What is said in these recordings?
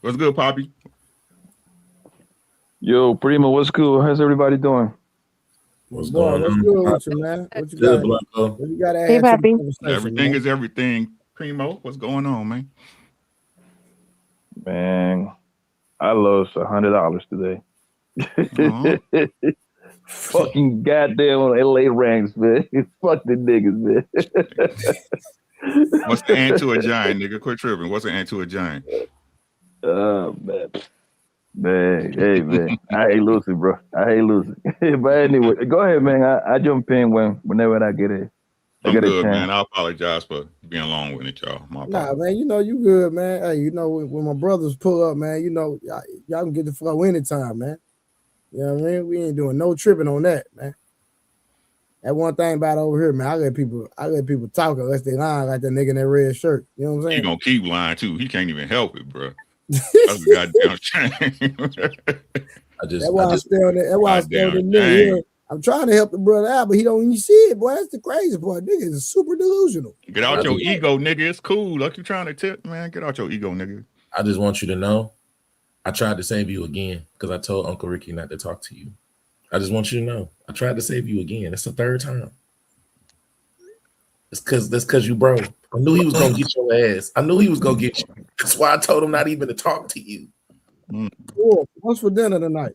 What's good, Poppy? Yo, Primo, what's cool? How's everybody doing? What's Boy, going what's on? good with you, man? Good, Blanco. What you got to Hey, add to the Pappy. conversation, Everything man? is everything. Primo, what's going on, man? Man, I lost $100 today. Uh-huh. Fucking goddamn LA ranks, man. Fuck the niggas, What's the ant to a giant, nigga? Quit tripping. What's the ant to a giant? man. Oh man. Man, hey man. I hate losing, bro. I hate losing. But anyway, go ahead, man. I jump in whenever I I'm get a good, man. chance. I apologize for being long with it, y'all. My Nah, apologies. man, you good, man. Hey, when my brothers pull up, man, y'all can get the flow anytime, man. You know what I mean? We ain't doing no tripping on that, man. That one thing about over here, man. I let people talk unless they lying like that nigga in that red shirt. You know what He I'm gonna keep lying too. He can't even help it, bro. That's a saying? goddamn shame. I just, That's why I I just, stay on that. That's why I stay on the Goddamn nigga. shame. Yeah, I'm trying to help the brother out, but he don't even see it, boy. That's the crazy part. Nigga is super delusional. Get I out your just, ego, nigga. It's cool. Like you trying to tip, man. Get out your ego, nigga. I just want you to know, I tried to save you again because I told Uncle Ricky not to talk to you. I just want you to know, I tried to save you again. It's the third time. That's because you bro. I knew he was gonna get your ass. I knew he was gonna get you. That's why I told him not even to talk to you. Cool. What's for dinner tonight?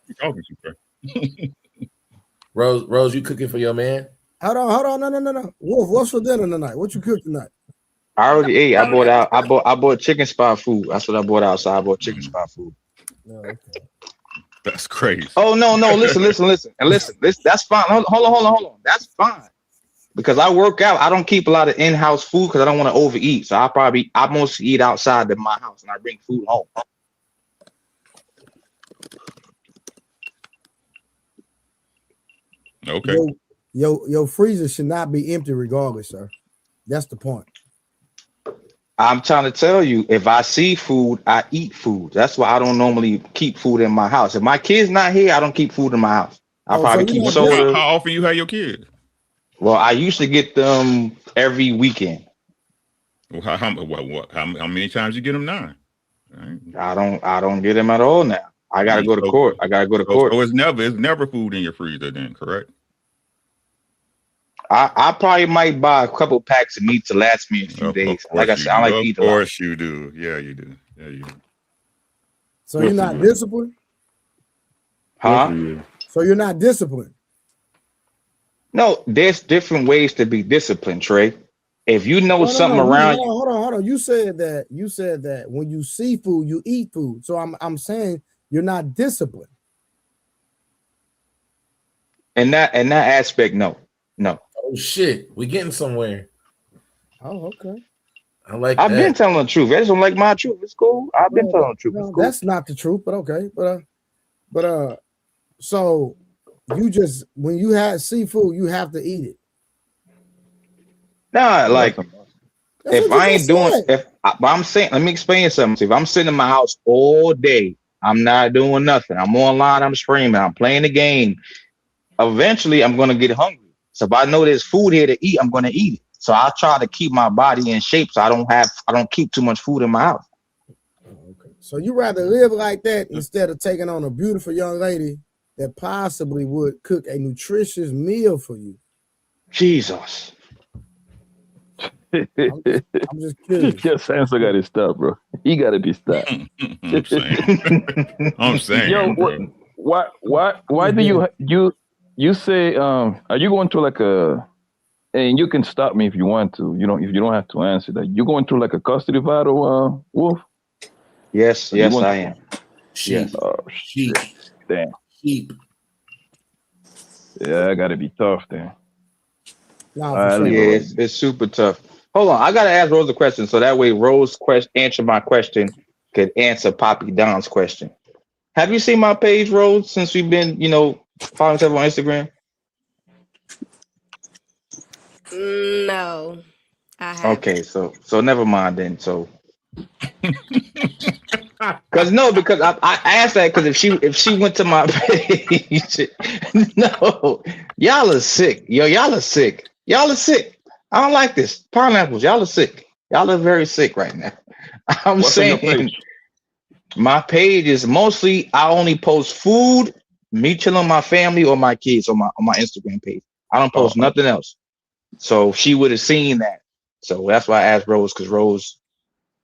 You talking to, bro? Rose, you cooking for your man? Hold on. No. Wolf, what's for dinner tonight? What you cook tonight? I already ate. I bought out. I bought chicken spot food. That's what I bought outside. I bought chicken spot food. No, okay. That's crazy. Oh no. Listen. And listen. That's fine. Hold on. That's fine. Because I work out, I don't keep a lot of in-house food because I don't want to overeat. So I mostly eat outside of my house and I bring food home. Okay. Your freezer should not be empty regardless, sir. That's the point. I'm trying to tell you, if I see food, I eat food. That's why I don't normally keep food in my house. If my kid's not here, I don't keep food in my house. I Oh, so probably you keep not soda. How often you have your kids? Well, I used to get them every weekend. Well, how many times you get them now? Right. I don't get them at all now. I gotta go to court. So it's never food in your freezer then, correct? I probably might buy a couple packs of meat to last me a few days. Like I said, I like to eat a lot. Of course you do. Yeah, you do. Yeah, you do. So you're not disciplined? Huh? So you're not disciplined? No, there's different ways to be disciplined, Trey. If you know something around you. Hold on. You said that when you see food, you eat food. So I'm saying you're not disciplined. In that aspect, no. Oh shit, we getting somewhere. Oh, okay. I like I've that. been telling the truth. I just don't like my truth. It's cool. I've been telling the truth. It's cool. That's not the truth, but okay. But so you just when you have seafood, you have to eat it. Nah, like That's if what you I ain't just doing said. but I'm saying, let me explain something. If I'm sitting in my house all day, I'm not doing nothing. I'm online, I'm streaming, I'm playing the game. Eventually I'm gonna get hungry. So if I know there's food here to eat, I'm gonna eat it. So I try to keep my body in shape so I don't keep too much food in my house. Okay. So you rather live like that instead of taking on a beautiful young lady that possibly would cook a nutritious meal for you. Jesus. I'm just curious. Your Sansa got to stop, bro. He got to be stopped. I'm saying. Yo, bro. why do you say are you going through like a, and you can stop me if you want to, if you don't have to answer that, you going through like a custody battle, Wolf? Yes, I am. Sheep. Yes. Oh Sheep. shit. Damn. Sheep. Yeah, I gotta be tough then. No, I'll for leave sure. it Yeah, right. it's super tough. Hold on, I gotta ask Rose a question so that way Rose answer my question could answer Poppy Don's question. Have you seen my page, Rose, since we've been, following each other on Instagram? No, I haven't. Okay, so never mind then. So because I asked that because if she went to my page, no, y'all are sick. Y'all are sick. I don't like this. Pineapples, y'all are sick. Y'all are very sick right now. I'm What's on your saying page? my page is mostly I only post food, me chilling with my family or my kids on my Instagram page. I don't post Oh, nothing else. So she would have seen that. So that's why I asked Rose, because Rose,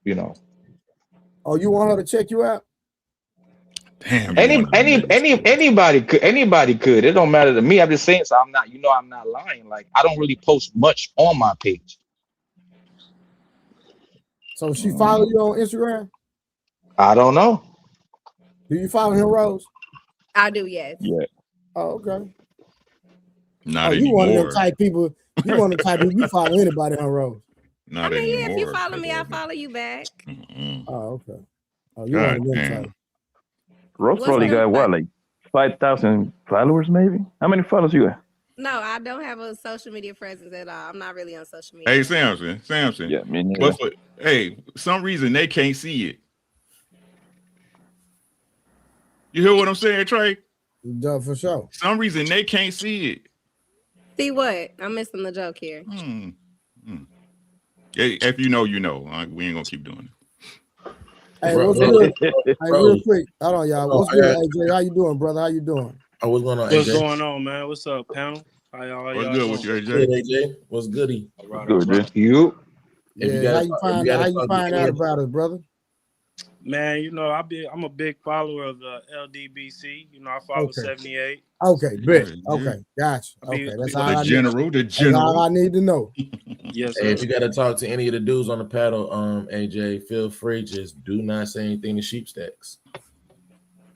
you know, Oh, you want her to check you out? Damn, you one of them niggas. anybody could. It don't matter to me. I'm just saying, so I'm not, I'm not lying. Like I don't really post much on my page. So she follow you on Instagram? I don't know. Do you follow him, Rose? I do, yes. yeah. Oh, okay. Not Oh, you one of them anymore. type people. You one of the type people you follow anybody on Rose. Not I mean, yeah, anymore. if you follow me, I'll follow you back. Mm-mm. Oh, okay. Oh, you one God of them damn. type. Rose What's probably the- got what, like 5,000 followers, maybe? How many followers you got? No, I don't have a social media presence at all. I'm not really on social media. Hey, Samson. Yeah, me neither. But for some reason they can't see it. You hear what I'm saying, Trey? Duh, for sure. Some reason they can't see it. See what? I'm missing the joke here. If you know, you know. We ain't gonna keep doing it. Hey, Bro, what's bro, good? bro, Hey, real Rose. quick. Hold on, y'all. Oh, What's I good, got- AJ? How you doing, brother? How you doing? What's going on, What's AJ? going on, man? What's up, panel? How y'all What's y'all good doing? with you, Good, AJ? AJ. What's goody? All right, Good, all right. Jay. You If you Yeah, gotta how you talk- find if you gotta how you talk find to out any- about us, brother? Man, I'm a big follower of the LDBC. I follow Okay. 78. Okay, bet. Yeah. Okay, gotcha. I mean, Okay, that's the all I The need. general, That's all I need to know. Yes, Hey, if sir. you gotta talk to any of the dudes on the paddle, AJ, feel free. Just do not say anything to sheep stacks.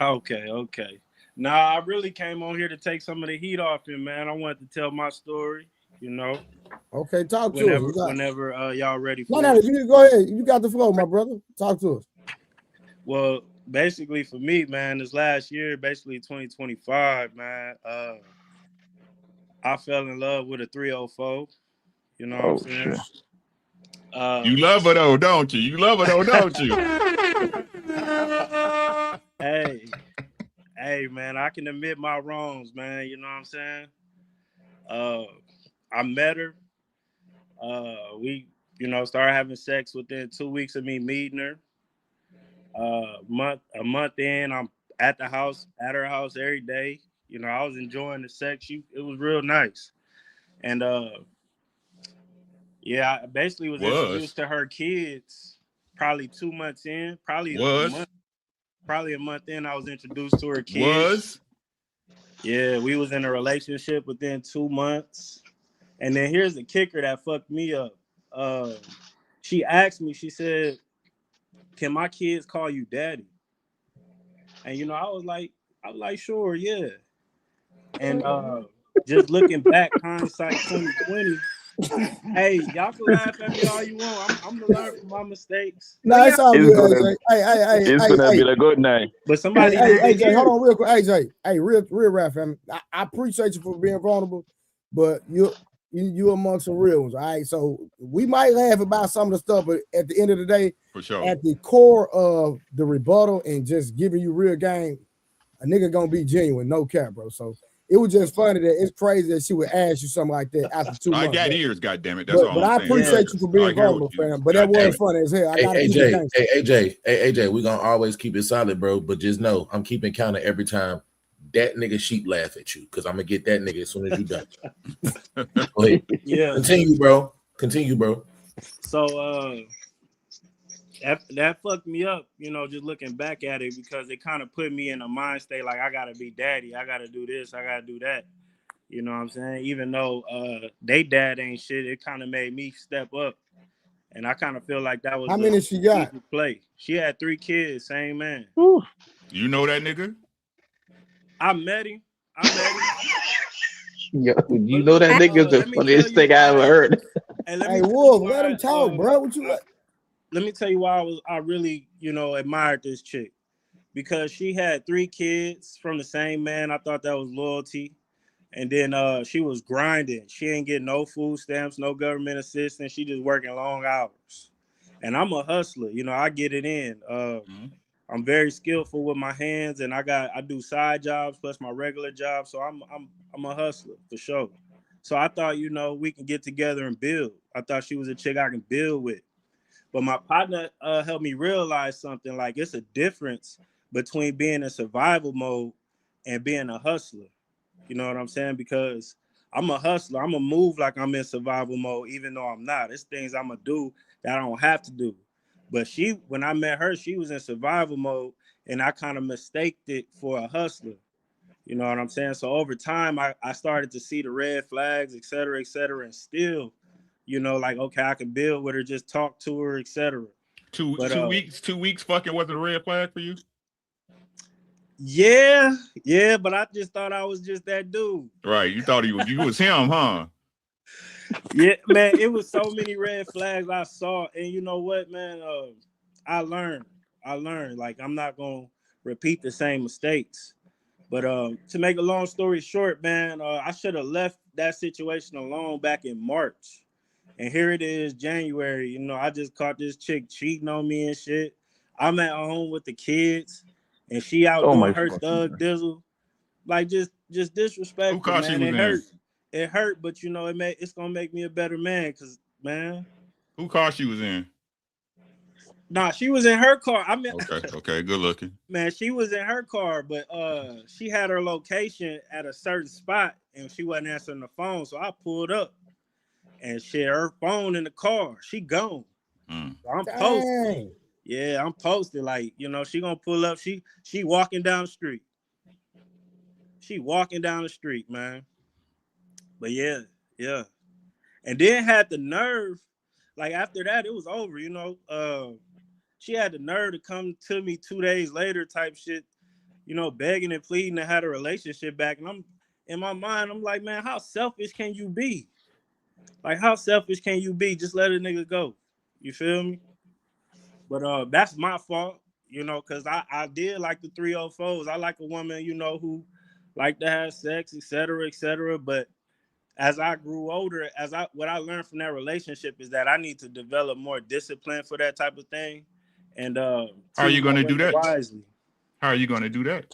Okay. Nah, I really came on here to take some of the heat off him, man. I wanted to tell my story, Okay, talk to us. whenever y'all ready No, for no, it. you go ahead. You got the flow, my brother. Talk to us. Well, basically for me, man, this last year, basically 2025, man, I fell in love with a 304. You know what I'm Oh, saying? shit. You love her though, don't you? You love her though, don't you? Hey, man, I can admit my wrongs, man. You know what I'm saying? I met her. We, started having sex within 2 weeks of me meeting her. A month in, I'm at her house every day. I was enjoying the sex. It was real nice. And yeah, I basically was introduced to her kids probably 2 months in, probably a month in. I was introduced to her kids. Yeah, we was in a relationship within 2 months. And then here's the kicker that fucked me up. She asked me, she said, "Can my kids call you daddy?" And I was like, sure, yeah. And just looking back, hindsight 2020. Hey, y'all can laugh at me all you want. I'm gonna learn from my mistakes. No, it's all It's good, gonna- AJ. Hey, It's gonna be a good night. But somebody Hey, needs to AJ, hear hold it. on real quick. AJ, hey, real rap, family. I appreciate you for being vulnerable, but you amongst some real ones. All right, so we might laugh about some of the stuff, but at the end of the day, For sure. at the core of the rebuttal and just giving you real game, a nigga gonna be genuine, no cap, bro. So it was just funny that it's crazy that she would ask you something like that after 2 I months. got ears, goddammit. That's all But I'm I saying. appreciate you for being I hear vulnerable, what you- fam. But that God damn was it. funny as hell. I Hey, gotta keep it gangster. AJ, we're gonna always keep it solid, bro. But just know I'm keeping count of every time that nigga sheep laugh at you, because I'm gonna get that nigga as soon as you done. Go ahead. Yeah. Continue, bro. So that fucked me up, just looking back at it, because it kind of put me in a mind state like I gotta be daddy, I gotta do this, I gotta do that. You know what I'm saying? Even though they dad ain't shit, it kind of made me step up. And I kind of feel like that was How many she got? strategic play. She had 3 kids, same man. You know that nigga? I met him. Yo, you know that nigga's the let me funniest tell you thing I ever why. heard. Hey, let Hey, me tell Wolf, you let why, him talk, bro. What you let me tell you why I really, admired this chick. Because she had 3 kids from the same man. I thought that was loyalty. And then she was grinding. She ain't getting no food stamps, no government assistance. She just working long hours. And I'm a hustler. I get it in. I'm very skillful with my hands, and I do side jobs plus my regular job. So I'm a hustler for sure. So I thought, we can get together and build. I thought she was a chick I can build with. But my partner helped me realize something. Like, it's a difference between being in survival mode and being a hustler. You know what I'm saying? Because I'm a hustler. I'm gonna move like I'm in survival mode, even though I'm not. It's things I'm gonna do that I don't have to do. But when I met her, she was in survival mode, and I kind of mistaked it for a hustler. You know what I'm saying? So over time, I started to see the red flags, et cetera, and still, you know, like, okay, I can build with her, just talk to her, et cetera. 2 weeks fucking wasn't a red flag for you? Yeah, but I just thought I was just that dude. Right, you thought you was him, huh? Yeah, man, it was so many red flags I saw, and you know what, man? I learned. Like, I'm not gonna repeat the same mistakes. But to make a long story short, man, I should have left that situation alone back in March, and here it is, January. You know, I just caught this chick cheating on me and shit. I'm at home with the kids, and she out doing her thug dizzle, like just disrespectful. Who caught man. It hurt. It hurt, but you know, it's gonna make me a better man. Cause man, who car she was in? Nah, she was in her car. I mean, okay, good looking. Man, she was in her car, but she had her location at a certain spot, and she wasn't answering the phone. So I pulled up, and shit, her phone in the car. She gone. So I'm posted. Yeah, I'm posted. Like, you know, she gonna pull up. She walking down the street. She walking down the street, man. But yeah. And then had the nerve, like after that, it was over, you know. She had the nerve to come to me 2 days later type shit, you know, begging and pleading to have a relationship back. And I'm in my mind, I'm like, man, how selfish can you be? Like, how selfish can you be? Just let a nigga go. You feel me? But that's my fault, you know, because I did like the 304s. I like a woman, you know, who like to have sex, et cetera, but as I grew older, what I learned from that relationship is that I need to develop more discipline for that type of thing. And how are you going to do that? Wisely. How are you going to do that?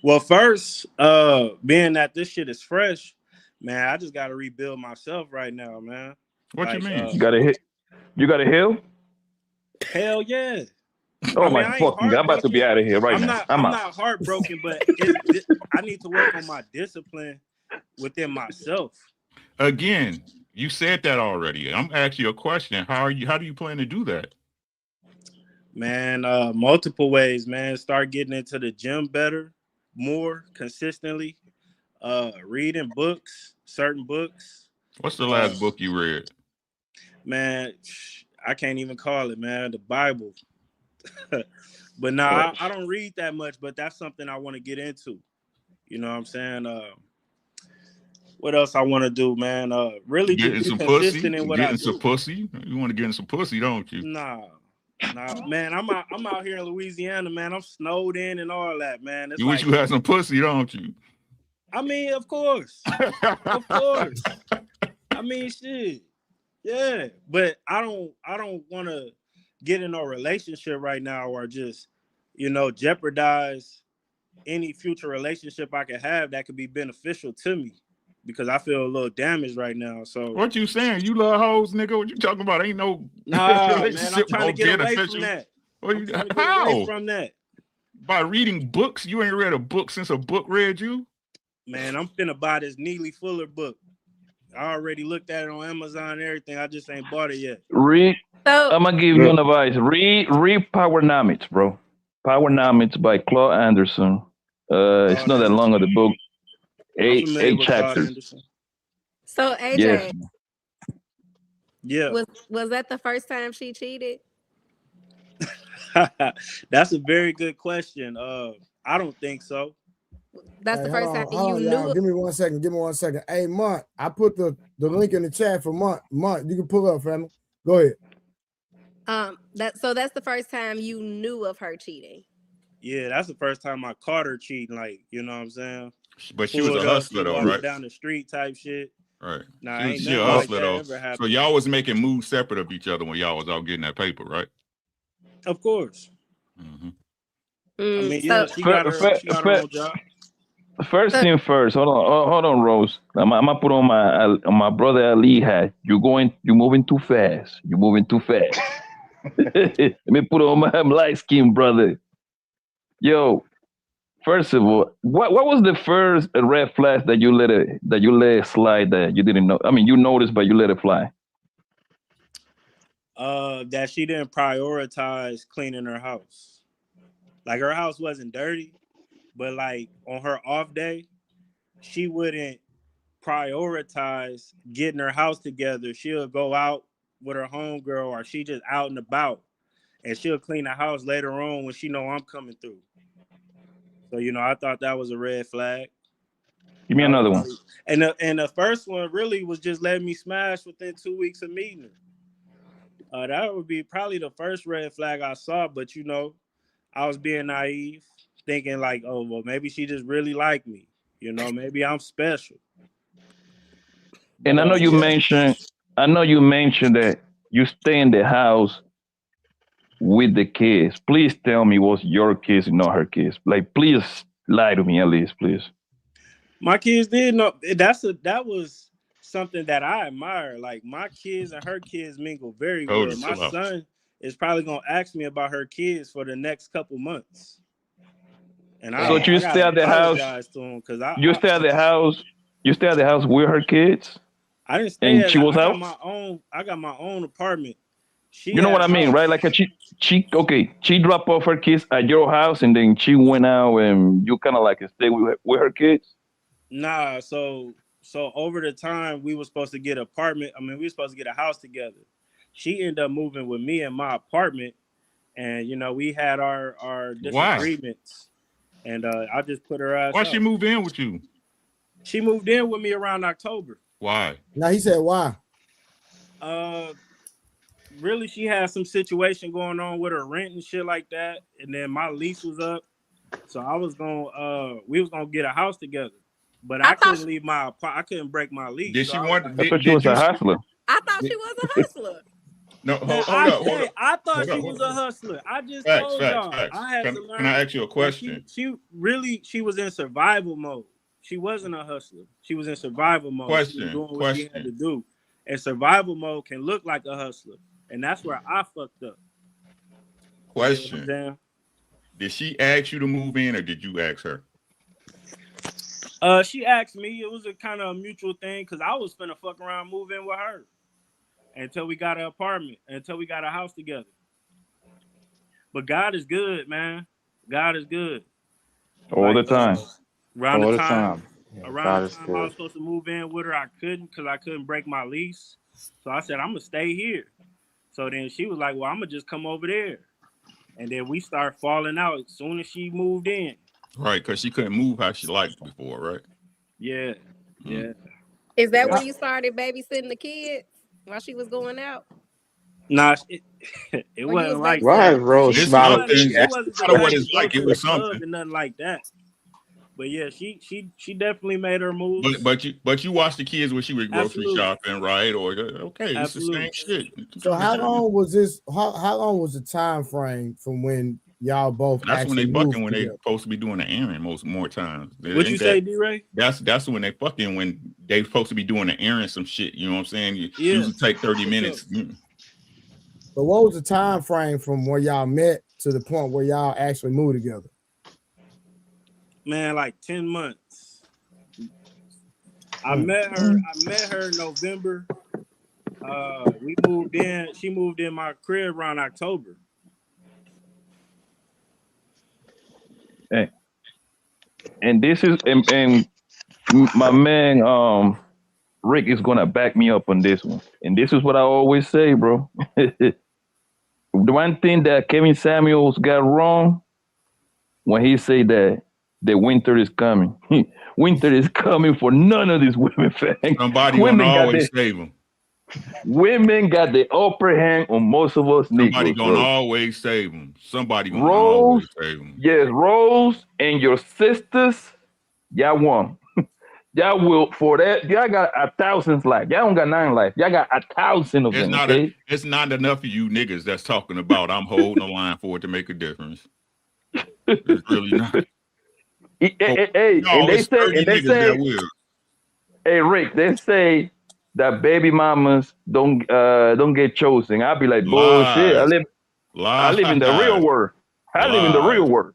Well, first, being that this shit is fresh, man, I just got to rebuild myself right now, man. What you mean? You got to heal? Hell yeah. Oh, my fucking God. I'm about to be out of here right now. I'm not heartbroken, but I need to work on my discipline within myself. Again, you said that already. I'm asking you a question. How do you plan to do that? Man, multiple ways, man. Start getting into the gym better, more consistently. Reading books, certain books. What's the last book you read? Man, I can't even call it, man. The Bible. But nah, I don't read that much, but that's something I want to get into. You know what I'm saying? What else I want to do, man? Really getting some pussy. Getting some pussy. You want to get in some pussy, don't you? Nah, man. I'm out here in Louisiana, man. I'm snowed in and all that, man. You wish you had some pussy, don't you? I mean, of course. Of course. I mean, shit. Yeah, but I don't want to get in a relationship right now or just, you know, jeopardize any future relationship I could have that could be beneficial to me, because I feel a little damaged right now. So what you saying? You love hoes, nigga? What you talking about? Ain't no man. I'm trying to get away from that. How? Away from that. By reading books? You ain't read a book since a book read you? Man, I'm finna buy this Neely Fuller book. I already looked at it on Amazon and everything. I just ain't bought it yet. I'm gonna give you an advice. Read Powernomics, bro. Powernomics by Claude Anderson. It's not that long of the book. Eight chapters. So AJ, yes. Yeah. Was that the first time she cheated? That's a very good question. I don't think so. That's the first time you knew. Give me 1 second. Hey, Mont, I put the link in the chat for Mont. Mont, you can pull up, family. Go ahead. That's the first time you knew of her cheating. Yeah, that's the first time I caught her cheating. Like, you know what I'm saying? But she was a hustler though, right? Down the street type shit. Right. Nah, she a hustler though. So y'all was making moves separate of each other when y'all was out getting that paper, right? Of course. Mm-hmm. I mean, yeah, she got her own job. First thing first. Hold on, Rose. I'm gonna put on my brother Ali hat. You're moving too fast. You're moving too fast. Let me put on my light skinned brother. Yo, first of all, what was the first red flag that you let slide that you didn't know? I mean, you noticed, but you let it fly. That she didn't prioritize cleaning her house. Like her house wasn't dirty, but like on her off day, she wouldn't prioritize getting her house together. She'll go out with her homegirl, or she just out and about, and she'll clean the house later on when she know I'm coming through. So I thought that was a red flag. Give me another one. And the first one really was just letting me smash within 2 weeks of meeting her. That would be probably the first red flag I saw, but I was being naive, thinking like, oh well, maybe she just really liked me. Maybe I'm special. And I know you mentioned that you stay in the house with the kids. Please tell me what's your kids and not her kids. Like, please lie to me at least, please. My kids did know that was something that I admire. Like my kids and her kids mingle very well. My son is probably gonna ask me about her kids for the next couple months. And you stay at the house. You stay at the house. You stay at the house with her kids. I didn't stay. And she was out. I got my own apartment. You know what I mean, right? Like she dropped off her kids at your house, and then she went out, and you kind of like stay with her kids. Nah, so over the time we were supposed to get an apartment. I mean, we were supposed to get a house together. She ended up moving with me in my apartment, and we had our disagreements. And I just put her ass. Why she moved in with you? She moved in with me around October. Why? Now he said why? Really, she had some situation going on with her rent and shit like that, and then my lease was up, so I was we was gonna get a house together, but I couldn't leave I couldn't break my lease. Did she want? I thought she was a hustler. I thought she was a hustler. No, hold up. I thought she was a hustler. I just told y'all. I had to learn. Can I ask you a question? She was in survival mode. She wasn't a hustler. She was in survival mode. She was doing what she had to do. And survival mode can look like a hustler. And that's where I fucked up. Question. Did she ask you to move in, or did you ask her? She asked me. It was a kind of a mutual thing because I was finna fuck around, move in with her until we got an apartment, until we got a house together. But God is good, man. God is good. All the time. Around the time I was supposed to move in with her, I couldn't because I couldn't break my lease. So I said, I'm gonna stay here. So then she was like, well, I'm gonna just come over there. And then we start falling out as soon as she moved in. Right, because she couldn't move how she liked before, right? Yeah. Yeah. Is that when you started babysitting the kids while she was going out? Nah, it wasn't like Why is Rose smiling? It wasn't what it's like. It was something. And nothing like that. But yeah, she definitely made her moves. But you watched the kids when she was grocery shopping, right? Or okay, it's the same shit. So how long was this? How long was the time frame from when y'all both? That's when they fucking when they supposed to be doing the errand more times. What you say, D-Ray? That's when they fucking when they supposed to be doing the errand some shit. You know what I'm saying? You usually take 30 minutes. But what was the time frame from where y'all met to the point where y'all actually moved together? Man, like 10 months. I met her in November. We moved in. She moved in my crib around October. Hey. And this is and my man Rick is gonna back me up on this one. And this is what I always say, bro. The one thing that Kevin Samuels got wrong when he said that the winter is coming. Winter is coming for none of these women fans. Somebody gonna always save them. Women got the upper hand on most of us. Somebody gonna always save them. Somebody gonna always save them. Yes, Rose and your sisters, y'all won. Y'all will for that. Y'all got 1,000 life. Y'all don't got 9 life. Y'all got 1,000 of them. It's not enough of you niggas that's talking about I'm holding the line for it to make a difference. It's really not. Hey, No, and they it's say, 30 and they niggas that say, will. hey Rick, they say that baby mamas don't get chosen. I'll be like, bullshit. Lies. I live in the real Lies. world. I live in the real Lies. world.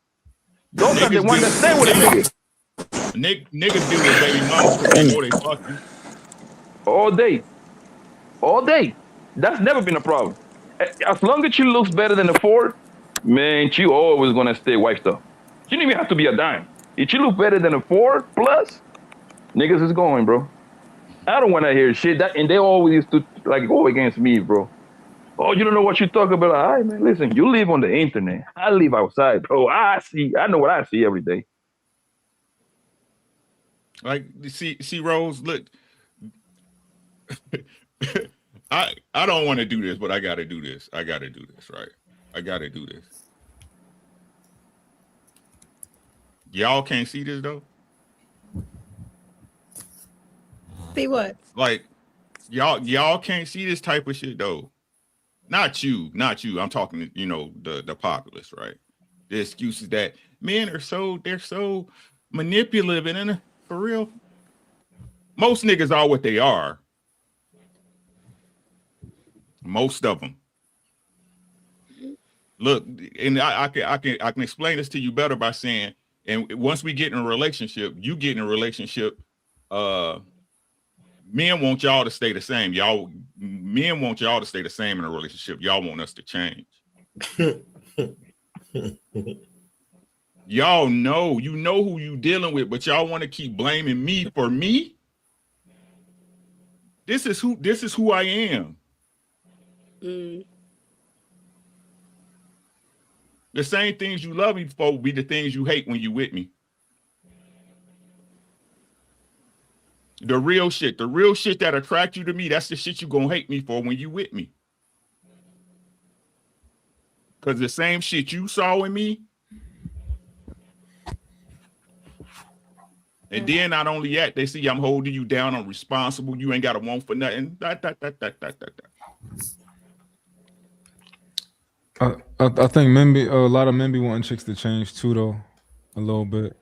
Those are the Niggas ones that stay with a nigga Niggas deal with baby mamas because they know they fucking. all day. All day. That's never been a problem. As long as she looks better than a 4, man, she always gonna stay wifed up. She don't even have to be a dime. If she look better than a 4 plus, niggas is going, bro. I don't want to hear shit that, and they always used to like go against me, bro. Oh, you don't know what you talk about. All right, man. Listen, you live on the internet. I live outside, bro. I know what I see every day. Like, see, Rose, look. I don't want to do this, but I got to do this. I got to do this, right? I got to do this. Y'all can't see this though. See what? Like, y'all can't see this type of shit though. Not you. I'm talking, the populace, right? The excuses that men are they're so manipulative and for real. Most niggas are what they are. Most of them. Look, and I can explain this to you better by saying, and once we get in a relationship, you get in a relationship, men want y'all to stay the same. Men want y'all to stay the same in a relationship. Y'all want us to change. Y'all know, who you dealing with, but y'all want to keep blaming me for me. This is who I am. Mm. The same things you love me for will be the things you hate when you with me. The real shit that attract you to me, that's the shit you gonna hate me for when you with me. Cause the same shit you saw in me. And then not only that, they see I'm holding you down, I'm responsible, you ain't got a want for nothing. I think a lot of men be wanting chicks to change too, though, a little bit.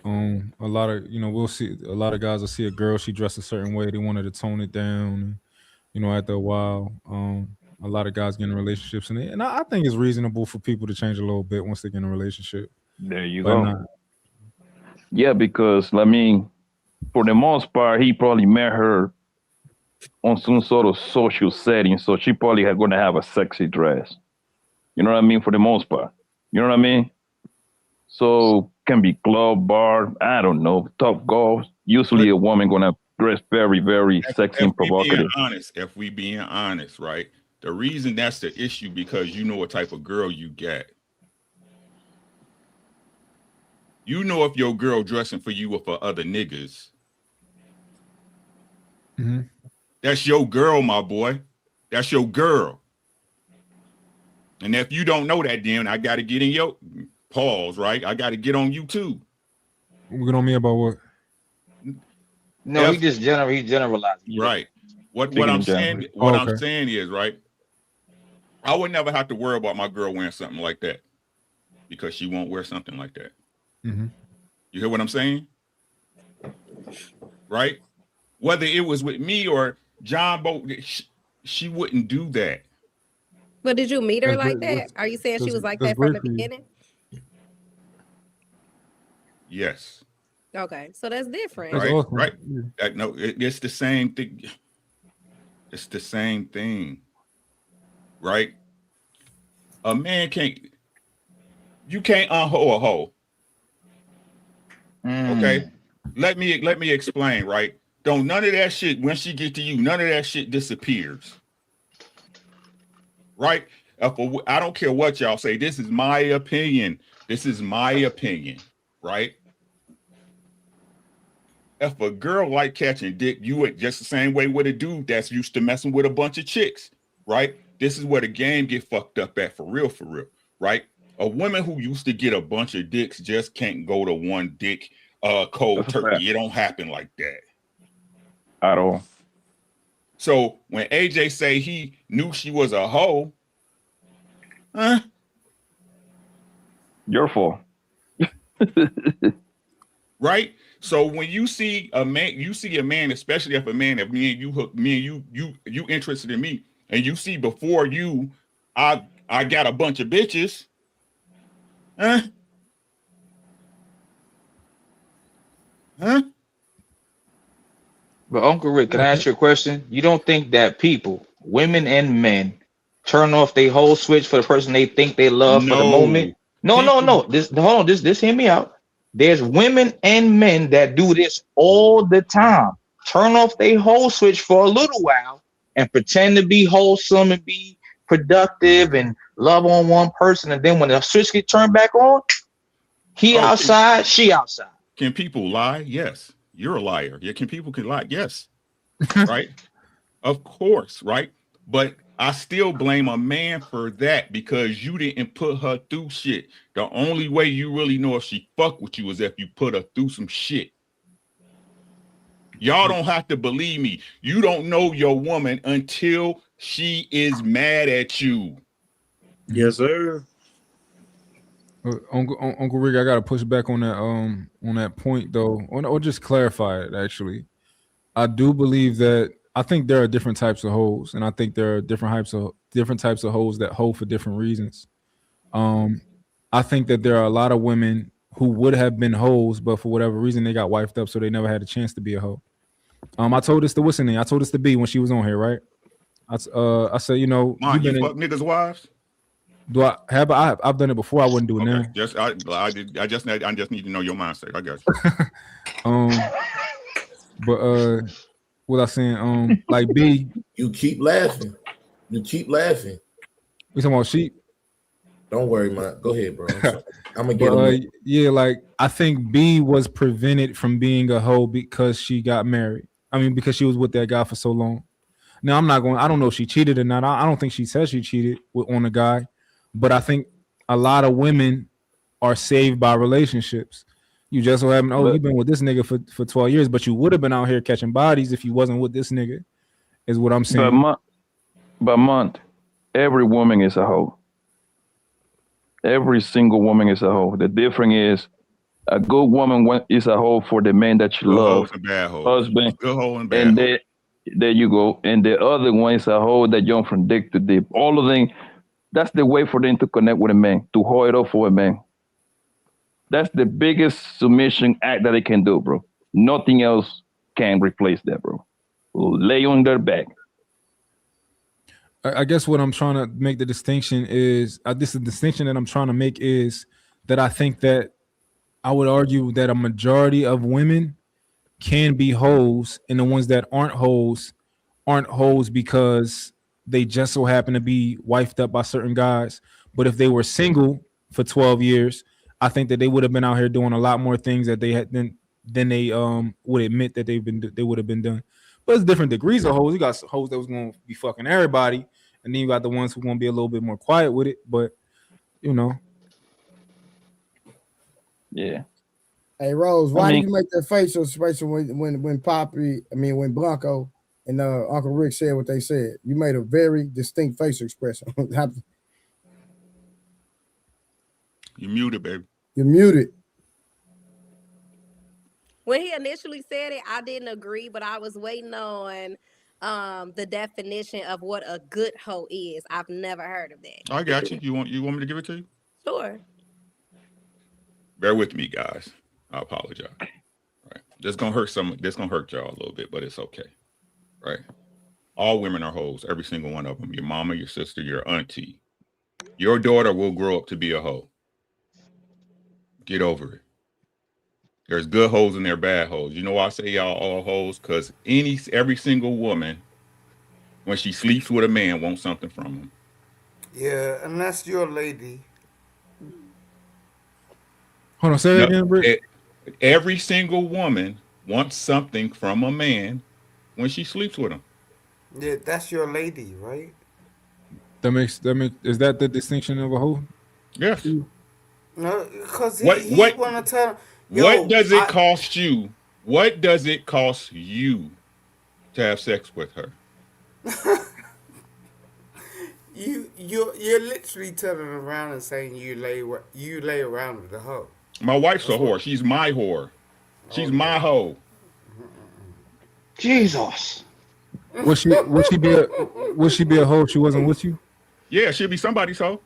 A lot of we'll see a lot of guys will see a girl, she dressed a certain way, they wanted to tone it down. And, after a while, a lot of guys get in relationships, and I think it's reasonable for people to change a little bit once they get in a relationship. There you go. Yeah, because for the most part, he probably met her on some sort of social setting, so she probably going to have a sexy dress. You know what I mean? For the most part, you know what I mean? So can be club, bar, I don't know, top golf. Usually a woman going to dress very, very sexy and provocative. If we being honest, right? The reason that's the issue because you know what type of girl you get. You know if your girl dressing for you or for other niggas. Mm-hmm. That's your girl, my boy. That's your girl. And if you don't know that, then I got to get in your pause, right? I got to get on you too. Get on me about what? No, he just generalizing. Right. What I'm saying, I'm saying is, right, I would never have to worry about my girl wearing something like that because she won't wear something like that. Mm-hmm. You hear what I'm saying? Right? Whether it was with me or John Boat, she wouldn't do that. But did you meet her like that? Are you saying she was like that from the beginning? Yes. Okay, so that's different. Right, awesome. Right. No, it's the same thing. It's the same thing. Right? A man you can't unho a hoe. Okay? Let me explain, right? Don't none of that shit, when she get to you, none of that shit disappears. Right? I don't care what y'all say. This is my opinion. Right? If a girl like catching dick, you would just the same way with a dude that's used to messing with a bunch of chicks, right? This is where the game get fucked up at for real, right? A woman who used to get a bunch of dicks just can't go to one dick cold turkey. It don't happen like that. At all. So when AJ say he knew she was a hoe, your fault. Right? So when you see a man, especially if me and you interested in me, and you see before you, I got a bunch of bitches. Huh? But Uncle Rick, can I ask you a question? You don't think that people, women and men, turn off their whole switch for the person they think they love for the moment? No. Hold on. This hear me out. There's women and men that do this all the time. Turn off their whole switch for a little while and pretend to be wholesome and be productive and love on one person, and then when the switch get turned back on, he outside, she outside. Can people lie? Yes. You're a liar. Yeah, people can lie? Yes. Right? Of course, right? But I still blame a man for that because you didn't put her through shit. The only way you really know if she fuck with you is if you put her through some shit. Y'all don't have to believe me. You don't know your woman until she is mad at you. Yes, sir. Uncle Rick, I gotta push back on that point though, or just clarify it. Actually, I do believe that I think there are different types of hoes, and I think there are different types of hoes that hoe for different reasons. I think that there are a lot of women who would have been hoes, but for whatever reason they got wifed up, so they never had a chance to be a hoe. I told this to what's her name? I told this to B when she was on here, right? I said, you know, you fuck niggas' wives. Do I have? I've done it before. I wouldn't do it now. I just need to know your mindset. I guess. But what I saying? Like B, you keep laughing. You keep laughing. We talking about sheep? Don't worry, man. Go ahead, bro. I'm gonna get him. Yeah, like I think B was prevented from being a hoe because she got married. I mean, because she was with that guy for so long. Now I don't know if she cheated or not. I don't think she said she cheated on a guy. But I think a lot of women are saved by relationships. You just so happen, you've been with this nigga for 12 years, but you would have been out here catching bodies if you wasn't with this nigga, is what I'm saying. But every woman is a hoe. Every single woman is a hoe. The difference is a good woman is a hoe for the man that you love, husband, good hoe and bad hoe. There you go. And the other one is a hoe that jump from dick to dip. All of them. That's the way for them to connect with a man, to hold it up for a man. That's the biggest submission act that they can do, bro. Nothing else can replace that, bro. Lay on their back. I guess what I'm trying to make the distinction is, the distinction that I'm trying to make is that I think that I would argue that a majority of women can be hoes, and the ones that aren't hoes because they just so happen to be wifed up by certain guys. But if they were single for 12 years, I think that they would have been out here doing a lot more things that they had than they would admit that they would have been done. But it's different degrees of hoes. You got hoes that was going to be fucking everybody, and then you got the ones who going to be a little bit more quiet with it. But you know, yeah. Hey Rose, why do you make that facial expression when Blanco and Uncle Rick said what they said? You made a very distinct facial expression. You muted, baby. You're muted. When he initially said it, I didn't agree, but I was waiting on the definition of what a good hoe is. I've never heard of that. I got you. You want me to give it to you? Sure. Bear with me, guys. I apologize. Right. This gonna hurt y'all a little bit, but it's okay. Right. All women are hoes, every single one of them. Your mama, your sister, your auntie. Your daughter will grow up to be a hoe. Get over it. There's good hoes and there bad hoes. You know why I say y'all all hoes? Because every single woman, when she sleeps with a man, wants something from him. Yeah, unless you're a lady. Hold on, say that again, Britt. Every single woman wants something from a man when she sleeps with him. Yeah, that's your lady, right? Is that the distinction of a hoe? Yes. No, because he want to tell. What does it cost you? What does it cost you to have sex with her? You're literally turning around and saying you lay around with the hoe. My wife's a whore. She's my whore. She's my hoe. Jesus. Would she be a hoe if she wasn't with you? Yeah, she'd be somebody's hoe.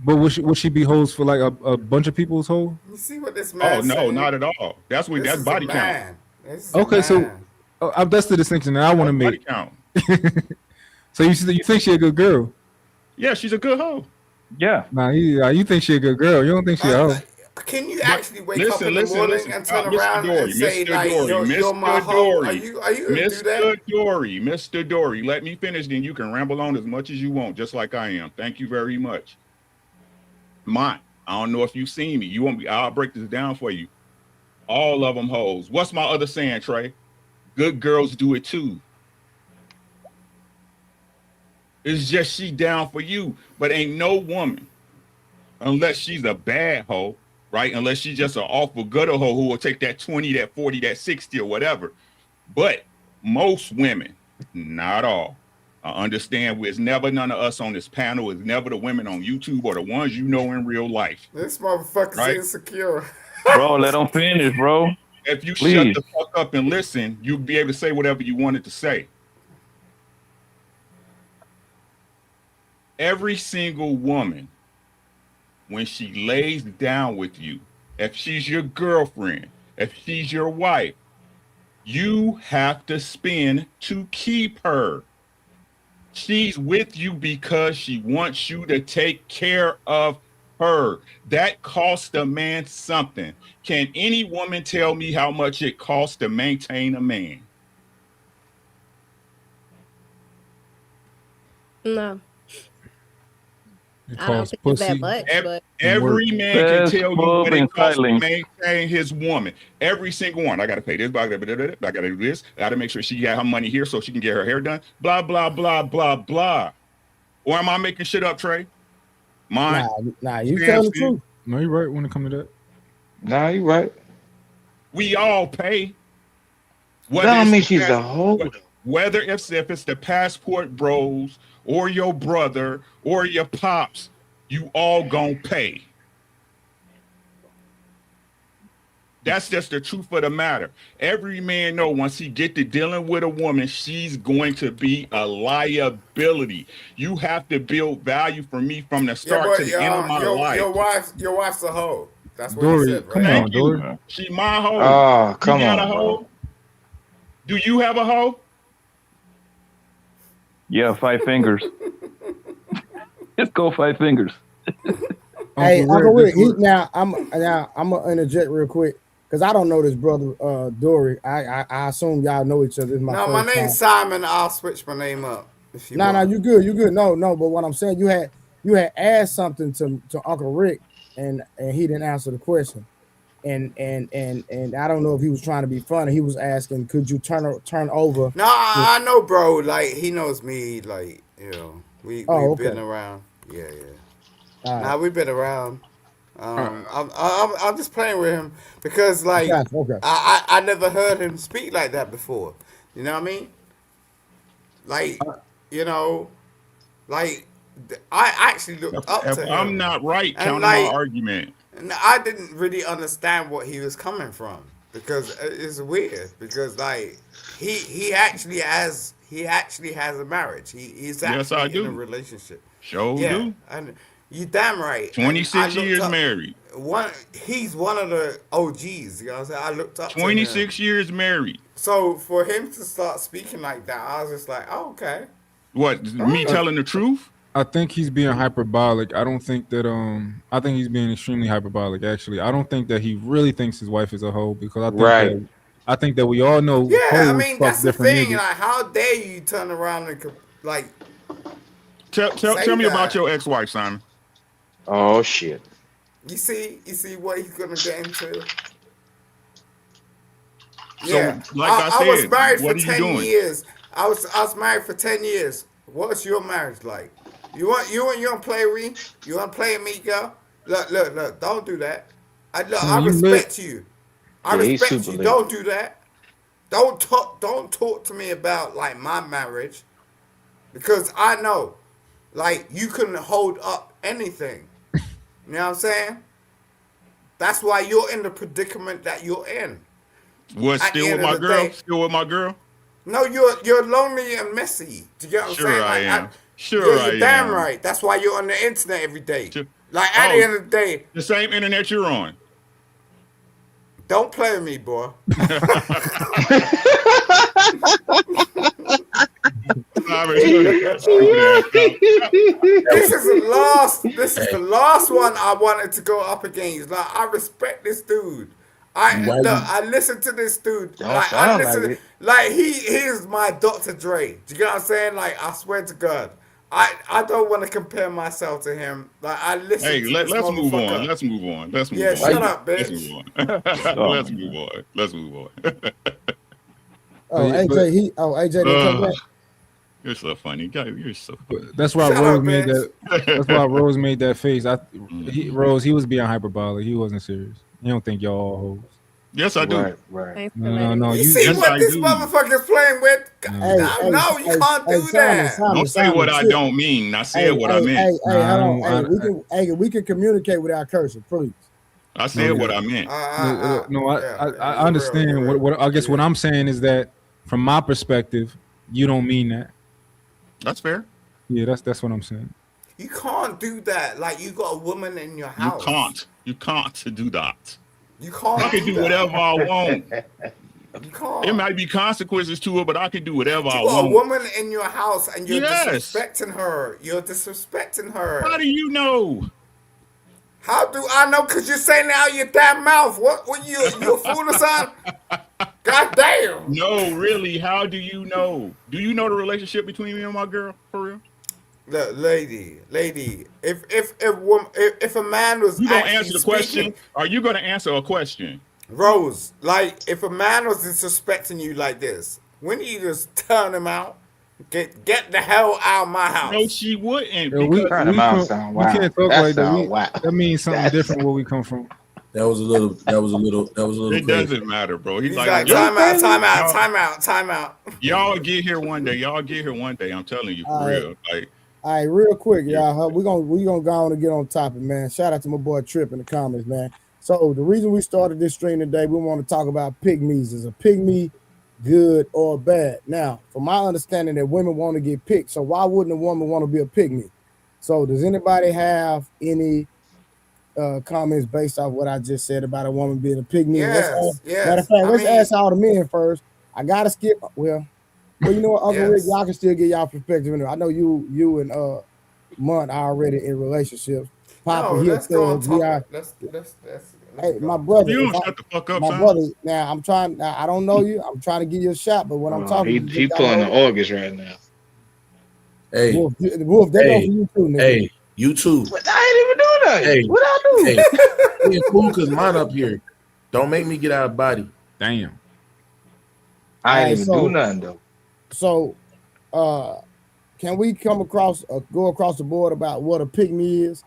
But would she be hoes for like a bunch of people's hoe? You see what this man? Oh no, not at all. That's body count. Okay, so that's the distinction that I want to make. Body count. So you think she a good girl? Yeah, she's a good hoe. Yeah. Nah, you think she a good girl. You don't think she a hoe. Can you actually wake up in the morning and turn Mr. around Dory, and say, Mr. like, Dory, you're my Mr. hoe? Are Dory, you going to do that? Mr. Dory, let me finish, then you can ramble on as much as you want, just like I am. Thank you very much. I don't know if you've seen me. You want me? I'll break this down for you. All of them hoes. What's my other saying, Trey? Good girls do it too. It's just she down for you, but ain't no woman, unless she's a bad hoe, right? Unless she's just an awful gutter hoe who will take that 20, that 40, that 60 or whatever. But most women, not all. I understand it's never none of us on this panel. It's never the women on YouTube or the ones you know in real life. This motherfucker's insecure. Bro, let them finish, bro. If you shut the fuck up and listen, you'll be able to say whatever you wanted to say. Every single woman, when she lays down with you, if she's your girlfriend, if she's your wife, you have to spend to keep her. She's with you because she wants you to take care of her. That costs a man something. Can any woman tell me how much it costs to maintain a man? No. It I don't costs think it's that pussy. much, but Every man can tell you what it costs to silence. maintain his woman. Every single one. I got to pay this, I got to do this. I got to make sure she got her money here so she can get her hair done. Blah, blah, blah, blah, blah. Or am I making shit up, Trey? Nah, you telling the truth. No, you're right when it comes to that. Nah, you right. We all pay. That don't mean she's a hoe. Whether if it's the passport bros or your brother or your pops, you all gonna pay. That's just the truth of the matter. Every man know once he get to dealing with a woman, she's going to be a liability. You have to build value for me from the start to the end of my life. Your wife's a hoe. That's what Dory, you said, right? come on, Dory. She my hoe. Oh, come you got on, a hoe? Do you have a hoe? Yeah, 5 fingers. Let's go 5 fingers. Hey, Uncle Rick, now I'm gonna interject real quick because I don't know this brother Dory. I assume y'all know each other. No, my name's Simon. I'll switch my name up. No, you good. No. But what I'm saying, you had asked something to Uncle Rick, and he didn't answer the question. And I don't know if he was trying to be funny. He was asking, could you turn over? No, I know, bro. Like he knows me. Like we've been around. Yeah. Nah, we've been around. I'm just playing with him because like I never heard him speak like that before. You know what I mean? Like like I actually looked up to him. I'm not right, counter my argument. And I didn't really understand what he was coming from because it's weird because like he actually has a marriage. He's actually in a relationship. Do. And you damn right. 26 years married. He's one of the OGs. You know what I'm saying? I looked up 26 years married. So for him to start speaking like that, I was just like, oh, okay. What, me telling the truth? I think he's being hyperbolic. I don't think that I think he's being extremely hyperbolic actually. I don't think that he really thinks his wife is a hoe because I think that we all know. Yeah, I mean that's the thing. Niggas. Like, how dare you turn around and like tell me about your ex-wife, Simon. Oh shit. You see what he's gonna get into. So, like I said, I was married for 10 doing? years. I was married for 10 years. What's your marriage like? You want to play with me? You want to play with me, girl? Look! Don't do that. I respect you. I respect you. Don't do that. Don't talk to me about like my marriage, because I know, like you couldn't hold up anything. You know what I'm saying? That's why you're in the predicament that you're in. What? Still with my girl? Still with my girl? No, you're lonely and messy. Do you get what I'm saying? I am. You're damn right. That's why you're on the internet every day. Sure. Like at the end of the day, the same internet you're on. Don't play with me, boy. This is the last one I wanted to go up against. Like, I respect this dude. I listen to this dude. He is my Dr. Dre. Do you get what I'm saying? Like, I swear to God. I don't want to compare myself to him. Like, I listen. Hey, let's move on. Let's move on. Yeah, shut up, bitch. Let's move on. Let's move on. AJ, AJ didn't come back. You're so funny, guy. You're so funny. That's why Rose made that. That's why Rose made that face. Rose, he was being hyperbolic. He wasn't serious. You don't think y'all all hoes? Yes, I do. Right. No. You see what this motherfucker's playing with? No, you can't do that. Don't say what I don't mean. I said what I meant. Hold on. We can communicate without cursing, please. I said what I meant. I understand. What I guess what I'm saying is that from my perspective, you don't mean that. That's fair. Yeah, that's what I'm saying. You can't do that. Like, you got a woman in your house. You can't do that. You can't. I can do whatever I want. You can't. It might be consequences to it, but I can do whatever I want. You got a woman in your house and you're disrespecting her. You're disrespecting her. How do you know? How do I know? Because you're saying it out your damn mouth. What you a fool or something? God damn. No, really. How do you know? Do you know the relationship between me and my girl? For real? Look, lady, if a man was, you gonna answer the question? Are you gonna answer a question, Rose? Like, if a man was disrespecting you like this, wouldn't you just turn him out? Get the hell out of my house. No, she wouldn't. We can't talk like that. That means something different where we come from. That was a little. It doesn't matter, bro. He's like time out. Y'all get here one day. I'm telling you, for real. Like, all right, real quick, y'all. We're gonna go on and get on topic, man. Shout out to my boy Trip in the comments, man. So the reason we started this stream today, we want to talk about pygmies. Is a pygmy good or bad? Now, from my understanding, that women want to get picked. So why wouldn't a woman want to be a pygmy? So does anybody have any comments based off what I just said about a woman being a pygmy? Yes. Matter of fact, let's ask all the men first. I gotta skip. Well, you know what, Uncle Rick, y'all can still get y'all perspective. I know you and Munt are already in relationships. Papa, let's go on top. Hey, my brother. You don't shut the fuck up, my son. brother. Now I'm trying. Now, I don't know you. I'm trying to give you a shot, but when I'm talking, he pulling the August right now. Hey, Wolf, they go for you too, nigga. Hey, you too. But I ain't even doing that. Hey, what I do? Hey, cool, because mine up here. Don't make me get out of body. Damn. I ain't even do nothing though. So, can we go across the board about what a pygmy is?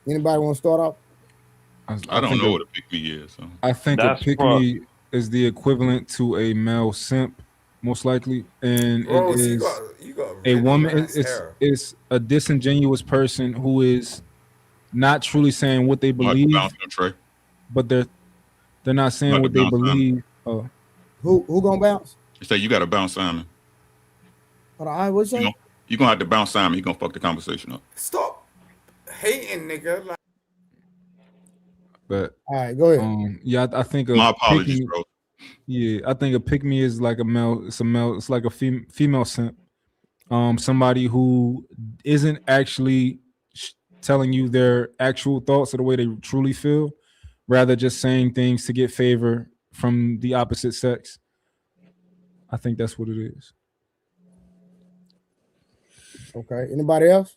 Anybody want to start off? I don't know what a pygmy is. So. I think a pygmy is the equivalent to a male simp, most likely, and it is a woman. It's a disingenuous person who is not truly saying what they believe, but they're not saying what they believe. Who gonna bounce? You say you got to bounce Simon. Hold on, what's that? You gonna have to bounce Simon. He gonna fuck the conversation up. Stop hating, nigga. Like, but all right, go ahead. Yeah, I think my apologies, bro. Yeah, I think a pygmy is like a male. It's a male. It's like a female simp. Somebody who isn't actually telling you their actual thoughts or the way they truly feel, rather just saying things to get favor from the opposite sex. I think that's what it is. Okay. Anybody else?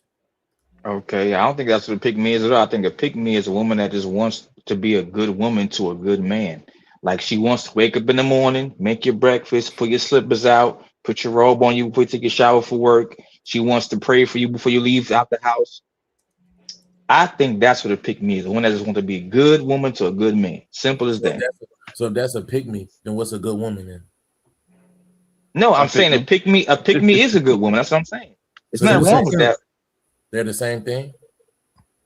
Okay, I don't think that's what a pygmy is at all. I think a pygmy is a woman that just wants to be a good woman to a good man. Like, she wants to wake up in the morning, make your breakfast, put your slippers out, put your robe on you before you take a shower for work. She wants to pray for you before you leave out the house. I think that's what a pygmy is. A woman that just wants to be a good woman to a good man. Simple as that. So if that's a pygmy, then what's a good woman then? No, I'm saying a pygmy is a good woman. That's what I'm saying. It's not wrong with that. They're the same thing?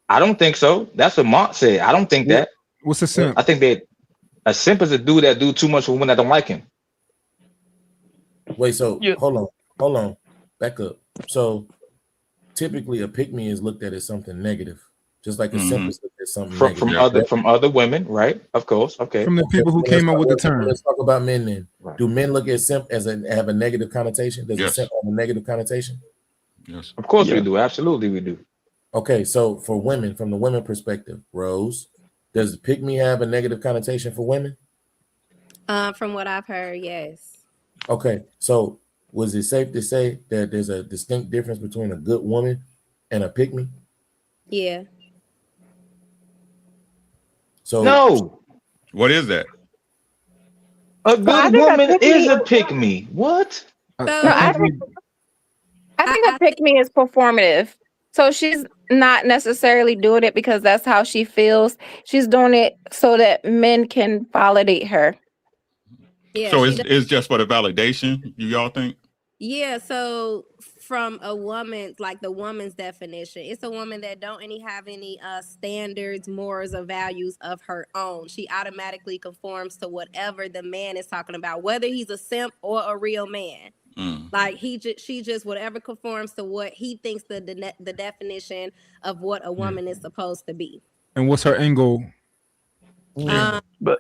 I don't think so. That's what Mark said. I don't think that. What's a simp? I think that a simp is a dude that do too much for women that don't like him. Wait, so hold on, back up. So typically, a pick me is looked at as something negative, just like a simp is looked at something negative. From other women, right? Of course, okay. From the people who came up with the term. Let's talk about men then. Right. Do men look at simp as have a negative connotation? Does a simp have a negative connotation? Yes, of course we do. Absolutely, we do. Okay, so for women, from the women perspective, Rose, does pick me have a negative connotation for women? From what I've heard, yes. Okay, so was it safe to say that there's a distinct difference between a good woman and a pick me? Yeah. So no. What is that? A good woman is a pick me. What? I think a pick me is performative. So she's not necessarily doing it because that's how she feels. She's doing it so that men can validate her. Yeah, so it's just for the validation, y'all think? Yeah, so from a woman's, like the woman's definition, it's a woman that don't have any standards, morals, or values of her own. She automatically conforms to whatever the man is talking about, whether he's a simp or a real man. Like she just whatever conforms to what he thinks the definition of what a woman is supposed to be. And what's her end goal?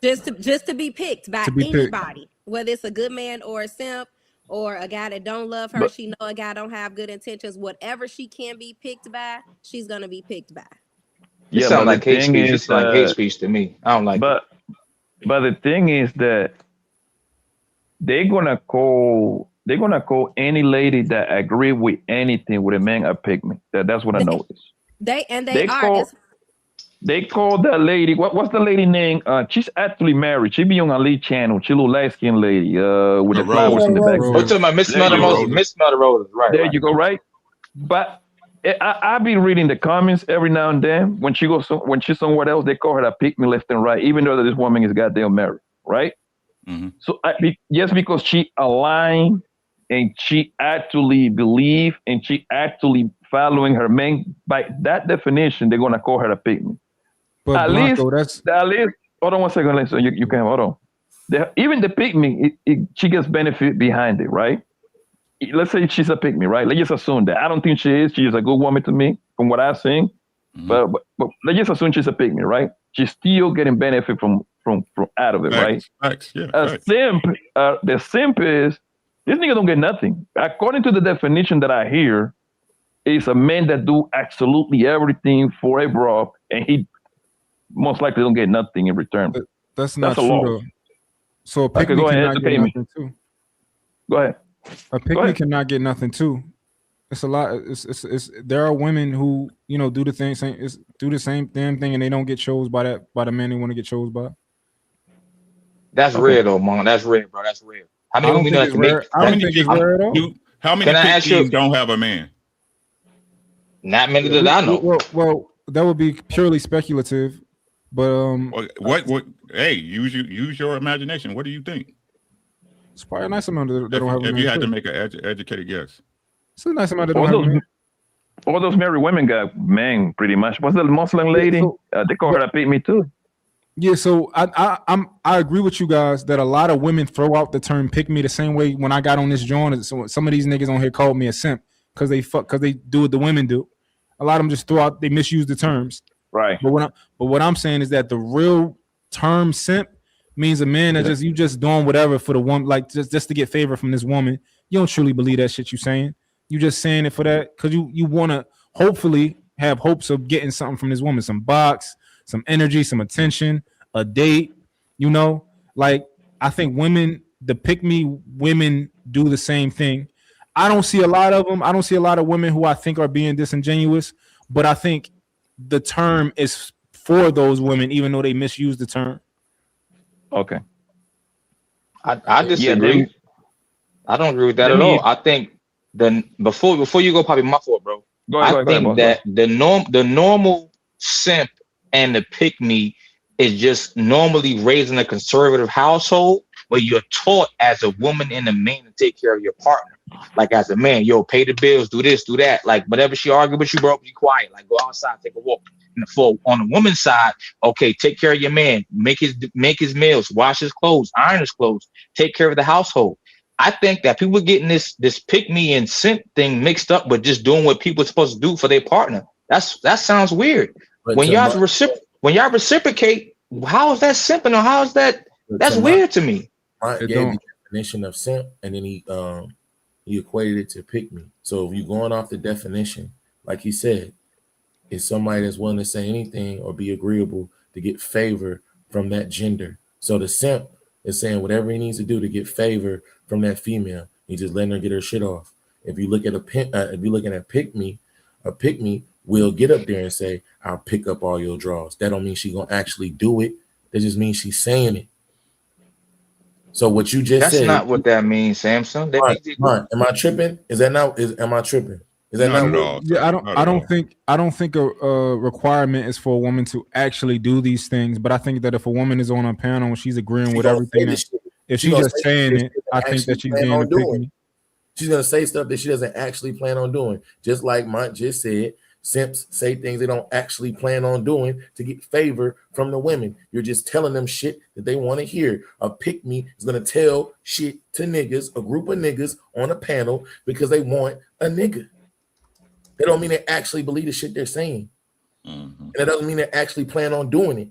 Just to be picked by anybody, whether it's a good man or a simp or a guy that don't love her. She know a guy don't have good intentions. Whatever she can be picked by, she's gonna be picked by. It sounds like hate speech. It's like hate speech to me. I don't like it. But the thing is that they're gonna call any lady that agree with anything with a man a pick me. That's what I noticed. They call that lady. What's the lady name? She's actually married. She be on a lead channel. She little light skinned lady with the flowers in the back. We're talking about Miss Mother Roses, right? There you go, right? But I be reading the comments every now and then. When she's somewhere else, they call her a pick me left and right, even though this woman is goddamn married, right? Mm-hmm. So just because she aligned and she actually believe and she actually following her man, by that definition, they're gonna call her a pick me. But at least, hold on one second, listen. You can hold on. Even the pick me, she gets benefit behind it, right? Let's say she's a pick me, right? Let's just assume that. I don't think she is. She's a good woman to me, from what I've seen. But let's just assume she's a pick me, right? She's still getting benefit from out of it, right? Simp, the simp is this nigga don't get nothing. According to the definition that I hear, it's a man that do absolutely everything for a bro, and he most likely don't get nothing in return. That's not true though. So a pick me cannot get nothing too. Go ahead. A pick me cannot get nothing too. It's a lot. It's there are women who do the same damn thing and they don't get chose by the man they want to get chose by. That's real though, man. That's real, bro. That's real. How many women that can make? How many pick don't have a man? Not many that I know. Well, that would be purely speculative. But what? Hey, use your imagination. What do you think? It's probably a nice amount that don't have a man. If you had to make an educated guess, it's a nice amount that don't have a man. All those married women got men, pretty much. What's the Muslim lady? They call her a pick me too. Yeah, so I agree with you guys that a lot of women throw out the term pick me the same way when I got on this joint. So some of these niggas on here called me a simp because they do what the women do. A lot of them just they misuse the terms. Right. But what I'm saying is that the real term simp means a man that you just doing whatever for the woman, like just to get favor from this woman. You don't truly believe that shit you saying. You just saying it for that because you want to hopefully have hopes of getting something from this woman, some box, some energy, some attention, a date. Like I think the pick me women do the same thing. I don't see a lot of them. I don't see a lot of women who I think are being disingenuous, but I think the term is for those women, even though they misuse the term. Okay. I disagree. I don't agree with that at all. I think before you go, probably my fault, bro. I think that the normal simp and the pick me is just normally raised in a conservative household where you're taught as a woman and a man to take care of your partner. Like as a man, pay the bills, do this, do that. Like whatever she argue with you, bro, be quiet. Like go outside, take a walk. for on the woman's side, okay, take care of your man, make his meals, wash his clothes, iron his clothes, take care of the household. I think that people getting this pick me and simp thing mixed up with just doing what people are supposed to do for their partner. That sounds weird. But When y'all reciprocate, how is that simping or how is that? That's weird to me. Mike gave the definition of simp, and then he equated it to pick me. So if you're going off the definition, like he said, is somebody that's willing to say anything or be agreeable to get favor from that gender. So the simp is saying whatever he needs to do to get favor from that female. He's just letting her get her shit off. If you look at if you're looking at pick me, a pick me will get up there and say, "I'll pick up all your draws." That don't mean she's gonna actually do it. That just means she's saying it. So what you just said, that's not what that means, Samson. Am I tripping? Am I tripping? Is that not all? Yeah, I don't think a requirement is for a woman to actually do these things, but I think that if a woman is on a panel and she's agreeing with everything, if she's just saying it, I think that she's being a pick me. She's gonna say stuff that she doesn't actually plan on doing. Just like Mike just said, simps say things they don't actually plan on doing to get favor from the women. You're just telling them shit that they want to hear. A pick me is gonna tell shit to niggas, a group of niggas on a panel because they want a nigga. They don't mean they actually believe the shit they're saying. Mm-hmm. And it doesn't mean they actually plan on doing it.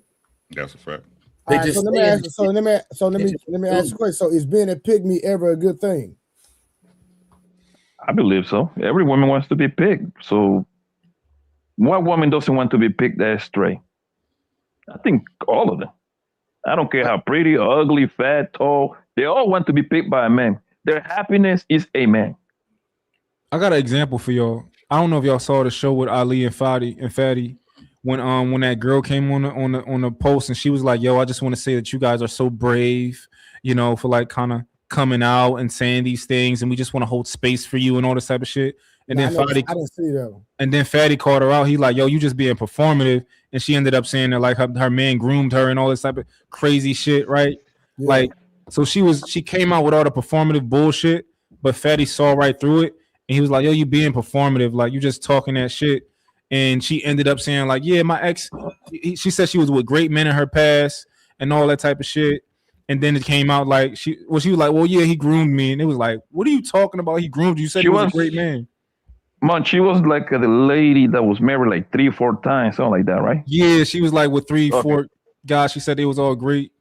That's a fact. They just let me ask you a question. So is being a pick me ever a good thing? I believe so. Every woman wants to be picked. So what woman doesn't want to be picked as stray? I think all of them. I don't care how pretty, ugly, fat, tall. They all want to be picked by a man. Their happiness is a man. I got an example for y'all. I don't know if y'all saw the show with Ali and Fatty when that girl came on the post and she was like, "Yo, I just want to say that you guys are so brave, you know, for like kind of coming out and saying these things, and we just want to hold space for you and all this type of shit." And then Fatty, I didn't see that. And then Fatty called her out. He like, "Yo, you just being performative," and she ended up saying that like her man groomed her and all this type of crazy shit, right? Yeah. Like, so she came out with all the performative bullshit, but Fatty saw right through it. And he was like, "Yo, you being performative, like you just talking that shit." And she ended up saying like, "Yeah, my ex," she said she was with great men in her past and all that type of shit. And then it came out like she was like, "Well, yeah, he groomed me." And it was like, "What are you talking about? He groomed you? You said he was a great man." Man, she was like the lady that was married like 3-4 times, something like that, right? Yeah, she was like with 3-4 guys. She said they was all great.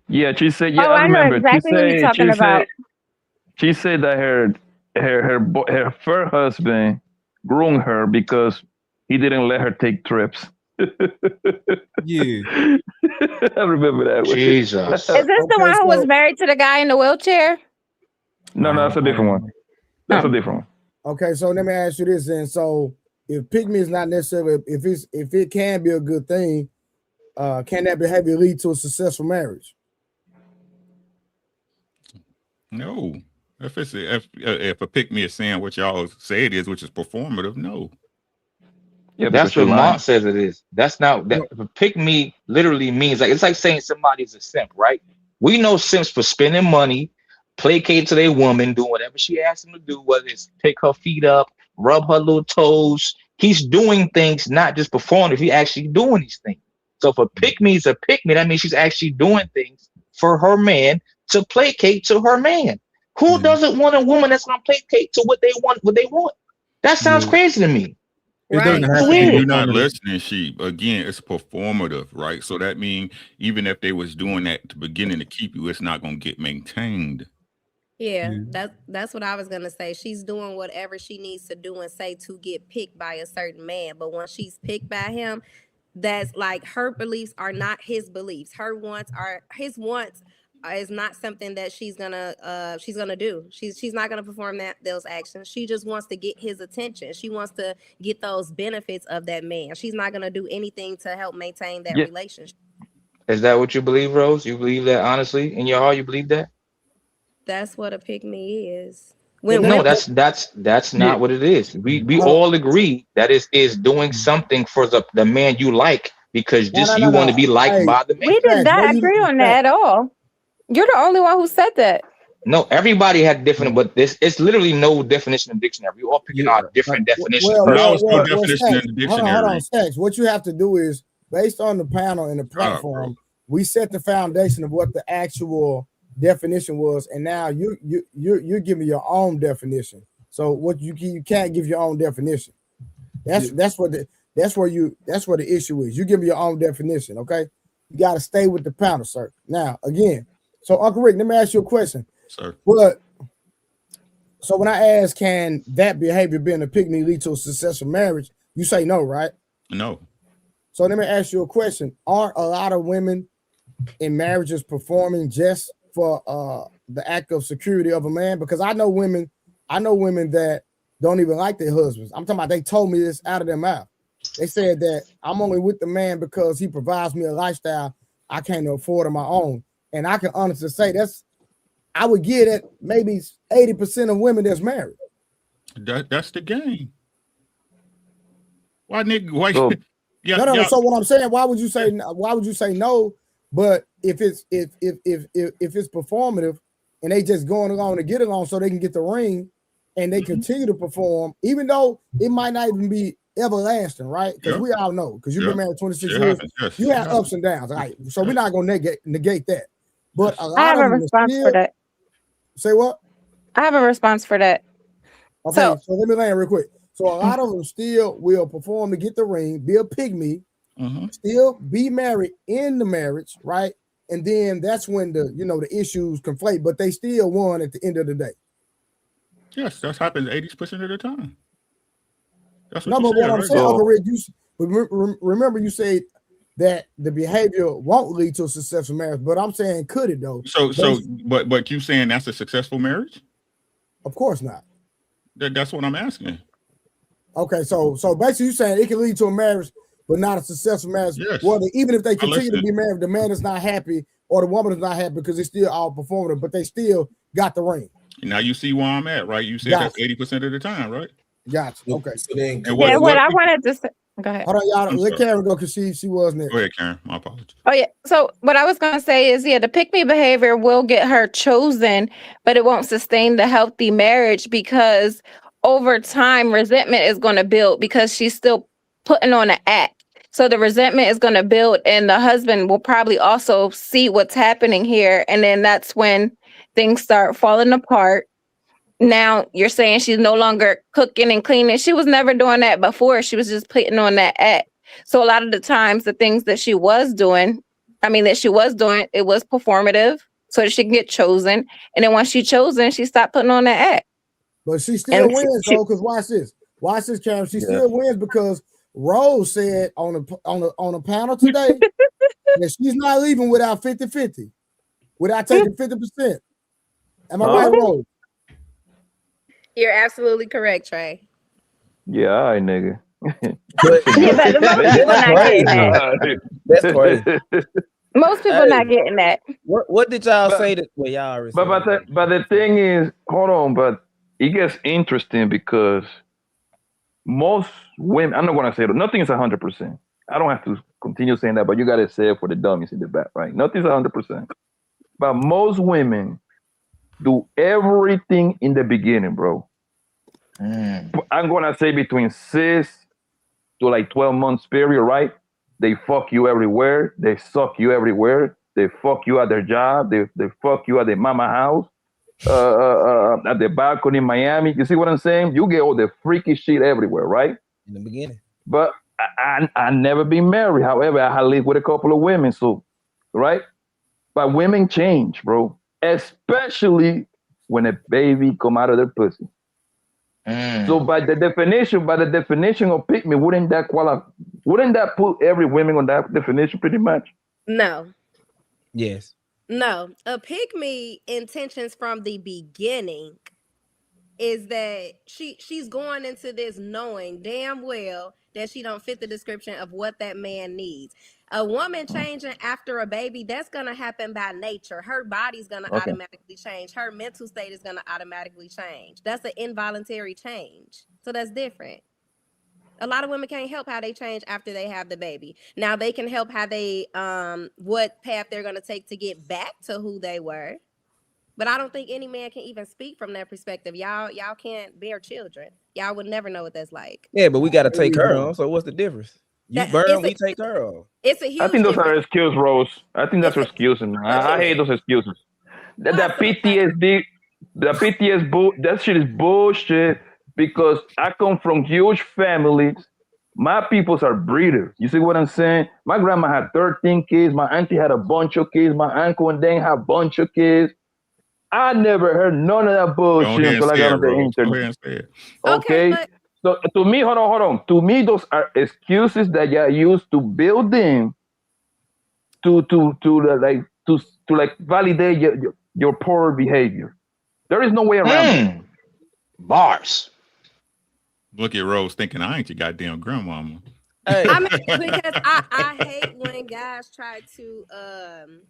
Yeah, she said, "Yeah, I remember exactly what you're talking about." She said that her first husband groomed her because he didn't let her take trips. Yeah, I remember that. Jesus, is this the one who was married to the guy in the wheelchair? No, that's a different one. That's a different one. Okay, so let me ask you this then. So if pick me is not necessarily if it can be a good thing, can that behavior lead to a successful marriage? No. If a pick me is saying what y'all say it is, which is performative, no. Yeah, that's what Mont says it is. That's not that. Pick me literally means like it's like saying somebody's a simp, right? We know simps for spending money, placate to their woman, doing whatever she asks him to do, whether it's pick her feet up, rub her little toes. He's doing things, not just performing. He's actually doing these things. So if a pick me is a pick me, that means she's actually doing things for her man to placate to her man. Who doesn't want a woman that's gonna placate to what they want? That sounds crazy to me. Right. You're not listening, Sheep. Again, it's performative, right? So that means even if they was doing that at the beginning to keep you, it's not gonna get maintained. Yeah, that's what I was gonna say. She's doing whatever she needs to do and say to get picked by a certain man. But when she's picked by him, that's like her beliefs are not his beliefs. Her wants are his wants. Is not something that she's gonna do. She's not gonna perform those actions. She just wants to get his attention. She wants to get those benefits of that man. She's not gonna do anything to help maintain that relationship. Is that what you believe, Rose? You believe that honestly in your heart? You believe that? That's what a pick me is. That's not what it is. We all agree that is doing something for the man you like because you want to be liked by the man. We did not agree on that at all. You're the only one who said that. No, everybody had different, but it's literally no definition in dictionary. We all picking out different definitions. Now it's no definition Stacks, in the hold on, dictionary. Stacks. What you have to do is, based on the panel and the platform, we set the foundation of what the actual definition was, and now you're giving your own definition. So what you can't give your own definition. That's where the issue is. You give me your own definition, okay? You got to stay with the panel, sir. Now, again, so Uncle Rick, let me ask you a question. Sir. But so when I ask, can that behavior being a pick me lead to a successful marriage? You say no, right? No. So let me ask you a question. Aren't a lot of women in marriages performing just for the act of security of a man? Because I know women that don't even like their husbands. I'm talking about they told me this out of their mouth. They said that I'm only with the man because he provides me a lifestyle I can't afford on my own. And I can honestly say I would get it maybe 80% of women that's married. That's the game. Why nigga? Why? So, No. So what I'm saying, why would you say no? But if it's performative and they just going along to get along so they can get the ring and they continue to perform, even though it might not even be everlasting, right? Because we all know, because you've been married 26 years, you have ups and downs, right? So we're not gonna negate that. But a lot I have of a response for that. Say what? I have a response for that. Okay, so let me land real quick. So a lot of them still will perform to get the ring, be a pygmy, still be married in the marriage, right? And then that's when the issues conflate, but they still won at the end of the day. Yes, that happens 80% of the time. That's But what I'm saying, Uncle Rick, remember you said that the behavior won't lead to a successful marriage, but I'm saying could it though? But you saying that's a successful marriage? Of course not. That's what I'm asking. Okay, so basically you saying it can lead to a marriage, but not a successful marriage. Yes. Well, even if they continue to be married, the man is not happy or the woman is not happy because it's still all performative, but they still got the ring. Now you see where I'm at, right? You said that's 80% of the time, right? Gotcha. Okay. So then, what I wanted to say. Go ahead. Hold on, y'all. Let Karen go because she was next. Go ahead, Karen. My apologies. Oh yeah. So what I was gonna say is, the pick me behavior will get her chosen, but it won't sustain the healthy marriage because over time resentment is gonna build because she's still putting on an act. So the resentment is gonna build, and the husband will probably also see what's happening here, and then that's when things start falling apart. Now you're saying she's no longer cooking and cleaning. She was never doing that before. She was just putting on that act. So a lot of the times the things that she was doing, it was performative so that she can get chosen. And then once she's chosen, she stopped putting on that act. But she still wins though, because watch this, Karen. She still wins because Rose said on a panel today that she's not leaving without 50-50, without taking 50%. Am I right, Rose? You're absolutely correct, Trey. Yeah, all right, nigga. That's crazy. Most people not getting that. What did y'all say that? Well, y'all already but the thing is, hold on, but it gets interesting because most women, I'm not gonna say that nothing is 100%. I don't have to continue saying that, but you gotta say it for the dummies in the back, right? Nothing's 100%. But most women do everything in the beginning, bro. I'm gonna say between 6 to like 12 months period, right? They fuck you everywhere. They suck you everywhere. They fuck you at their job. They fuck you at their mama house, at the balcony in Miami. You see what I'm saying? You get all the freaky shit everywhere, right? In the beginning. But I never been married. However, I lived with a couple of women, so right. But women change, bro. Especially when a baby come out of their pussy. So by the definition of pick me, wouldn't that put every woman on that definition pretty much? No. Yes. No. A pick me intentions from the beginning is that she's going into this knowing damn well that she don't fit the description of what that man needs. A woman changing after a baby, that's going to happen by nature. Her body's going to automatically change. Her mental state is going to automatically change. That's an involuntary change. So that's different. A lot of women can't help how they change after they have the baby. Now they can help how they, what path they're going to take to get back to who they were. But I don't think any man can even speak from that perspective. Y'all can't bear children. Y'all would never know what that's like. Yeah, but we got to take her on. So what's the difference? You burn, we take her on. It's a huge I think those are excuses, Rose. I think that's It's excuses, man. I hate those excuses. That PTSD, the PTSD, that shit is bullshit because I come from huge families. My peoples are breeders. You see what I'm saying? My grandma had 13 kids. My auntie had a bunch of kids. My uncle and they had a bunch of kids. I never heard none of that bullshit until I got on the internet. Okay. So to me, hold on. To me, those are excuses that you use to build in to validate your poor behavior. There is no way around it. Bars. Look at Rose thinking I ain't your goddamn grandmama. I mean, because I hate when guys try to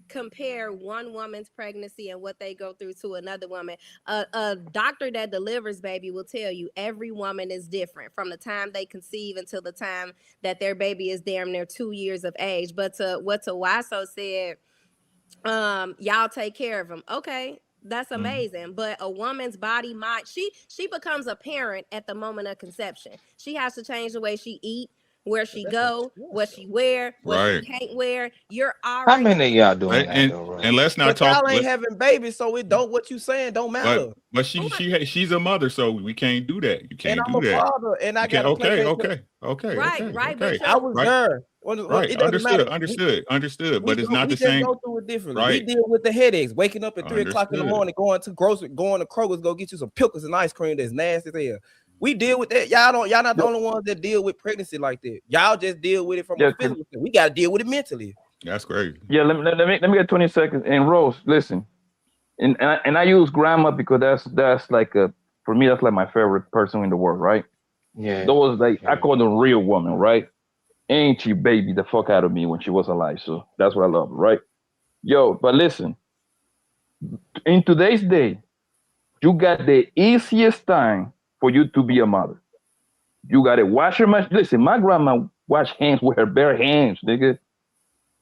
compare one woman's pregnancy and what they go through to another woman. A doctor that delivers baby will tell you every woman is different from the time they conceive until the time that their baby is damn near 2 years of age. But to what Tawaso said, y'all take care of them. Okay. That's amazing. But a woman's body, mind, she becomes a parent at the moment of conception. She has to change the way she eat, where she go, what she wear, what she can't wear. You're already. How many of y'all doing that though, right? And let's not But talk. y'all ain't having babies, so it don't. What you saying don't matter. But she's a mother, so we can't do that. You can't and I'm do a that. father, and I got Okay. Right. Okay. I was there. Right. Understood. But it's not the same. Go through it differently. Right. We deal with the headaches, waking up at 3 o'clock in the morning, going to Kroger's, go get you some pickles and ice cream that's nasty as hell. We deal with that. Y'all not the only ones that deal with pregnancy like that. Y'all just deal with it from a physical. We got to deal with it mentally. That's crazy. Yeah, let me get 20 seconds. And Rose, listen, and I use grandma because that's like for me that's like my favorite person in the world, right? Yeah. Those I call them real woman, right? Ain't she baby the fuck out of me when she was alive? So that's what I love, right? Yo, but listen, in today's day, you got the easiest time for you to be a mother. You got to wash your machine. Listen, my grandma washed hands with her bare hands, nigga.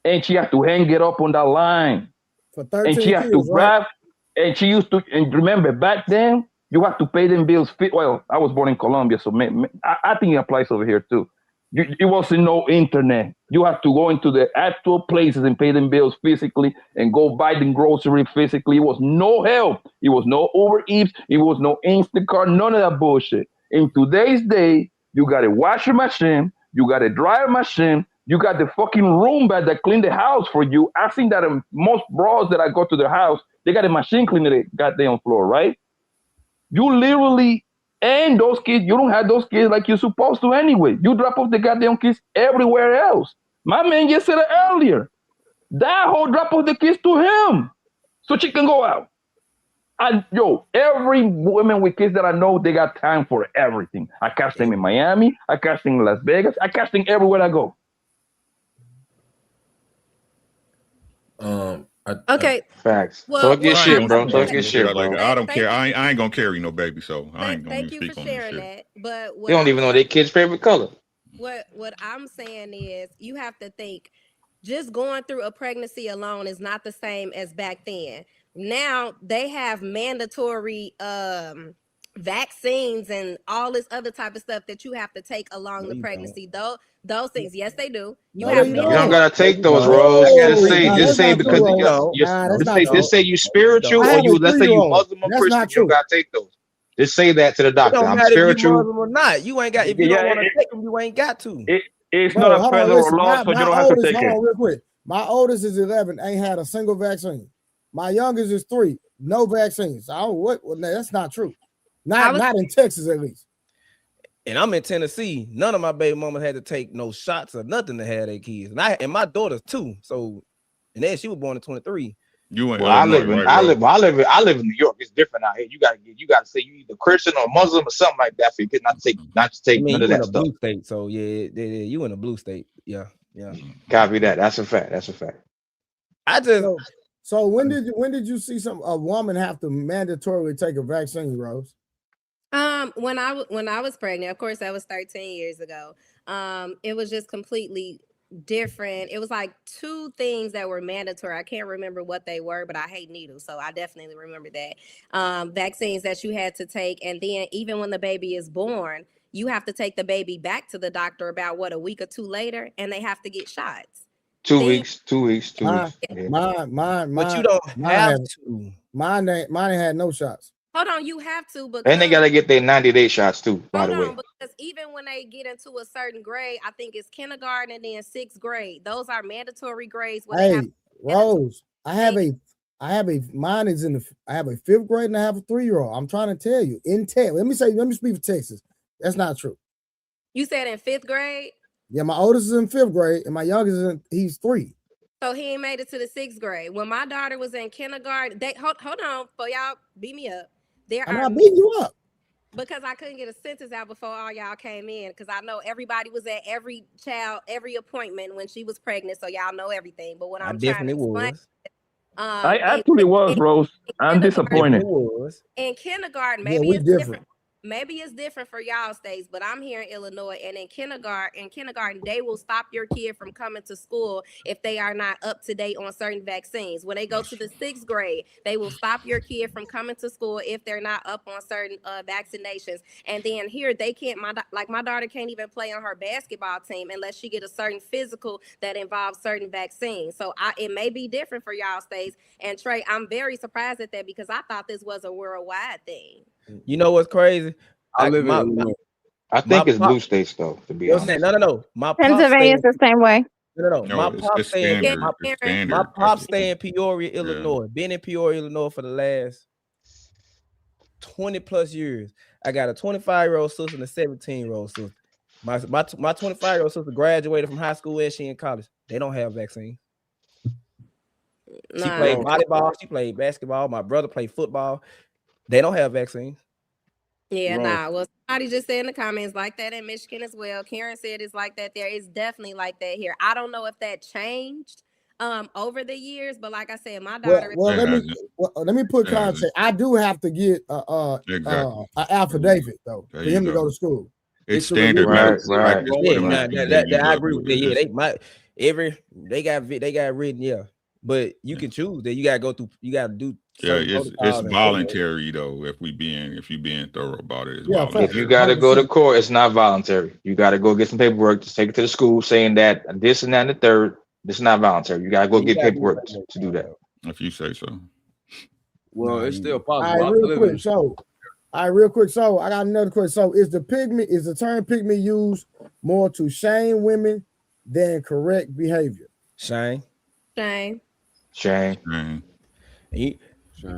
And she had to hang it up on that line. For 13 and she had to grab, and she used to, and remember back then, you had to pay them bills. Well, I was born in Colombia, so I think it applies over here too. It wasn't no internet. You have to go into the actual places and pay them bills physically and go buy them groceries physically. It was no help. It was no Uber Eats. It was no Instacart. None of that bullshit. In today's day, you got a washer machine. You got a dryer machine. You got the fucking Roomba that clean the house for you. I've seen that in most bros that I go to their house, they got a machine cleaning the goddamn floor, right? You literally, and those kids, you don't have those kids like you're supposed to anyway. You drop off the goddamn kids everywhere else. My man just said it earlier. That whole drop off the kids to him so she can go out. And every woman with kids that I know, they got time for everything. I catch them in Miami. I catch them in Las Vegas. I catch them everywhere I go. Okay. Facts. Well, Talk your shit, bro. Talk your shit, bro. Like, I don't care. I ain't gonna carry no baby, so I ain't gonna even speak on this shit. That. But they don't even know their kid's favorite color. What I'm saying is, you have to think, just going through a pregnancy alone is not the same as back then. Now they have mandatory vaccines and all this other type of stuff that you have to take along the pregnancy. Those things, yes, they do. You don't gotta take those, Rose. Just say because just say you spiritual or you. Let's say you Muslim or Christian. You don't gotta take those. Just say that to the doctor. I'm spiritual. If you Muslim or not, you ain't got. If you don't want to take them, you ain't got to. It's not a federal law, so you don't have to take it. Real quick. My oldest is 11, ain't had a single vaccine. My youngest is 3, no vaccines. Well, that's not true. Not in Texas, at least. And I'm in Tennessee. None of my baby mamas had to take no shots or nothing to have their kids. And my daughters too. So, and then she was born in 23. I live in New York. It's different out here. You gotta say you either Christian or Muslim or something like that for you not to take none of that stuff. Blue state, so yeah, you in a blue state. Yeah. Copy that. That's a fact. So when did you see a woman have to mandatorily take a vaccine, Rose? When I was pregnant, of course that was 13 years ago. It was just completely different. It was like 2 things that were mandatory. I can't remember what they were, but I hate needles, so I definitely remember that. Vaccines that you had to take, and then even when the baby is born, you have to take the baby back to the doctor about a week or 2 later, and they have to get shots. 2 weeks. Mine, But you don't have to. Mine had no shots. Hold on, you have to, because And they gotta get their 90-day shots too, by the way. because even when they get into a certain grade, I think it's kindergarten and then 6th grade. Those are mandatory grades. Where they have Rose, I have a mine is I have a 5th grade and I have a 3-year-old. I'm trying to tell you, in Texas. Let me speak for Texas. That's not true. You said in 5th grade? Yeah, my oldest is in 5th grade and my youngest he's 3. So he ain't made it to the 6th grade. When my daughter was in kindergarten, they hold on for y'all beat me up. I'm not beating you up. Because I couldn't get a sentence out before all y'all came in, because I know everybody was at every appointment when she was pregnant, so y'all know everything. But when I'm trying to explain, I actually was, Rose. I'm disappointed. In kindergarten, maybe it's different. Maybe it's different for y'all states, but I'm here in Illinois, and in kindergarten, they will stop your kid from coming to school if they are not up to date on certain vaccines. When they go to the 6th grade, they will stop your kid from coming to school if they're not up on certain vaccinations. And then here, they can't. My daughter can't even play on her basketball team unless she get a certain physical that involves certain vaccines. So it may be different for y'all states. And Trey, I'm very surprised at that, because I thought this was a worldwide thing. You know what's crazy? I think it's blue states though, to be honest. No. My Pennsylvania is the same way. No. My pops stay in Peoria, Illinois. Been in Peoria, Illinois for the last 20 plus years. I got a 25-year-old sister and a 17-year-old sister. My 25-year-old sister graduated from high school and she in college. They don't have vaccines. She played volleyball. She played basketball. My brother played football. They don't have vaccines. Yeah, well, somebody just said in the comments like that in Michigan as well. Karen said it's like that there. It's definitely like that here. I don't know if that changed over the years, but like I said, my daughter. Let me put context. I do have to get an affidavit though for him to go to school. It's standard, right? I agree with that. Yeah, they got written, but you can choose that. You gotta go through. You gotta do. Yeah, it's voluntary though. If you being thorough about it, if you gotta go to court, it's not voluntary. You gotta go get some paperwork to take it to the school saying that this and that and the third. This is not voluntary. You gotta go get paperwork to do that. If you say so. Well, it's still possible. All right, real quick. So I got another question. So is the term pygmy used more to shame women than correct behavior? Shame.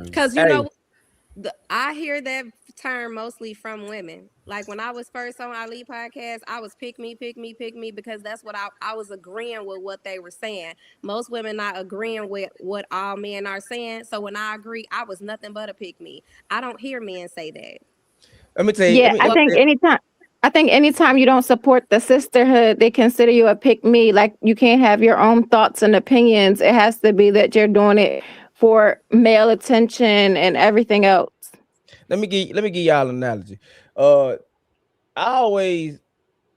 Because I hear that term mostly from women. Like when I was first on Ali podcast, I was pick me, because that's what I was agreeing with what they were saying. Most women not agreeing with what all men are saying. So when I agree, I was nothing but a pick me. I don't hear men say that. Let me tell you. Yeah, I think anytime you don't support the sisterhood, they consider you a pick me. Like you can't have your own thoughts and opinions. It has to be that you're doing it for male attention and everything else. Let me give y'all an analogy. I always,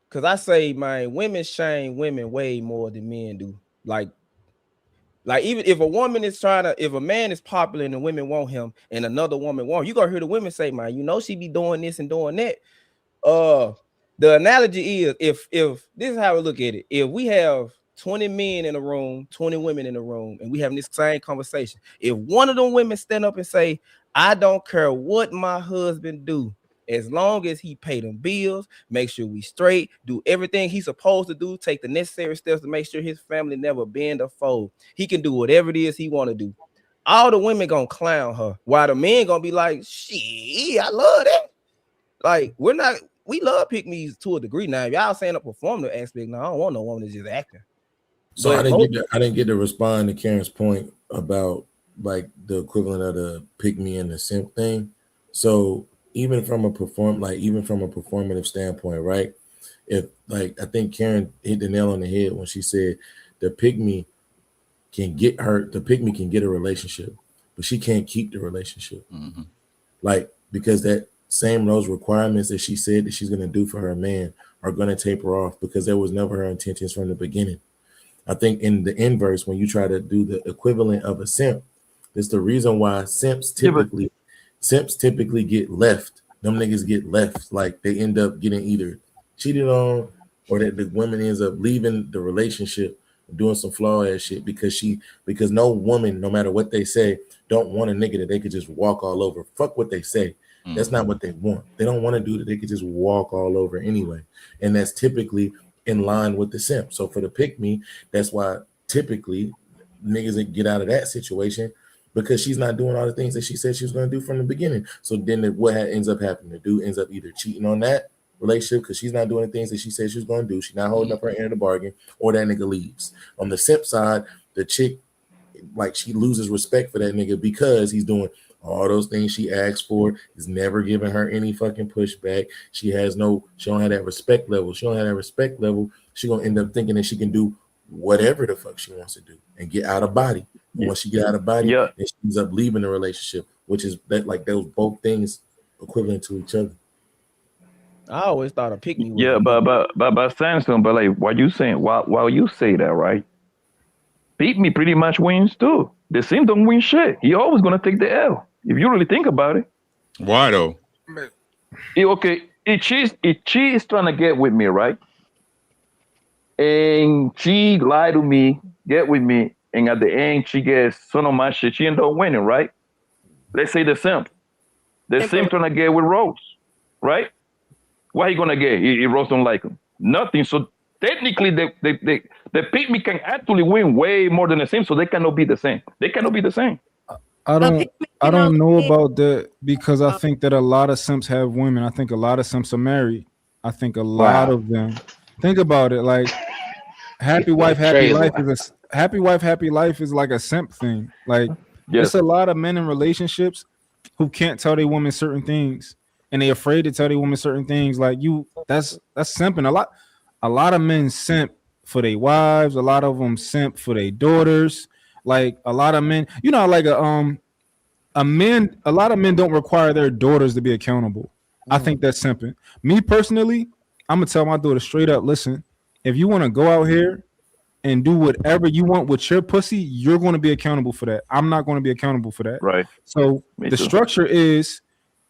because I say women shame women way more than men do. Like even if if a man is popular and the women want him and another woman won't, you gonna hear the women say, she be doing this and doing that. The analogy is if this is how we look at it. If we have 20 men in a room, 20 women in a room, and we having this same conversation. If one of them women stand up and say, I don't care what my husband do, as long as he pay them bills, make sure we straight, do everything he's supposed to do, take the necessary steps to make sure his family never bend or fold. He can do whatever it is he want to do. All the women gonna clown her, while the men gonna be like, shit, I love that. Like, we love pick-me's to a degree now. Y'all saying a performative aspect now. I don't want no woman that's just acting. So I didn't get to respond to Karen's point about like the equivalent of the pick me and the simp thing. So even from a performative standpoint, right? If I think Karen hit the nail on the head when she said the pick me can get a relationship, but she can't keep the relationship. Mm-hmm. Because those requirements that she said that she's gonna do for her man are gonna taper off because that was never her intentions from the beginning. I think in the inverse, when you try to do the equivalent of a simp, it's the reason why simps typically get left. Them niggas get left. Like they end up getting either cheated on or that the woman ends up leaving the relationship, doing some flaw ass shit because no woman, no matter what they say, don't want a nigga that they could just walk all over. Fuck what they say. That's not what they want. They don't want to do that. They could just walk all over anyway. And that's typically in line with the simp. So for the pick me, that's why typically niggas that get out of that situation because she's not doing all the things that she said she was going to do from the beginning. So then what ends up happening? The dude ends up either cheating on that relationship because she's not doing the things that she said she was going to do. She's not holding up her end of the bargain, or that nigga leaves. On the simp side, the chick, like, she loses respect for that nigga because he's doing all those things she asked for, is never giving her any fucking pushback. She don't have that respect level. She don't have that respect level. She gonna end up thinking that she can do whatever the fuck she wants to do and get out of body. And once she get out of body, then she ends up leaving the relationship, which is that, like, those both things equivalent to each other. I always thought a pick me. Yeah, but Samson, but like, while you say that, right? Pick me pretty much wins too. The simp don't win shit. He always gonna take the L. If you really think about it. Why though? If she's trying to get with me, right? And she lied to me, get with me, and at the end she gets some of my shit, she end up winning, right? Let's say the simp. The simp trying to get with Rose, right? What he gonna get? If Rose don't like him? Nothing. So technically, the pick me can actually win way more than the simp, so they cannot be the same. They cannot be the same. I don't know about that because I think that a lot of simps have women. I think a lot of simps are married. I think a lot of them. Think about it, like happy wife, happy life is happy life is like a simp thing. Like there's a lot of men in relationships who can't tell their woman certain things, and they afraid to tell their woman certain things. Like that's simping. A lot of men simp for their wives. A lot of them simp for their daughters. Like a lot of men, like a lot of men don't require their daughters to be accountable. I think that's simping. Me personally, I'm gonna tell my daughter straight up, listen, if you want to go out here and do whatever you want with your pussy, you're going to be accountable for that. I'm not going to be accountable for that. Right. So the structure is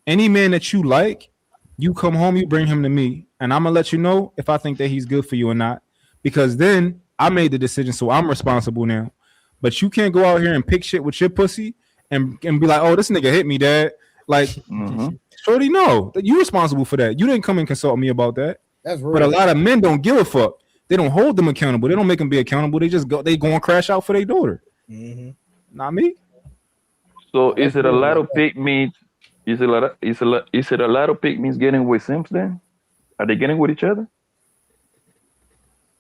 any man that you like, you come home, you bring him to me, and I'm gonna let you know if I think that he's good for you or not, because then I made the decision, so I'm responsible now. But you can't go out here and pick shit with your pussy and be like, oh, this nigga hit me, dad. Like, shorty, no, you're responsible for that. You didn't come and consult me about that. That's real. But a lot of men don't give a fuck. They don't hold them accountable. They don't make them be accountable. They just go and crash out for their daughter. Not me. So is it a lot of pick me? Is it a lot of pick me's getting with simps then? Are they getting with each other?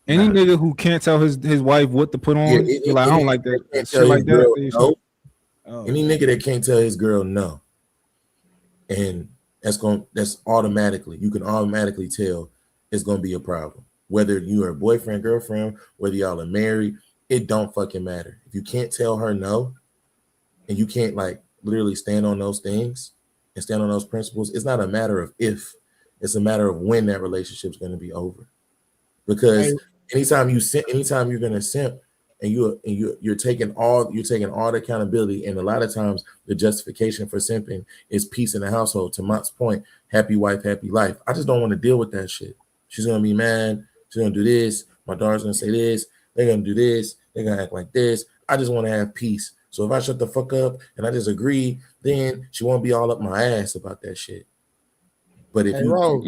Any nigga who can't tell his wife what to put on, you're like, I don't like that. Shit like that. Any nigga that can't tell his girl no, and that's automatically, you can automatically tell it's gonna be a problem. Whether you are a boyfriend, girlfriend, whether y'all are married, it don't fucking matter. If you can't tell her no, and you can't like literally stand on those things and stand on those principles, it's not a matter of if, it's a matter of when that relationship's gonna be over. Because anytime you're gonna simp and you're taking all the accountability, and a lot of times the justification for simping is peace in the household. To Mott's point, happy wife, happy life. I just don't want to deal with that shit. She's gonna be mad. She's gonna do this. My daughter's gonna say this. They're gonna do this. They're gonna act like this. I just want to have peace. So if I shut the fuck up and I just agree, then she won't be all up my ass about that shit. But if Rose,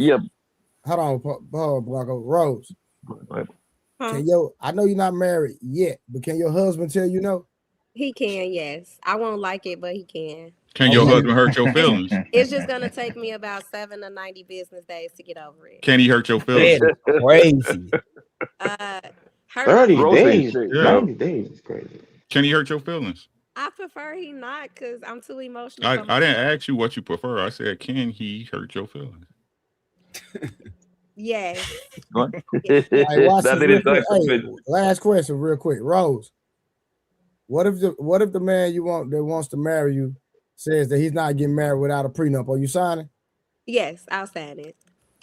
hold on, Blanco. Rose. I know you're not married yet, but can your husband tell you no? He can, yes. I won't like it, but he can. Can your husband hurt your feelings? It's just gonna take me about 7 to 90 business days to get over it. Can he hurt your feelings? Crazy. 30 days. Yeah. 90 days is crazy. Can he hurt your feelings? I prefer he not, because I'm too emotional. I didn't ask you what you prefer. I said, can he hurt your feelings? Yes. Last question, real quick. Rose, what if the man you want that wants to marry you says that he's not getting married without a prenup? Are you signing? Yes, I'll sign it.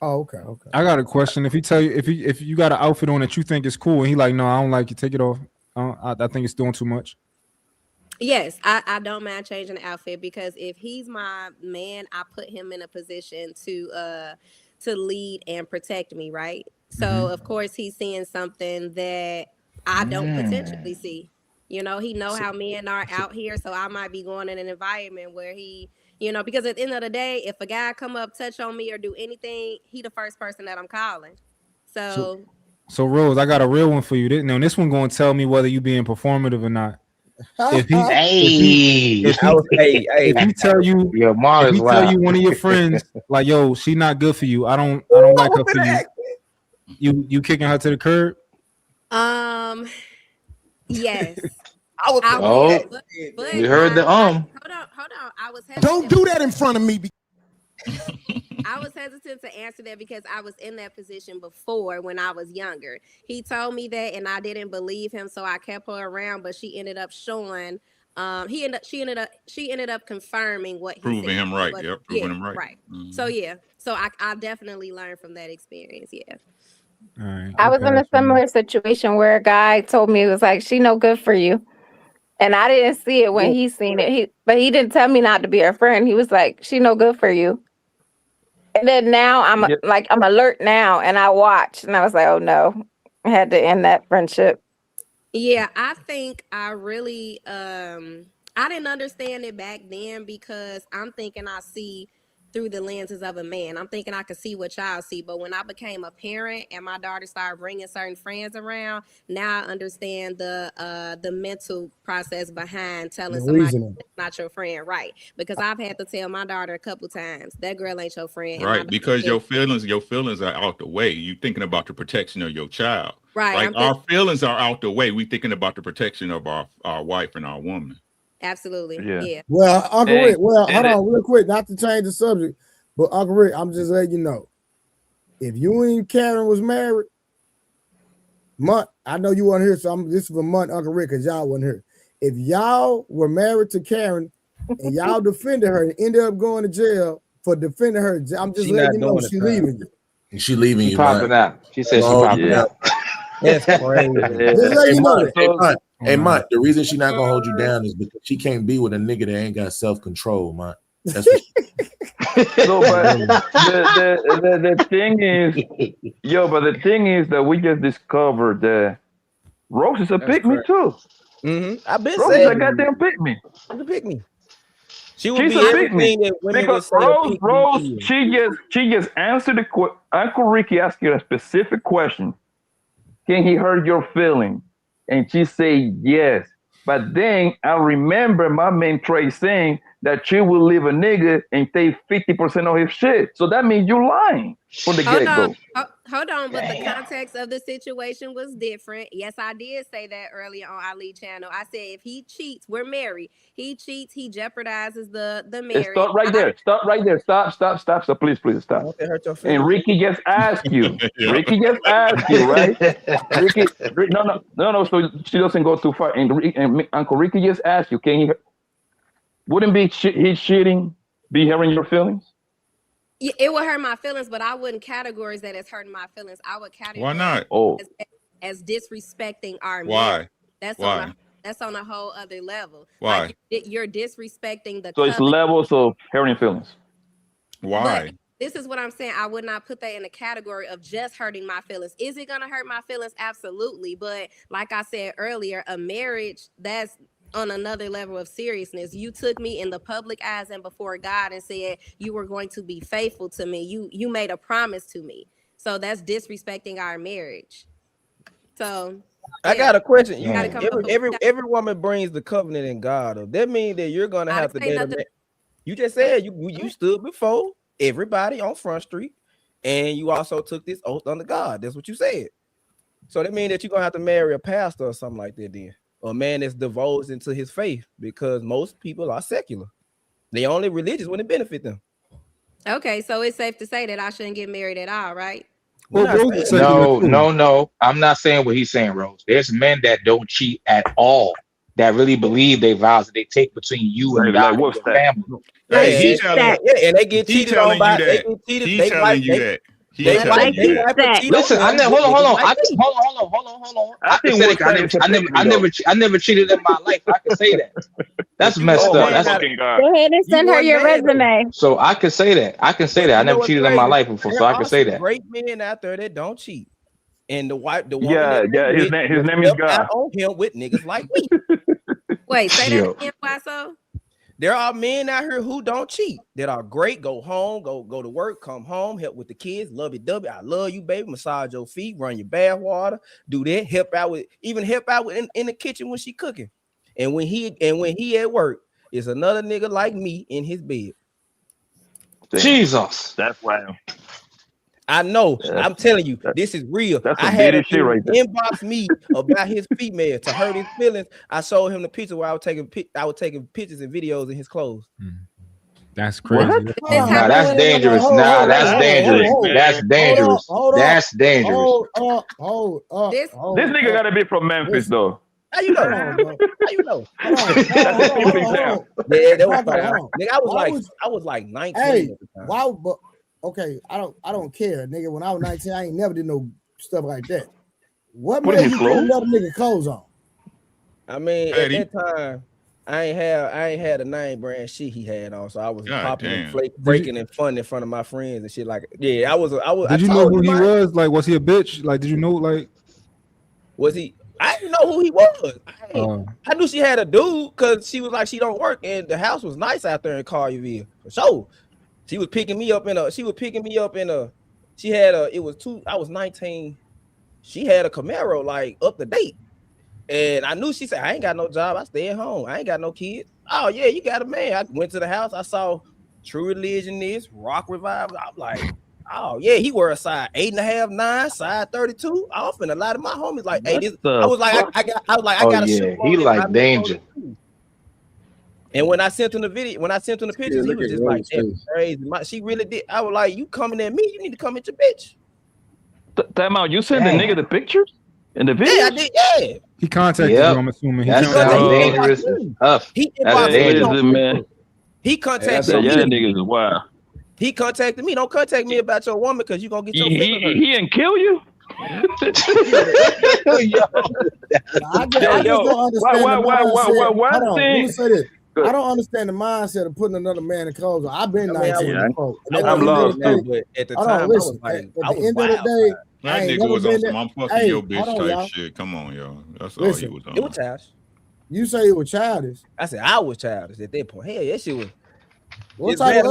Oh, okay. I got a question. If he tell you if you got an outfit on that you think is cool, and he like, no, I don't like it, take it off. I think it's doing too much. Yes, I don't mind changing the outfit, because if he's my man, I put him in a position to lead and protect me, right? So of course he's seeing something that I don't potentially see. You know, he know how men are out here, so I might be going in an environment where he, you know, because at the end of the day, if a guy come up, touch on me or do anything, he the first person that I'm calling. So Rose, I got a real one for you. This one going to tell me whether you being performative or not. If he tell you, one of your friends, like, yo, she not good for you, I don't like her for you. You kicking her to the curb? Yes. We heard the Hold on. I was hesitant. Don't do that in front of me. I was hesitant to answer that because I was in that position before when I was younger. He told me that and I didn't believe him, so I kept her around, but she ended up showing she ended up confirming what he proving said. him right. Yep, proving him right. Right. Mm-hmm. So I definitely learned from that experience. Yeah. All right. I was in a similar situation where a guy told me, it was like, she no good for you. And I didn't see it when he seen it. But he didn't tell me not to be her friend. He was like, she no good for you. And then now I'm alert now, and I watched, and I was like, oh no, I had to end that friendship. Yeah, I think I really I didn't understand it back then, because I'm thinking I see through the lenses of a man. I'm thinking I could see what y'all see, but when I became a parent and my daughter started bringing certain friends around, now I understand the mental process behind telling somebody that's not your friend, right? Because I've had to tell my daughter a couple times, that girl ain't your friend, right? Because your feelings are out the way. You thinking about the protection of your child, right? Like our feelings are out the way. We thinking about the protection of our wife and our woman. Absolutely. Yeah. Well, Uncle Rick, hold on real quick, not to change the subject, but Uncle Rick, I'm just letting you know, if you and Karen was married, I know you weren't here, so this is for Mutt, Uncle Rick, because y'all wasn't here. If y'all were married to Karen and y'all defended her and ended up going to jail for defending her, I'm just letting you know she leaving you. She leaving you. Popping out. She said she popping out. That's crazy. Just let you know that. Hey, Mont, the reason she's not gonna hold you down is because she can't be with a nigga that ain't got self-control, Mont. That's what So, but the thing is, that we just discovered that Rose is a pick-me too. Mm-hmm. I've been Rose saying is a goddamn pick-me. She's a pick-me. She would She's be a everything that women would because say. Rose, she just answered the question. Uncle Ricky asked you a specific question. Can he hurt your feeling? And she said yes. But then I remember my man Trey saying that she will leave a nigga and take 50% of his shit. So that means you lying from the get-go. Hold on, but the context of the situation was different. Yes, I did say that earlier on our lead channel. I said if he cheats, we're married. He cheats, he jeopardizes the marriage. Stop right there. Stop right there. Stop. So please stop. And Ricky just asked you. Ricky just asked you, right? Ricky, no. So she doesn't go too far. And Uncle Ricky just asked you, can he? Wouldn't he cheating be hurting your feelings? Yeah, it would hurt my feelings, but I wouldn't categorize that as hurting my feelings. I would categorize why not? As disrespecting our why? Marriage. That's on a whole other level. Why? Like, you're disrespecting the. So it's levels of hurting feelings. Why? But this is what I'm saying. I would not put that in the category of just hurting my feelings. Is it gonna hurt my feelings? Absolutely. But like I said earlier, a marriage, that's on another level of seriousness. You took me in the public eyes and before God and said you were going to be faithful to me. You made a promise to me. So that's disrespecting our marriage. So I got a question. Every woman brings the covenant in God up. That means that you're gonna have to date a man. You just said you stood before everybody on Front Street, and you also took this oath under God. That's what you said. So that means that you're gonna have to marry a pastor or something like that then. A man that's divulged into his faith, because most people are secular. They only religious when it benefit them. Okay, so it's safe to say that I shouldn't get married at all, right? No. I'm not saying what he's saying, Rose. There's men that don't cheat at all, that really believe they vows that they take between you and your family. And they get cheated on by. They get cheated. He's telling you that. He ain't telling you that. Listen, I never. Hold on. I never cheated in my life. I can say that. That's messed up. That's Go ahead and send her your resume. So I can say that. I never cheated in my life before, so I can say that. Great men out there that don't cheat, and the woman his name is God. On him with niggas like me. Wait, say that again, Wasso. There are men out here who don't cheat, that are great, go home, go to work, come home, help with the kids, lovey-dovey. I love you, baby. Massage your feet, run your bath water, do that, help out with in the kitchen when she cooking. And when he at work, it's another nigga like me in his bed. Jesus. That's wild. I know. I'm telling you, this is real. That's I had a shit right there. inbox me about his female to hurt his feelings. I showed him the picture where I was taking pictures and videos in his clothes. That's crazy. Nah, that's dangerous. Nah, that's dangerous. That's dangerous. That's dangerous. This nigga gotta be from Memphis though. How you know? How you know? Yeah, that was fine. Nigga, I was like 19 Hey, at the time. why? But okay, I don't care, nigga. When I was 19, I ain't never did no stuff like that. What made you put another nigga clothes on? I mean, at that time, I ain't had a name brand shit he had on, so I was popping and breaking and fun in front of my friends and shit like. Yeah, I was. Did you know who he was? Like, was he a bitch? Like, did you know? Like, was he? I didn't know who he was. I knew she had a dude because she was like, she don't work, and the house was nice out there in Collierville. So she was picking me up in a. She had a. It was two. I was 19. She had a Camaro like up to date, and I knew she said, I ain't got no job. I stay at home. I ain't got no kids. Oh yeah, you got a man. I went to the house. I saw True Religion, Rock Revival. I'm like, oh yeah, he wear a size 8.5, 9, size 32. I often a lot of my homies like, hey, this. I was like, I got a shoe. He like danger. And when I sent him the video, when I sent him the pictures, he was just like, that's crazy. She really did. I was like, you coming at me? You need to come at your bitch. Time out. You sent the nigga the pictures in the video? Yeah, I did. Yeah. He contacted you. I'm assuming. That's dangerous. That's dangerous, man. He contacted me. Yeah, niggas is wild. He contacted me. Don't contact me about your woman because you gonna get your. He didn't kill you. I just don't understand. Let me say this. I don't understand the mindset of putting another man in clothes. I've been 19 before. I'm lost too. But at the time, I was like, at the end of the day, that nigga was on some I'm fucking your bitch type shit. Come on, y'all. That's all he was on. It was childish. You say it was childish. I said I was childish at that point. Hell, that shit was. It's bad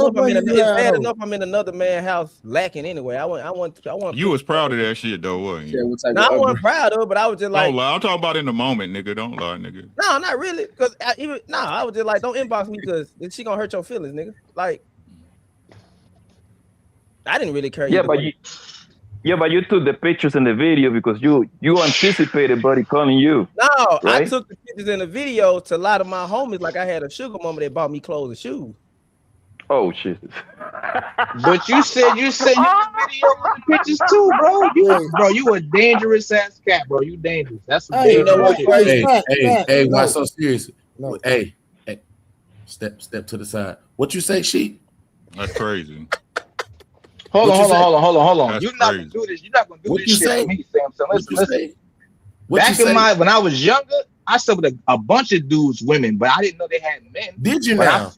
enough I'm in another man's house lacking anyway. I want. You was proud of that shit though, wasn't you? No, I wasn't proud of it, but I was just like, don't lie. I'm talking about in the moment, nigga. Don't lie, nigga. No, not really. Because I was just like, don't inbox me because she gonna hurt your feelings, nigga. Like, I didn't really care. But you took the pictures in the video because you anticipated buddy calling you. No, right? I took the pictures in the video to a lot of my homies. Like I had a sugar mama that bought me clothes and shoes. Oh shit! But you said you the video with the pictures too, bro. You a dangerous ass cat, bro. You dangerous. That's some dangerous shit. Hey, why so serious? No. Hey, step to the side. What you say, she? That's crazy. Hold on. You're not gonna do this. You're not gonna do this shit to me, Samson. Listen. When I was younger, I slept with a bunch of dudes, women, but I didn't know they had men. Did you now?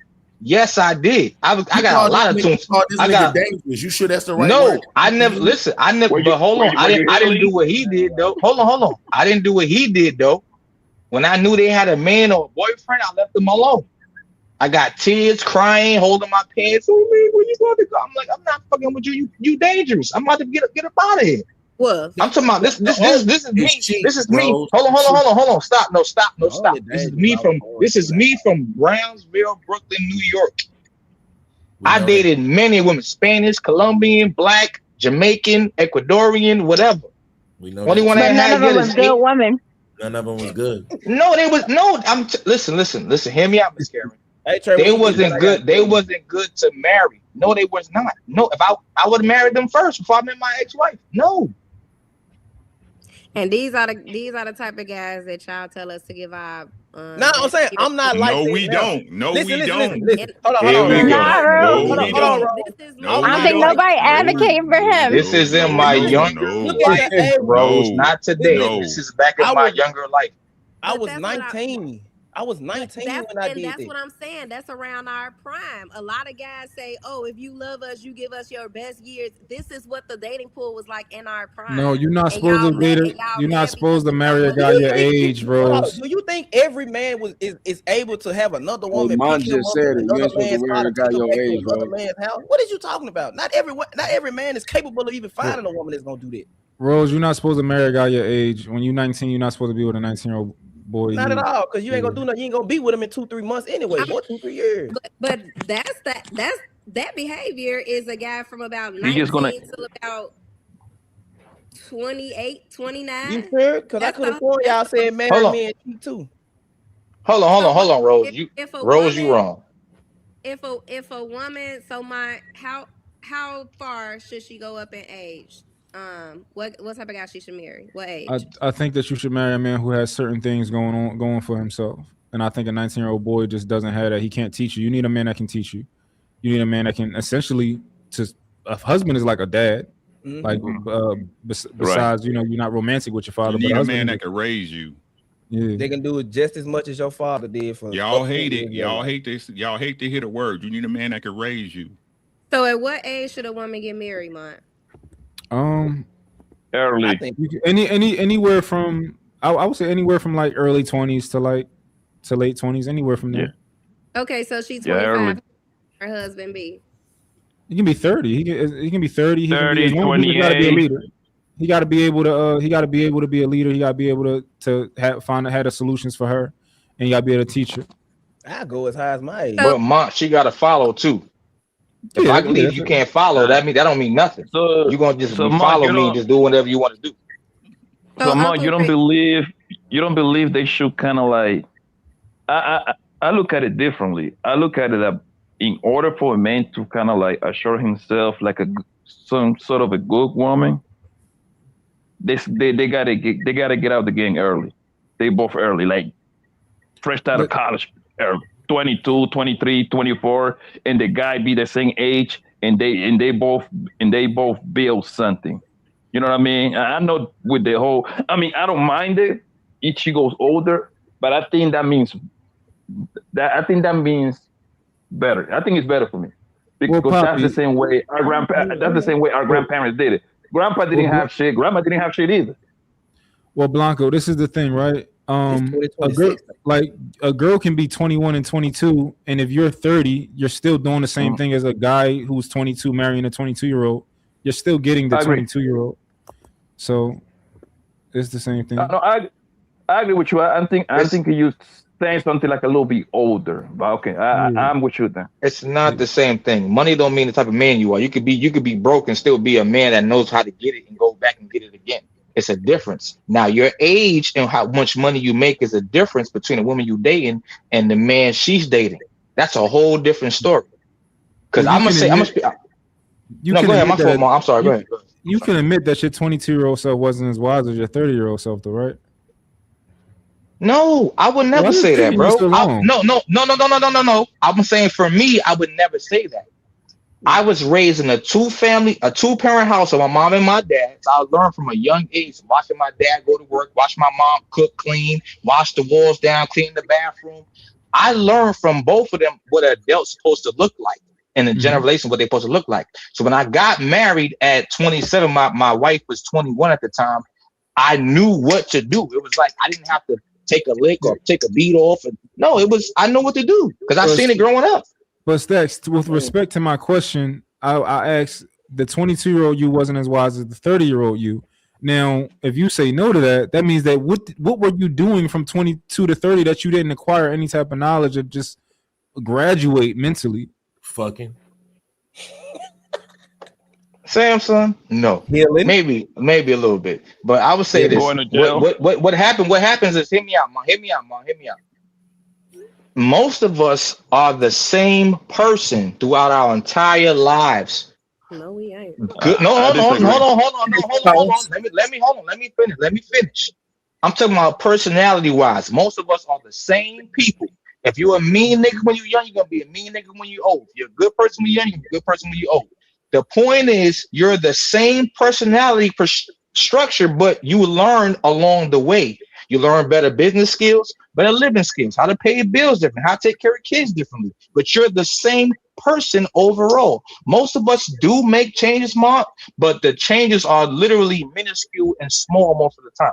Yes, I did. I got a lot of tunes. I got dangerous. You sure that's the right word? I never listen. But hold on. I didn't do what he did though. Hold on. I didn't do what he did though. When I knew they had a man or a boyfriend, I left them alone. I got tears, crying, holding my pants. Oh man, where you going to go? I'm like, I'm not fucking with you. You dangerous. I'm about to get up out of here. Well, I'm talking about this is me. This is me. Hold on. Stop. This is me from Brownsville, Brooklyn, New York. I dated many women: Spanish, Colombian, Black, Jamaican, Ecuadorian, whatever. Only one I had none of them was good women. None of them was good. No, they was no. Listen. Hear me out, Miss Karen. Hey, Trey, they wasn't good. They wasn't good to marry. No, they was not. No, if I would have married them first before I met my ex-wife. No. And these are the type of guys that y'all tell us to give our No, I'm saying I'm not like no, that. we don't. No, listen, we don't. Listen. Hold on. Here we go. Nah, No, we don't. I don't think nobody advocating for him. This is in my younger life, Rose. Not today. This is back in my younger life. I was 19. I was 19 when I did that's that. what I'm saying. That's around our prime. A lot of guys say, "Oh, if you love us, you give us your best years." This is what the dating pool was like in our prime. No, you're not And supposed y'all to date met- it. y'all You're not met supposed to because marry a of guy love. your age, Rose. Do you think every man is able to have another woman Mom pick him just up said in it. You another ain't supposed to man's car marry to a guy take him your back to age, another bro. man's house? What is you talking about? Not every man is capable of even finding a woman that's gonna do that. Rose, you're not supposed to marry a guy your age. When you're 19, you're not supposed to be with a 19-year-old boy. Not at all, because you ain't gonna do nothing. You ain't gonna be with him in 2-3 months anyway. Boy, 2-3 years. But that behavior is a guy from about He 19 just gonna- till about 28, 29. You sure? Because I could have sworn y'all said marry Hold on. me and cheat too. Hold on, Rose. If a Rose, woman- you wrong. If a woman, so how far should she go up in age? What type of guy she should marry? What age? I think that you should marry a man who has certain things going for himself. And I think a 19-year-old boy just doesn't have that. He can't teach you. You need a man that can teach you. You need a man that can essentially a husband is like a dad. Mhm. Like besides, you know, you're not romantic with your father. You need but a husband man is- that can raise you. Yeah. They can do it just as much as your father did for Y'all hate it. Y'all hate this. Y'all hate to hear the word. You need a man that can raise you. So at what age should a woman get married, Mont? Early. You can, anywhere from I would say anywhere from like early 20s to late 20s, anywhere from there. Okay, so she's Yeah, 25. early. Her husband be. He can be 30. He can be 30. He 30, can be, he gotta be a 28. leader. He got to be able to. He got to be able to be a leader. He got to be able to have the solutions for her, and you got to be able to teach her. I go as high as my age. But Mom, she got to follow too. If I believe you can't follow, that don't mean nothing. So you're gonna just so Mom, follow you me and don't- just do whatever you want to do. So, Mom, you don't believe they should kind of like? I look at it differently. I look at it that in order for a man to kind of like assure himself like some sort of a good woman, they gotta get out the game early. They both early, like fresh out of college, 22, 23, 24, and the guy be the same age, and they both build something. You know what I mean? I know with the whole, I mean, I don't mind it if she goes older, but I think that means better. I think it's better for me because that's the same way our grandparents did it. Grandpa didn't have shit. Grandma didn't have shit either. Well, Blanco, this is the thing, right? A girl can be 21 and 22, and if you're 30, you're still doing the same thing as a guy who's 22 marrying a 22-year-old. You're still getting the 22-year-old. So it's the same thing. I agree with you. I think you saying something like a little bit older, but okay, I'm with you then. It's not the same thing. Money don't mean the type of man you are. You could be broke and still be a man that knows how to get it and go back and get it again. It's a difference. Now your age and how much money you make is a difference between a woman you dating and the man she's dating. That's a whole different story. Because I'm gonna speak. You No, can go ahead. My admit fault, that- Mom. I'm sorry. Go ahead. You can admit that your 22-year-old self wasn't as wise as your 30-year-old self, though, right? No, I would never Why say you that, taking bro. you so long? No. I'm saying for me, I would never say that. I was raised in a two-parent house with my mom and my dad. So I learned from a young age, watching my dad go to work, watch my mom cook, clean, wash the walls down, clean the bathroom. I learned from both of them what an adult's supposed to look like and the generation what they're supposed to look like. So when I got married at 27, my wife was 21 at the time. I knew what to do. It was like I didn't have to take a lick or take a beat off. No, I know what to do because I seen it growing up. But Stacks, with respect to my question, I asked the 22-year-old you wasn't as wise as the 30-year-old you. Now, if you say no to that, that means that what were you doing from 22 to 30 that you didn't acquire any type of knowledge or just graduate mentally? Fucking. Samson, no, maybe a little bit, but I would say this: going to jail. what happened? What happens is, hear me out, Mom. Most of us are the same person throughout our entire lives. No, we ain't. Good. No, hold on. Let me finish. I'm talking about personality wise. Most of us are the same people. If you're a mean nigga when you're young, you're gonna be a mean nigga when you're old. If you're a good person when you're young, you're a good person when you're old. The point is, you're the same personality structure, but you learn along the way. You learn better business skills, better living skills, how to pay your bills different, how to take care of kids differently. But you're the same person overall. Most of us do make changes, Mark, but the changes are literally minuscule and small most of the time.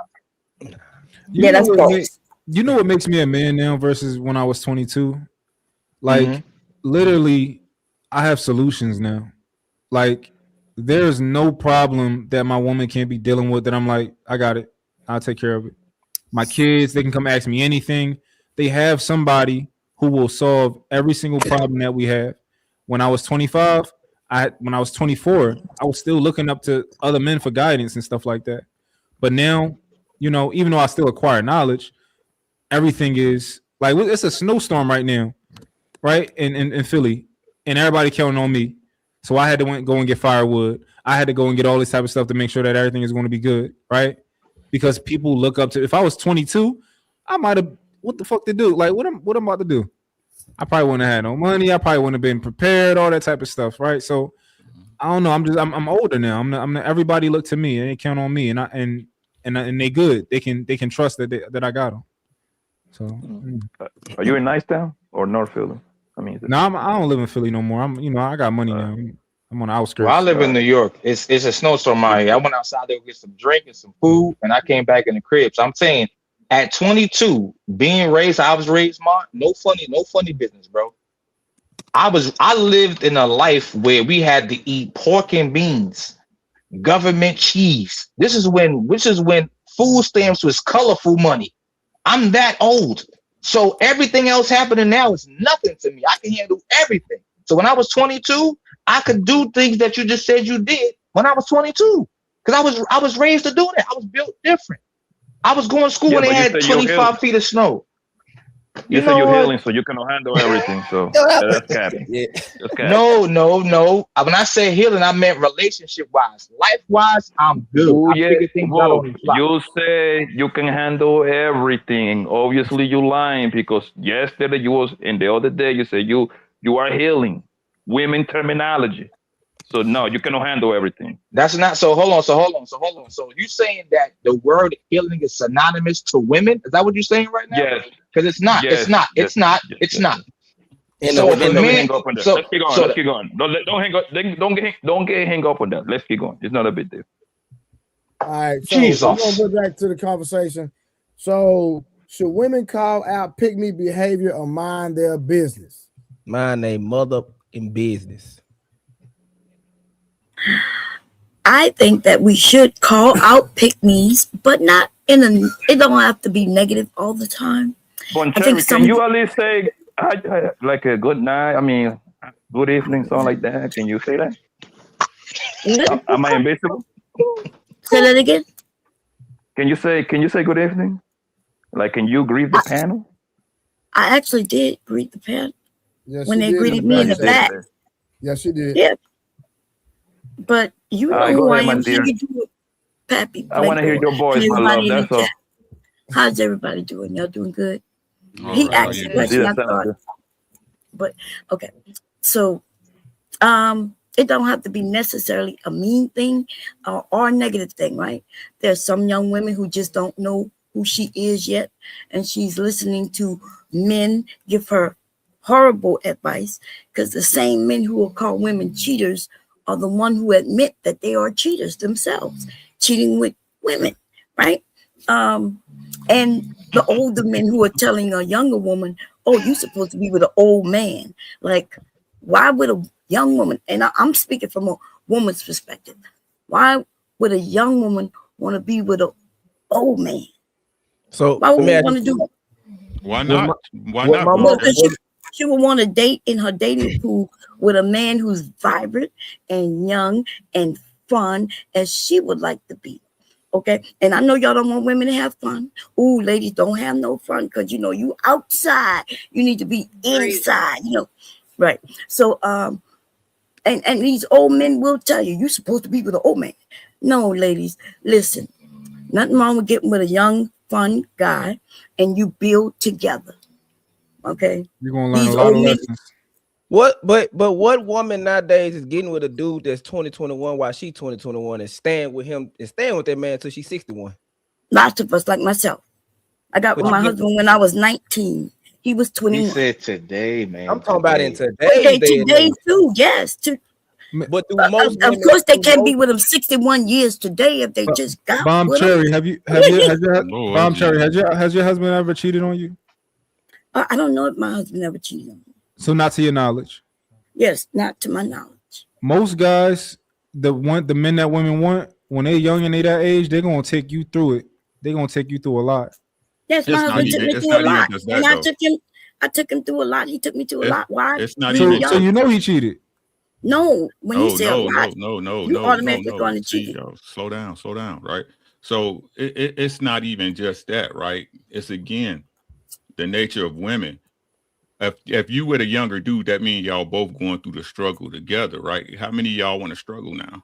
You know what makes me a man now versus when I was 22? Like, literally, I have solutions now. Like, there's no problem that my woman can't be dealing with that I'm like, I got it. I'll take care of it. My kids, they can come ask me anything. They have somebody who will solve every single problem that we have. When I was 25, when I was 24, I was still looking up to other men for guidance and stuff like that. But now, you know, even though I still acquire knowledge, everything is like, it's a snowstorm right now, right? In Philly, and everybody counting on me. So I had to go and get firewood. I had to go and get all this type of stuff to make sure that everything is going to be good, right? Because people look up to. If I was 22, I might have. What the fuck to do? Like, what I'm about to do? I probably wouldn't have had no money. I probably wouldn't have been prepared. All that type of stuff, right? So I don't know. I'm older now. I'm everybody look to me and they count on me, and they good. They can trust that I got them. So are you in Nicetown or North Philly? I mean, no, I don't live in Philly no more. I got money now. I'm on the outskirts. Well, I live in New York. It's a snowstorm out here. I went outside to get some drink and some food, and I came back in the crib. So I'm saying, at 22, being raised, I was raised, Mark. No funny business, bro. I lived in a life where we had to eat pork and beans, government cheese. This is when food stamps was colorful money. I'm that old. So everything else happening now is nothing to me. I can handle everything. So when I was 22, I could do things that you just said you did when I was 22. Because I was raised to do that. I was built different. I was going to school when they had 25 feet of snow. You said you're healing, so you can handle everything. So that's capping. No. When I say healing, I meant relationship-wise. Life-wise, I'm good. Ooh, I figure things out on the fly. You say you can handle everything. Obviously, you lying because yesterday you was, and the other day you said you are healing. Women terminology. So no, you cannot handle everything. That's not so. Hold on. So you saying that the word healing is synonymous to women? Is that what you're saying right now? Yes. Because it's not. Yes. It's not. It's not. It's not. So let's hang up on that. Let's keep going. Don't hang up. Don't get hang up on that. Let's keep going. It's not a big deal. All right. So we're gonna go back to the conversation. So should women call out pick me behavior or mind their business? Mind their mother in business. I think that we should call out pick-me's, but not it don't have to be negative all the time. Bon Cherry, can you at least say like a good night? I mean, good evening, something like that. Can you say that? Am I invisible? Say that again. Can you say good evening? Like, can you greet the panel? I actually did greet the panel when they greeted me in the back. Yes, you did. Yeah. But you know who I am. Pappy. I want to hear your voice, my love. That's all. How's everybody doing? Y'all doing good? He asked a question. I thought, but okay. So, it don't have to be necessarily a mean thing or a negative thing, right? There's some young women who just don't know who she is yet, and she's listening to men give her horrible advice because the same men who will call women cheaters are the one who admit that they are cheaters themselves, cheating with women, right? And the older men who are telling a younger woman, oh, you're supposed to be with an old man. Like, why would a young woman, and I'm speaking from a woman's perspective, why would a young woman want to be with an old man? So why would we want to do it? Why not? Why not? Well, she would want to date in her dating pool with a man who's vibrant and young and fun as she would like to be. Okay. And I know y'all don't want women to have fun. Ooh, ladies, don't have no fun because you outside. You need to be inside, Right. So and these old men will tell you you're supposed to be with an old man. No, ladies, listen. Nothing wrong with getting with a young, fun guy, and you build together. Okay. You're gonna learn a lot of lessons. But what woman nowadays is getting with a dude that's 2021 while she 2021 and staying with him and staying with that man until she's 61? Lots of us, like myself. I got with my husband when I was 19. He was 21. He said today, man. I'm talking about in today. Okay, today too, yes. But most of course they can't be with him 61 years today if they just got Bomb with Cherry, him. Bomb Cherry, has your husband ever cheated on you? I don't know if my husband ever cheated on me. So not to your knowledge. Yes, not to my knowledge. Most guys, the men that women want, when they're young and they that age, they're gonna take you through it. They're gonna take you through a lot. Yes, my husband took me through a lot. And I took him through a lot. He took me through a lot. Why? It's not so even. So he cheated. No, when you say a lot, no, you automatically going to cheat. Slow down, right? So it's not even just that, right? It's again the nature of women. If you with a younger dude, that means y'all both going through the struggle together, right? How many of y'all want to struggle now?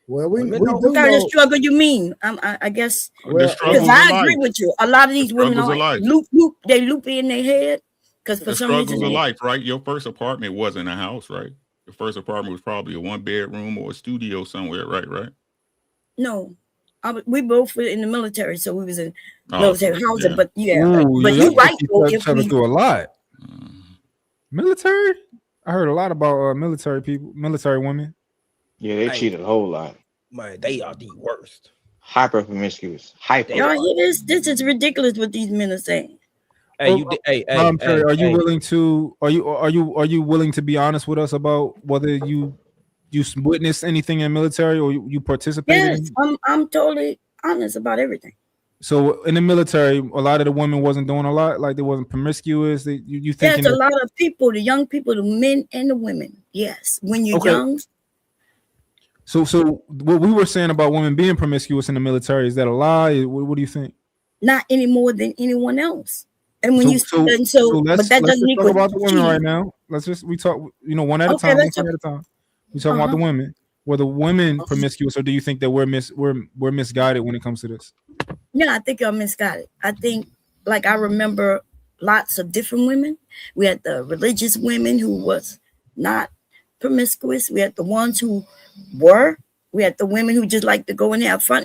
Well, we do what kind of struggle you mean? I guess because I agree with you. A lot of these women are loop in their head because for some reason struggles of life, right? Your first apartment wasn't a house, right? Your first apartment was probably a 1-bedroom or a studio somewhere, right? No, we both were in the military, so we was in military housing. Yeah. But Ooh, but you're right. Each other through a lot. Military? I heard a lot about military people, military women. Yeah, they cheated a whole lot. Man, they are the worst. Hyper promiscuous. Y'all hear this? This is ridiculous what these men are saying. Hey, Are you willing to? Are you willing to be honest with us about whether you witnessed anything in military or you participated? Yes, I'm totally honest about everything. So in the military, a lot of the women wasn't doing a lot, like they wasn't promiscuous. You thinking? There's a lot of people, the young people, the men and the women. Yes, when you're young. So what we were saying about women being promiscuous in the military, is that a lie? What do you think? Not any more than anyone else. And when let's but that doesn't talk about the women right now. We talk, one at a time. One at a time. We talk about the women. Were the women promiscuous, or do you think that we're misguided when it comes to this? No, I think you're misguided. I think, like, I remember lots of different women. We had the religious women who was not promiscuous. We had the ones who were. We had the women who just like to go and have fun,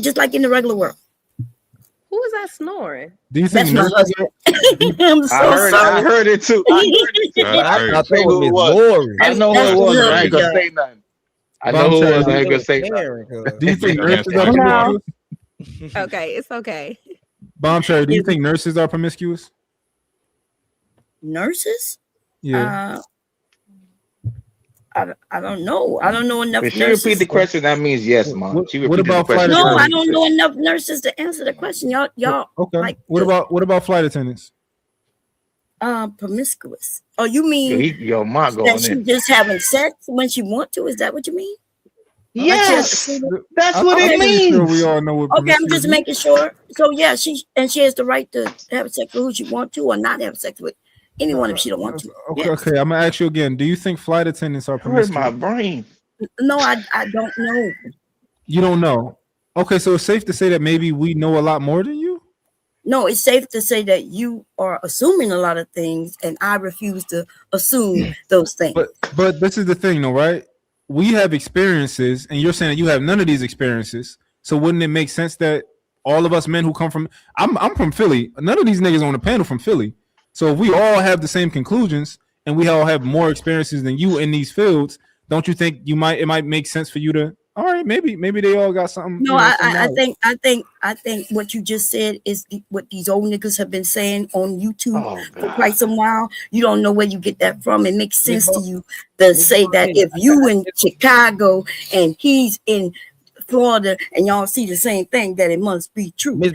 just like in the regular world. Who is that snoring? Do you think I'm so sorry. I heard it too. I know who it was. I know who it was. I ain't gonna say nothing. I know who it was. I ain't gonna say nothing. Do you think nurses are promiscuous? Okay, it's okay. Bomb Cherry, do you think nurses are promiscuous? Nurses? Yeah. I don't know. I don't know enough. If she repeat the question, that means yes, Mom. What about flight attendants? No, I don't know enough nurses to answer the question. Y'all. Okay. Like, what about flight attendants? Promiscuous. Oh, you mean your mom going that she just having sex when she want to? Is that what you mean? Yes, that's what it means. Sure we all know what okay, I'm just making sure. So yeah, she has the right to have sex with who she want to, or not have sex with anyone if she don't want to. Okay, I'm gonna ask you again. Do you think flight attendants are promiscuous? Where's my brain? No, I don't know. You don't know. Okay, so it's safe to say that maybe we know a lot more than you? No, it's safe to say that you are assuming a lot of things, and I refuse to assume those things. But this is the thing, though, right? We have experiences, and you're saying that you have none of these experiences. So wouldn't it make sense that all of us men who come from I'm from Philly. None of these niggas on the panel from Philly. So if we all have the same conclusions and we all have more experiences than you in these fields, don't you think it might make sense for you to, all right, maybe they all got something. No, I think what you just said is what these old niggas have been saying on YouTube for quite some while. You don't know where you get that from. It makes sense to you to say that if you in Chicago and he's in Florida and y'all see the same thing, that it must be true. Miss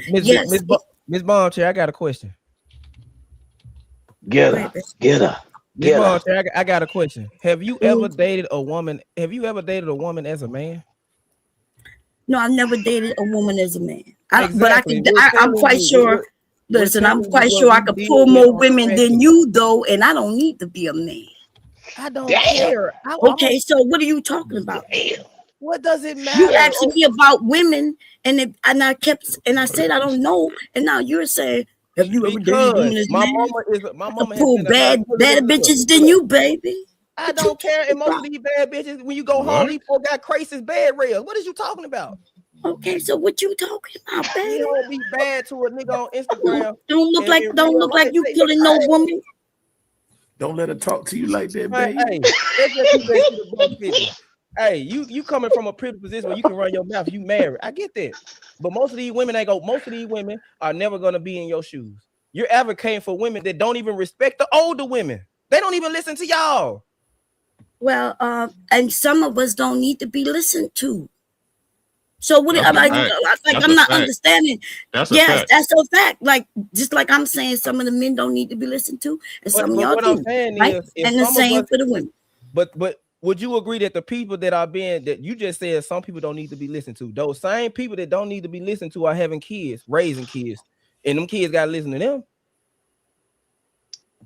Boncher, I got a question. Get her. I got a question. Have you ever dated a woman? Have you ever dated a woman as a man? No, I've never dated a woman as a man. But I'm quite sure. Listen, I'm quite sure I could pull more women than you, though, and I don't need to be a man. I don't care. Okay, so what are you talking about? What does it matter? You asking me about women, and I said I don't know, and now you're saying, have you ever dated this my man? mama pull better bitches than you, baby. I don't care. And most of these bad bitches, when you go home, these folk got crisis bed rails. What is you talking about? Okay, so what you talking about, baby? You don't be bad to a nigga on Instagram. Don't look like you killing no woman. Don't let her talk to you like that, baby. Hey, let's just keep that shit above 50. Hey, you coming from a pretty position where you can run your mouth. You married. I get that. But most of these women are never gonna be in your shoes. You're advocating for women that don't even respect the older women. They don't even listen to y'all. Well, and some of us don't need to be listened to. So what? I'm not understanding. That's a fact. Like just like I'm saying, some of the men don't need to be listened to, and some of y'all do. Right? And the same for the women. But would you agree that the people that you just said some people don't need to be listened to? Those same people that don't need to be listened to are having kids, raising kids, and them kids got to listen to them.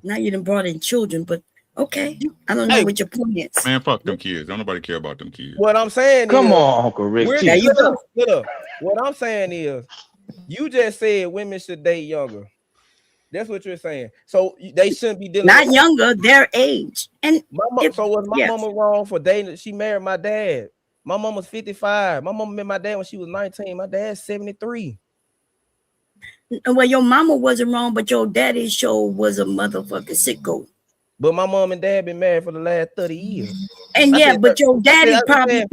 Now you done brought in children, but. Okay, I don't know what your point is. Man, fuck them kids. Don't nobody care about them kids. What I'm saying Come on, Uncle Rick. There you go. What I'm saying is, you just said women should date younger. That's what you're saying. So they shouldn't be dealing not younger, their age. And so was my mama wrong for dating? She married my dad. My mom was 55. My mama met my dad when she was 19. My dad's 73. Well, your mama wasn't wrong, but your daddy sure was a motherfucking sicko. But my mom and dad been married for the last 30 years. And but your daddy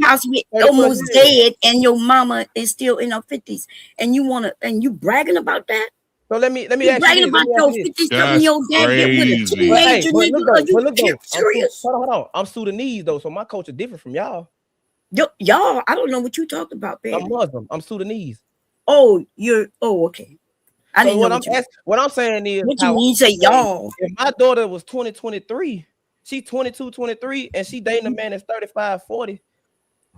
possibly almost dead, and your mama is still in her 50s. And you bragging about that? So let me ask you bragging about your 50s, your dad get with a teenager nigga. Serious? Hold on. I'm Sudanese though, so my culture different from y'all. Y'all, I don't know what you talking about, baby. I'm Muslim. I'm Sudanese. Oh, okay. I didn't know what I'm saying is, what you mean say y'all? If my daughter was 23, she's 22, 23, and she dating a man that's 35, 40.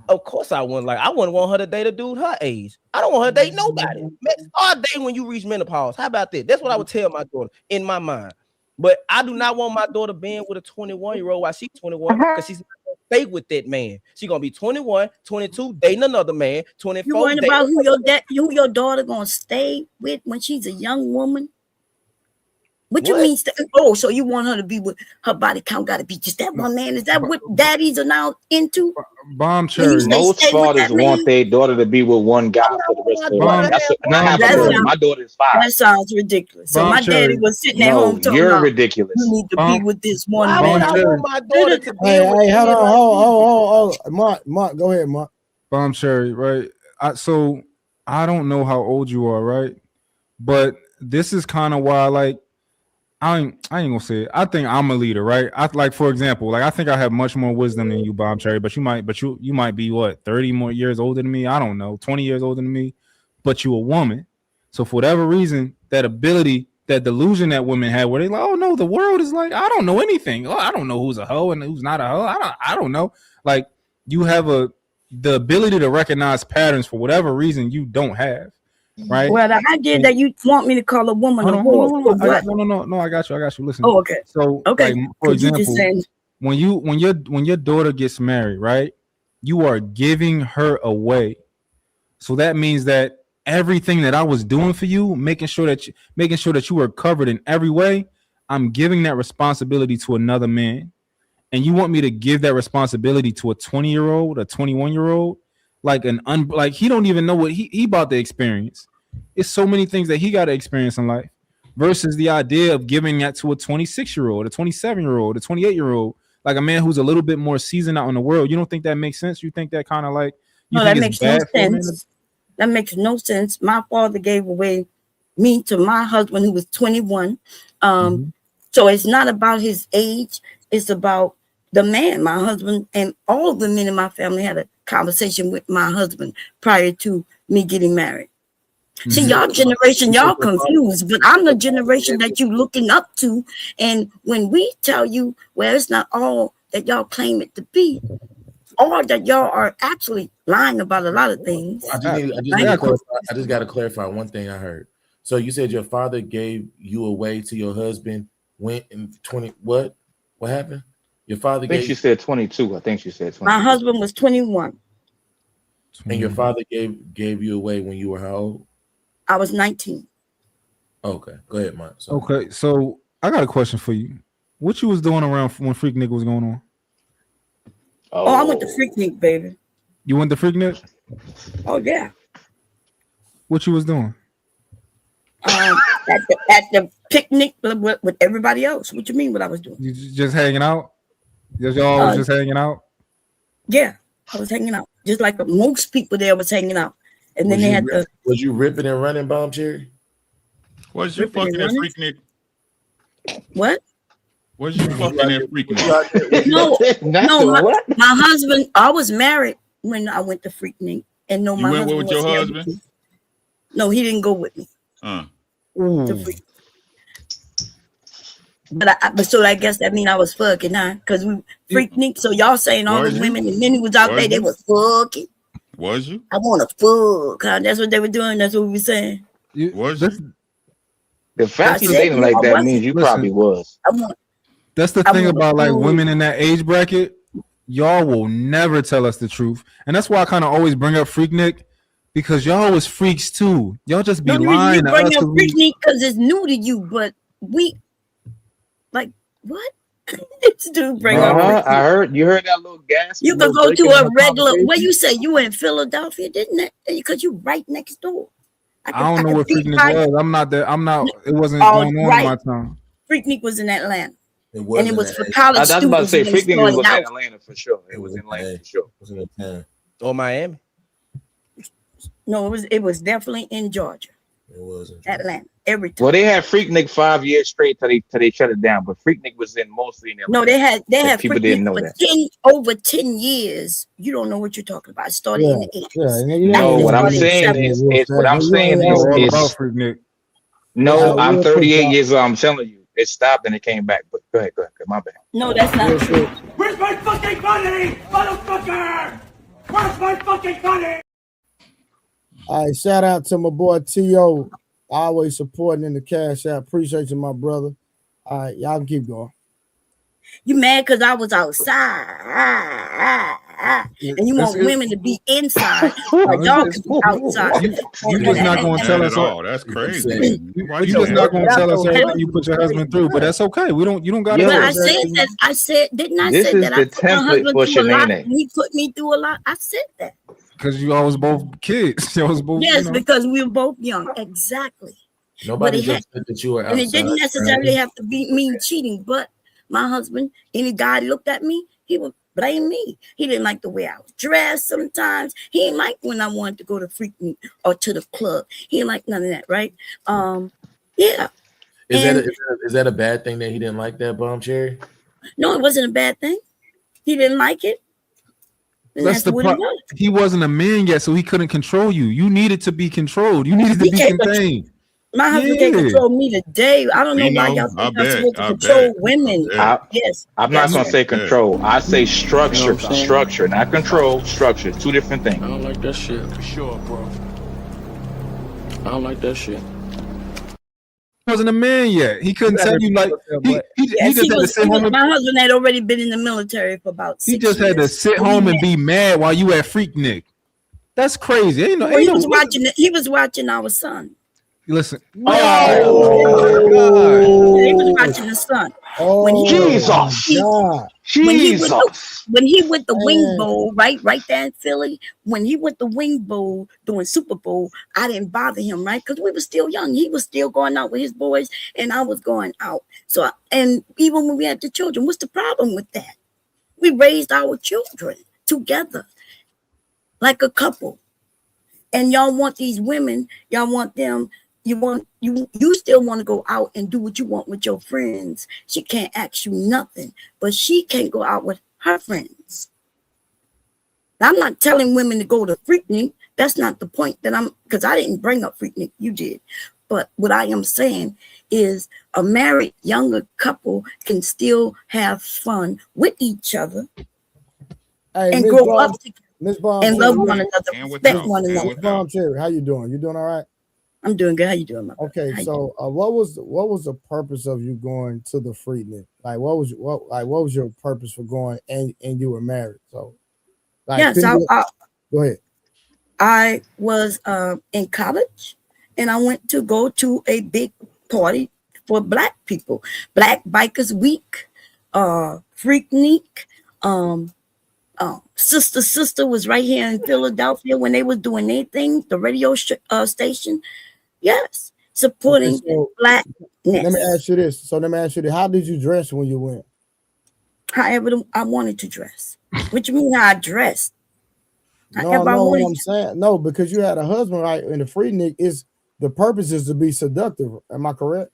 Of course, I wouldn't want her to date a dude her age. I don't want her to date nobody. Start dating when you reach menopause. How about that? That's what I would tell my daughter in my mind. But I do not want my daughter being with a 21-year-old while she's 21 because she's not gonna stay with that man. She's gonna be 21, 22, dating another man, 24. You worrying about who your daughter gonna stay with when she's a young woman? What you mean? So you want her to be with her body count? Got to be just that one man? Is that what daddies are now into? Bomb cherry. Most fathers want their daughter to be with one guy for the rest of their life. My daughter is 5. That sounds ridiculous. So my daddy was sitting at home talking you're ridiculous. You need to be with this one man. I want my daughter to be Hey, hold on. Mark, go ahead, Mark. Bomb cherry, right? So I don't know how old you are, right? But this is kind of why, I ain't gonna say it. I think I'm a leader, right? For example, I think I have much more wisdom than you, Bomb Cherry, but you might be what, 30 more years older than me? I don't know, 20 years older than me, but you a woman. So for whatever reason, that ability, that delusion that women have where they like, oh no, the world is I don't know anything. Oh, I don't know who's a hoe and who's not a hoe. I don't know. You have the ability to recognize patterns for whatever reason you don't have. Right. Well, the idea that you want me to call a woman a whore. No, I got you. Listen. Oh, okay. So, for example, when your daughter gets married, right, you are giving her away. So that means that everything that I was doing for you, making sure that you were covered in every way, I'm giving that responsibility to another man. And you want me to give that responsibility to a 20-year-old, a 21-year-old? He don't even know what he about to experience. It's so many things that he got to experience in life versus the idea of giving that to a 26-year-old, a 27-year-old, a 28-year-old, like a man who's a little bit more seasoned out in the world. You don't think that makes sense? You think that kind of that makes no sense. That makes no sense. My father gave away me to my husband who was 21. So it's not about his age. It's about the man, my husband, and all of the men in my family had a conversation with my husband prior to me getting married. See, y'all generation, y'all confused, but I'm the generation that you looking up to. And when we tell you, well, it's not all that y'all claim it to be, or that y'all are actually lying about a lot of things. I just got to clarify one thing I heard. So you said your father gave you away to your husband when in 20, what happened? Your father I think she said 22. I think she said 22. My husband was 21. And your father gave you away when you were how old? I was 19. Okay, go ahead, Mike. Okay, so I got a question for you. What you was doing around when Freaknik was going on? Oh, I went to Freaknik, baby. You went to Freaknik? Oh yeah. What you was doing? At the picnic with everybody else. What you mean? What I was doing? You just hanging out? Y'all was just hanging out? Yeah, I was hanging out, just like most people there was hanging out. And then they had the. Was you ripping and running, Bomb Cherry? Was you fucking at Freaknik? What? Was you fucking at Freaknik? No. My husband. I was married when I went to Freaknik, and no, You my went husband with was your there husband? with me. No, he didn't go with me. But so I guess that mean I was fucking, huh? Because we Freaknik. So y'all saying all the women and men who was out there, they was fucking. Was you? I want to fuck. Huh? That's what they were doing. That's what we were saying. Was you? The fact you dating like that means you probably was. That's the thing about like women in that age bracket. Y'all will never tell us the truth, and that's why I kind of always bring up Freaknik, because y'all was freaks too. Y'all just be lying. You bring up Freaknik because it's new to you, but we like what? This dude bring up. I heard you heard that little gas. You could go to a regular. Where you say you in Philadelphia, didn't it? Because you right next door. I don't know what Freaknik was. I'm not there. I'm not. It wasn't going on in my time. Freaknik was in Atlanta. It was, and it was for college students. I was about to say Freaknik was in out. Atlanta for sure. It was in Atlanta for sure. It was in Atlanta. Or Miami. No, it was definitely in Georgia. It was in Atlanta. Every time. Well, they had Freaknik 5 years straight till they shut it down. But Freaknik was in mostly in Atlanta. No, they had people Freaknik didn't know for that. over 10 years. You don't know what you're talking about. It started in the 80s. No, what I'm saying is no, I'm 38 years old. I'm telling you, it stopped and it came back. But go ahead. My bad. No, that's not true. Where's my fucking money, motherfucker? Where's my fucking money? All right, shout out to my boy T.O. Always supporting in the cash app. Appreciate you, my brother. All right, y'all can keep going. You mad because I was outside. And you want women to be inside. Y'all can be outside. You just not going to tell us all. That's crazy. You just not going to tell us everything you put your husband through, but that's okay. You don't got to. But I said that. Didn't I say that? I put my husband through a lot. He put me through a lot. I said that. Because you always both kids. You always both. Yes, because we were both young. Exactly. Nobody just said that you were outside. And it didn't necessarily have to be mean cheating, but my husband, any guy looked at me, he would blame me. He didn't like the way I was dressed sometimes. He didn't like when I wanted to go to Freaknik or to the club. He didn't like none of that, right? Yeah. Is that a bad thing that he didn't like that, Bomb Cherry? No, it wasn't a bad thing. He didn't like it. That's the part. He wasn't a man yet, so he couldn't control you. You needed to be controlled. You needed to be contained. My husband can't control me today. I don't know why y'all think I'm supposed to control women. Yes. I'm not going to say control. I say structure. Structure, not control. Structure. Two different things. I don't like that shit. For sure, bro. I don't like that shit. He wasn't a man yet. He couldn't tell you like he just had to sit home. My husband had already been in the military for about 6 years. He just had to sit home and be mad while you at Freaknik. That's crazy. He was watching our son. Listen. He was watching the son. When he went the Wing Bowl, right there in Philly, when he went the Wing Bowl during Super Bowl, I didn't bother him, right? Because we were still young. He was still going out with his boys, and I was going out. So, and even when we had the children, what's the problem with that? We raised our children together like a couple. And y'all want these women, y'all want them. You still want to go out and do what you want with your friends. She can't ask you nothing, but she can't go out with her friends. Now, I'm not telling women to go to Freaknik. That's not the point because I didn't bring up Freaknik. You did. But what I am saying is a married younger couple can still have fun with each other and grow up together and love one another, respect one another. Bomb Cherry, how you doing? You doing all right? I'm doing good. How you doing, my brother? Okay, so what was the purpose of you going to the Freaknik? Like, what was your purpose for going? And you were married, so go ahead. I was in college, and I went to go to a big party for Black people, Black Bikers Week, Freaknik, Sister was right here in Philadelphia when they was doing anything, the radio station. Yes, supporting Blackness. Let me ask you this. How did you dress when you went? However I wanted to dress. What you mean how I dressed? No, I'm saying no, because you had a husband, right? And the Freaknik is the purpose is to be seductive. Am I correct?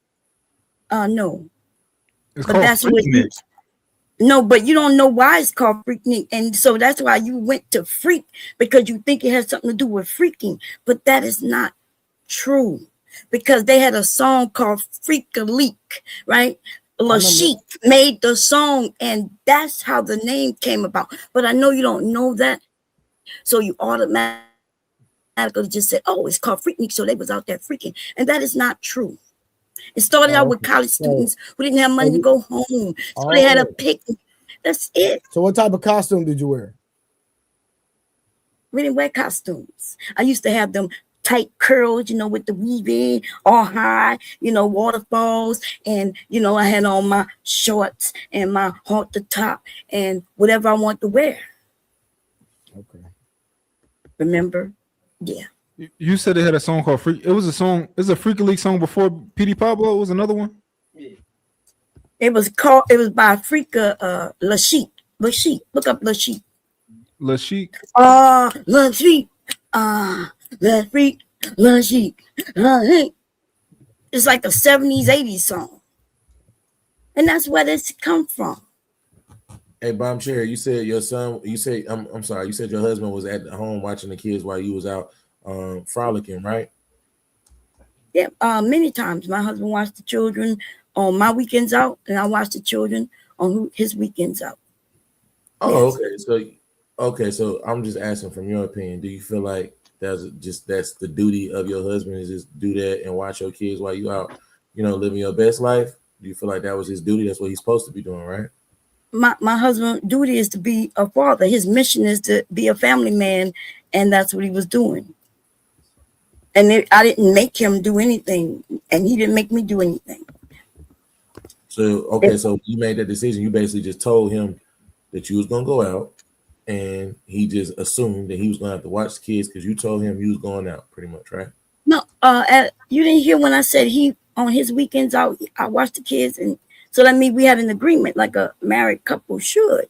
No. It's but called that's what Freaknik. No, but you don't know why it's called Freaknik. And so that's why you went to freak, because you think it has something to do with freaking. But that is not true, because they had a song called Freak a Leak, right? Lashik made the song, and that's how the name came about. But I know you don't know that. So you automatically just said, oh, it's called Freaknik, so they was out there freaking. And that is not true. It started out with college students who didn't have money to go home. So they had a picnic. That's it. So what type of costume did you wear? We didn't wear costumes. I used to have them tight curls, with the weaving, all high, waterfalls. And, I had on my shorts and my halter top and whatever I want to wear. Okay. Remember? Yeah. You said they had a song called Freak. It was a song. It's a Freak League song before P.D. Pablo. It was another one. It was by Freaka Lashik. Lashik. Look up Lashik. Lashik. Lashik. The Freak Lashik. It's like a 70s, 80s song. And that's where this come from. Hey, Bomb Cherry, you said your son, I'm sorry, you said your husband was at home watching the kids while you was out frolicking, right? Yeah, many times my husband watched the children on my weekends out, and I watched the children on his weekends out. Oh, yes. Okay. So I'm just asking from your opinion, do you feel like that's the duty of your husband is just do that and watch your kids while you out, living your best life? Do you feel like that was his duty? That's what he's supposed to be doing, right? My husband's duty is to be a father. His mission is to be a family man, and that's what he was doing. And I didn't make him do anything, and he didn't make me do anything. So you made that decision. You basically just told him that you was gonna go out, and he just assumed that he was gonna have to watch the kids because you told him you was going out, pretty much, right? No, you didn't hear when I said he on his weekends out. I watched the kids, and so that means we had an agreement like a married couple should.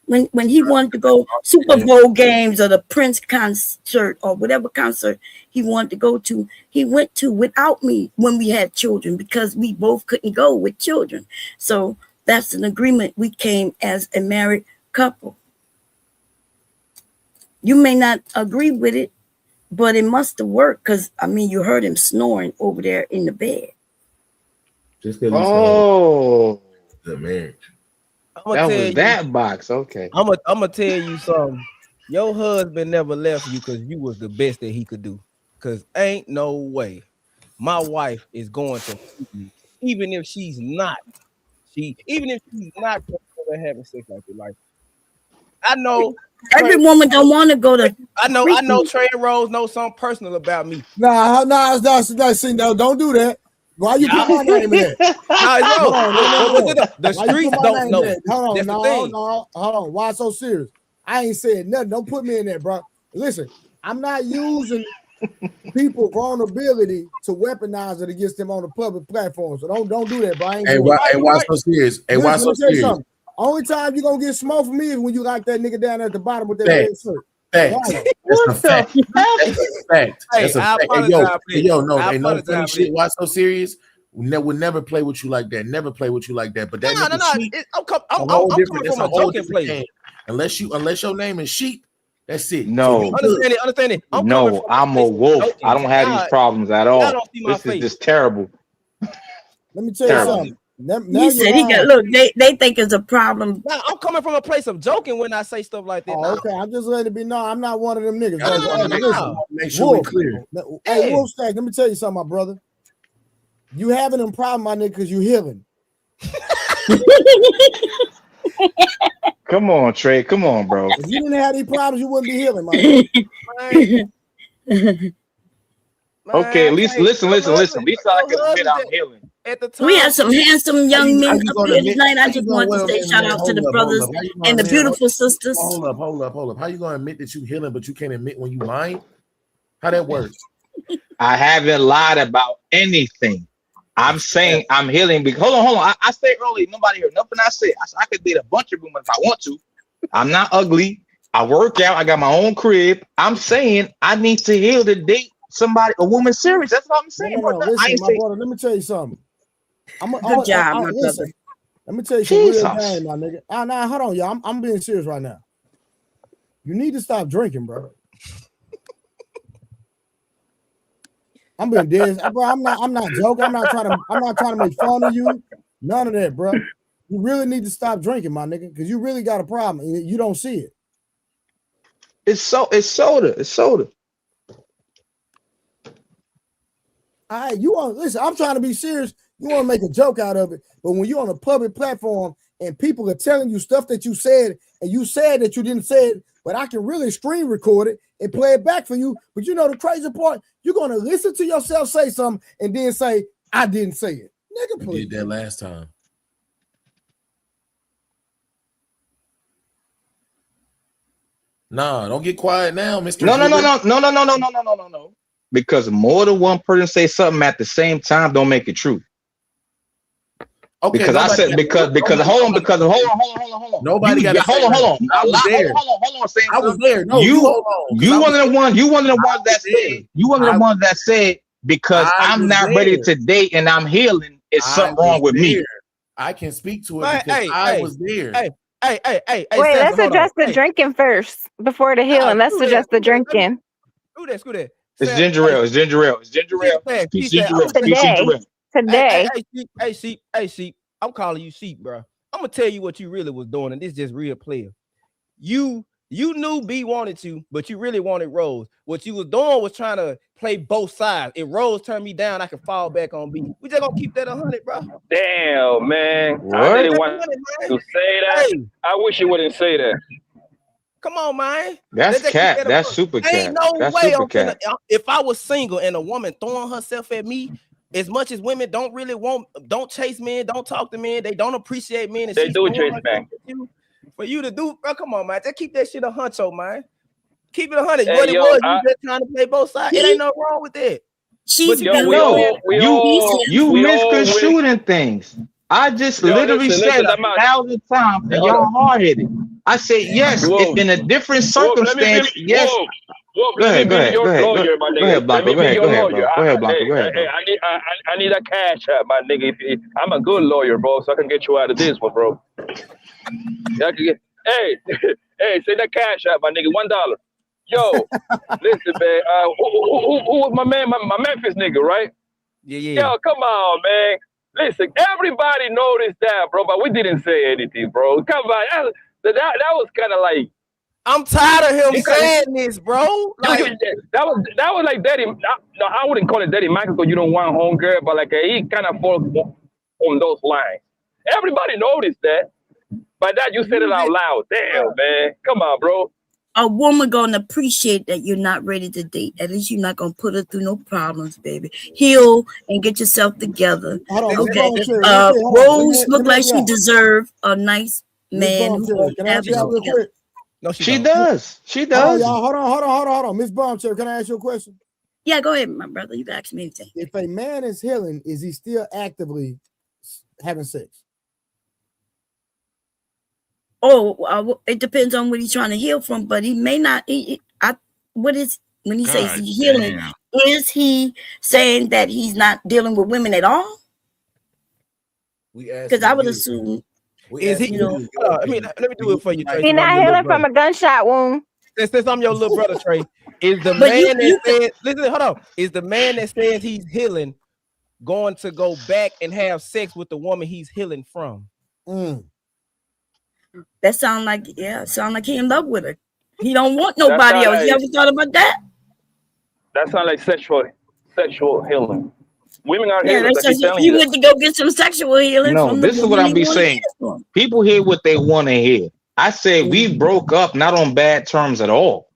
When he wanted to go Super Bowl games or the Prince concert or whatever concert he wanted to go to, he went to without me when we had children, because we both couldn't go with children. So that's an agreement we came as a married couple. You may not agree with it, but it must have worked, because you heard him snoring over there in the bed. Just because the marriage. That was that box. Okay. I'm gonna tell you something. Your husband never left you because you was the best that he could do. Because ain't no way my wife is going to, even if she's not having sex like that. Like, I know every woman don't want to go to. I know Trey Rose knows something personal about me. No, don't do that. Why you put my name in there? The streets don't know. Hold on. Why so serious? I ain't saying nothing. Don't put me in there, bro. Listen, I'm not using people's vulnerability to weaponize it against them on the public platform. So don't do that, bro. Why so serious? Hey, why so serious? Only time you're gonna get smoked from me is when you like that nigga down at the bottom with that red shirt. That's a fact. That's a fact. No funny shit. Why so serious? We'll never play with you like that. Never play with you like that. But that I'm coming from a joking place. Unless your name is Sheep, that's it. No, so understand it. I'm a wolf. I don't have these problems at all. This is just terrible. Let me tell you something. You said he got look. They think it's a problem. Now, I'm coming from a place of joking when I say stuff like that. Okay, I'm just letting it be known. I'm not one of them niggas. Make sure we're clear. Hey, Wolf Stack, let me tell you something, my brother. You having a problem, my nigga, because you healing. Come on, Trey. Come on, bro. If you didn't have these problems, you wouldn't be healing, my nigga. Okay, at least listen. At least I can admit I'm healing. At the time, We have some handsome young men you up gonna here admit- tonight. I how you just gonna- want to wait, say wait, shout wait, out to hold the up, brothers hold up. How you gonna and the admit- beautiful sisters. Hold up. How you gonna admit that you healing, but you can't admit when you lying? How that works? I haven't lied about anything. I'm saying I'm healing because hold on. I said earlier, nobody heard nothing I said. I could date a bunch of women if I want to. I'm not ugly. I work out. I got my own crib. I'm saying I need to heal to date somebody, a woman serious. That's what I'm saying. No. I Listen, ain't my saying brother, let me tell you something. Good job, my listen, brother. let me tell you some real Jesus. game, my nigga. Nah, hold on, y'all. I'm being serious right now. You need to stop drinking, bro. I'm being dead, bro. I'm not joking. I'm not trying to make fun of you. None of that, bro. You really need to stop drinking, my nigga, because you really got a problem and you don't see it. it's soda. It's soda. All right, you want listen? I'm trying to be serious. You want to make a joke out of it, but when you're on a public platform and people are telling you stuff that you said and you said that you didn't say it, but I can really screen record it and play it back for you. But you know the crazy part, you're gonna listen to yourself say something and then say I didn't say it, nigga. You Please. did that last time. Nah, don't get quiet now, Mr. No. Because more than one person say something at the same time don't make it true. Okay, because I said because hold on. Nobody got hold on. I was there. Hold on. I was there. No, you hold on. You one of the ones. You one of the ones that said. You one of the ones that said because I'm not ready to date and I'm healing. It's something wrong with me. I can speak to it because I was there. Wait, let's address the drinking first before the healing. Let's address the drinking. Screw that. It's ginger ale. It's ginger ale. Today. Hey, sheep. I'm calling you sheep, bro. I'm gonna tell you what you really was doing, and this is just real player. You knew B wanted you, but you really wanted Rose. What you was doing was trying to play both sides. If Rose turned me down, I can fall back on B. We just gonna keep that 100, bro. Damn, man. What? I didn't want to say that. Hey. I wish you wouldn't say that. Come on, man. That's cat. That's super cat. Ain't no That's way. If I was single and a woman throwing herself at me, as much as women don't chase men, don't talk to men, they don't appreciate men. They do chase men. For you to do, bro, come on, man. Just keep that shit 100, man. Keep it 100. Hey, what yo, it was, you just trying to play both sides. It ain't no wrong with that. You misconstruing things. I just literally said 1,000 times that y'all hard-headed. I said yes, if in a different circumstance, yes. Go ahead, Blanco. Go ahead, Blanco. Hey, I need a cash app, my nigga. I'm a good lawyer, bro, so I can get you out of this one, bro. Yeah, I can get. Hey, say that cash app, my nigga. $1. Yo, listen, man. Who was my man? My Memphis nigga, right? Yeah. Yo, come on, man. Listen, everybody noticed that, bro, but we didn't say anything, bro. Come on, that was kind of like. I'm tired of him saying this, bro. Like, that was like Daddy. No, I wouldn't call it Daddy Michael because you don't want home girl, but like he kind of falls on those lines. Everybody noticed that, but that you said it out loud. Damn, man, come on, bro. A woman gonna appreciate that you're not ready to date. At least you're not gonna put her through no problems, baby. Heal and get yourself together. Okay. Rose look like she deserve a nice man who won't have it together. No, she does. She does. Hold on. Miss Bombshell, can I ask you a question? Yeah, go ahead, my brother. You can ask me anything. If a man is healing, is he still actively having sex? Oh, it depends on what he's trying to heal from, but he may not. When he says he's healing, is he saying that he's not dealing with women at all? Because I would assume. Is he? Let me do it for you, Trey. He's not healing from a gunshot wound. Since I'm your little brother, Trey, is the man that says, listen, hold on, is the man that says he's healing going to go back and have sex with the woman he's healing from? That sound like he in love with her. He don't want nobody else. You ever thought about that? That sounds like sexual healing. Women are healers. You went to go get some sexual healing. No, this is what I'm be saying. People hear what they want to hear. I said we broke up not on bad terms at all.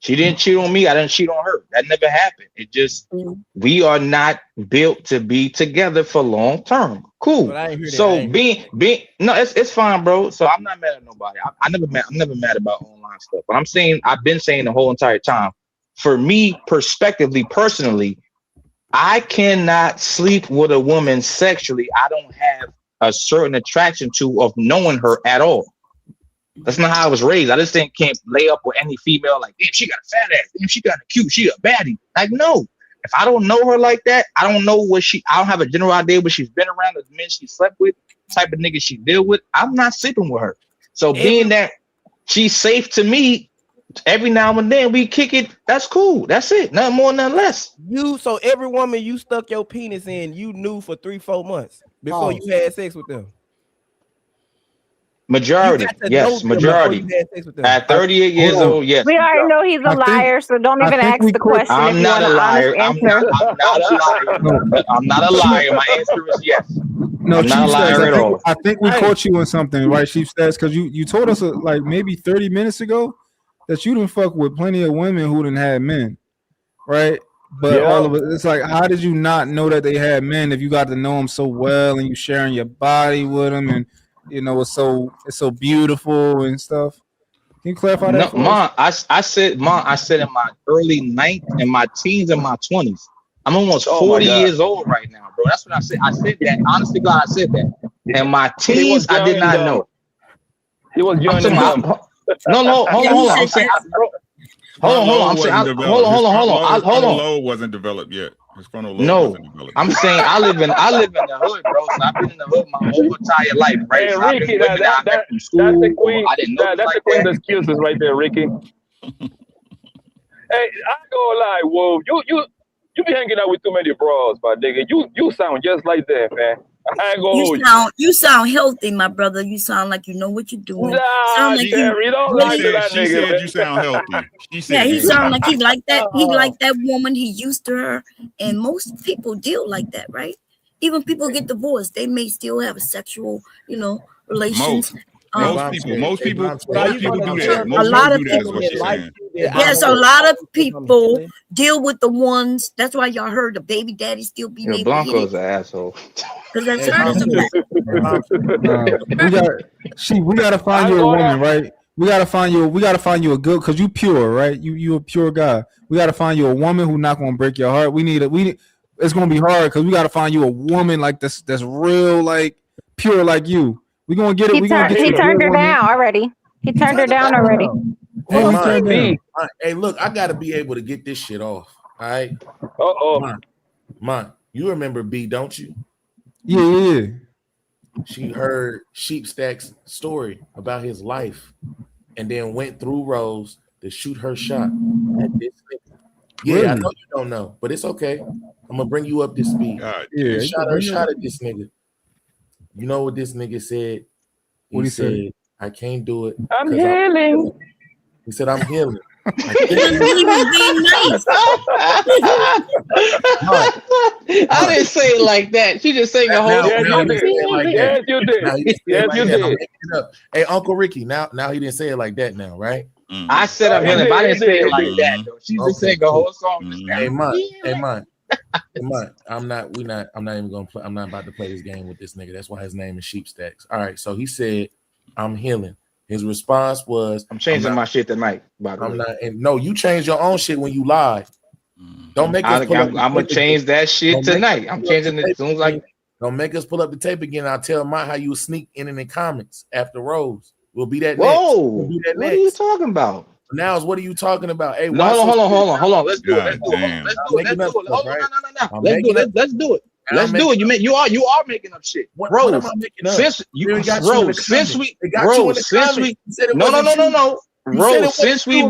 She didn't cheat on me. I didn't cheat on her. That never happened. It just we are not built to be together for long term. Cool. So being no, it's fine, bro. So I'm not mad at nobody. I'm never mad about online stuff. But I've been saying the whole entire time. For me, personally, I cannot sleep with a woman sexually I don't have a certain attraction to of knowing her at all. That's not how I was raised. I just can't lay up with any female like, damn, she got a fat ass. Damn, she got a cute. She a baddie. Like, no. If I don't know her like that, I don't know I don't have a general idea what she's been around, the men she slept with, type of nigga she deal with. I'm not sleeping with her. So being that she's safe to me, every now and then we kick it. That's cool. That's it. Nothing more, nothing less. So every woman you stuck your penis in, you knew for 3-4 months before you had sex with them. Majority, yes, majority. At 38 years old, yes. We already know he's a liar, so don't even ask the question. I'm not a liar. I'm not a liar. I'm not a liar. My answer is yes. No, I'm not a liar at all. I think we caught you on something, right, Chief Stats? Because you told us like maybe 30 minutes ago that you didn't fuck with plenty of women who didn't have men, right? But all of it, it's like, how did you not know that they had men if you got to know them so well and you sharing your body with them and you know it's so beautiful and stuff? Can you clarify that? No, Ma, I said in my early in my teens and my 20s. I'm almost 40 years old right now, bro. That's what I said. I said that. Honestly, God, I said that. In my teens, I did not know. He was young. No, hold on. I'm saying, hold on. Frontal lobe wasn't developed yet. His frontal lobe wasn't developed. I'm saying I live in the hood, bro. So I've been in the hood my whole entire life, right? So Ricky, that's the queen. That's the queen's excuses right there, Ricky. Hey, I go lie, whoa, you be hanging out with too many bros, my nigga. You sound just like that, man. I ain't gonna you sound healthy, my brother. You sound like you know what you're doing. Nah, like Jerry, don't lie to that nigga. She said you sound healthy. She said he sound like he like that. He like that woman. He used to her, and most people deal like that, right? Even people get divorced, they may still have a sexual, relations. Most people do that. A lot of people. Yes, a lot of people deal with the ones. That's why y'all heard the baby daddy still be able Blanco's an asshole. Because that's we gotta find you a woman, right? We gotta find you a good, because you pure, right? You a pure guy. We gotta find you a woman who's not gonna break your heart. It's gonna be hard because we gotta find you a woman like this that's real, like pure, like you. We're gonna get it. He turned her down already. He turned her down already. Hey, look, I gotta be able to get this shit off. All right. Mine. You remember B, don't you? Yeah. She heard Sheep Stack's story about his life and then went through Rose to shoot her shot at this nigga. Yeah, really? I know you don't know, but it's okay. I'm gonna bring you up to speed. He shot her shot at this nigga. You know what this nigga said? He said, I can't do it. I'm healing. He said, I'm healing. He was being nice. I didn't say it like that. She just saying the whole thing. Yes, you did. Yes, you did. Hey, Uncle Ricky, now he didn't say it like that now, right? I said I'm healing. I didn't say it like that, though. She just saying the whole song. Hey, man. I'm not even gonna play. I'm not about to play this game with this nigga. That's why his name is Sheep Stacks. All right, so he said, I'm healing. His response was, I'm changing my shit tonight. No, you change your own shit when you live. Don't make us I'm gonna change that shit tonight. I'm changing it as soon as don't make us pull up the tape again. I'll tell Mike how you sneak in the comments after Rose. We'll be that Whoa, next. What are you talking about? Now, what are you talking about? Hey, hold on. Let's do it. Let's do it. You are making up shit. Rose, since we've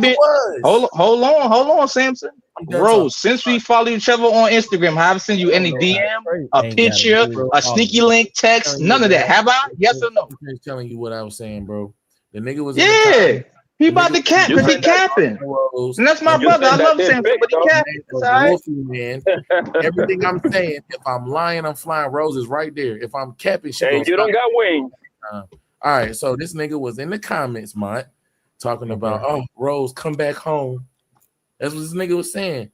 been hold on, Samson. Rose, since we follow each other on Instagram, have I sent you any DM, a picture, a sneaky link text? None of that. Have I? Yes or no? I'm telling you what I was saying, bro. The nigga was he about to cap because he capping. And that's my brother. I love Samson, but he capping. Man. Everything I'm saying, if I'm lying, I'm flying. Rose is right there. If I'm capping, you don't got wings. All right, so this nigga was in the comments, Mont, talking about, oh, Rose, come back home. That's what this nigga was saying.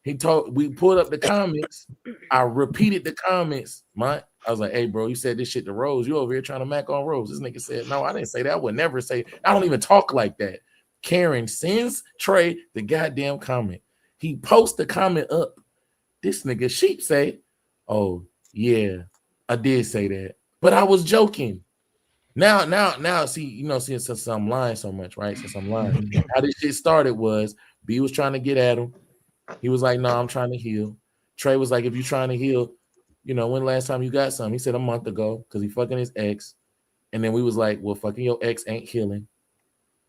We pulled up the comments. I repeated the comments, Mont. I was like, hey, bro, you said this shit to Rose. You over here trying to mac on Rose. This nigga said, no, I didn't say that. I would never say, I don't even talk like that. Karen sends Trey the goddamn comment. He posts the comment up. This nigga Sheep say, oh, yeah, I did say that. But I was joking. Now, see, since I'm lying so much, right? Since I'm lying. How this shit started was B was trying to get at him. He was like, no, I'm trying to heal. Trey was like, if you're trying to heal, when last time you got some? He said a month ago because he fucking his ex. And then we was like, well, fucking your ex ain't healing.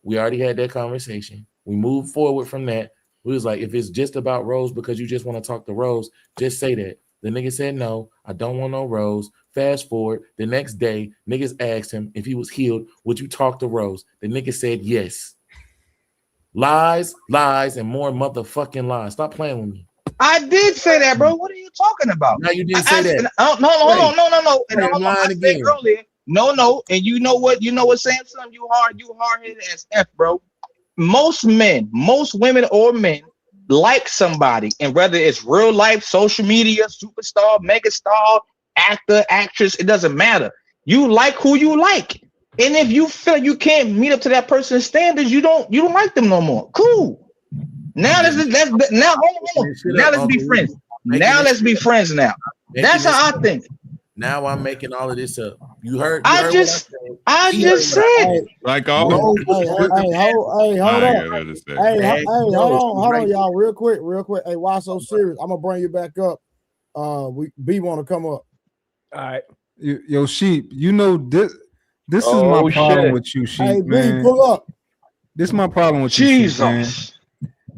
We already had that conversation. We moved forward from that. We was like, if it's just about Rose because you just want to talk to Rose, just say that. The nigga said, no, I don't want no Rose. Fast forward, the next day, niggas asked him if he was healed, would you talk to Rose? The nigga said yes. Lies, and more motherfucking lies. Stop playing with me. I did say that, bro. What are you talking about? No, you didn't say that. No. And I said earlier, no. And you know what, Samson, you hard-headed as F, bro. Most women or men like somebody, and whether it's real life, social media, superstar, megastar, actor, actress, it doesn't matter. You like who you like. And if you feel you can't meet up to that person's standards, you don't like them no more. Cool. Now let's be friends. Let's be friends now. That's how I think. Now I'm making all of this up. You heard? I just said. Like all. Hold on, y'all, real quick. Hey, why so serious? I'm gonna bring you back up. B want to come up. All right. Yo, Sheep, this is my problem with you, Sheep. Hey, man. B, pull up. This is my problem with you, Sheep, man.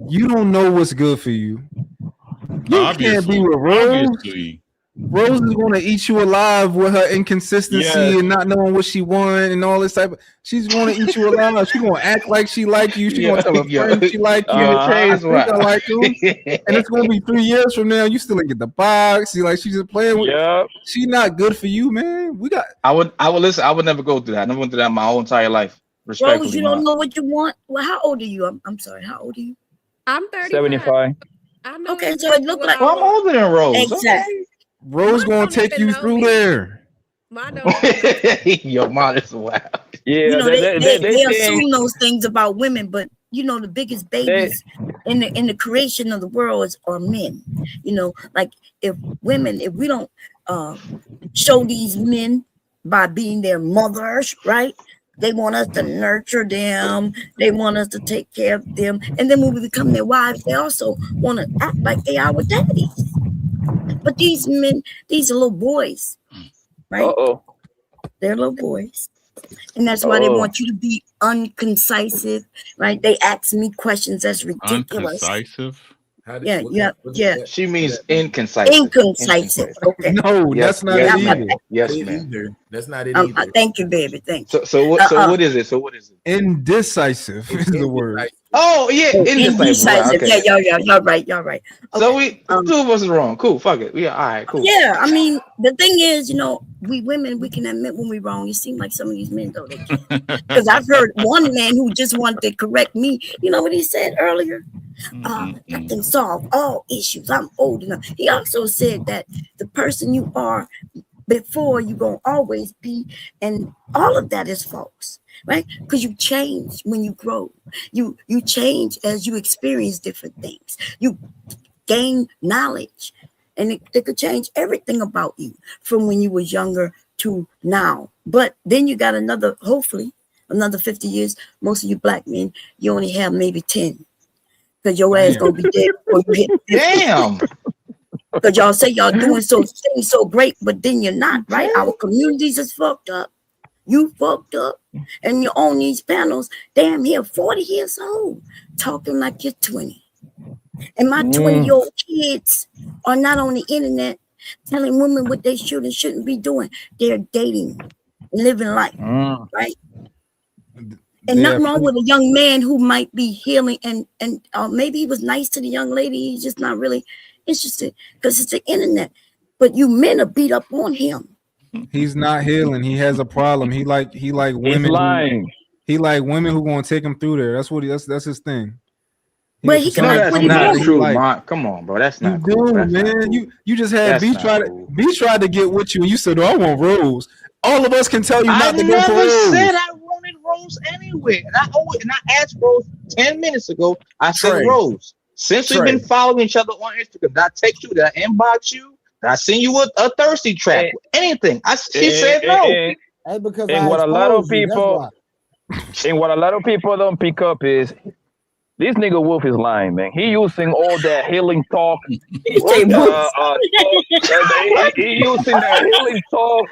You don't know what's good for you. You can't be with Rose. Rose is going to eat you alive with her inconsistency and not knowing what she wants and all this type of. She's going to eat you alive. She's going to act like she like you. She's going to tell her friends she like you. I like you. And it's going to be 3 years from now. You still didn't get the box. She's just playing with. Yep. She's not good for you, man. I would listen. I would never go through that. I never went through that my whole entire life. Respectfully, Rose, you don't know what you want. Well, how old are you? I'm sorry. How old are you? I'm 35. 75. I know okay, so it looked like I'm older than Rose. Exactly. Okay. Rose gonna take you through there. Your mom is wild. Yeah, they assume those things about women, but the biggest babies in the creation of the world are men. Like if we don't show these men by being their mothers, right? They want us to nurture them. They want us to take care of them. And then when we become their wives, they also want to act like they are with daddies. But these men, these are little boys, right? They're little boys. And that's why they want you to be unconcisive, right? They ask me questions that's ridiculous. Unconcisive? Yeah. She means incisive. Incisive. Okay. No, that's not it either. Yes, ma'am. That's not it either. Thank you, baby. Thank you. So what is it? Indecisive is the word. Oh yeah, indecisive. Okay. Yeah, you're right. Okay. So two of us is wrong. Cool. Fuck it. Yeah. All right. Cool. Yeah. I mean, the thing is, we women, we can admit when we're wrong. You seem like some of these men though they can't. Because I've heard one man who just wanted to correct me. You know what he said earlier? I can solve all issues. I'm old enough. He also said that the person you are before you're gonna always be, and all of that is false, right? Because you change when you grow. You change as you experience different things. You gain knowledge, and it could change everything about you from when you was younger to now. But then you got hopefully another 50 years. Most of you black men, you only have maybe 10. Because your ass gonna be dead before you hit 50. Damn. Because y'all say y'all doing so great, but then you're not, right? Our communities is fucked up. You fucked up. And you own these panels, damn near 40 years old, talking like you're 20. And my 20-year-old kids are not on the internet telling women what they should and shouldn't be doing. They're dating, living life, right? And nothing wrong with a young man who might be healing and maybe he was nice to the young lady. He's just not really interested because it's the internet. But you men are beat up on him. He's not healing. He has a problem. He like women. He's lying. He like women who gonna take him through there. That's what that's his thing. But he can that's not true, like, come on, bro. That's not you cool. do, That's man. not cool. You just had That's B not tried cool. B tried to get with you, and you said, "Oh, I want Rose." All of us can tell you not to go for never Rose. said I wanted Rose anyway. And I asked Rose 10 minutes ago. I said, Trey. Rose, since we've been following each other on Instagram, did I text you? Did I inbox you? Did I send you a thirsty track? Anything? She said no. That's because And I what a lot of exposed you, that's people why. and what a lot of people don't pick up is this nigga Wolf is lying, man. He using all that healing talk. He using that healing talk,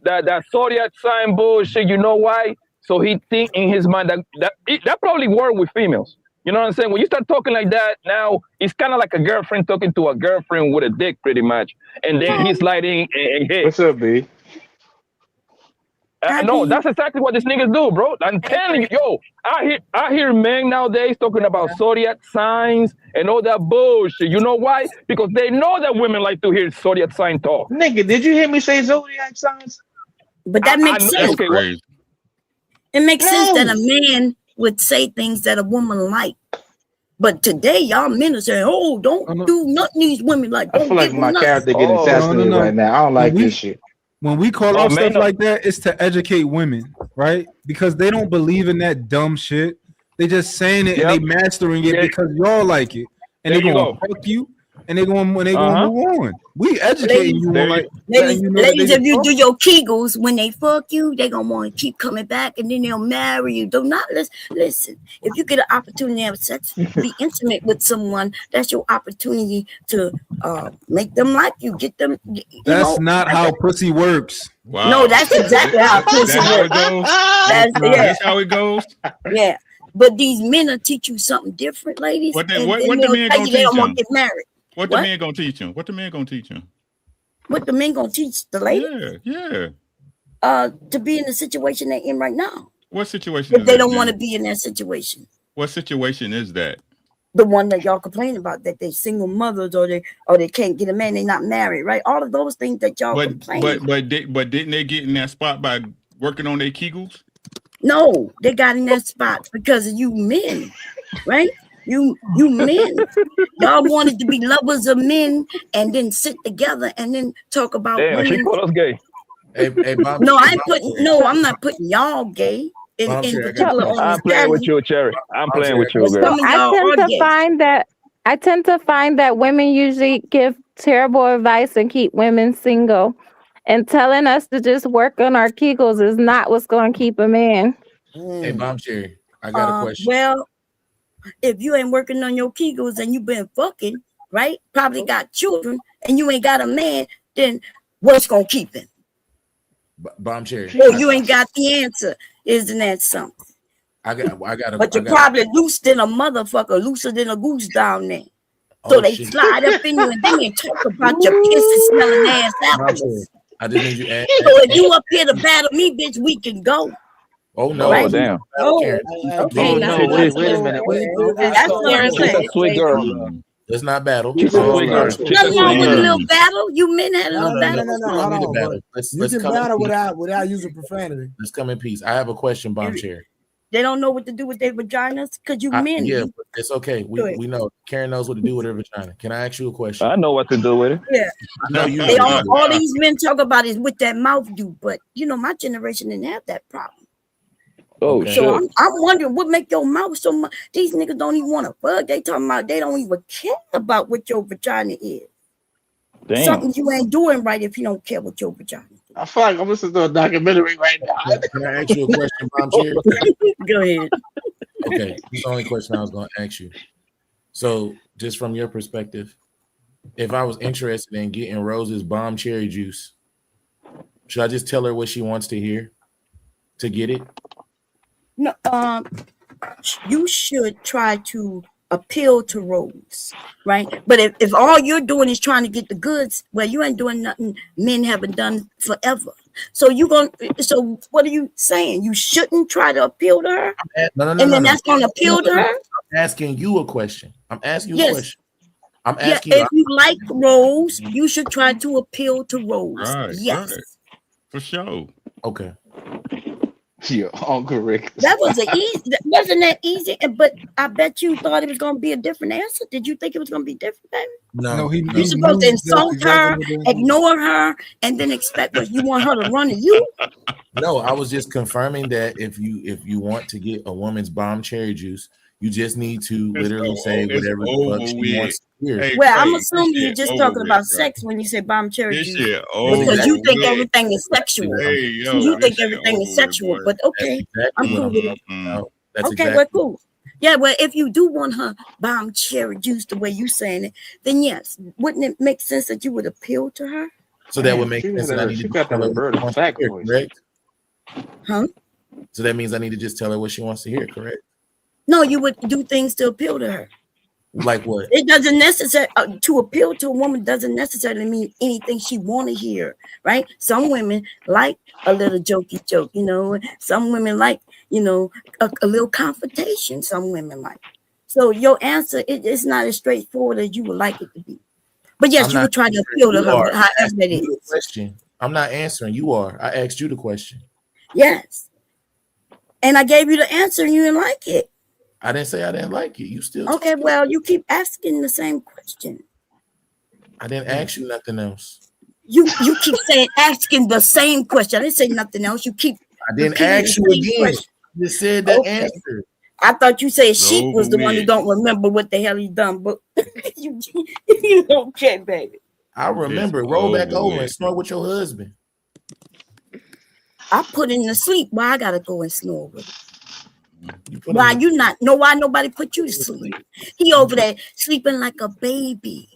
that zodiac sign bullshit. You know why? So he think in his mind that probably work with females. You know what I'm saying? When you start talking like that, now it's kind of like a girlfriend talking to a girlfriend with a dick, pretty much. And then he's sliding and hey. What's up, B? No, that's exactly what these niggas do, bro. I'm telling you, yo, I hear men nowadays talking about zodiac signs and all that bullshit. You know why? Because they know that women like to hear zodiac sign talk. Nigga, did you hear me say zodiac signs? But that makes sense. Okay, it makes sense that a man would say things that a woman like. But today, y'all men are saying, "Oh, don't do nothing these women like." I feel like my character getting assassinated right now. I don't like this shit. When we call out stuff like that, it's to educate women, right? Because they don't believe in that dumb shit. They just saying it and they mastering it because y'all like it, and they're gonna fuck you, and they're gonna move on. We educating you on like ladies, if you do your Kegels when they fuck you, they gonna want to keep coming back, and then they'll marry you. Do not listen. If you get an opportunity to have sex, be intimate with someone. That's your opportunity to make them like you. Get them. That's not how pussy works. Wow. No, that's exactly how pussy works. That's how it goes. Yeah. But these men will teach you something different, ladies. What the and man they'll gonna tell you teach they don't them? want to get married. What the man gonna teach him? What the man gonna teach him? What the men gonna teach the lady? Yeah. To be in the situation they're in right now. What situation? If they don't want to be in that situation. What situation is that? The one that y'all complain about, that they single mothers or they can't get a man, they're not married, right? All of those things that y'all complain. But didn't they get in that spot by working on their Kegels? No, they got in that spot because of you men, right? You men, y'all wanted to be lovers of men and then sit together and then talk about women. She called us gay. Hey, Bob, no, I'm not putting y'all gay. In particular, I'm playing with you, Cherry. I'm playing with you, girl. I tend to find that women usually give terrible advice and keep women single. And telling us to just work on our Kegels is not what's going to keep a man. Hey, Mom Cherry, I got a question. Well, if you ain't working on your Kegels and you been fucking, right? Probably got children and you ain't got a man, then what's going to keep him? Bomb Cherry. Oh, you ain't got the answer. Isn't that something? I got But you're probably loose than a motherfucker, looser than a goose down there. So they slide up in you and then they talk about your pisses smelling ass apples. I didn't need you add. So if you up here to battle me, bitch, we can go. Oh no! Right? Damn! Okay, no, wait a minute. That's what I'm She's saying. a sweet girl. Let's not battle. She's a sweet girl. Nothing wrong with a little battle. You men had a little battle. No. You can battle without using profanity. Let's come in peace. I have a question, Bomb Cherry. They don't know what to do with their vaginas because you men. Yeah, but it's okay. We know. Karen knows what to do with her vagina. Can I ask you a question? I know what to do with it. Yeah. No, you. They all these men talk about is what that mouth do, but you know my generation didn't have that problem. Oh Okay. So shit! I'm wondering what make your mouth so much. These niggas don't even want to fuck. They talking about they don't even care about what your vagina is. Damn. Something you ain't doing right if you don't care what your vagina is. I feel like I'm listening to a documentary right now. Can I ask you a question, Bomb Cherry? Go ahead. Okay, this is the only question I was going to ask you. So, just from your perspective, if I was interested in getting Rose's bomb cherry juice, should I just tell her what she wants to hear to get it? No, you should try to appeal to Rose, right? But if all you're doing is trying to get the goods, well, you ain't doing nothing men haven't done forever. So so what are you saying? You shouldn't try to appeal to her? No. And then that's going to appeal to her? I'm asking you a question. I'm asking you a question. I'm asking if you like Rose, you should try to appeal to Rose. Right, yes. right. For sure. Okay. Yeah, Uncle Rick. That was wasn't that easy? But I bet you thought it was gonna be a different answer. Did you think it was gonna be different, baby? No, You're supposed to insult her, ignore her, and then expect what you want her to run to you. No, I was just confirming that if you want to get a woman's bomb cherry juice, you just need to literally say whatever the fuck she wants to hear. Hey, well, I'm assuming you're just talking about sex when you say bomb cherry juice, because you think everything is sexual. You think everything is sexual, but okay, I'm cool with it. Okay, we're cool. Yeah, well, if you do want her bomb cherry juice the way you saying it, then yes, wouldn't it make sense that you would appeal to her? So that would make sense. And I need to tell her what she wants to hear, correct? Huh? So that means I need to just tell her what she wants to hear, correct? No, you would do things to appeal to her. Like what? It doesn't necessarily to appeal to a woman doesn't necessarily mean anything she want to hear, right? Some women like a little jokey joke, you know. Some women like, you know, a little confrontation. Some women like. So your answer it's not as straightforward as you would like it to be. But yes, you would try to appeal to her, but however it is. Question. I'm not answering. You are. I asked you the question. Yes, and I gave you the answer, and you didn't like it. I didn't say I didn't like it. You still okay? Well, you keep asking the same question. I didn't ask you nothing else. You keep saying asking the same question. I didn't say nothing else. You keep. I didn't ask you again. You said that answer. I thought you said Sheik was the one who don't remember what the hell he done, but you don't care, baby. I remember. Roll back over and snore with your husband. I put him to sleep. Why I gotta go and snore with him? Why you not? No, why nobody put you to sleep? He over there sleeping like a baby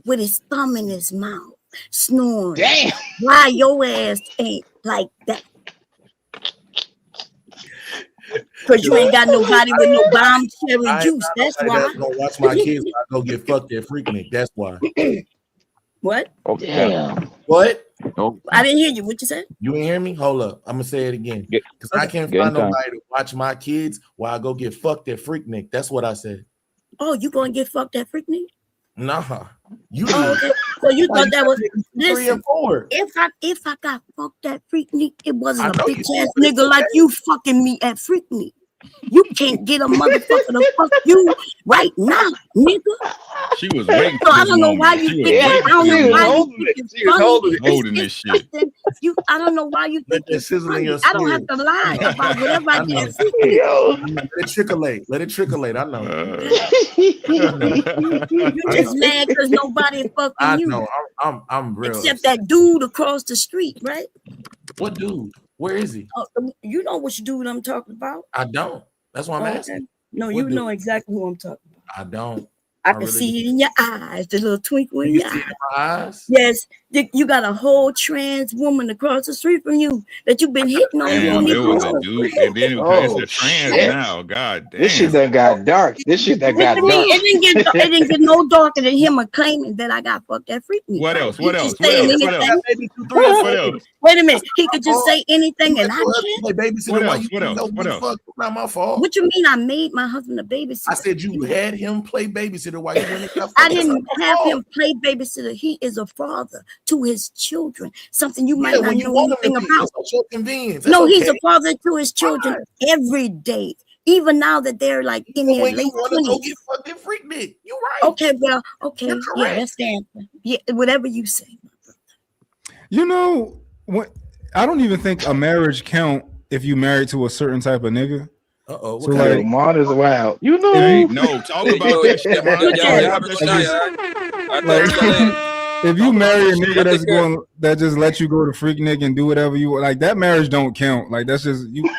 with his thumb in his mouth, snoring. Damn. Why your ass ain't like that? Because you ain't got nobody with no bomb cherry juice. That's why. I'm gonna watch my kids when I go get fucked at Freaknik. That's why. What? Damn. What? I didn't hear you. What you said? You ain't hear me? Hold up. I'm gonna say it again. Because I can't find nobody to watch my kids while I go get fucked at Freaknik. That's what I said. Oh, you gonna get fucked at Freaknik? Nah. You okay. So you thought that was 3 and 4. If I got fucked at Freaknik, it wasn't a bitch ass nigga like you fucking me at Freaknik. You can't get a motherfucker to fuck you right now, nigga. She was waiting. So I don't know why you think that. I don't know why you think it's funny. Holding this shit. I don't know why you think it's funny. I don't have to lie about whatever I get. Let it trickleate. Let it trickleate. I know. You just mad because nobody fucking you. I know. I'm real. Except that dude across the street, right? What dude? Where is he? You know which dude I'm talking about. I don't. That's why I'm asking. No, you know exactly who I'm talking about. I don't. I can see it in your eyes, the little twinkle in your eyes. Yes, you got a whole trans woman across the street from you that you've been hitting on. Damn, there was a dude, and then it passed the trans now. God damn. This shit that got dark. This shit that got dark. It didn't get no darker than him claiming that I got fucked at Freaknik. What else? What else? What else? Wait a minute. He could just say anything and I can't. What else? Not my fault. What you mean I made my husband a babysitter? I said you had him play babysitter while you went to I didn't have him play babysitter. He is a father to his children. Something you might not know anything about. Convenience. No, he's a father to his children every day. Even now that they're like in their late 20s. You're right. Okay, well, okay. Yeah, that's the answer. Yeah, whatever you say. You know, I don't even think a marriage count if you married to a certain type of nigga. Uh-oh. So like, Mod is wild. You know. No, talk about that shit. If you marry a nigga that just lets you go to Freaknik and do whatever you like, that marriage don't count. Like that's just you.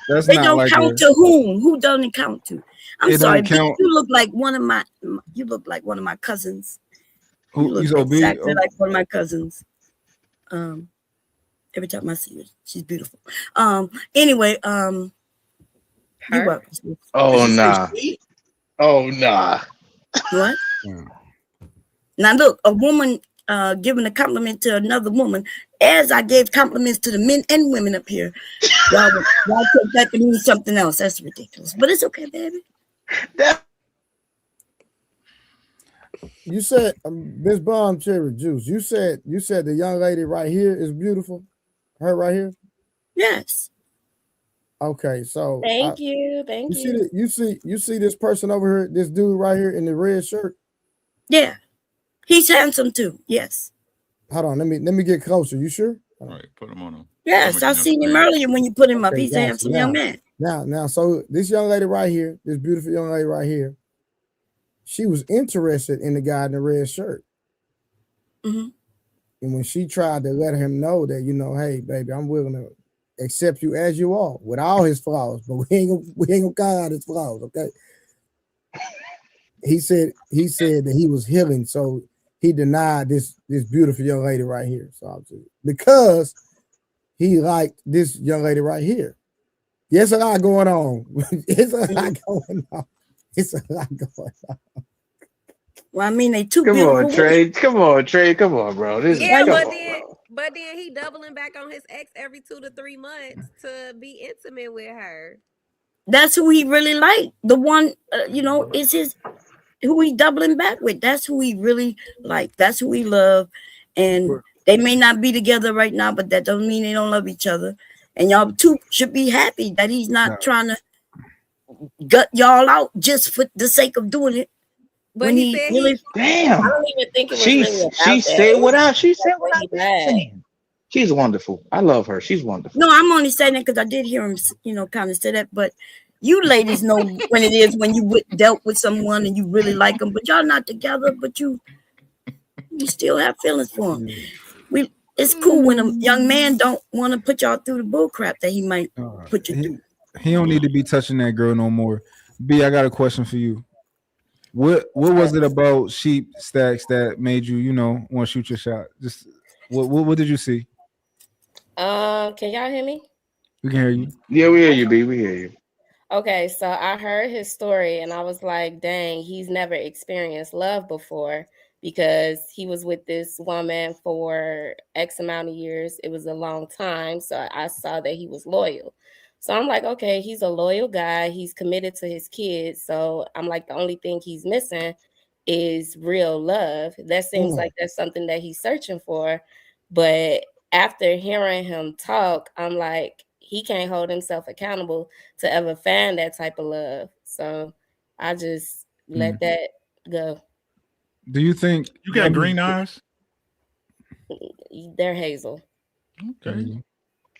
That's they not don't like count to whom? Who doesn't count to? I'm sorry, but count. you look like one of my. You look like one of my cousins. Who? You look exactly like one of my cousins. Every time I see her, she's beautiful. Anyway, you're welcome. Oh nah. Oh nah. What? Now look, a woman giving a compliment to another woman, as I gave compliments to the men and women up here. Y'all take that to mean something else. That's ridiculous, but it's okay, baby. You said Miss Bomb Cherry Juice. You said the young lady right here is beautiful. Her right here? Yes. Okay, so Thank you. Thank you. You see this person over here, this dude right here in the red shirt? Yeah. He's handsome too. Yes. Hold on, let me get closer. You sure? All right, put him on him. Yes, I seen him earlier when you put him up. Okay, He's a gotcha. handsome young man. Now, so this young lady right here, this beautiful young lady right here, she was interested in the guy in the red shirt. Mm-hmm. And when she tried to let him know that, you know, hey, baby, I'm willing to accept you as you are with all his flaws, but we ain't gonna call out his flaws, okay? He said that he was healing, so he denied this beautiful young lady right here. So obviously, because he liked this young lady right here. There's a lot going on. It's a lot going on. It's a lot going on. Well, I mean, they too Come beautiful. on, Trey. Come on, Trey. Come on, bro. This Yeah, is but then he doubling back on his ex every 2 to 3 months to be intimate with her. That's who he really liked. The one, you know, is his who he doubling back with. That's who he really like. That's who he love. And they may not be together right now, but that doesn't mean they don't love each other. And y'all two should be happy that he's not trying to gut y'all out just for the sake of doing it. But when he said really, damn. I don't even think it was She really about said that. what I saying. She's wonderful. I love her. She's wonderful. no, I'm only saying that because I did hear him, you know, kind of say that. But you ladies know when it is when you dealt with someone and you really like them, but y'all not together, but you still have feelings for him. It's cool when a young man don't want to put y'all through the bull crap that he might put you through. He don't need to be touching that girl no more. B, I got a question for you. What was it about Sheep Stacks that made you, you know, want to shoot your shot? Just what did you see? Can y'all hear me? We can hear you. Yeah, we hear you, B. We hear you. Okay, so I heard his story and I was like, dang, he's never experienced love before because he was with this woman for X amount of years. It was a long time. So I saw that he was loyal. So I'm like, okay, he's a loyal guy. He's committed to his kids. So I'm like, the only thing he's missing is real love. That seems like that's something that he's searching for. But after hearing him talk, I'm like, he can't hold himself accountable to ever find that type of love. So I just let that go. Do you think you got green eyes? They're hazel. Okay.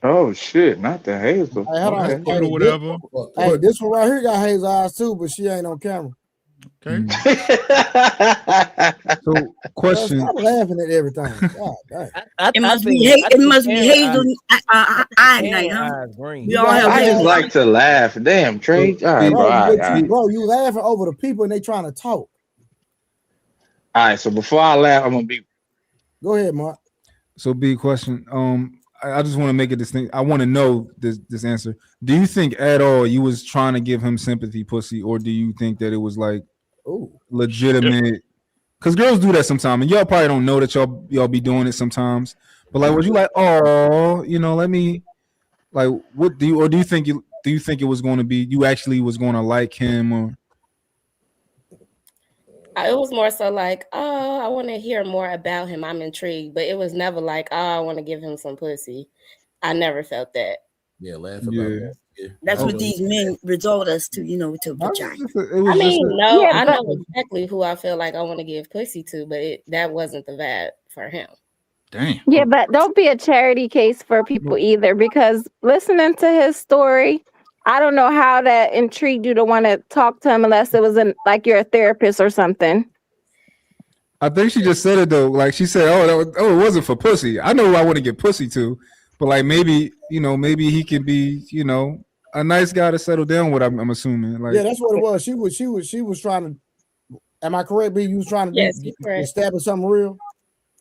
Oh shit, not the hazel. Hey, hold on. Okay. Hey, whatever. Hey, this one right here got hazel eyes too, but she ain't on camera. Okay. So, question. I'm laughing at everything. God, dang. It must be hazel eye night, huh? We all have I just like to laugh. Damn, Trey. All right, bro. All right. Bro, you laughing over the people and they trying to talk. All right, so before I laugh, I'm gonna be. Go ahead, Mark. So, B, question. I just want to make a distinct. I want to know this answer. Do you think at all you was trying to give him sympathy, pussy, or do you think that it was like legitimate? Because girls do that sometimes, and y'all probably don't know that y'all be doing it sometimes. But like, was you like, oh, you know, let me, like, what do you, or do you think it was going to be you actually was going to like him, or? It was more so like, oh, I want to hear more about him. I'm intrigued, but it was never like, oh, I want to give him some pussy. I never felt that. Yeah, laugh about that. Yeah. That's what these men resort us to, you know, to vagina. I mean, no, I know exactly who I feel like I want to give pussy to, but that wasn't the vibe for him. Damn. Yeah, but don't be a charity case for people either, because listening to his story, I don't know how that intrigued you to want to talk to him unless it was like you're a therapist or something. I think she just said it though. Like she said, it wasn't for pussy. I know who I want to get pussy to, but like maybe he can be, you know, a nice guy to settle down with. I'm assuming. Like, yeah, that's what it was. She was trying to. Am I correct, B? You was trying to establish something real.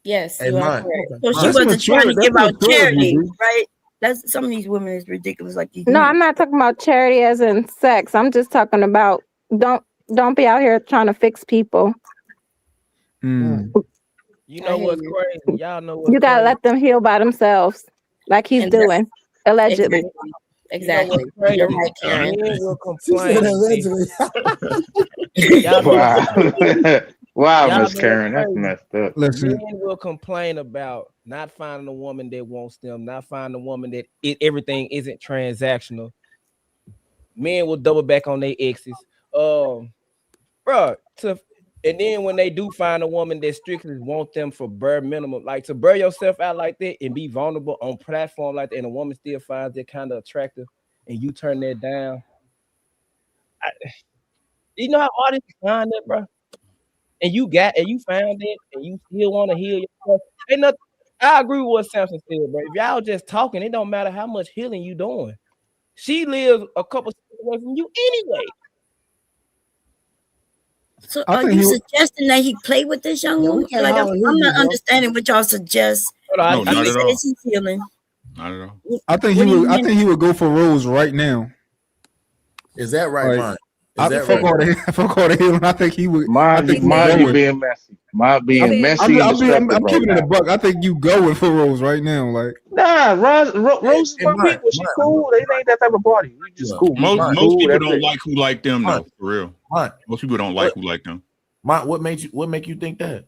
Yes, you are correct. So she wasn't trying to give out charity, right? That's some of these women is ridiculous. Like these No, men. I'm not talking about charity as in sex. I'm just talking about don't be out here trying to fix people. You know what's crazy? Y'all know what's You gotta crazy? let them heal by themselves, like he's doing, allegedly. Exactly. You're right, Karen. Men will complain. Wow. Wow, Y'all Miss know Karen, what's that's crazy? messed up. Listen, Men will complain about not finding a woman that wants them, not finding a woman that everything isn't transactional. Men will double back on their exes. And then when they do find a woman that strictly want them for bare minimum, like to burn yourself out like that and be vulnerable on platform like that, and a woman still finds it kind of attractive, and you turn that down. You know how hard it is to find that, bro? And you found it, and you still want to heal yourself. Ain't nothing. I agree with what Samson said, bro. If y'all just talking, it don't matter how much healing you doing. She lives a couple steps away from you anyway. So are you suggesting that he play with this young woman? Like I'm not understanding what y'all suggest. No, not at all. He's feeling. Not at all. I think he would. I think he would go for Rose right now. Is that right, Mike? Fuck all the healing. I think he would. Might be being messy. Might being messy. I'm keeping it a buck. I think you going for Rose right now. Like, nah, Rose is my people. She cool. They ain't that type of party. We just cool. Most people don't like who like them though. For real. Most people don't like who like them. What make you think that?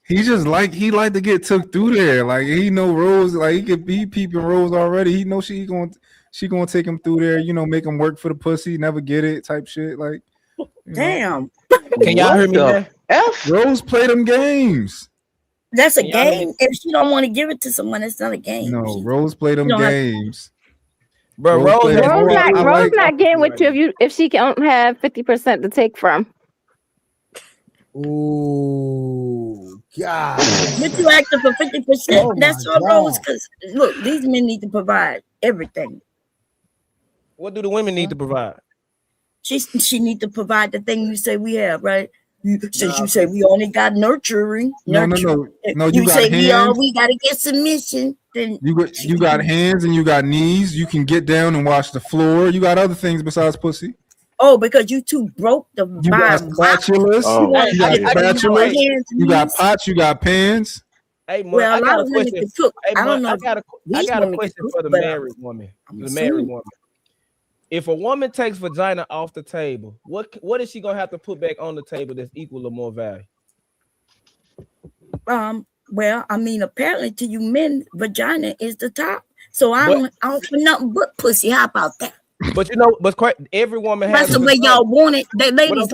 He just like to get took through there. Like he know Rose. Like he could be peeping Rose already. He know she gonna take him through there. You know, make him work for the pussy, never get it type shit. Like, damn. Can y'all hear me there? Rose play them games. That's a game. If she don't want to give it to someone, it's not a game. No, Rose play them games. Bro, Rose not getting with you if she don't have 50% to take from. Ooh, God. But you acting for 50%. That's what Rose. Because look, these men need to provide everything. What do the women need to provide? She need to provide the thing you say we have, right? Since you say we only got nurturing. No. You say we gotta get submission. Then you got hands and you got knees. You can get down and wash the floor. You got other things besides pussy. Oh, because you two broke the vibe. You got spatulas. You got spatulas. You got pots. You got pans. Hey, well, I got a question. Hey, I don't know. I got a question for the married woman. The married woman. If a woman takes vagina off the table, what is she gonna have to put back on the table that's equal or more value? Well, I mean, apparently to you men, vagina is the top. So I don't offer nothing but pussy. How about that? But you know, every woman has. That's the way y'all want it. Ladies,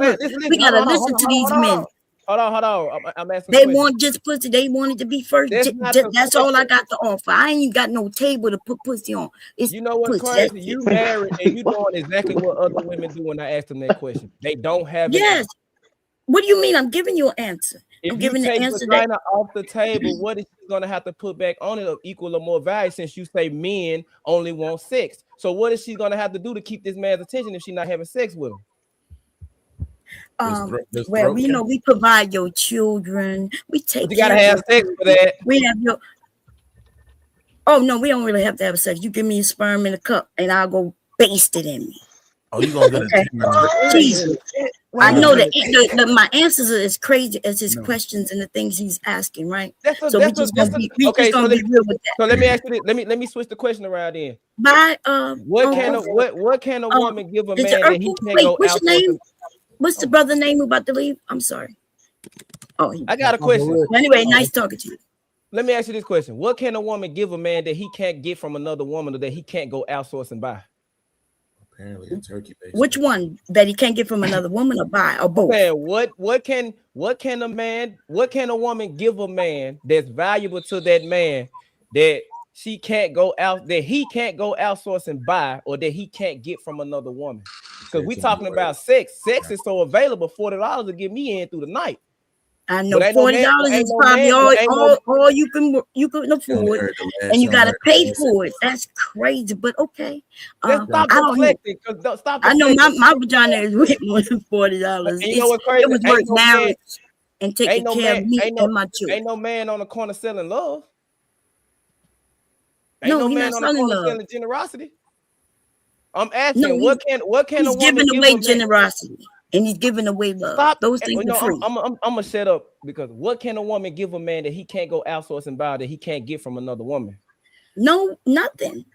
we gotta listen to these men. Hold on. I'm asking. They want just pussy. They want it to be first. That's all I got to offer. I ain't got no table to put pussy on. You know what's crazy? You married and you doing exactly what other women do when I ask them that question. They don't have. Yes. What do you mean? I'm giving you an answer. I'm giving the answer that off the table. What is she gonna have to put back on it of equal or more value? Since you say men only want sex, so what is she gonna have to do to keep this man's attention if she's not having sex with him? Well, we know we provide your children. We take. You gotta have sex for that. We have your. Oh no, we don't really have to have sex. You give me a sperm in a cup, and I'll go baste it in me. Oh, you gonna get it? Jesus. I know that my answers are as crazy as his questions and the things he's asking, right? So we just gonna be real with that. So let me ask you this. Let me switch the question around then. What can a woman give a man that he can't go out? What's the brother name who about to leave? I'm sorry. Oh, I got a question. Anyway, nice talking to you. Let me ask you this question. What can a woman give a man that he can't get from another woman or that he can't go outsource and buy? Apparently a turkey base. Which one that he can't get from another woman or buy or both? Man, what can a woman give a man that's valuable to that man that she can't go out, that he can't go outsource and buy, or that he can't get from another woman? Because we talking about sex. Sex is so available. $40 to get me in through the night. I know $40 is probably all you can afford, and you gotta pay for it. That's crazy, but okay. I know my vagina is way more than $40. You know what's crazy? It was worth marriage and taking care of me and my children. Ain't no man on the corner selling love. Ain't no man on the corner selling generosity. I'm asking, no, what can a woman giving away generosity? And he's giving away love. Stop. Those things are free. I'm gonna shut up, because what can a woman give a man that he can't go outsource and buy, that he can't get from another woman? No, nothing.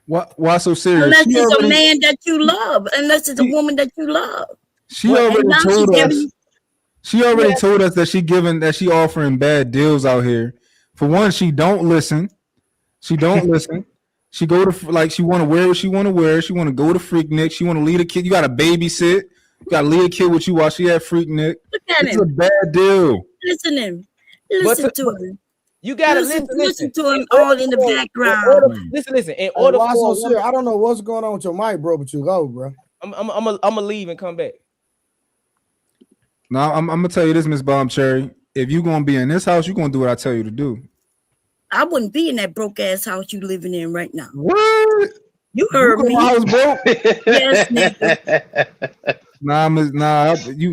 Why so serious? Unless it's a man that you love, unless it's a woman that you love. She already told us. She already told us that she offering bad deals out here. For one, she don't listen. She don't listen. She go to like she want to wear what she want to wear. She want to go to Freaknik. She want to lead a kid. You got to babysit. You got to lead a kid with you while she at Freaknik. Look at It's him. a bad deal. Listen to him. Listen to him. You gotta listen to him all in the background. Listen. In Hey, order watch for on shit. I don't know what's going on with your mic, bro, but you go, bro. I'm gonna leave and come back. Now I'm gonna tell you this, Miss Bomb Cherry. If you gonna be in this house, you gonna do what I tell you to do. I wouldn't be in that broke ass house you living in right now. What? You heard me. My house broke. Yes, nigga.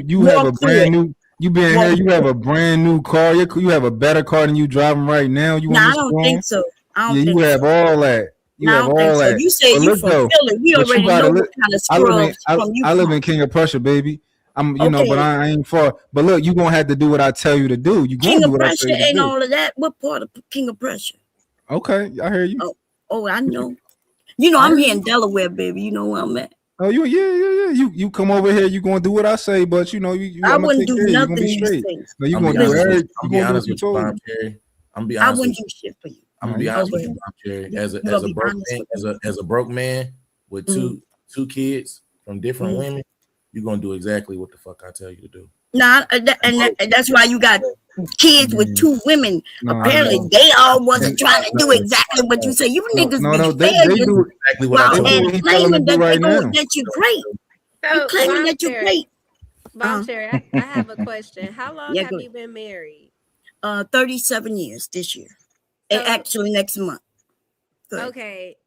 You have a brand new. You been here. You have a brand new car. You have a better car than you driving right now. You Nah, I want don't think so. I don't Yeah, think you have so. all that. You Nah, I have don't think all so. that. You say But you look, from though, Philly. We but you already gotta know look- what kind of I live scrubs from you. I live in King of Prussia, baby. I'm, but Okay. I ain't far. But look, you gonna have to do what I tell you to do. You gonna King do of what I Prussia tell you to ain't do. all of that. What part of King of Prussia? Okay, I hear you. Oh, I know. You know, I'm here in Delaware, baby. You know where I'm at. Oh, yeah. You come over here. You gonna do what I say, but you know, I I'ma wouldn't take do care of you. You nothing gonna be you straight. say. No, you I'm gonna be do honest with everything. you. I'm You be gonna do honest what you with you, told Bob me. Cherry. I'm be I honest wouldn't with you. do shit for you. I'm gonna be honest with you, Bob Cherry. As You gotta a be broke honest man, with as a broke man with two kids from different Mhm. women, you're gonna do exactly what the fuck I tell you to do. Nah, and that's why you got kids with two women. No, Apparently, no. they all wasn't trying to do exactly what you say. You niggas No, be they failures do exactly what I while told they do you. what he telling claiming them to that do right now. that you're great. You So, claiming Bomb that you're Cherry, great. Bomb Cherry, I have a question. How long Yeah, have go you been married? 37 years this year. So- Actually, next month. Go ahead. Okay.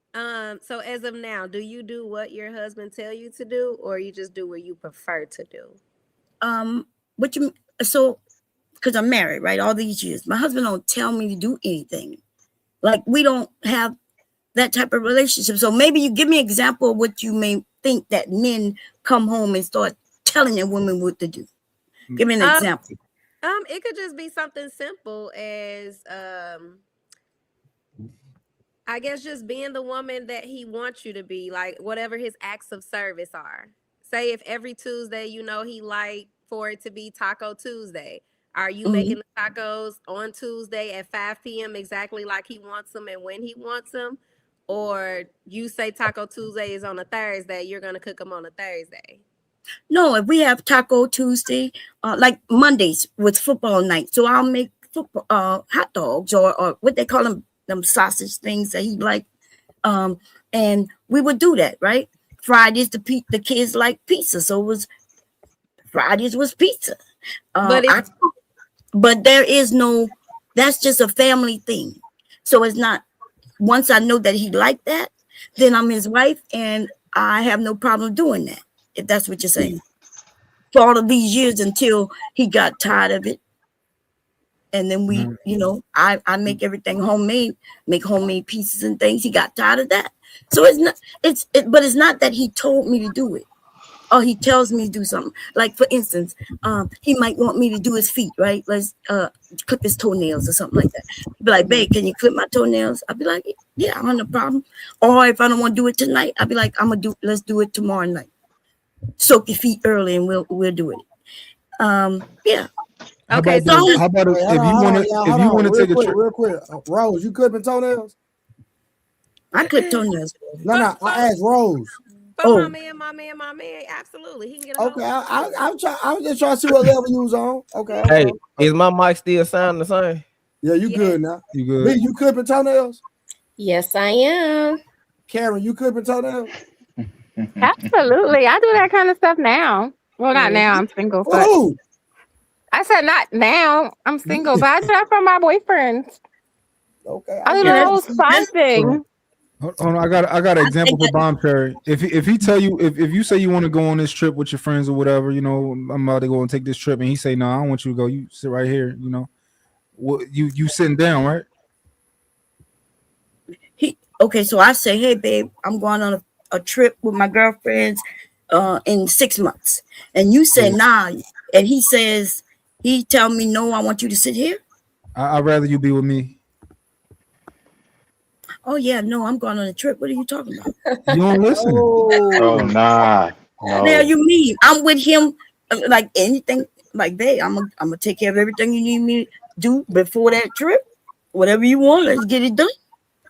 So as of now, do you do what your husband tell you to do, or you just do what you prefer to do? What you so? Because I'm married, right? All these years, my husband don't tell me to do anything. Like we don't have that type of relationship. So maybe you give me an example of what you may think that men come home and start telling their women what to do. Give me an example. It could just be something simple as I guess just being the woman that he wants you to be, like whatever his acts of service are. Say if every Tuesday, he like for it to be Taco Tuesday. Are you making the tacos on Tuesday at 5 p.m. exactly like he wants them and when he wants them? Or you say Taco Tuesday is on a Thursday, you're going to cook them on a Thursday? No, if we have Taco Tuesday, like Mondays with football night, so I'll make football hot dogs or what they call them sausage things that he like, and we would do that, right? Fridays the kids like pizza, so it was Fridays was pizza. But there is no, that's just a family thing. So it's not, once I know that he liked that, then I'm his wife and I have no problem doing that, if that's what you're saying. For all of these years until he got tired of it. And then we, I make everything homemade, make homemade pieces and things. He got tired of that. So but it's not that he told me to do it. Or he tells me to do something. Like for instance, he might want me to do his feet, right? Let's clip his toenails or something like that. He'd be like, babe, can you clip my toenails? I'd be like, yeah, I don't have no problem. Or if I don't want to do it tonight, I'd be like, let's do it tomorrow night. Soak your feet early and we'll do it. Yeah. Okay, How about if you want to take a trip? Real quick, Rose, you clipping toenails? I clip toenails. No, I asked Rose. For my man, absolutely. He can get a Okay, I was just trying to see what level you was on. Okay. Hey, is my mic still sounding the same? Yeah, you good now. You good? B, you clipping toenails? Yes, I am. Karen, you clipping toenails? Absolutely. I do that kind of stuff now. Well, not now. I'm single. But Ooh. I said not now. I'm single, but I do that for my boyfriends. Okay. I do the whole fun thing. Hold on, I got an example for Bomb Cherry. If he tell you if you say you want to go on this trip with your friends or whatever, I'm about to go and take this trip, and he say no, I don't want you to go. You sit right here. You sitting down, right? Okay, so I say, hey babe, I'm going on a trip with my girlfriends in 6 months, and you say nah, and he tell me no, I want you to sit here. I'd rather you be with me. Oh yeah, no, I'm going on a trip. What are you talking about? You don't listen. Oh nah. No. Now you mean I'm with him like anything? like, babe, I'm gonna take care of everything you need me to do before that trip. Whatever you want, let's get it done.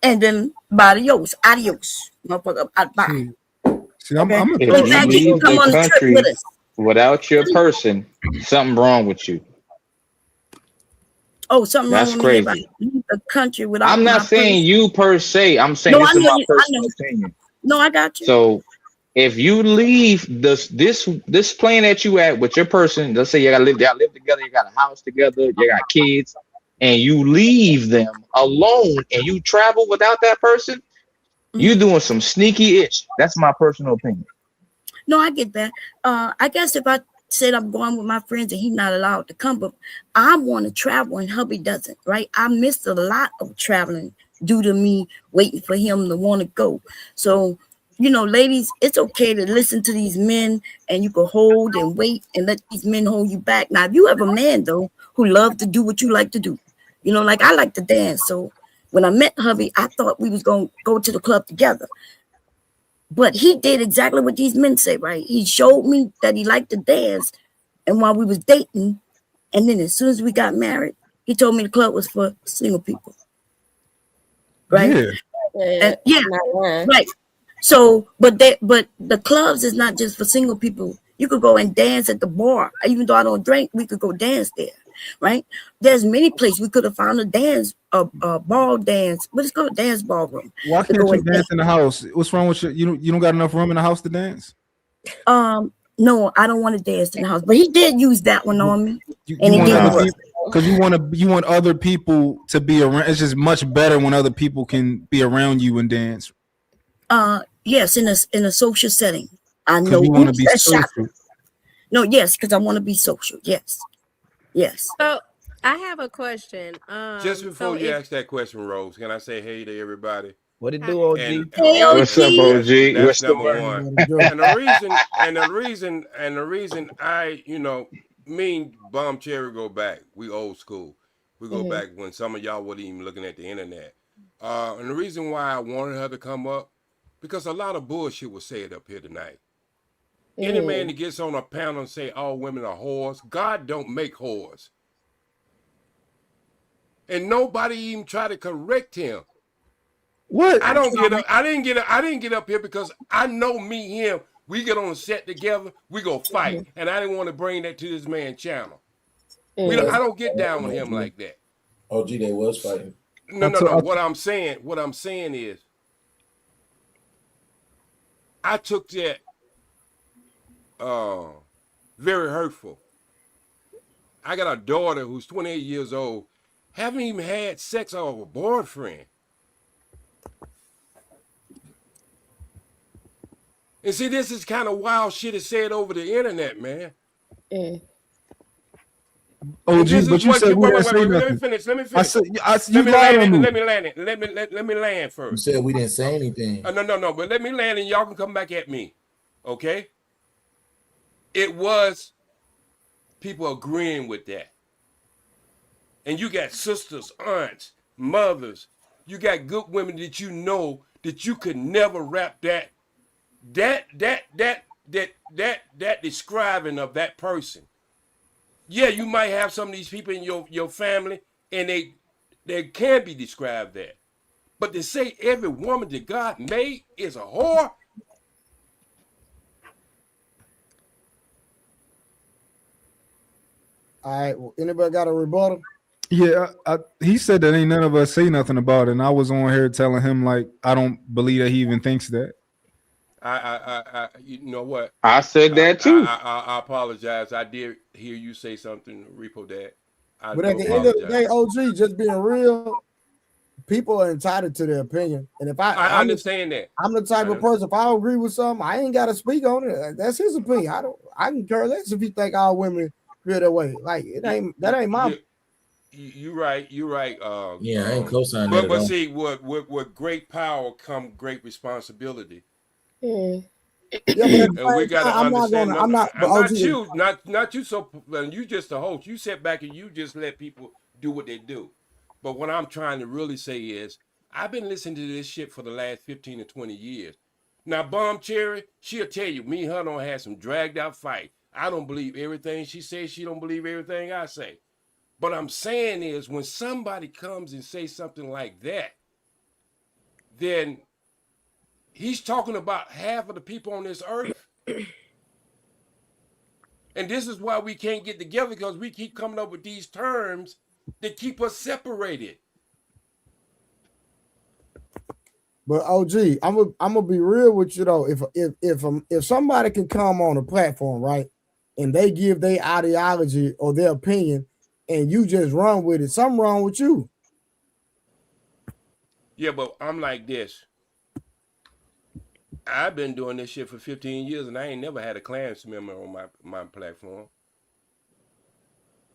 And then adios, motherfucker. Bye. See, I'm a If you leave the country without your person, something wrong with you. Oh, something That's wrong crazy. with me. Leave the country without. I'm not saying you per se. I'm saying this is my personal opinion. No, I got you. So if you leave this plane that you at with your person, let's say y'all live together, you got a house together, you got kids, and you leave them alone and you travel without that person, you're doing some sneaky itch. That's my personal opinion. No, I get that. I guess if I said I'm going with my friends and he's not allowed to come, but I want to travel and hubby doesn't, right? I missed a lot of traveling due to me waiting for him to want to go. So, you know, ladies, it's okay to listen to these men and you can hold and wait and let these men hold you back. Now, if you have a man, though, who loves to do what you like to do, you know, like I like to dance. So when I met hubby, I thought we was going to go to the club together. But he did exactly what these men say, right? He showed me that he liked to dance. And while we was dating, and then as soon as we got married, he told me the club was for single people. Right? Yeah. Right. So, but the clubs is not just for single people. You could go and dance at the bar. Even though I don't drink, we could go dance there. Right? There's many places we could have found a dance, a ball dance, but it's called a dance ballroom. Why can't you dance in the house? What's wrong with you? You don't got enough room in the house to dance? No, I don't want to dance in the house, but he did use that one on me, and it did work. Because you want other people to be around. It's just much better when other people can be around you and dance. Yes, in a social setting. I know. You want to be social. No, yes, because I want to be social. Yes. Yes. So I have a question. Just before you ask that question, Rose, can I say hey to everybody? What it do, OG? Hey, OG. What's up, OG? That's number one. And the reason I, you know, me and Bomb Cherry go back. We old school. We go back when some of y'all wasn't even looking at the internet. And the reason why I wanted her to come up, because a lot of bullshit was said up here tonight. Any man that gets on a panel and say all women are whores, God don't make whores. And nobody even try to correct him. What? I didn't get up here because I know me, him, we get on a set together, we go fight. And I didn't want to bring that to this man's channel. I don't get down with him like that. OG, they was fighting. No. What I'm saying is, I took that very hurtful. I got a daughter who's 28 years old, haven't even had sex with a boyfriend. And see, this is kind of wild shit is said over the internet, man. Oh, geez, but you said we didn't say nothing. Let me finish. Let me land first. You said we didn't say anything. No, but let me land and y'all can come back at me. Okay? It was people agreeing with that. And you got sisters, aunts, mothers. You got good women that you know that you could never rap that describing of that person. Yeah, you might have some of these people in your family and they can be described that. But to say every woman that God made is a whore. All right. Well, anybody got a rebuttal? Yeah, he said that ain't none of us say nothing about it, and I was on here telling him like I don't believe that he even thinks that. I you know what? I said that too. I apologize. I did hear you say something, Repo Dad. But at the end of the day, OG, just being real, people are entitled to their opinion. And if I understand that. I'm the type of person, if I agree with something, I ain't got to speak on it. That's his opinion. I can care less if he think all women feel that way. Like that ain't my. You're right. Yeah, I ain't co-signing that. But all. see, with great power come great responsibility. Yeah, and we got to understand. Not you. So you just the host. You sit back and you just let people do what they do. But what I'm trying to really say is, I've been listening to this shit for the last 15 to 20 years. Now, Bomb Cherry, she'll tell you, me and her don't have some dragged out fight. I don't believe everything she says. She don't believe everything I say. But I'm saying is when somebody comes and says something like that, then he's talking about half of the people on this earth. And this is why we can't get together, because we keep coming up with these terms that keep us separated. But OG, I'm gonna be real with you though. If somebody can come on a platform, right, and they give their ideology or their opinion, and you just run with it, something wrong with you. Yeah, but I'm like this. I've been doing this shit for 15 years, and I ain't never had a Clarence member on my platform.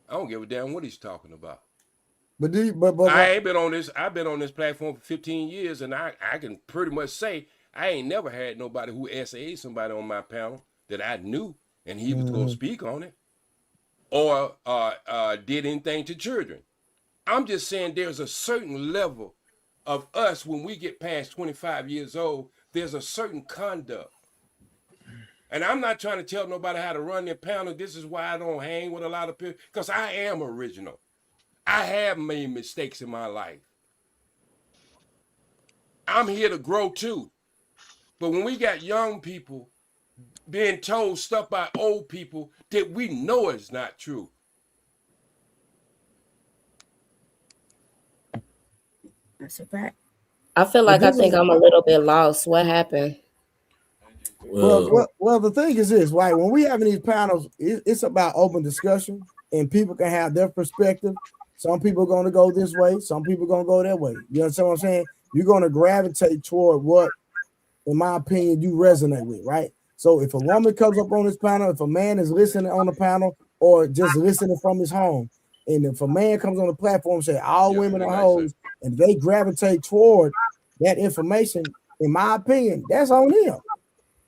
I don't give a damn what he's talking about. But I ain't been on this. I've been on this platform for 15 years, and I can pretty much say I ain't never had nobody who SA'd somebody on my panel that I knew, and he was gonna speak on it, or did anything to children. I'm just saying there's a certain level of us when we get past 25 years old. There's a certain conduct. And I'm not trying to tell nobody how to run their panel. This is why I don't hang with a lot of people, because I am original. I have made mistakes in my life. I'm here to grow too. But when we got young people being told stuff by old people that we know is not true. That's a fact. I feel like I think I'm a little bit lost. What happened? Well, the thing is this, right? When we having these panels, it's about open discussion, and people can have their perspective. Some people are going to go this way, some people are going to go that way. You understand what I'm saying? You're going to gravitate toward what, in my opinion, you resonate with, right? So if a woman comes up on this panel, if a man is listening on the panel or just listening from his home, and if a man comes on the platform and say all women are hoes, and they gravitate toward that information, in my opinion, that's on him.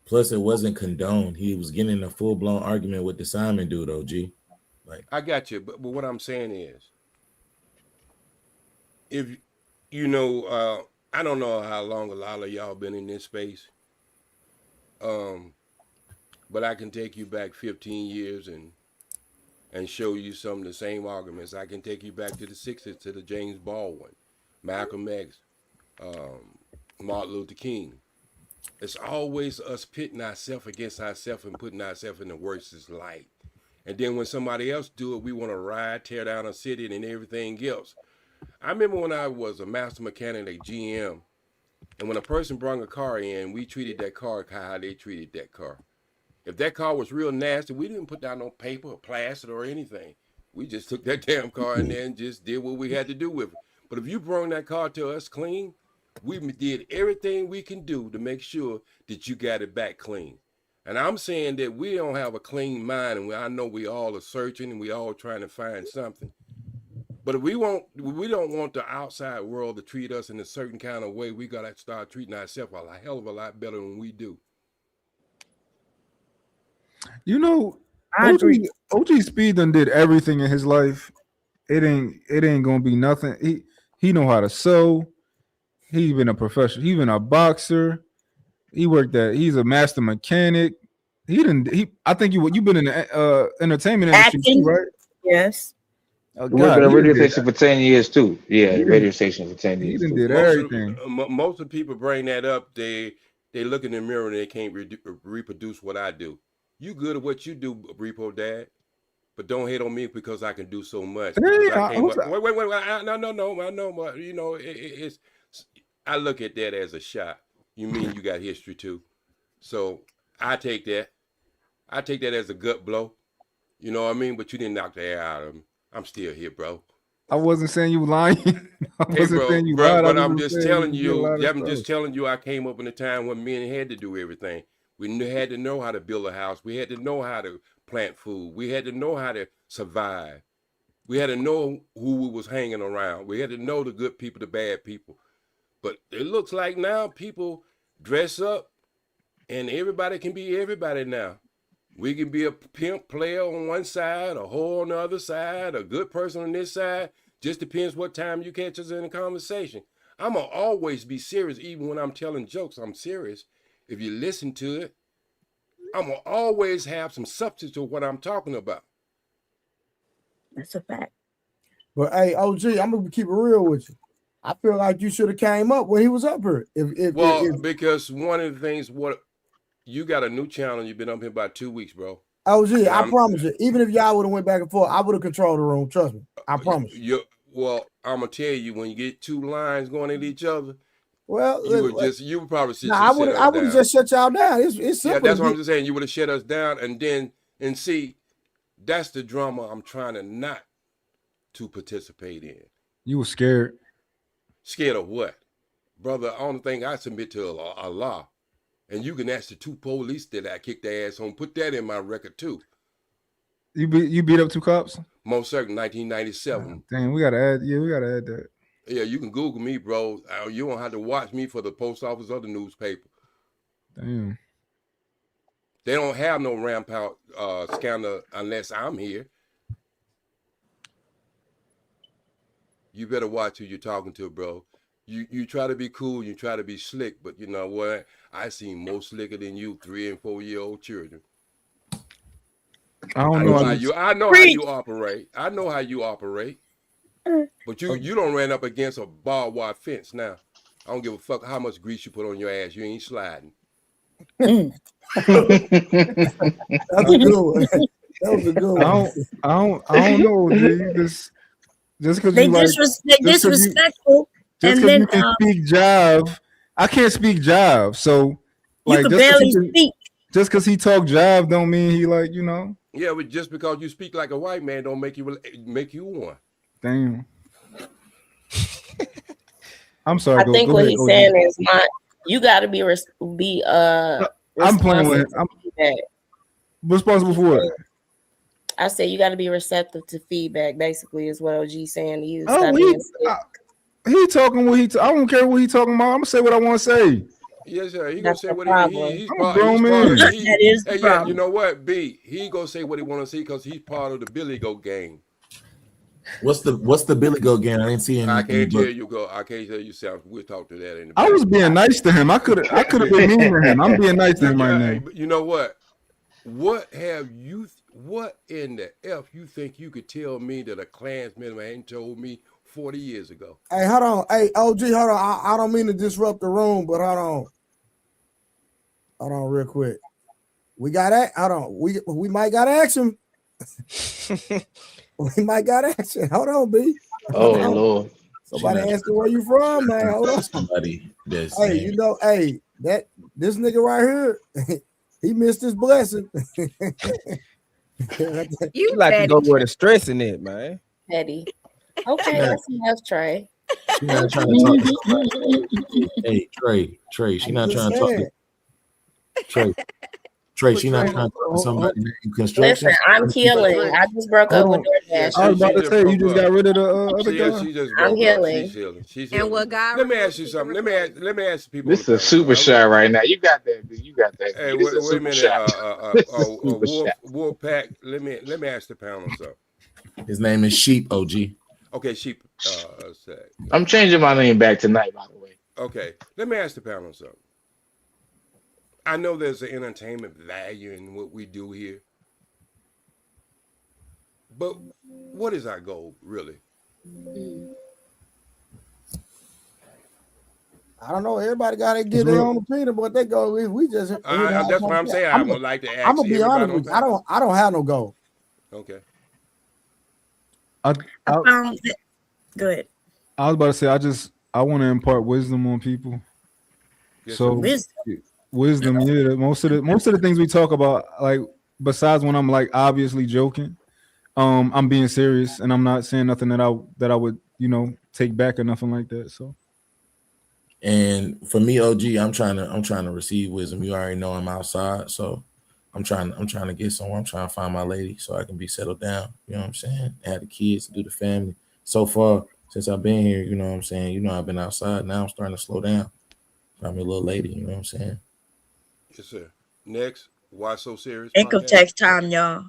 Plus, it wasn't condoned. He was getting in a full-blown argument with the Simon dude, OG. Like, I got you, but what I'm saying is, if you know, I don't know how long a lot of y'all been in this space, but I can take you back 15 years and show you some of the same arguments. I can take you back to the 60s, to the James Baldwin, Malcolm X, Martin Luther King. It's always us pitting ourselves against ourselves and putting ourselves in the worstest light. And then when somebody else do it, we want to riot, tear down a city and everything else. I remember when I was a master mechanic at GM, and when a person brought a car in, we treated that car how they treated that car. If that car was real nasty, we didn't put down no paper or plaster or anything. We just took that damn car in there and just did what we had to do with it. But if you brought that car to us clean, we did everything we can do to make sure that you got it back clean. And I'm saying that we don't have a clean mind, and I know we all are searching and we all trying to find something. But if we don't want the outside world to treat us in a certain kind of way, we got to start treating ourselves a hell of a lot better than we do. You know, OG Speed done did everything in his life. It ain't gonna be nothing. He know how to sew. He been a professional. He been a boxer. He worked at. He's a master mechanic. I think you've been in the entertainment industry too, right? Yes. Oh, worked at a radio station for 10 years too. Yeah, radio station for 10 years. He did everything. Most of the people bring that up. They look in the mirror and they can't reproduce what I do. You good at what you do, Repo Dad, but don't hate on me because I can do so much. Wait. I know. You know, it's. I look at that as a shot. You mean you got history too? So I take that. I take that as a gut blow. You know what I mean? But you didn't knock the air out of me. I'm still here, bro. I wasn't saying you lying. Saying you lied. But I'm just telling you. I'm just telling you. I came up in a time when men had to do everything. We had to know how to build a house. We had to know how to plant food. We had to know how to survive. We had to know who we was hanging around. We had to know the good people, the bad people. But it looks like now people dress up and everybody can be everybody now. We can be a pimp player on one side, a whore on the other side, a good person on this side. Just depends what time you catch us in a conversation. I'm going to always be serious. Even when I'm telling jokes, I'm serious. If you listen to it, I'm gonna always have some substance to what I'm talking about. That's a fact. But hey, OG, I'm gonna keep it real with you. I feel like you should have came up when he was up here. Because one of the things, what you got a new channel, you've been up here about 2 weeks, bro. OG, I promise you, even if y'all would have went back and forth, I would have controlled the room. Trust me, I promise you. Well, I'm gonna tell you, when you get two lines going at each other, well, you would probably sit. I would have just shut y'all down. It's simple. Yeah, that's what I'm just saying. You would have shut us down, and see, that's the drama I'm trying to not to participate in. You were scared. Scared of what, brother? Only thing I submit to Allah, and you can ask the two police that I kicked their ass on. Put that in my record too. You beat up two cops? Most certain, 1997. Dang, we gotta add that. Yeah, you can Google me, bro. You don't have to watch me for the post office or the newspaper. Damn. They don't have no rampart scanner unless I'm here. You better watch who you're talking to, bro. You try to be cool, you try to be slick, but you know what? I seen more slicker than you 3- and 4-year-old children. I know how you operate. I know how you operate. But you don't ran up against a barbed wire fence now. I don't give a fuck how much grease you put on your ass. You ain't sliding. That's a good one. That was a good one. I don't know, dude. Just because they disrespectful. Just because you can speak jive, I can't speak jive. So you can barely speak. Just because he talk jive don't mean he like, you know. Yeah, but just because you speak like a white man don't make you one. Damn. I'm sorry. I think what he's saying is you got to be I'm playing with him. I'm responsible for what? I said you got to be receptive to feedback. Basically, is what OG's saying to you. He talking what he. I don't care what he talking about. I'm gonna say what I want to say. Yes, sir. He gonna say what he's part. That is the problem. You know what, B? He gonna say what he want to see because he's part of the Billy Goat gang. What's the Billy Goat gang? I didn't see any. I can't tell you. I can't tell you. Sound. We'll talk to that in the. I was being nice to him. I could have been mean to him. I'm being nice to him right now. You know what? What in the F you think you could tell me that a Klansman ain't told me 40 years ago? Hey, hold on. Hey, OG, hold on. I don't mean to disrupt the room, but hold on. Hold on real quick. We got that. Hold on. We might got action. We might got action. Hold on, B. Oh, Lord. Somebody asked you where you from, man. Hold on. Somebody. Hey, you know, this nigga right here, he missed his blessing. You like to go where the stress in it, man. Petty. Okay, that's enough, Trey. She's not trying to talk. Hey, Trey. She's not trying to talk. Trey, she's not trying to talk to somebody in construction. Listen, I'm healing. I just broke up with DoorDash. I was about to say you just got rid of the other guy. I'm healing. She's and what God? Let me ask you something. Let me ask people. This is a super shot right now. You got that. You got that. Hey, wait a minute. Wolfpack. Let me ask the panel something. His name is Sheep, OG. Okay, Sheep. I'm changing my name back tonight, by the way. Okay, let me ask the panel something. I know there's an entertainment value in what we do here, but what is our goal, really? I don't know. Everybody got to get their own opinion, but they go. We just. That's what I'm saying. I would like to ask. I'm gonna be honest with you. I don't have no goal. Okay. Go ahead. I was about to say I want to impart wisdom on people. Yes, so wisdom, yeah. Most of the things we talk about, like besides when I'm like obviously joking, I'm being serious and I'm not saying nothing that I would take back or nothing like that. So. And for me, OG, I'm trying to receive wisdom. You already know I'm outside, so I'm trying to get somewhere. I'm trying to find my lady so I can be settled down. You know what I'm saying? Have the kids, do the family. So far, since I've been here, you know what I'm saying? I've been outside. Now I'm starting to slow down. Find me a little lady. You know what I'm saying? Yes, sir. Next, why so serious? Income tax time, y'all.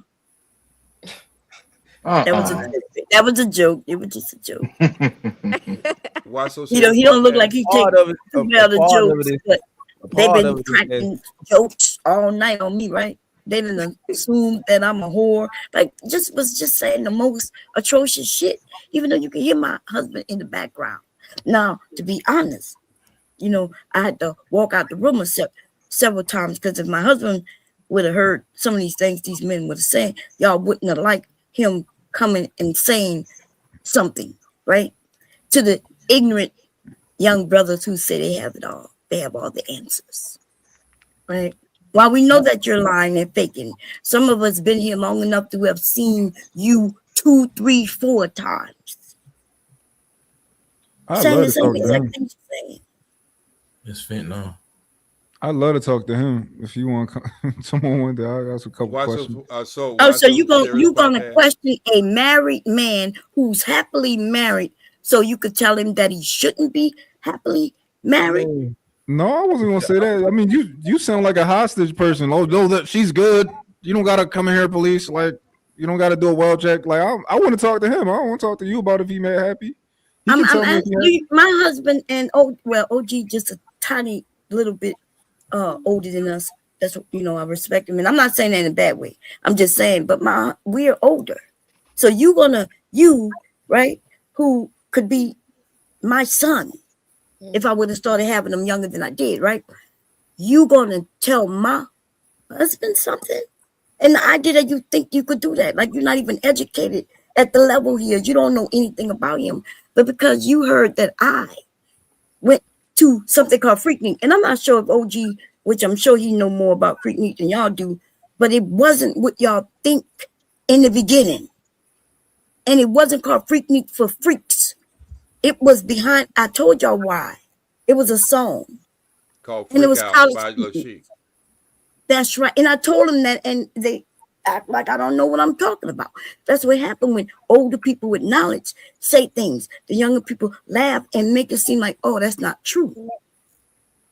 That was a joke. It was just a joke. Why so serious? He don't look like he takes well the jokes. A They've part been of it is that cracking jokes all night on me, right? They didn't assume that I'm a whore. Like, was just saying the most atrocious shit, even though you can hear my husband in the background. Now, to be honest, I had to walk out the room several times because if my husband would have heard some of these things these men would have said, y'all wouldn't have liked him coming and saying something, right? To the ignorant young brothers who say they have it all. They have all the answers, right? While we know that you're lying and faking, some of us been here long enough to have seen you 2, 3, 4 times. I Saying love the to same talk to exact him. things you're saying. It's fentanyl. I love to talk to him. If you want someone one day, I got a couple questions. So you gonna question a married man who's happily married, so you could tell him that he shouldn't be happily married? No, I wasn't gonna say that. I mean, you sound like a hostage person. Oh, no, that she's good. You don't gotta come in here, police. Like, you don't gotta do a well check. Like, I want to talk to him. I don't want to talk to you about if he made happy. I'm asking you, my husband and OG just a tiny little bit older than us. That's I respect him, and I'm not saying that in a bad way. I'm just saying, but we're older, so you right, who could be my son if I would have started having them younger than I did, right? You gonna tell my husband something, and the idea that you think you could do that, like you're not even educated at the level he is, you don't know anything about him, but because you heard that I went to something called Freaknik, and I'm not sure if OG, which I'm sure he know more about Freaknik than y'all do, but it wasn't what y'all think in the beginning, and it wasn't called Freaknik for freaks. It was behind. I told y'all why. It was a song called and it was Freak Out college by Lil Chic. That's right. And I told them that, and they act like I don't know what I'm talking about. That's what happened when older people with knowledge say things. The younger people laugh and make it seem like, oh, that's not true.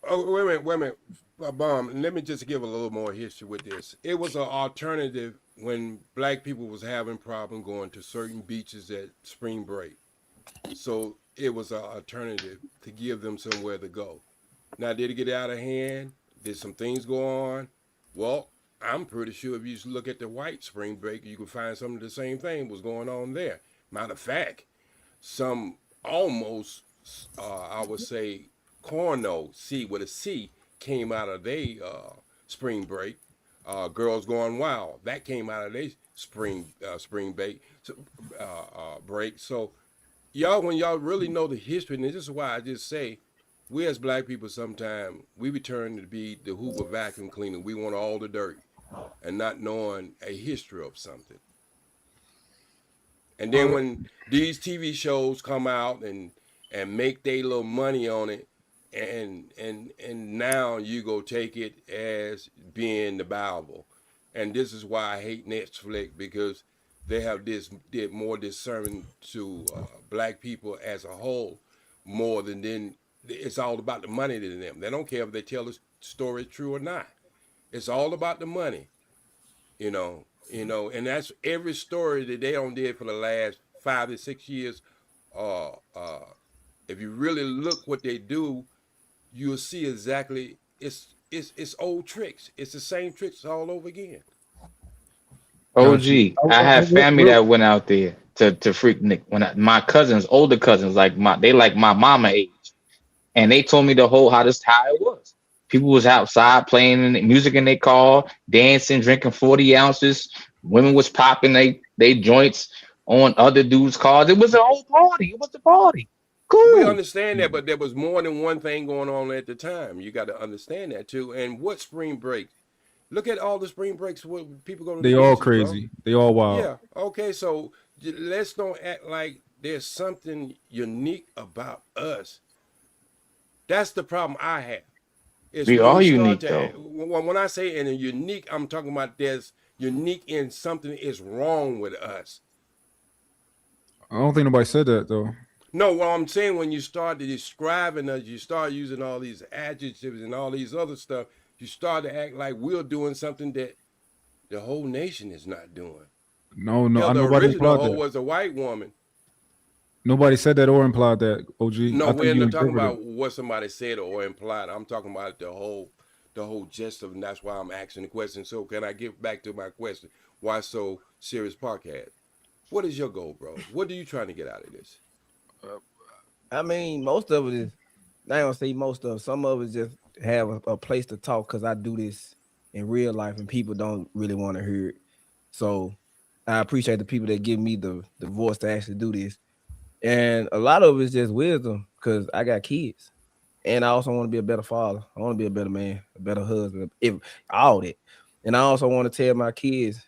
Oh, wait a minute. Bomb, let me just give a little more history with this. It was an alternative when black people was having problem going to certain beaches at spring break. So it was an alternative to give them somewhere to go. Now, did it get out of hand? Did some things go on? Well, I'm pretty sure if you look at the white spring break, you can find some of the same thing was going on there. Matter of fact, some almost, I would say, corno, C with a C, came out of their spring break. Girls Going Wild, that came out of their spring break. So, y'all, when y'all really know the history, and this is why I just say, we as black people sometimes, we return to be the Hoover vacuum cleaner. We want all the dirt and not knowing a history of something. And then when these TV shows come out and make their little money on it, and now you go take it as being the Bible. And this is why I hate Netflix, because they have did more discernment to black people as a whole, more than it's all about the money to them. They don't care if they tell the story true or not. It's all about the money, and that's every story that they did for the last 5 to 6 years. If you really look what they do, you'll see exactly it's old tricks. It's the same tricks all over again. OG, I have family that went out there to Freaknik. My cousins, older cousins, they like my mama age, and they told me how it was. People was outside playing music in their car, dancing, drinking 40 ounces. Women was popping they joints on other dudes' cars. It was a whole party. It was a party. Cool. We understand that, but there was more than one thing going on at the time. You got to understand that too. And what spring break? Look at all the spring breaks where people go to They the all beaches, crazy. bro. They all wild. Yeah. Okay. So let's don't act like there's something unique about us. That's the problem I have. We are unique, though. When I say in a unique, I'm talking about there's unique in something is wrong with us. I don't think nobody said that though. No, what I'm saying, when you start describing us, you start using all these adjectives and all these other stuff, you start to act like we're doing something that the whole nation is not doing. No, Hell, the nobody original applaud hoe that. was a white woman. Nobody said that or implied that, OG. No, I we're think you not talking interpreted about what somebody said or implied. I'm talking about the whole gist of it, and that's why I'm asking the question. So can I get back to my question? Why so serious podcast? What is your goal, bro? What are you trying to get out of this? I mean, most of it is, I don't say most of it, some of it is just have a place to talk because I do this in real life and people don't really want to hear it. So I appreciate the people that give me the voice to actually do this. And a lot of it is just wisdom because I got kids. And I also want to be a better father. I want to be a better man, a better husband, all that. And I also want to tell my kids,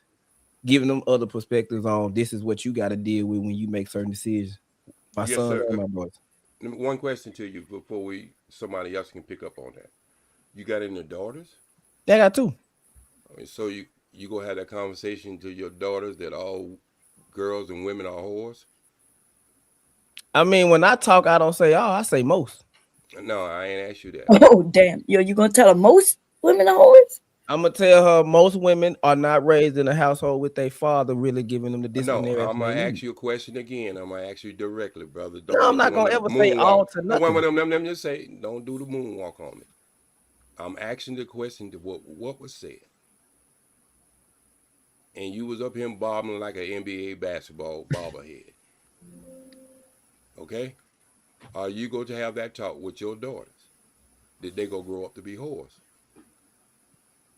giving them other perspectives on this is what you got to deal with when you make certain decisions. My Yes, son sir. and my boys. One question to you before somebody else can pick up on that. You got any daughters? Yeah, I got two. I mean, so you gonna have that conversation to your daughters that all girls and women are whores? I mean, when I talk, I don't say all, I say most. No, I ain't asked you that. Oh, damn. Yo, you gonna tell her most women are whores? I'm gonna tell her most women are not raised in a household with their father really giving them the No, disciplinary. I'm gonna ask you a question again. I'm gonna ask you directly, brother. No, I'm not gonna ever say all to nothing. Let me just say, don't do the moonwalk on me. I'm asking the question to what was said. And you was up here bobbing like an NBA basketball bobblehead. Okay? Are you going to have that talk with your daughters? Did they go grow up to be whores?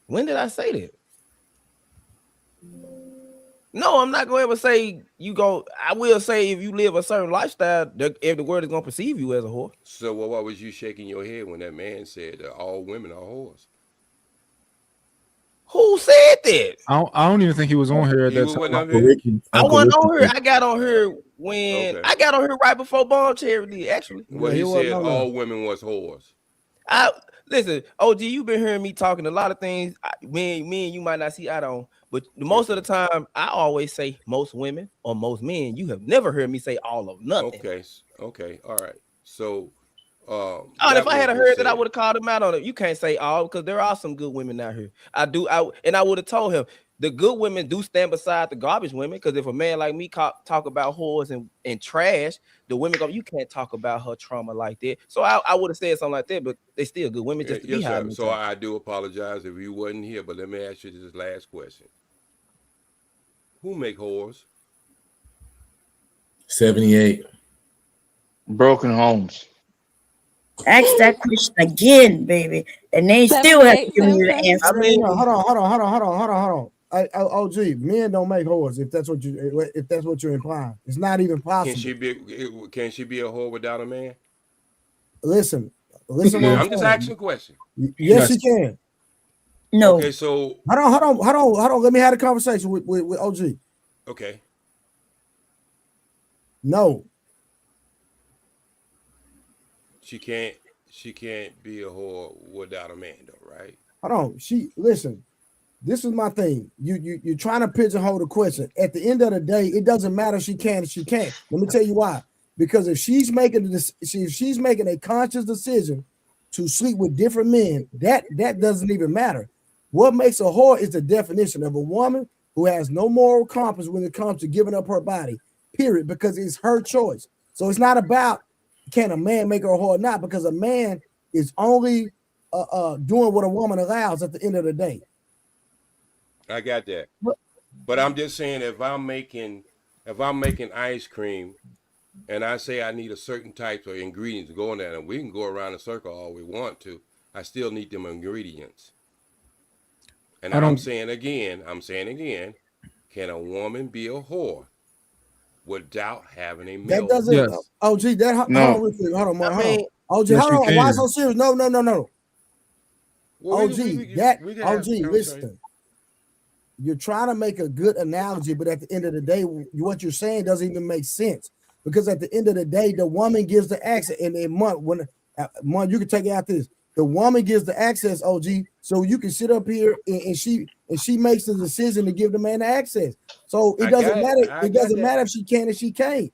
When did I say that? No, I'm not gonna ever say you go. I will say if you live a certain lifestyle, if the world is gonna perceive you as a whore. So why was you shaking your head when that man said that all women are whores? Who said that? I don't even think he was on here at that time. I wasn't on here. I got on here when I got on here right before Bomb Charity. Actually, Well, he said all women was whores. Listen, OG, you've been hearing me talking a lot of things. Me and you might not see eye on, but most of the time, I always say most women or most men. You have never heard me say all of nothing. Okay, all right. So, if I had heard that, I would have called him out on it. You can't say all because there are some good women out here. I would have told him the good women do stand beside the garbage women because if a man like me talk about whores and trash, the women go, you can't talk about her trauma like that. So I would have said something like that, but they still good women just to be hiding. So I do apologize if you wasn't here, but let me ask you this last question. Who make whores? 78. Broken homes. Ask that question again, baby, and they still have to give you the answer. I mean, hold on. OG, men don't make whores. If that's what you're implying, it's not even possible. Can she be a whore without a man? Listen. I'm just asking a question. Yes, she can. No. Okay, so hold on. Let me have a conversation with OG. Okay. No. She can't be a whore without a man, though, right? Hold on. Listen. This is my thing. You're trying to pigeonhole the question. At the end of the day, it doesn't matter if she can or she can't. Let me tell you why. Because if she's making a conscious decision to sleep with different men, that doesn't even matter. What makes a whore is the definition of a woman who has no moral compass when it comes to giving up her body. Period. Because it's her choice. So it's not about can a man make her a whore or not, because a man is only doing what a woman allows at the end of the day. I got that. But I'm just saying if I'm making ice cream and I say I need a certain type of ingredients to go in there, and we can go around the circle all we want to, I still need them ingredients. And I'm saying again, can a woman be a whore without having a male? That doesn't. Yes. OG, that no. Hold on. OG, yes, hold on. Why so serious? No. Well, OG, listen. You're trying to make a good analogy, but at the end of the day, what you're saying doesn't even make sense. Because at the end of the day, the woman gives the access, and in month you can take it out this. The woman gives the access, OG, so you can sit up here and she makes the decision to give the man the access. So it doesn't matter. It doesn't matter if she can or she can't.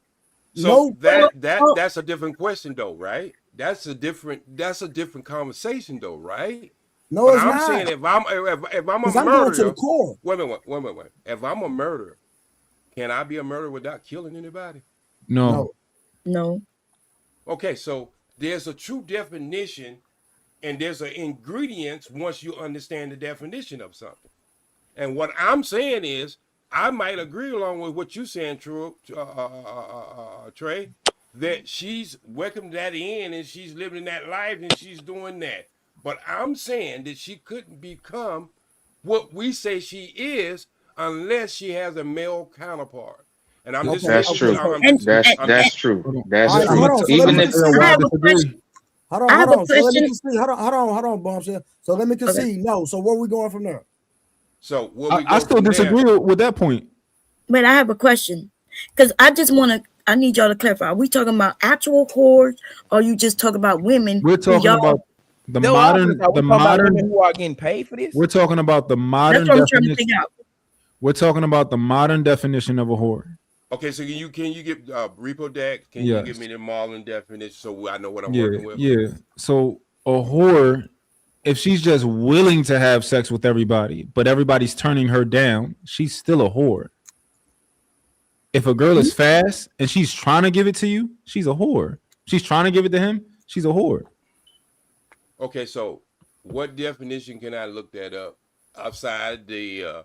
So that's a different question, though, right? That's a different conversation, though, right? No, it's not. I'm saying if I'm a murderer, wait. If I'm a murderer, can I be a murderer without killing anybody? No. No. Okay, so there's a true definition and there's an ingredients once you understand the definition of something. And what I'm saying is, I might agree along with what you're saying, Trey, that she's welcomed that in and she's living that life and she's doing that. But I'm saying that she couldn't become what we say she is unless she has a male counterpart. And I'm just that's true. That's true. That's All right, true. hold on. So Even let me if concede. I have a question. Hold on, I have hold a on. So let me question. concede. Hold on, Bombshell. So let me concede. No. So where we going from there? So I still disagree with that point. But I have a question. Because I need y'all to clarify. Are we talking about actual whores or you just talking about women? We're talking about the modern women who are getting paid for this. We're talking about the modern That's what I'm trying to definition. figure out. We're talking about the modern definition of a whore. Okay, so can you give Repo Deck? Can Yes. you give me the Marlon definition so I know what I'm Yeah, working with? yeah. So a whore, if she's just willing to have sex with everybody, but everybody's turning her down, she's still a whore. If a girl is fast and she's trying to give it to you, she's a whore. She's trying to give it to him, she's a whore. Okay, so what definition can I look that up outside the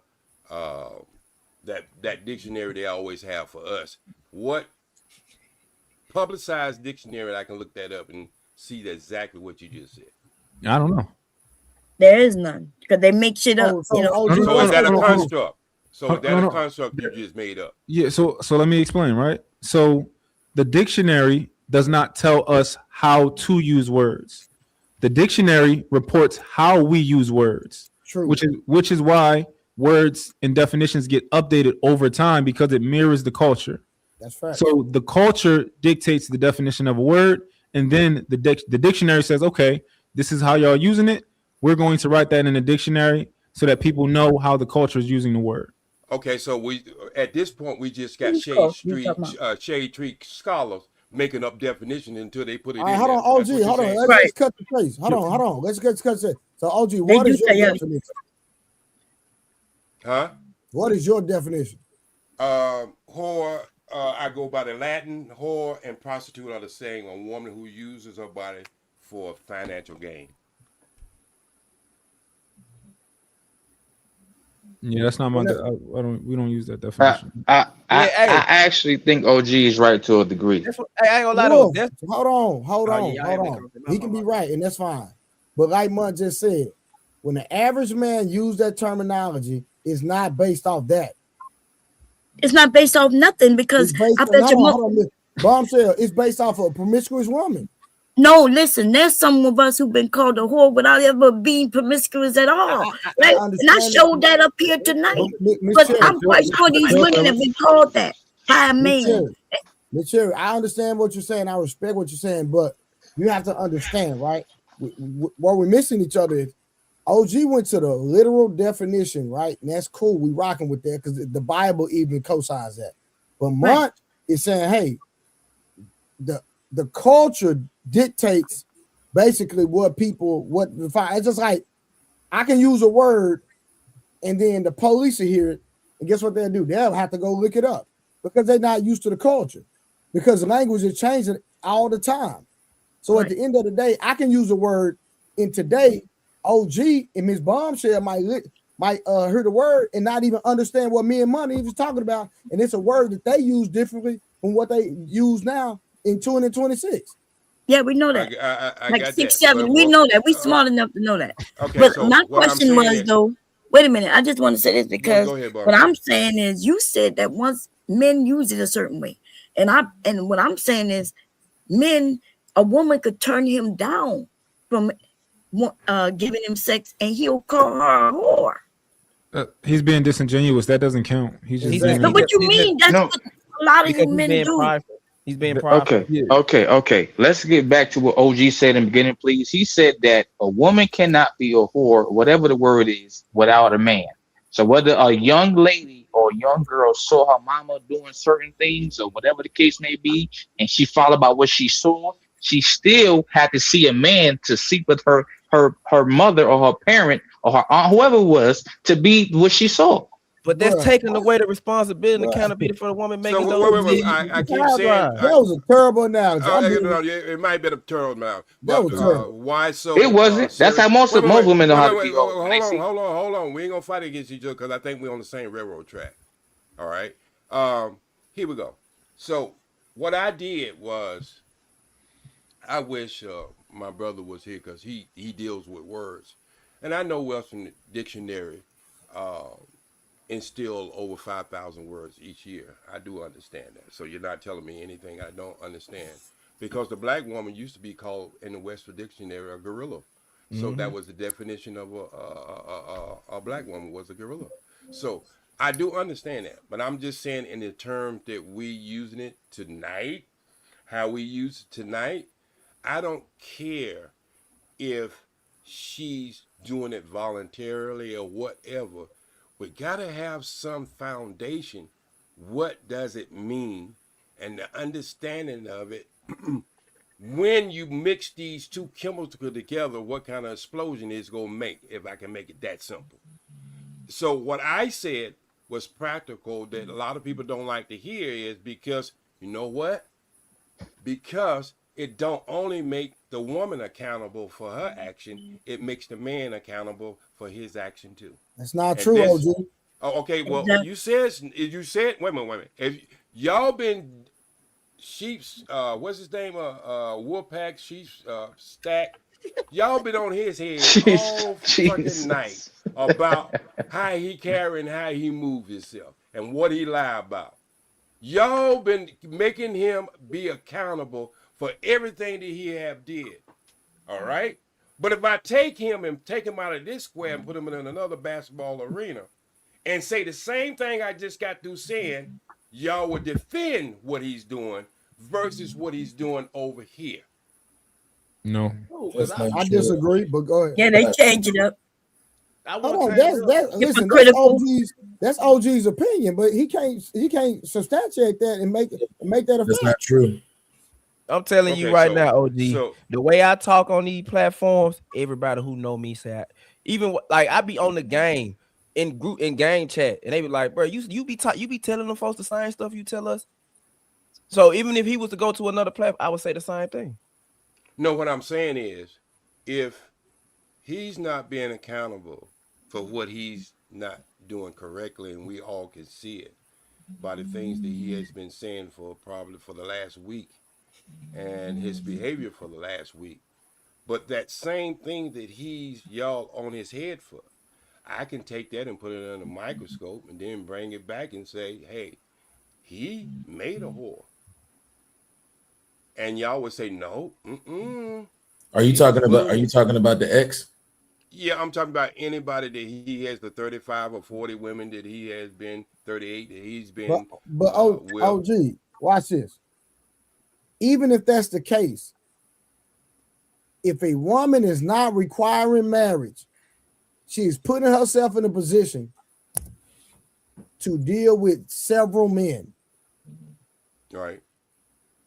that dictionary they always have for us? What publicized dictionary I can look that up and see exactly what you just said? I don't know. There is none. Because they make shit up. So is that a construct? So is that a construct you just made up? Yeah, so let me explain, right? So the dictionary does not tell us how to use words. The dictionary reports how we use words. True. Which is why words and definitions get updated over time because it mirrors the culture. That's right. So the culture dictates the definition of a word, and then the dictionary says, okay, this is how y'all using it. We're going to write that in the dictionary so that people know how the culture is using the word. Okay, so we at this point we just got Shade Tree scholars making up definition until they put it All in. right, hold on, OG. Hold on. Let's cut the pace. Hold on. Let's cut the. So OG, what is your definition? Huh? What is your definition? Whore. I go by the Latin. Whore and prostitute are the same. A woman who uses her body for financial gain. Yeah, that's not my. We don't use that definition. I actually think OG is right to a degree. I ain't gonna lie though. Hold on. He can be right, and that's fine. But like Munt just said, when the average man use that terminology, it's not based off that. It's not based off nothing because I bet you Bombshell, it's based off of a promiscuous woman. No, listen, there's some of us who've been called a whore without ever being promiscuous at all. Right? And I showed that up here tonight. But I'm quite sure these women have been called that. Hi, man. Miss Cherry, I understand what you're saying. I respect what you're saying, but you have to understand, right? Where we're missing each other is OG went to the literal definition, right? And that's cool. We rocking with that because the Bible even co-signs that. But Mont is saying, hey, the culture dictates basically what define. It's just like I can use a word and then the police will hear it, and guess what they'll do? They'll have to go look it up because they're not used to the culture, because the language is changing all the time. So at the end of the day, I can use a word in today. OG and Miss Bombshell might hear the word and not even understand what me and Money was talking about, and it's a word that they use differently from what they use now in 2026. Yeah, we know that. I like got 6, that, 7. We know that. We smart enough to know that. Okay, but so my what I'm question saying was is- though. Wait a minute. I just want to say this because go ahead, Barbara. what I'm saying is you said that once men use it a certain way, and what I'm saying is a woman could turn him down from giving him sex, and he'll call her a whore. He's being disingenuous. That doesn't count. He's just. So what you mean? That's what a lot of you men do. He's being prideful. Okay. Let's get back to what OG said in the beginning, please. He said that a woman cannot be a whore, whatever the word is, without a man. So whether a young lady or a young girl saw her mama doing certain things or whatever the case may be, and she followed by what she saw, she still had to see a man to sleep with her mother or her parent or her aunt, whoever it was, to be what she saw. But that's Bruh. taking away the responsibility and Bruh. accountability for the woman making So those wait, I keep saying That was a terrible analogy. it might be a terrible now, That but was terrible. why so? It wasn't. That's how most women know how to be. Hold on. We ain't gonna fight against each other because I think we're on the same railroad track. All right. Here we go. So what I did was, I wish my brother was here because he deals with words, and I know Webster Dictionary instill over 5,000 words each year. I do understand that. So you're not telling me anything I don't understand, because the black woman used to be called in the Webster Dictionary a gorilla. So that was the definition of a black woman was a gorilla. So I do understand that, but I'm just saying in the terms that we using it tonight, how we use it tonight, I don't care if she's doing it voluntarily or whatever. We gotta have some foundation. What does it mean? And the understanding of it. When you mix these two chemicals together, what kind of explosion it's gonna make, if I can make it that simple. So what I said was practical that a lot of people don't like to hear is because, you know what? Because it don't only make the woman accountable for her action, it makes the man accountable for his action too. That's not true, OG. Oh, okay. Well, you said wait a minute. If y'all been Sheep's what's his name? Wolfpack, Sheep's Stack. Y'all been on his head all fucking night about how he carry and how he move himself and what he lie about. Y'all been making him be accountable for everything that he have did. All right? But if I take him out of this square and put him in another basketball arena and say the same thing I just got through saying, y'all would defend what he's doing versus what he's doing over here. No. I disagree, but go ahead. Yeah, they change it up. Hold on, listen, that's OG's opinion, but he can't substantiate that and make that a That's fact. not true. I'm telling you Okay, right so- now, OG. so- the way I talk on these platforms, everybody who know me say, even like I be on the game in group in game chat, and they be like, "Bro, you be telling them folks the same stuff you tell us." So even if he was to go to another platform, I would say the same thing. No, what I'm saying is, if he's not being accountable for what he's not doing correctly, and we all can see it by the things that he has been saying for probably for the last week and his behavior for the last week, but that same thing that he's y'all on his head for, I can take that and put it under a microscope and then bring it back and say, hey, he made a whore. And y'all would say, no, Are you talking about the ex? Yeah, I'm talking about anybody that he has the 35 or 40 women that he has been 38 that he's been. But OG, watch this. Even if that's the case, if a woman is not requiring marriage, she's putting herself in a position to deal with several men. Right.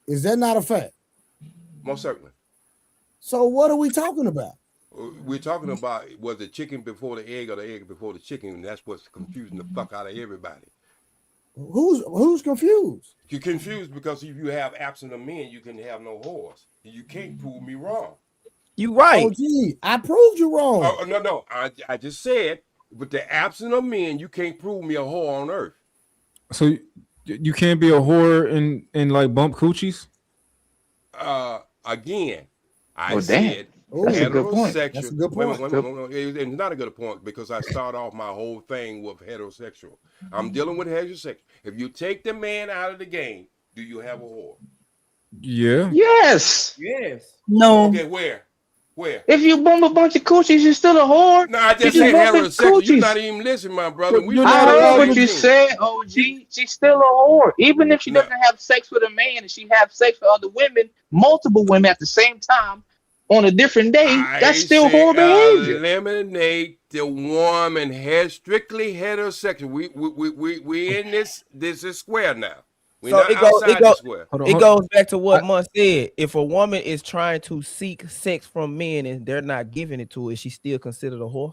Is that not a fact? Most certainly. So what are we talking about? We're talking about was the chicken before the egg or the egg before the chicken, and that's what's confusing the fuck out of everybody. Who's confused? You're confused because if you have absent of men, you can have no whores. You can't prove me wrong. You right. OG, I proved you wrong. Oh, no. I just said, with the absent of men, you can't prove me a whore on earth. So you can't be a whore and like bump coochies? Again, I Oh, damn. said That's a good point. heterosexual. That's a good Wait, point. it's not a good point because I start off my whole thing with heterosexual. I'm dealing with heterosexual. If you take the man out of the game, do you have a whore? Yeah. Yes. No. Okay, where? If you bump a bunch of coochies, you're still a whore. No, I just You said bumping heterosexual. You're coochies. not even listening, my brother. I heard what you said, OG. She's still a whore. Even if she doesn't have sex with a man and she have sex with other women, multiple women at the same time on a different day, that's still whore behavior. Eliminate the woman strictly heterosexual. We in this is square now. We're So not outside the square. it goes back to what Mun said. If a woman is trying to seek sex from men and they're not giving it to her, is she still considered a whore?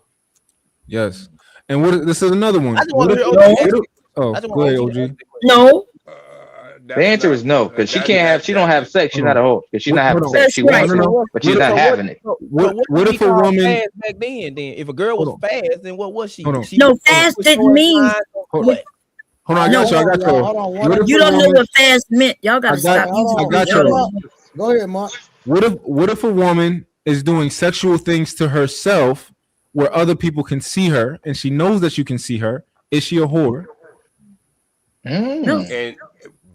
Yes. And what? This is another one. I just want to hear Oh, go ahead, OG. No. The answer is no, because she can't have. She don't have sex. She's not a whore. Because she's not having sex. She wants it, but she's not having it. What if a woman fast back then? Then if a girl was fast, then what was she? No, fast didn't mean. Hold on, I got you. I got you. You don't know what fast meant. Y'all gotta stop using I got you. Go ahead, Mark. What if a woman is doing sexual things to herself where other people can see her and she knows that you can see her? Is she a whore? And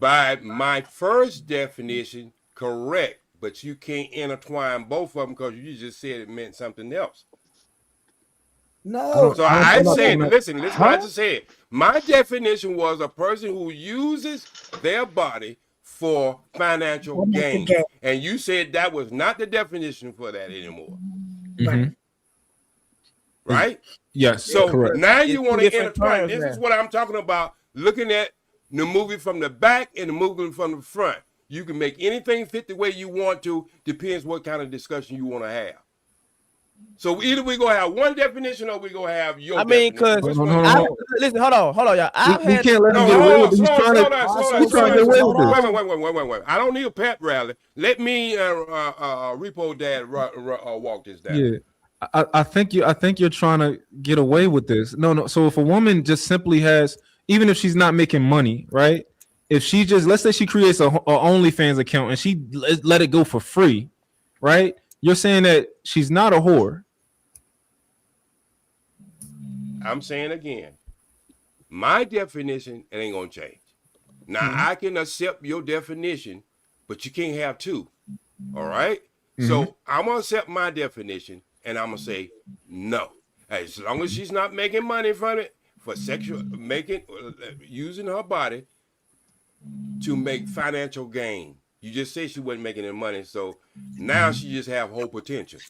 by my first definition, correct, but you can't intertwine both of them because you just said it meant something else. No. So I said, listen what I just said. My definition was a person who uses their body for financial gain. And you said that was not the definition for that anymore. Mm-hmm. Right? Yes. So correct. now you want to different intertwine. terms This now. is what I'm talking about. Looking at the movie from the back and the movie from the front. You can make anything fit the way you want to. Depends what kind of discussion you want to have. So either we gonna have one definition or we gonna have your. I mean, because listen, hold on, y'all. We can't let him get away with it. He's trying to get away with it. Wait. I don't need a pep rally. Let me Repo Dad walk this down. Yeah. I think you're trying to get away with this. No. So if a woman just simply has, even if she's not making money, right? If she just, let's say she creates a OnlyFans account and she let it go for free, right? You're saying that she's not a whore. I'm saying again, my definition, it ain't gonna change. Now I can accept your definition, but you can't have two. All right? So I'm gonna accept my definition and I'm gonna say no. As long as she's not making money from it for sexual using her body to make financial gain. You just said she wasn't making any money, so now she just have whole potential.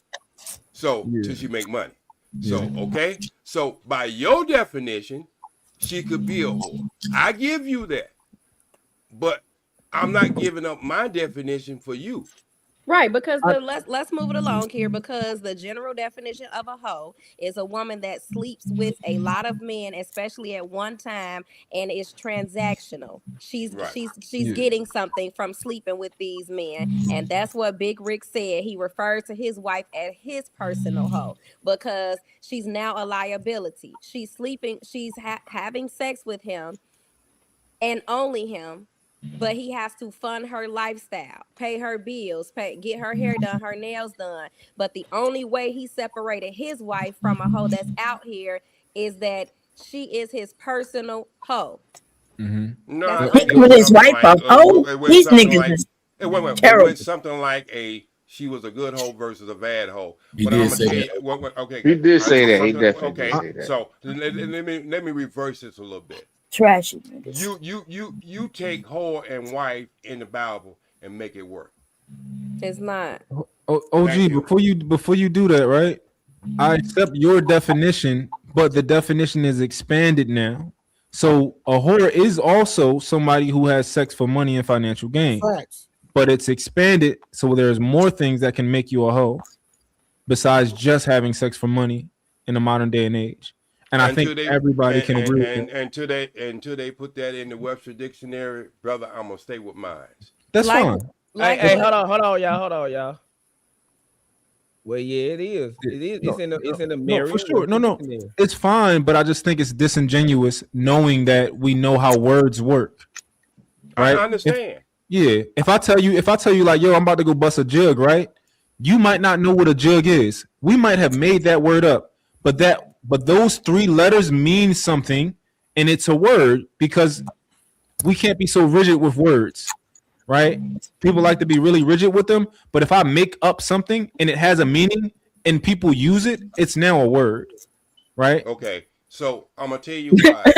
So till she make money. So okay. So by your definition, she could be a whore. I give you that, but I'm not giving up my definition for you. Right, because let's move it along here, because the general definition of a hoe is a woman that sleeps with a lot of men, especially at one time, and is transactional. She's getting something from sleeping with these men, and that's what Big Rick said. He referred to his wife as his personal hoe because she's now a liability. She's sleeping, she's having sex with him and only him. But he has to fund her lifestyle, pay her bills, get her hair done, her nails done. But the only way he separated his wife from a hoe that's out here is that she is his personal hoe. No, with his wife up. Oh, these niggas is terrible. It's something like she was a good hoe versus a bad hoe. He did say that. Okay, He did say that. He definitely did say that. So let me reverse this a little bit. Trashy. You take whore and wife in the Bible and make it work. It's not. OG, before you do that, right? I accept your definition, but the definition is expanded now. So a whore is also somebody who has sex for money and financial gain. Facts. But it's expanded, so there's more things that can make you a hoe besides just having sex for money in the modern day and age. And I think everybody can agree with that. Until they put that in the Webster Dictionary, brother, I'm gonna stay with mine. That's fine. Hey, hold on, y'all. Well, yeah, it is. It's in the mirror. No, for sure. No. It's fine, but I just think it's disingenuous knowing that we know how words work. Right? I understand. If I tell you like, yo, I'm about to go bust a jug, right? You might not know what a jug is. We might have made that word up, but those three letters mean something, and it's a word because we can't be so rigid with words, right? People like to be really rigid with them, but if I make up something and it has a meaning and people use it, it's now a word, right? Okay, so I'm gonna tell you why.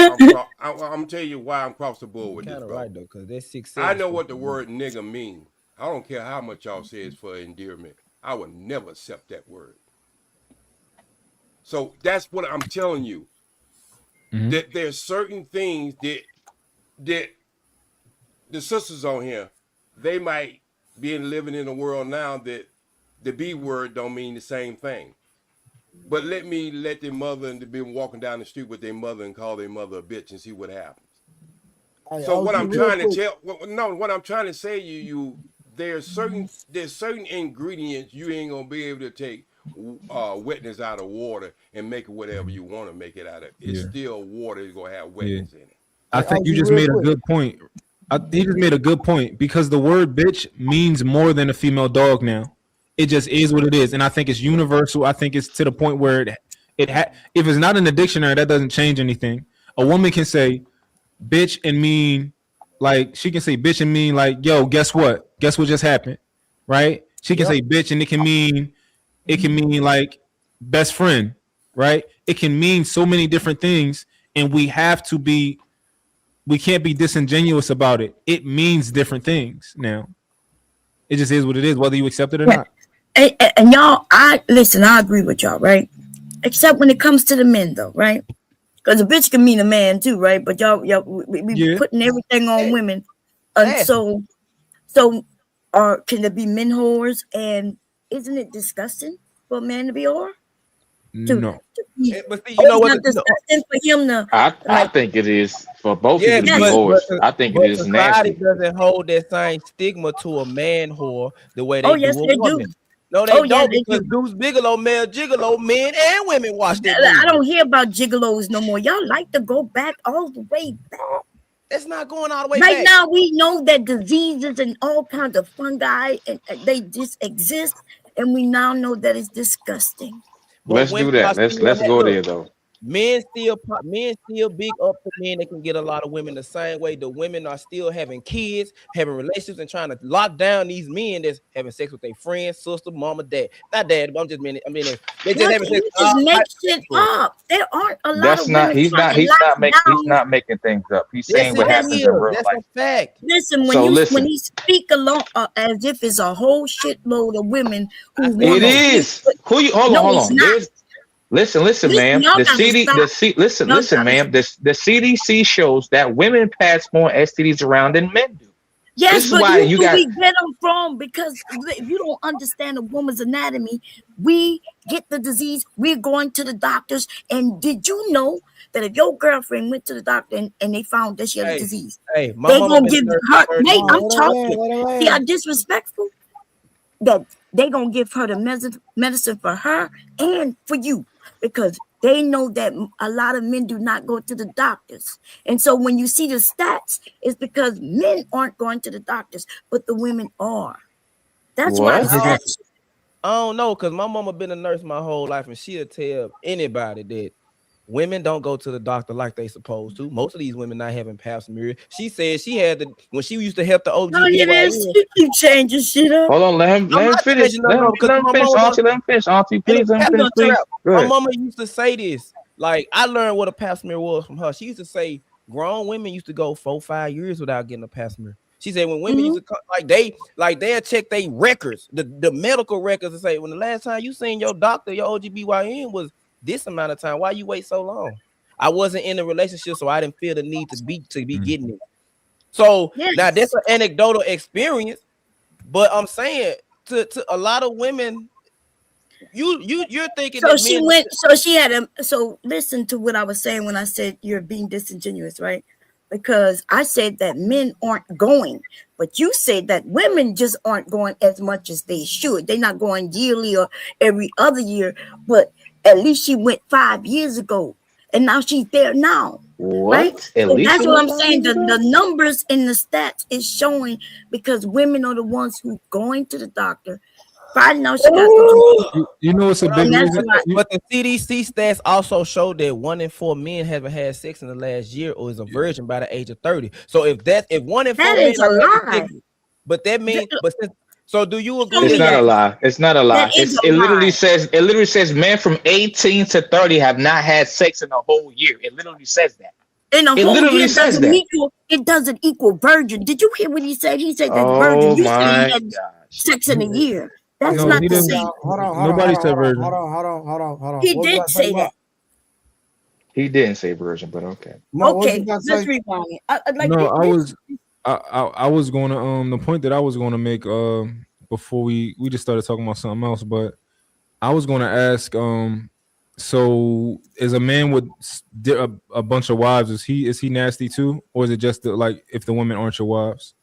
I'm gonna tell you why I'm across the board with this, bro. Right though, because that's 6. I know what the word nigga means. I don't care how much y'all say it's for endearment. I would never accept that word. So that's what I'm telling you. That there's certain things that the sisters on here, they might be living in a world now that the B word don't mean the same thing. But let their mother and be walking down the street with their mother and call their mother a bitch and see what happens. So what I'm trying to tell, what I'm trying to say there's certain ingredients you ain't gonna be able to take wetness out of water and make it whatever you want to make it out of. It's still water. It's gonna have wetness in it. I think you just made a good point. He just made a good point because the word bitch means more than a female dog now. It just is what it is, and I think it's universal. I think it's to the point where if it's not in the dictionary, that doesn't change anything. A woman can say bitch and mean like she can say bitch and mean like, yo, guess what? Guess what just happened, right? She can say bitch and it can mean like best friend, right? It can mean so many different things, and we can't be disingenuous about it. It means different things now. It just is what it is, whether you accept it or not. And y'all, I agree with y'all, right? Except when it comes to the men, though, right? Because a bitch can mean a man too, right? But we putting everything on women, and so can there be men whores? And isn't it disgusting for a man to be a whore? No. But see, you know what? Disgusting for him to. I think it is for both of you to be whores. I think it is nasty. Society doesn't hold that same stigma to a man whore the way they do yes, a they woman. do. No, they don't, because Deuce Bigelow, male gigolo, men and women watch that. I don't hear about gigolos no more. Y'all like to go back all the way back. It's not going all the way back. Right now, we know that diseases and all kinds of fungi and they just exist, and we now know that it's disgusting. Let's do that. Let's go there though. Men still big up to men that can get a lot of women the same way the women are still having kids, having relationships, and trying to lock down these men that's having sex with their friends, sister, mama, dad. Not dad, but they just having sex. Just make shit up. There aren't a lot of women. He's not making things up. He's saying what happens in real life. That's a fact. Listen, when you speak along as if it's a whole shitload of women who it is. Hold on. Listen, ma'am. Listen, ma'am. The CDC shows that women pass more STDs around than men do. Yes, this is but why we get them from, because if you don't understand a woman's anatomy, we get the disease, we're going to the doctors. And did you know that if your girlfriend went to the doctor and they found that she had a disease, they gonna give her, I'm talking, see how disrespectful, that they gonna give her the medicine for her and for you, because they know that a lot of men do not go to the doctors. And so when you see the stats, it's because men aren't going to the doctors, but the women are. That's why the stats. I don't know, because my mama been a nurse my whole life, and she'll tell anybody that women don't go to the doctor like they supposed to. Most of these women not having pap smear. She said she had when she used to help the OG. No, you keep changing shit up. Hold on, let him finish. Let him finish, Auntie. Please let him finish. My mama used to say this. Like, I learned what a pap smear was from her. She used to say grown women used to go 4-5 years without getting a pap smear. She said when women used to come, they'll check their records, the medical records, and say, when the last time you seen your doctor, your OGBYN was this amount of time, why you wait so long? I wasn't in a relationship, so I didn't feel the need to be getting it. So now that's an anecdotal experience, but I'm saying to a lot of women, you're thinking. So she went. So she had a. So listen to what I was saying when I said you're being disingenuous, right? Because I said that men aren't going, but you said that women just aren't going as much as they should. They're not going yearly or every other year, but at least she went 5 years ago, and now she's there now. What? Right? So that's what I'm saying. The numbers in the stats is showing, because women are the ones who going to the doctor. I know she got you know it's a big reason. But the CDC stats also show that 1 in 4 men haven't had sex in the last year or is a virgin by the age of 30. So if 1 in 4 that men is a lie. But that means so do you agree? It's not a lie. It's not a lie. It literally says men from 18 to 30 have not had sex in a whole year. It literally says that. In a whole year it doesn't equal virgin. Did you hear what he said? He said that virgin. You said he had sex in a year. That's not the same. Nobody said virgin. Hold on. He did say that. He didn't say virgin, but okay. Okay, let's rewind it. I was going to the point that I was going to make before we just started talking about something else, but I was going to ask So is a man with a bunch of wives, is he nasty too, or is it just like if the women aren't your wives?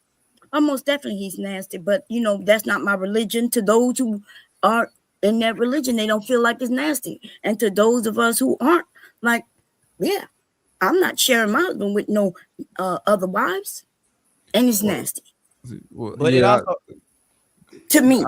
Almost definitely he's nasty, but you know, that's not my religion. To those who are in that religion, they don't feel like it's nasty. And to those of us who aren't, like, yeah, I'm not sharing my husband with no other wives, and it's nasty. Well, But yeah, it also to me.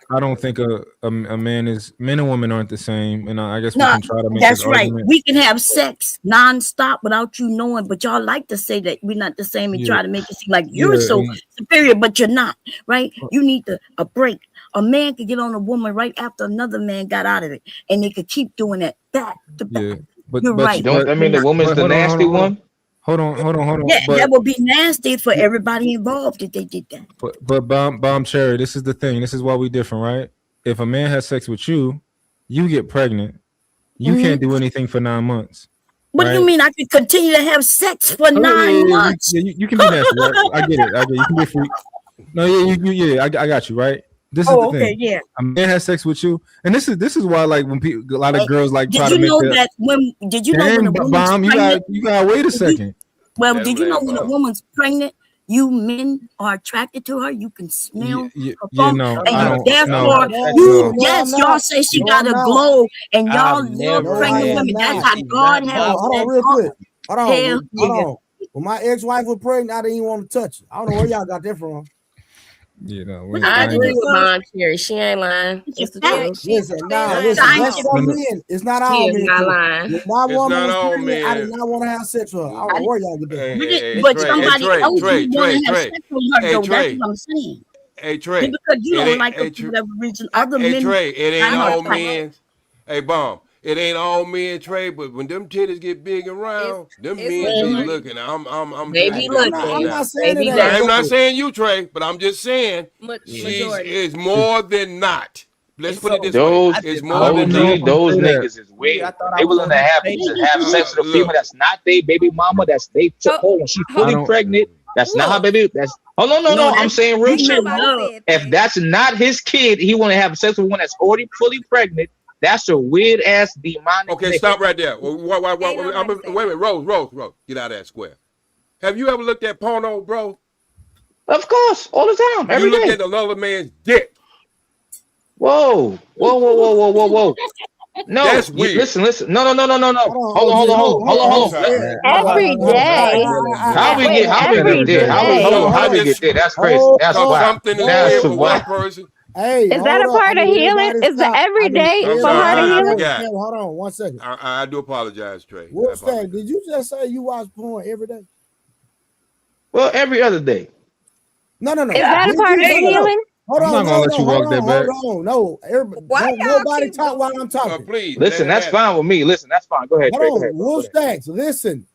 I don't think a man is, men and women aren't the same, and I guess we No, can try to make that's this right. argument. We can have sex nonstop without you knowing, but y'all like to say that we're not the same and Yeah. try to make it seem like you're Yeah, so and- superior, but you're not, right? You need a break. A man could get on a woman right after another man got out of it, and they could keep doing that back to back. Yeah, but You're right. Don't that mean the woman's the nasty one? Hold on. Yeah, But that would be nasty for everybody involved if they did that. but bomb cherry, this is the thing. This is why we different, right? If a man has sex with you, you get pregnant. You can't do anything for 9 months. What do you right? mean I could continue to have sex for Oh, yeah, 9 months? Yeah, you can be nasty. Right? I get it. You can be a freak. No, I got you, right? This is Oh, the okay, thing. yeah. A man has sex with you, and this is why, like, when a lot of girls like try Did to you make know that when a woman's bomb, pregnant? you gotta wait a second. Well, did you know when a woman's pregnant, you men are attracted to her? You can smell her Yeah, funk, no, and I you, don't. therefore, y'all say she got a glow, and y'all I've love never pregnant had women. That's that. how She God not has Hold on, set real up. quick. Hold on, Hell, hold yeah. on. When my ex-wife was pregnant, I didn't even want to touch it. I don't know where y'all got that from. Yeah, no, I agree with Mom Cherry. She ain't lying. It's the truth. Listen, lying. listen, I that's know. some men. It's not She all is men. not too. lying. When my It's woman not was all pregnant, I did men. not want to have sex with her. I don't know where y'all get that from. But somebody else would want to have sex with her, Hey, though. That's Trey. what I'm saying. Hey Trey, Just because you it don't ain't- like her hey, for Trey, whatever reason, other hey men. Trey, it ain't I all know. men. Hey Bomb, it ain't all men, Trey. But when them titties get big and round, them men be majority. looking. I'm They telling be you that looking. right I'm now. not saying it They ain't. be I'm not looking. saying you, Trey, but I'm just saying she's Majority. is more than not. Let's put it this Those way: it's more than OG, not. those say that. niggas is weird. I thought I They was willing to have sex with a female Look, that's not their baby mama. That's they took hold when she I fully don't. pregnant. That's not her Wolf. baby. That's hold on, no. I'm That's saying real Ain't shit. nobody love. said If that. that's not his kid, he want to have sex with one that's already fully pregnant. That's a weird ass demonic. okay, nigga. stop right there. Why, Ain't wait nobody a said minute, Rose, get out of that square. Have you ever looked at porno, bro? Of course, all the time, You every looked day. at another man's dick. Whoa. No, That's weird. listen. No. Hold on, Hold on. Every day. How we Wait, get there? How we get there? That's crazy. That's Because wild. something is That's weird for one wild. person. Hey, Is that a part of healing? Is the everyday I'm for sorry, her to I healing? forgot. Hold on 1 second. I do apologize, Trey. I What's apologize. that? Did you just say you watch porn every day? Well, every other day. No. Is that a Did part you- of the no. healing? Hold I'm on, not gonna let you hold walk that on, back. hold on. No, everybody, Why don't y'all nobody keep talk while I'm talking. Please. Listen, let that's it fine with me. Listen, that's fine. Go ahead, Trey. Go Hold ahead. on, Go Will ahead. Stacks, listen.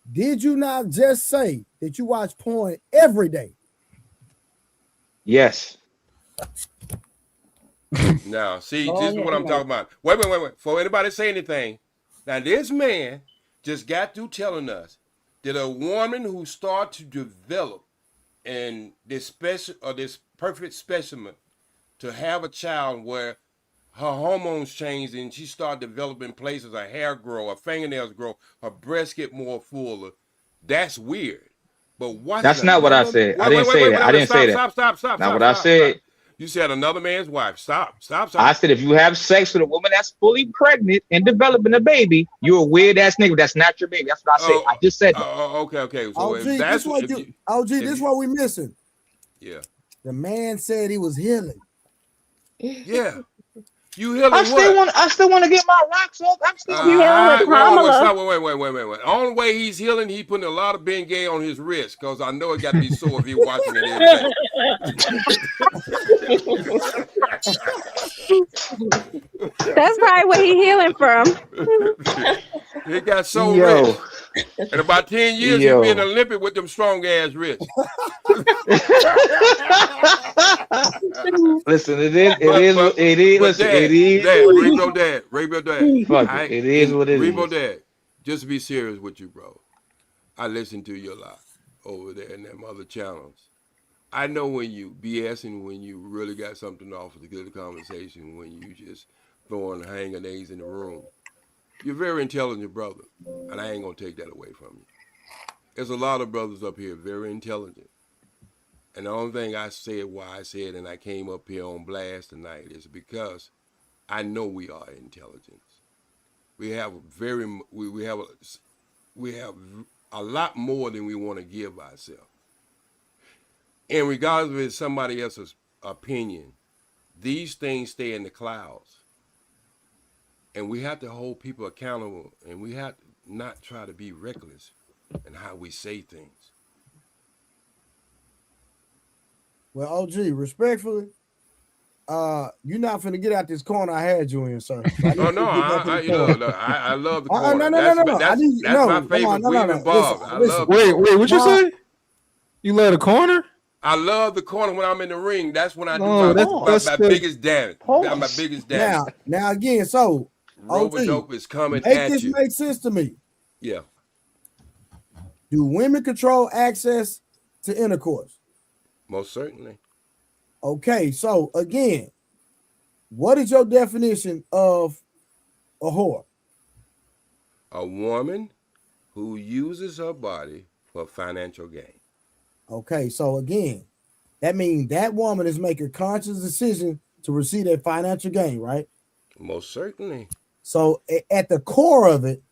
Did you not just say that you watch porn every day? Yes. Now, see, this is what I'm talking about. Wait. Before anybody say anything, now this man just got through telling us that a woman who started to develop in this special or this perfect specimen to have a child where her hormones change and she start developing places, her hair grow, her fingernails grow, her breasts get more fuller. That's weird. But watch That's not what I said. I didn't say that. I didn't say that. Stop. Not what I said. You said another man's wife. Stop. I said if you have sex with a woman that's fully pregnant and developing a baby, you're a weird ass nigga. That's not your baby. That's what I said. I just said that. Okay. So OG, if this that's what if what we missing. Yeah. The man said he was healing. Yeah. You healing I still want to get my rocks off. I'm still You healing with Kamala. Wait. The only way he's healing, he putting a lot of Bengay on his wrist because I know it got to be sore if you're watching it every day. That's probably what he healing from. He got so Yo. rich. In about 10 years, Yo. he'll be in the Olympic with them strong ass wrists. Listen, it is. Dad, Rainbow Dad. Fuck it. It is what it is. Rainbow Dad, just to be serious with you, bro. I listen to you a lot over there in them other channels. I know when you BSing, when you really got something to offer to get a conversation, when you just throwing hand grenades in the room. You're a very intelligent brother, and I ain't gonna take that away from you. There's a lot of brothers up here very intelligent, and the only thing I said why I said and I came up here on blast tonight is because I know we are intelligent. We have a lot more than we want to give ourselves. And regardless of it's somebody else's opinion, these things stay in the clouds. And we have to hold people accountable, and we have to not try to be reckless in how we say things. Well, OG, respectfully, you're not finna get out this corner I had you in, sir. So I love the corner. No. That's my favorite. William Bob. Listen. Wait, what you say? You love the corner? I love the corner when I'm in the ring. That's when I do my biggest damage. My biggest damage. Now again, so Robodope is coming make at this you. make sense to me. Yeah. Do women control access to intercourse? Most certainly. Okay, so again, what is your definition of a whore? A woman who uses her body for financial gain. Okay, so again, that means that woman is making a conscious decision to receive that financial gain, right? Most certainly. So at the core of it,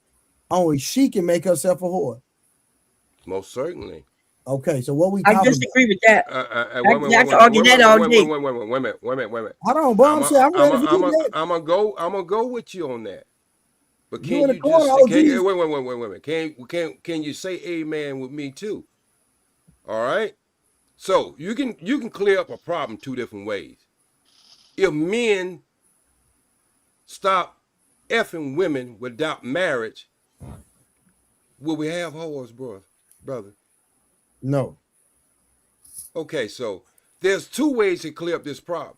only she can make herself a whore. Most certainly. Okay, so what we I talking disagree with that. I can argue wait that all day. Wait a minute. Hold on, bro. I'm gonna go with you on that. But You can in you the corner, just wait. Can you say amen with me too? All right. So you can clear up a problem two different ways. If men stop effing women without marriage, will we have whores, brother? No. Okay, so there's two ways to clear up this problem.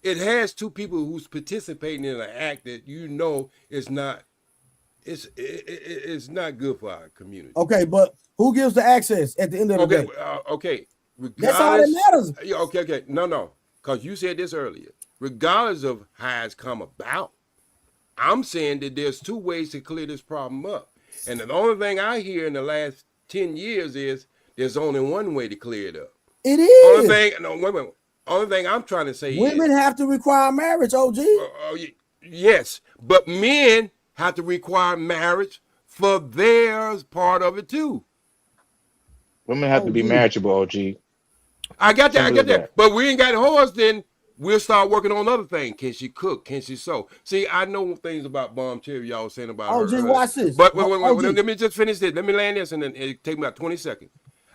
It has two people who's participating in an act that is not it's not good for our community. Okay, but who gives the access at the end of the day? Okay. That's all that matters. Okay. No. Because you said this earlier. Regardless of how it's come about, I'm saying that there's two ways to clear this problem up. And the only thing I hear in the last 10 years is there's only one way to clear it up. It is. Only thing I'm trying to say women have to require marriage, OG. Yes, but men have to require marriage for their part of it too. Women have to be marriageable, OG. I got that. But we ain't got whores, then we'll start working on other things. Can she cook? Can she sew? See, I know things about Bomb Cherry y'all was saying about her. OG, watch this. But wait, let me just finish this. Let me land this, and then it take me about 20 seconds.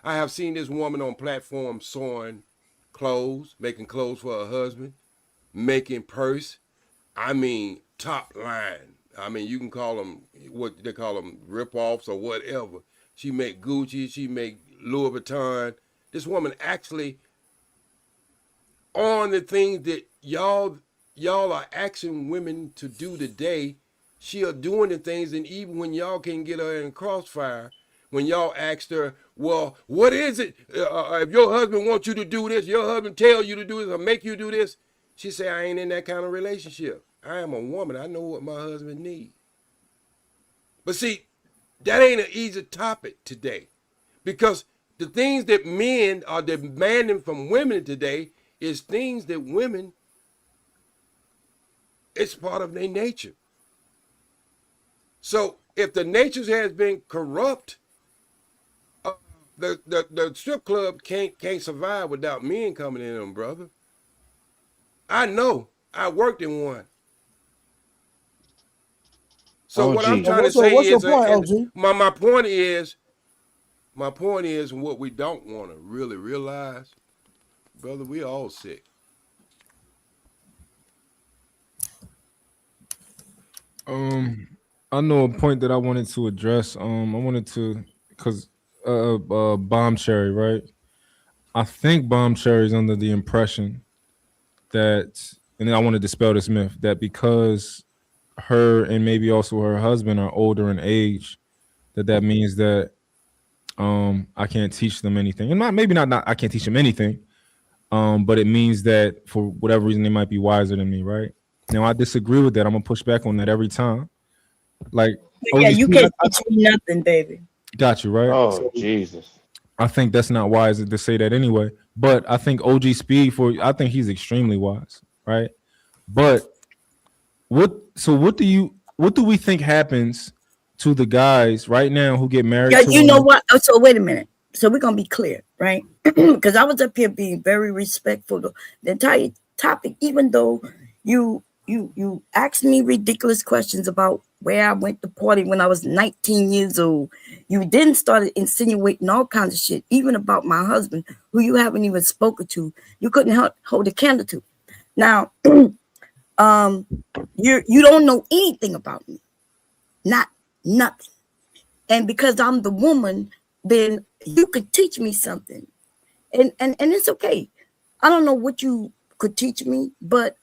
I have seen this woman on platforms sewing clothes, making clothes for her husband, making purse. I mean, top line. I mean, you can call them what they call them rip-offs or whatever. She make Gucci, she make Louis Vuitton. This woman actually on the things that y'all are asking women to do today. She are doing the things, and even when y'all can't get her in crossfire, when y'all asked her, well, what is it? If your husband wants you to do this, your husband tell you to do this or make you do this, she say, I ain't in that kind of relationship. I am a woman. I know what my husband needs. But see, that ain't an easy topic today, because the things that men are demanding from women today is things that women, it's part of their nature. So if the nature has been corrupt, the strip club can't survive without men coming in them, brother. I know. I worked in one. So what I'm trying to say is, my point is, what we don't want to really realize, brother, we all sick. I know a point that I wanted to address. Because Bomb Cherry, right? I think Bomb Cherry is under the impression that, and I want to dispel this myth, that because her and maybe also her husband are older in age, that means that I can't teach them anything. And maybe not I can't teach them anything, but it means that for whatever reason they might be wiser than me, right? Now I disagree with that. I'm gonna push back on that every time. Like, Yeah, you can't teach me nothing, baby. got you right. Oh, So, Jesus. I think that's not wise to say that anyway. But I think OG Speed I think he's extremely wise, right? But what do we think happens to the guys right now who get married? Yeah, to you know women? what? So wait a minute. So we're gonna be clear, right? Because I was up here being very respectful to the entire topic, even though you asked me ridiculous questions about where I went to party when I was 19 years old. You then started insinuating all kinds of shit, even about my husband, who you haven't even spoken to. You couldn't hold a candle to. Now, you don't know anything about me, nothing. And because I'm the woman, then you could teach me something, and it's okay. I don't know what you could teach me, but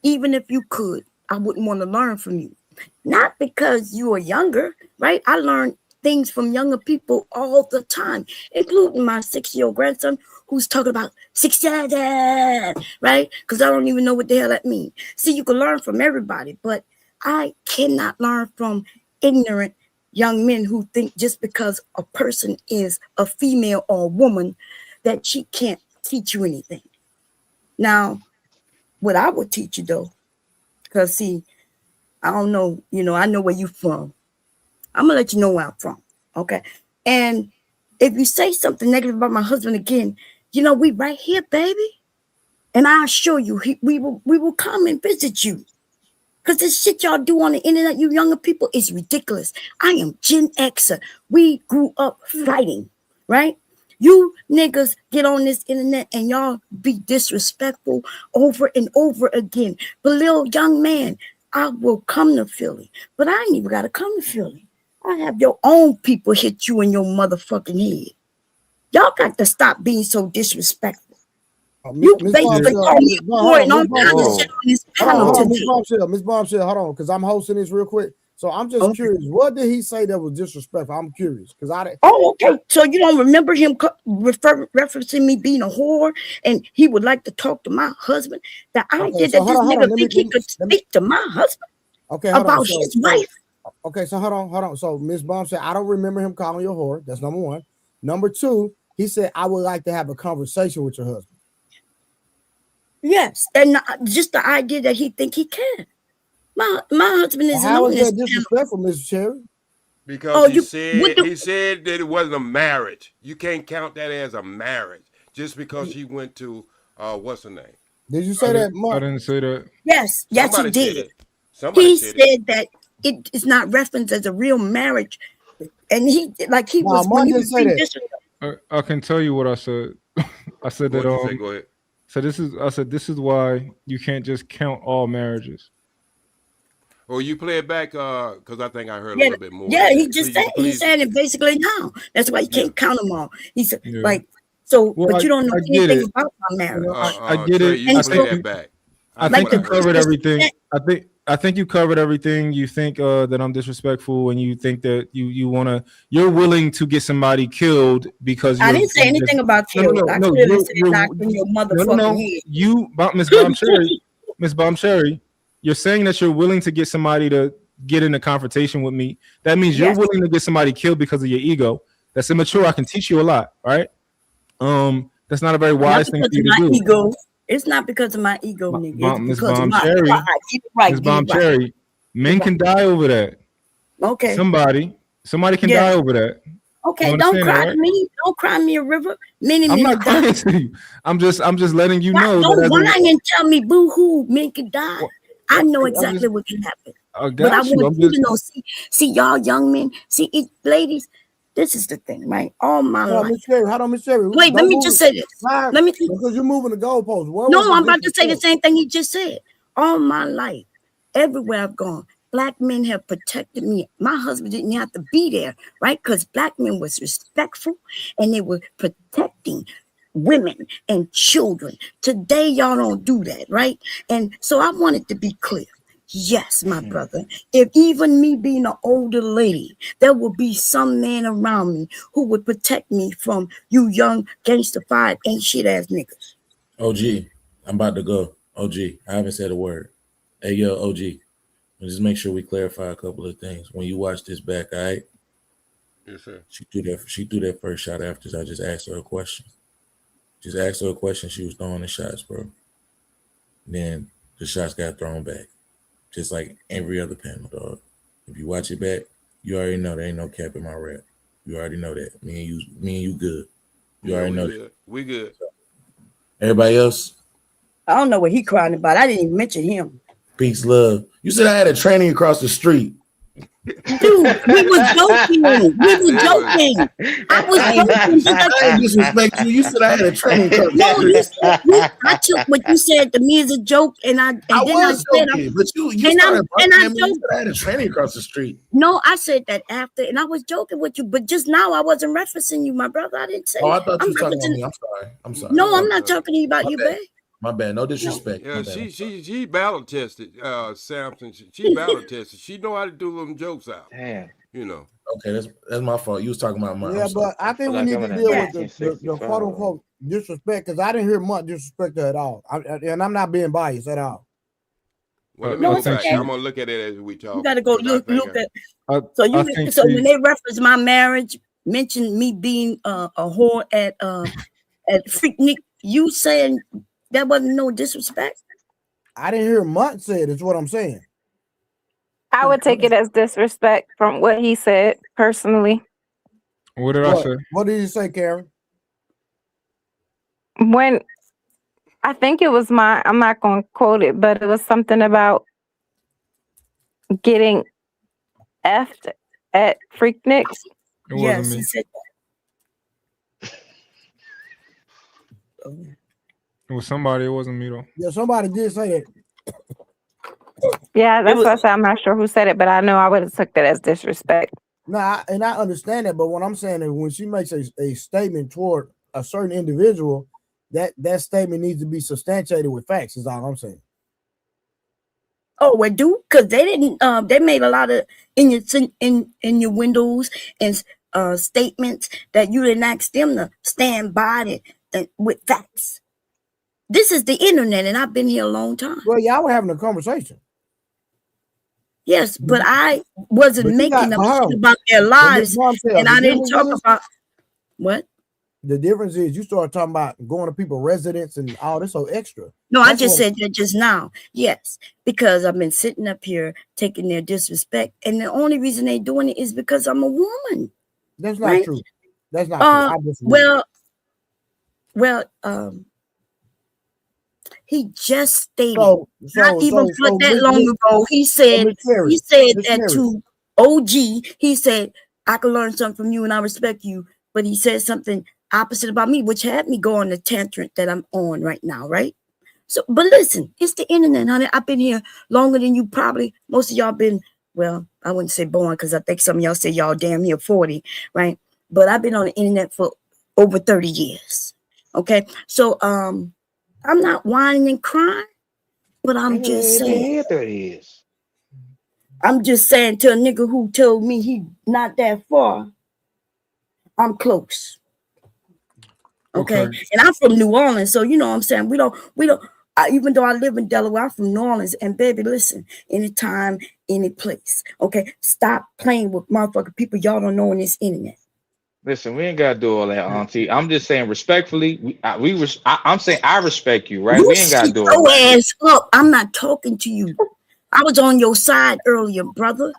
even if you could, I wouldn't want to learn from you. Not because you are younger, right? I learn things from younger people all the time, including my 6-year-old grandson who's talking about 6'7", right? Because I don't even know what the hell that means. See, you can learn from everybody, but I cannot learn from ignorant young men who think just because a person is a female or a woman that she can't teach you anything. Now, what I would teach you though, because see, I don't know, I know where you from. I'm gonna let you know where I'm from, okay? And if you say something negative about my husband again, we right here, baby. And I assure you, we will come and visit you. Because this shit y'all do on the internet, you younger people, is ridiculous. I am Gen Xer. We grew up fighting, right? You niggas get on this internet and y'all be disrespectful over and over again. But little young man, I will come to Philly. But I ain't even got to come to Philly. I have your own people hit you in your motherfucking head. Y'all got to stop being so disrespectful. You basically call me boy and all kinds of shit on this panel today. Miss Bombshell, hold on, because I'm hosting this real quick. So I'm just curious. What did he say that was disrespectful? I'm curious because okay. So you don't remember him referencing me being a whore, and he would like to talk to my husband. That I did that. This nigga think he could speak to my husband. Okay, about his wife. Okay, so hold on. So Miss Bombshell, I don't remember him calling you a whore. That's number one. Number two, he said I would like to have a conversation with your husband. Yes, and just the idea that he think he can. My husband is how is that disrespectful, Mr. Cherry? Because he said that it wasn't a marriage. You can't count that as a marriage just because he went to what's her name? Did you say that, Mark? I didn't say that. Yes, he did. He said that it is not referenced as a real marriage, and he was. When he was I can tell you what I said. I said that. Go ahead. So this is why you can't just count all marriages. Oh, you play it back because I think I heard a little bit more. Yeah, he just said he's saying it basically now. That's why you can't count them all. He said but you don't know anything about my marriage. I get it. You play that back. I think you covered everything. I think you covered everything. You think that I'm disrespectful, and you think that you're willing to get somebody killed because I didn't say anything about killed. I clearly said knocked in your motherfucking head. You, Miss Bombsherry, you're saying that you're willing to get somebody to get in a confrontation with me. That means you're willing to get somebody killed because of your ego. That's immature. I can teach you a lot, right? That's not a very wise thing for you to do. Ego. It's not because of my ego, nigga. Miss Bombsherry, men can die over that. Okay. Somebody can die over that. Okay, don't cry to me. Don't cry me a river. I'm not crying to you. I'm just letting you know. Don't whine and tell me boo-hoo, men can die. I know exactly what can happen. But I want you to know, see y'all young men, ladies, this is the thing, right? All my life. Hold on, Miss Cherry. Wait, let me just say this. Because you're moving the goalposts. No, I'm about to say the same thing he just said. All my life, everywhere I've gone, Black men have protected me. My husband didn't have to be there, right? Because Black men was respectful and they were protecting women and children. Today, y'all don't do that, right? And so I wanted to be clear. Yes, my brother, if even me being an older lady, there will be some man around me who would protect me from you young gangster-fied ain't shit ass niggas. OG, I'm about to go. OG, I haven't said a word. Hey, yo, OG, just make sure we clarify a couple of things. When you watch this back, all right? Yes, sir. She threw that first shot after I just asked her a question. Just asked her a question. She was throwing the shots, bro. Then the shots got thrown back. Just like every other panel, dog. If you watch it back, you already know there ain't no cap in my rap. You already know that. Me and you good. You already know that. We good. Everybody else? I don't know what he crying about. I didn't even mention him. Peace, love. You said I had a tranny across the street. Dude, we was joking. We was joking. I was joking. I didn't disrespect you. You said I had a tranny across the No, street. I took what you said to me as a joke, and I was joking, but you started I had a tranny across the street. No, I said that after, and I was joking with you, but just now I wasn't referencing you, my brother. I didn't say. Oh, I thought you were talking about me. I'm sorry. No, I'm not talking to you about you, babe. My bad. No disrespect. Yeah, she battle tested, Samson. She battle tested. She know how to do them jokes out. Damn. You know. Okay, that's my fault. You was talking about mine. Yeah, but I think we need to deal with the quote unquote disrespect, because I didn't hear much disrespect at all. And I'm not being biased at all. Well, let me look at it. I'm gonna look at it as we talk. You gotta go look at. So when they reference my marriage, mention me being a whore at Freaknik, you saying that wasn't no disrespect? I didn't hear much said. Is what I'm saying. I would take it as disrespect from what he said personally. What did I say? What did you say, Karen? When I think it was I'm not going to quote it, but it was something about getting effed at Freaknik. Yes, he said that. It was somebody. It wasn't me though. Yeah, somebody did say that. Yeah, that's what I said. I'm not sure who said it, but I know I would have took that as disrespect. No, and I understand that, but what I'm saying is when she makes a statement toward a certain individual, that statement needs to be substantiated with facts. Is all I'm saying. Oh, well, because they didn't. They made a lot of in your windows and statements that you didn't ask them to stand by it with facts. This is the internet, and I've been here a long time. Well, y'all were having a conversation. Yes, but I wasn't making them talk about their lives, and I didn't talk about what. The difference is you start talking about going to people's residence and all this so extra. No, I just said that just now. Yes, because I've been sitting up here taking their disrespect, and the only reason they're doing it is because I'm a woman. That's not true. That's not true. I disagree. Well, he just stated not that long ago. He said that to OG. He said I could learn something from you, and I respect you. But he said something opposite about me, which had me go on the tantrum that I'm on right now, right? So, but listen, it's the internet, honey. I've been here longer than you probably. Most of y'all been, well, I wouldn't say born because I think some of y'all say y'all damn near 40, right? But I've been on the internet for over 30 years. Okay, so I'm not whining and crying, but I'm just saying. 30 years. I'm just saying to a nigga who told me he not that far, I'm close. Okay. And I'm from New Orleans, so you know what I'm saying. We don't. Even though I live in Delaware, I'm from New Orleans. And baby, listen, anytime, any place. Okay, stop playing with motherfucking people y'all don't know on this internet. Listen, we ain't gotta do all that, Auntie. I'm just saying respectfully. I'm saying I respect you, right? We ain't gotta do all that. Ass up. I'm not talking to you. I was on your side earlier, brother.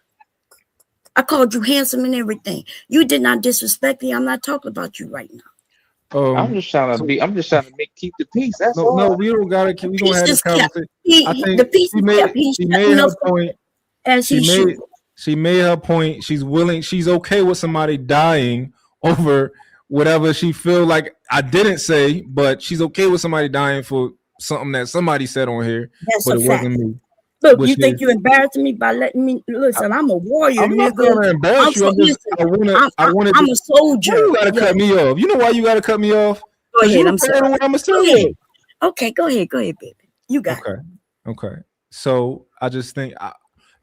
I called you handsome and everything. You did not disrespect me. I'm not talking about you right now. I'm just trying to keep the peace. That's all. No, we don't gotta keep. We gonna have this conversation. I think the peace she made her point. And she made her point. She's willing. She's okay with somebody dying over whatever she feel like I didn't say, but she's okay with somebody dying for something that somebody said on here. That's but a it fact. wasn't me. Look, you think you embarrassing me by letting me listen? I'm a warrior. I'm not gonna embarrass you. I'm a soldier. Why you gotta cut me off? You know why you gotta cut me off? Go ahead. I'm sorry. sorry. Go ahead. Okay, go ahead, baby. You got it. Okay. So I just think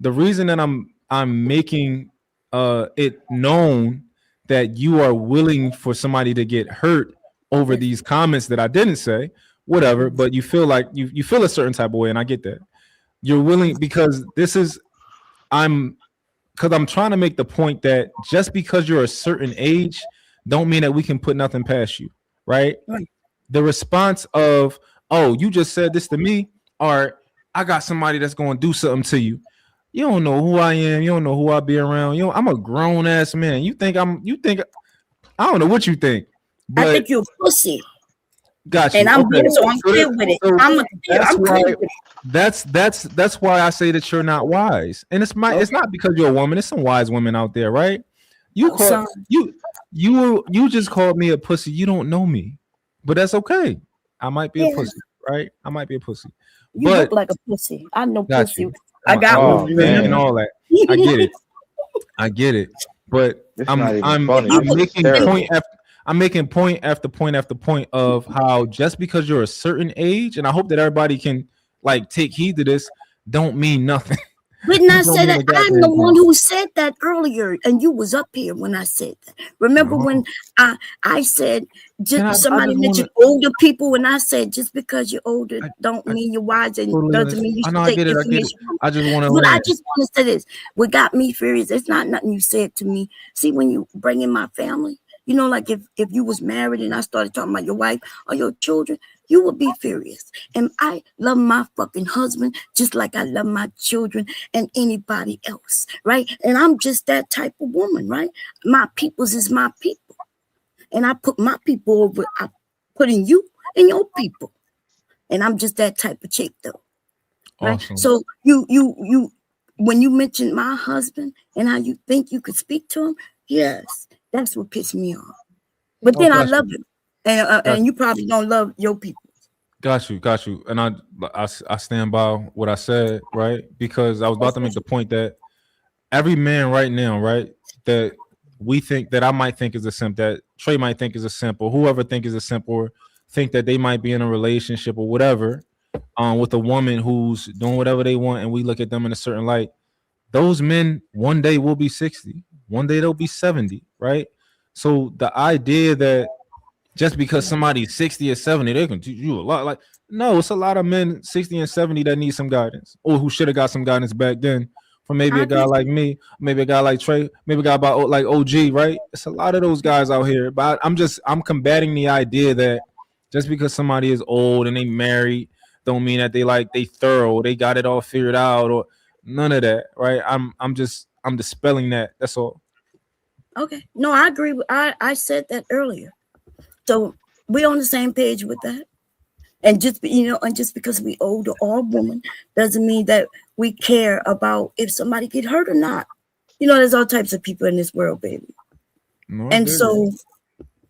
the reason that I'm making it known that you are willing for somebody to get hurt over these comments that I didn't say, whatever, but you feel like you feel a certain type of way, and I get that. you're willing, because I'm trying to make the point that just because you're a certain age don't mean that we can put nothing past you, right? The response of, oh, you just said this to me, or I got somebody that's going to do something to you. You don't know who I am. You don't know who I be around. I'm a grown ass man. You think I don't know what you think. But I think you're a pussy. Got you. And I'm clear with it. I'm clear with it. That's why I say that you're not wise. And it's not because you're a woman. There's some wise women out there, right? You just called me a pussy. You don't know me. But that's okay. I might be a pussy, right? I might be a pussy. You look like a pussy. I know pussy. You. I got one. And all that. I get it. But I'm making point after point after point of how just because you're a certain age, and I hope that everybody can like take heed to this, don't mean nothing. Didn't I say that? I'm the one who said that earlier, and you was up here when I said that. Remember when I said somebody mentioned older people, and I said just because you're older don't mean you're wise, and doesn't mean you should take information. I just want to. But I just want to say this: what got me furious? It's not nothing you said to me. See, when you bring in my family, like if you was married and I started talking about your wife or your children, you would be furious. And I love my fucking husband just like I love my children and anybody else, right? And I'm just that type of woman, right? My peoples is my people. And I put my people over, I put in you and your people. And I'm just that type of chick though. Right? Awesome. So you when you mentioned my husband and how you think you could speak to him, yes, that's what pissed me off. But then I love him. And you probably don't love your people. Got you. And I stand by what I said, right? Because I was about to make the point that every man right now, right, that we think that I might think is a simp, that Trey might think is a simp, or whoever think is a simp, or think that they might be in a relationship or whatever, with a woman who's doing whatever they want, and we look at them in a certain light. Those men one day will be 60, one day they'll be 70, right? So the idea that just because somebody's 60 or 70, they can teach you a lot. Like, no, it's a lot of men 60 and 70 that need some guidance, or who should have got some guidance back then from maybe a guy like me, maybe a guy like Trey, maybe a guy like OG, right? It's a lot of those guys out here. But I'm combating the idea that just because somebody is old and they married, don't mean that they thorough, they got it all figured out, or none of that, right? I'm dispelling that. That's all. Okay. No, I agree. I said that earlier. So we're on the same page with that. And just because we older or woman doesn't mean that we care about if somebody get hurt or not. There's all types of people in this world, baby. No, and so,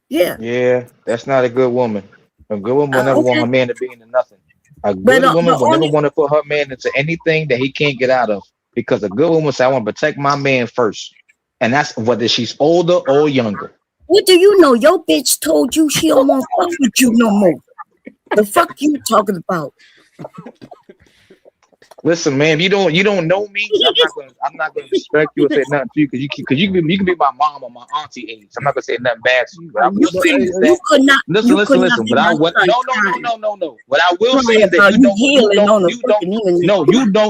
yeah. Yeah, that's not a good woman. A good woman will never want her man to be into nothing. A good woman will never want to put her man into anything that he can't get out of. Because a good woman says, I want to protect my man first. And that's whether she's older or younger. What do you know? Your bitch told you she don't want to fuck with you no more. The fuck you talking about? Listen, man, you don't know me. I'm not gonna respect you or say nothing to you because you can be my mom or my auntie age. I'm not gonna say nothing bad to you. But I will say is that listen. But no. What I will say is that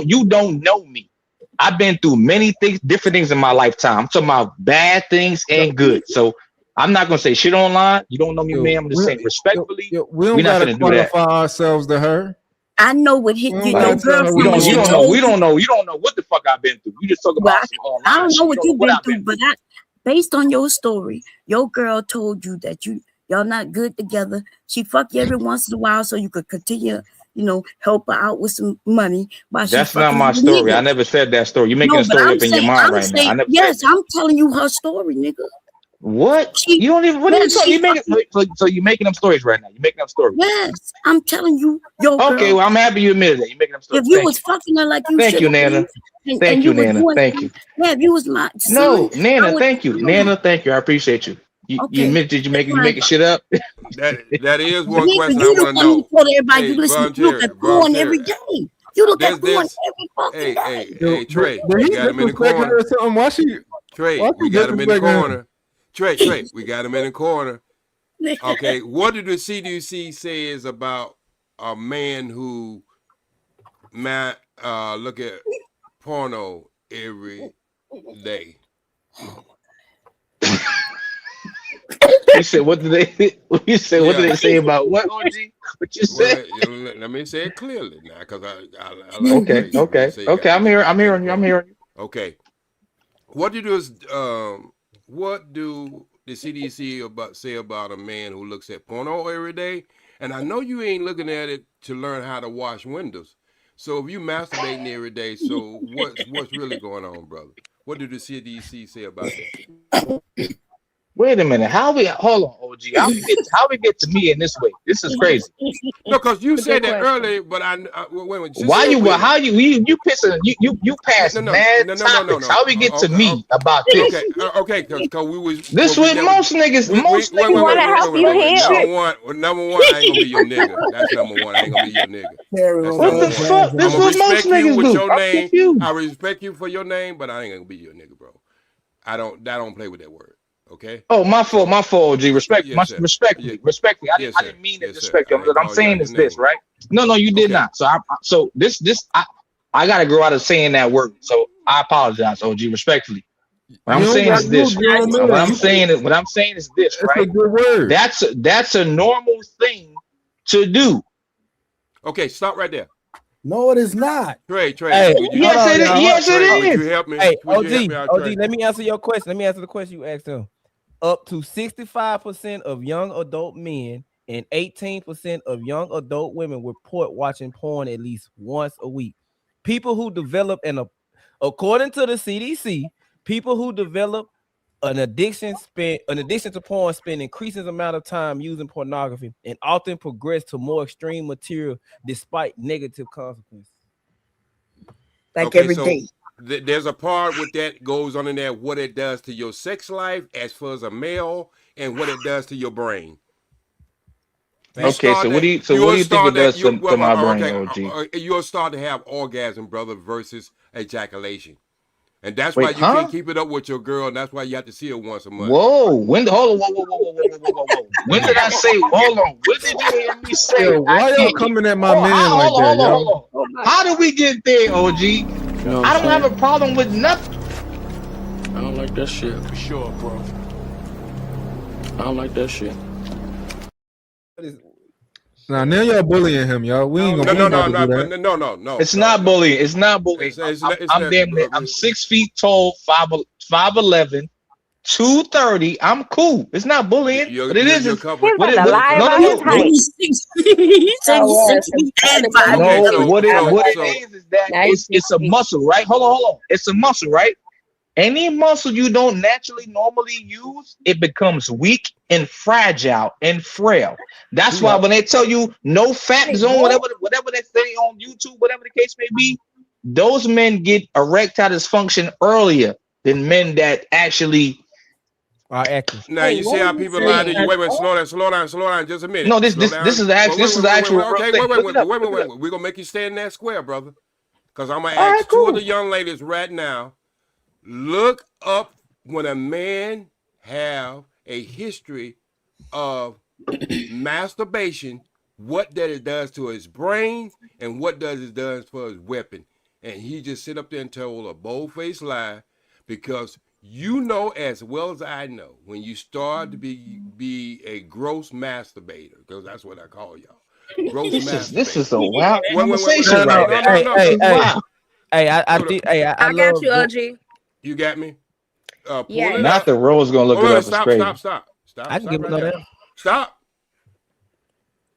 you don't know me. I've been through many things, different things in my lifetime. I'm talking about bad things and good. So I'm not gonna say shit online. You don't know me, man. I'm just saying respectfully. We don't gotta qualify ourselves to her. I know what hit you. Your girlfriend. We don't know. You don't know what the fuck I've been through. You just talk about I don't know what you've been through, but based on your story, your girl told you that y'all not good together. She fuck you every once in a while so you could continue, help her out with some money. That's not my story. I never said that story. You're making a story up in your mind right now. Yes, I'm telling you her story, nigga. What? You don't even. What are you talking? So you're making them stories right now. You're making them stories. Yes, I'm telling you. Okay, well, I'm happy you admitted that. You're making them stories. If you was fucking her like you thank you, Nana. Thank you, Nana. Thank you. Yeah, if you was my no, Nana. Thank you, Nana. Thank you. I appreciate you. You admitted you making shit up. That is one question I want to know. Everybody, you listen. You look at porn every day. You look at porn every fucking day. Hey, Trey, we got him in the corner. Trey, we got him in the corner. Trey, we got him in the corner. Okay, what did the CDC say is about a man who man, look at porno every day. You said what did they? You said what did they say about what? OG? What you said? Well, let me say it clearly now, because I like okay. I'm hearing you. Okay. What do the CDC say about a man who looks at porno every day? And I know you ain't looking at it to learn how to wash windows. So if you masturbating every day, so what's really going on, brother? What do the CDC say about that? Wait a minute. Hold on, OG. How we get to me in this way? This is crazy. No, because you said that earlier, but wait. Why you? How you pissing? You pass mad topics. How we get to me about this? Okay, because we was. This with most niggas. Most niggas want to help you heal. Number one, I ain't gonna be your nigga. That's number one. I ain't gonna be your nigga. What the fuck? This is what most niggas do. I'm confused. I respect you for your name, but I ain't gonna be your nigga, bro. I don't play with that word. Okay. Oh, my fault, OG. Respectfully. I didn't mean to disrespect you. What I'm saying is this, right? No, you did not. So I gotta grow out of saying that word. So I apologize, OG, respectfully. What I'm saying is this. What I'm saying is this, right? That's a good word. That's a normal thing to do. Okay, stop right there. No, it is not. Trey. Hey, yes, it is. Would you help me? Hey, OG, let me answer your question. Let me answer the question you asked him. Up to 65% of young adult men and 18% of young adult women report watching porn at least once a week. People who develop according to the CDC, people who develop an addiction to porn spend increasing amount of time using pornography and often progress to more extreme material despite negative consequences. Every day. There's a part with that goes on in there, what it does to your sex life as far as a male and what it does to your brain. Okay, so what do you think it does to my brain, OG? You'll start to have orgasm, brother, versus ejaculation. And that's why you can't keep it up with your girl, and that's why you have to see her once a month. Whoa, when did I say, hold on, when did you hear me say? Why y'all coming at my man like that, yo? How did we get there, OG? I don't have a problem with nothing. I don't like that shit. For sure, bro. I don't like that shit. Now y'all bullying him, y'all. We ain't gonna No. It's not bullying. It's not bullying. I'm damn near. I'm 6 feet tall, 5'11", 230. I'm cool. It's not bullying, but it is. What it is that it's a muscle, right? Hold on. It's a muscle, right? Any muscle you don't normally use, it becomes weak and fragile and frail. That's why when they tell you no fat zone, whatever they say on YouTube, whatever the case may be, those men get erectile dysfunction earlier than men that actually are active. Now you see how people lie to you. Wait, slow down, just a minute. No, this is actual. Okay, wait. We're gonna make you stay in that square, brother. Because I'm gonna ask two of the young ladies right now. Look up when a man have a history of masturbation, what that it does to his brain and what does it does for his weapon. And he just sit up there and told a bold-faced lie, because you know as well as I know, when you start to be a gross masturbator, because that's what I call y'all. Gross masturbator. This is a wild conversation right now. I got you, OG. You got me? Yeah. Not the Rose gonna look it up. Stop. I can give it that. Stop.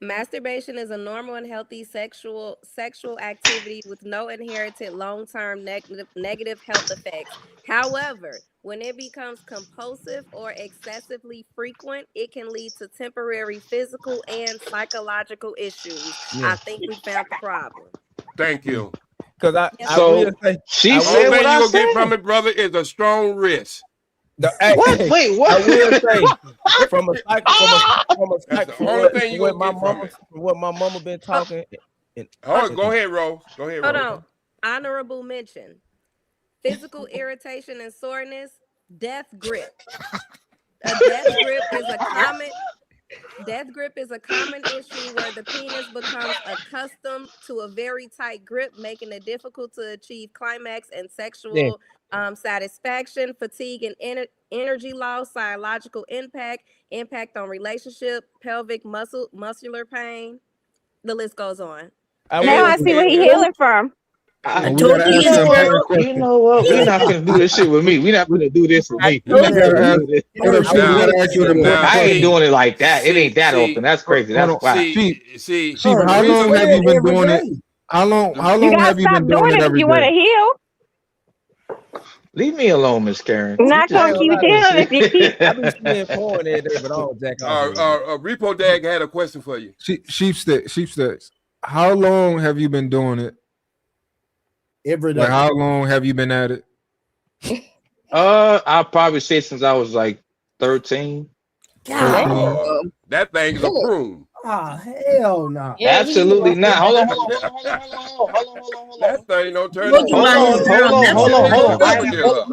Masturbation is a normal and healthy sexual activity with no inherited long-term negative health effects. However, when it becomes compulsive or excessively frequent, it can lead to temporary physical and psychological issues. Yeah. I think we found the problem. Thank you. Because she said what I said. Get from it, brother, is a strong wrist. What? I will say from what my mama been talking. Go ahead, Rose. Hold on. Honorable mention: physical irritation and soreness, death grip. A death grip is a common. Death grip is a common issue where the penis becomes accustomed to a very tight grip, making it difficult to achieve climax and sexual satisfaction, fatigue and energy loss, psychological impact on relationship, pelvic muscular pain. The list goes on. Now I see where he healing from. I told you, you know what? We're not gonna do this shit with me. We're not gonna do this with me. I ain't doing it like that. It ain't that open. That's crazy. That's why. See, how long have you been doing it? How long have you been doing it every you want to day? heal? Leave me alone, Miss Karen. Not gonna keep healing if you keep. I be seeing porn every day, but I don't jack off. Repo Dag had a question for you. Sheepsticks. How long have you been doing it? Every day. Like, how long have you been at it? I'll probably say since I was like 13. That thing's a prune. Oh, hell no. Absolutely not. Hold on. That thing don't turn. Hold on.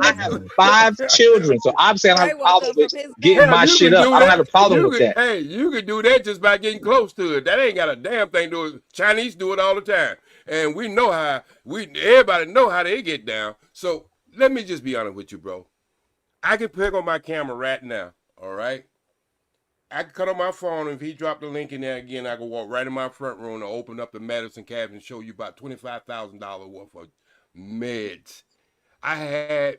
I have 5 children, so obviously I don't have a problem with getting my shit up. I don't have a problem with that. Hey, you can do that just by getting close to it. That ain't got a damn thing to do with it. Chinese do it all the time. And we know how everybody know how they get down. So let me just be honest with you, bro. I can pick on my camera right now. All right. I can cut on my phone. If he dropped the link in there again, I can walk right in my front room and open up the medicine cabinet and show you about $25,000 worth of meds. I had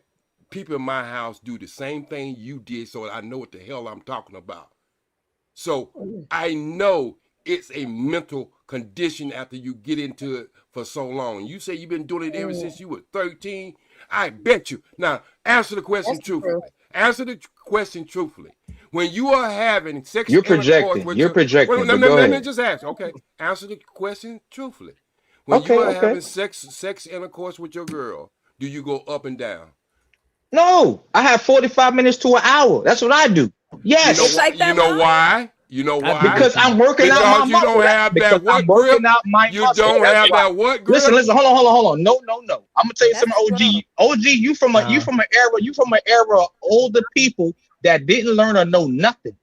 people in my house do the same thing you did, so I know what the hell I'm talking about. So I know it's a mental condition after you get into it for so long. You say you've been doing it ever since you were 13. I bet you. Now, answer the question truthfully. Answer the question truthfully. When you are having sex, you're projecting. You're projecting. Let me just ask. Okay, answer the question truthfully. When you are having sex intercourse with your girl, do you go up and down? No, I have 45 minutes to an hour. That's what I do. Yes. You know why? You know why? Because I'm working out my muscle. You don't have that what grip. You don't have that what grip. Listen. Hold on. No. I'm gonna tell you something, OG. You from an era older people that didn't learn or know nothing.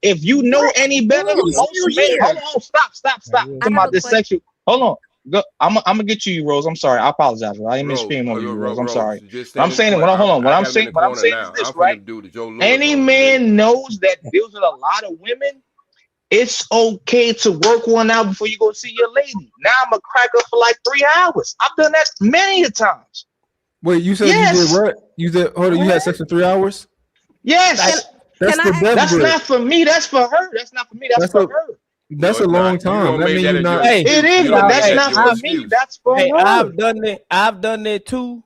If you know any better, most men. Hold on. Stop. Talking about this sexual. Hold on. Go. I'm gonna get you, Rose. I'm sorry. I apologize. I didn't mean to scream on you, Rose. I'm sorry. I'm saying it. Hold on. What I'm saying is this, right? Any man knows that deals with a lot of women. It's okay to work one out before you go see your lady. Now I'm a crack up for like 3 hours. I've done that many a times. Wait, you said you did what? You did. Hold on. You had sex for 3 hours? Yes. That's not for me. That's for her. That's not for me. That's for her. That's a long time. That means you're not. It is, but that's not for me. That's for her. I've done that too.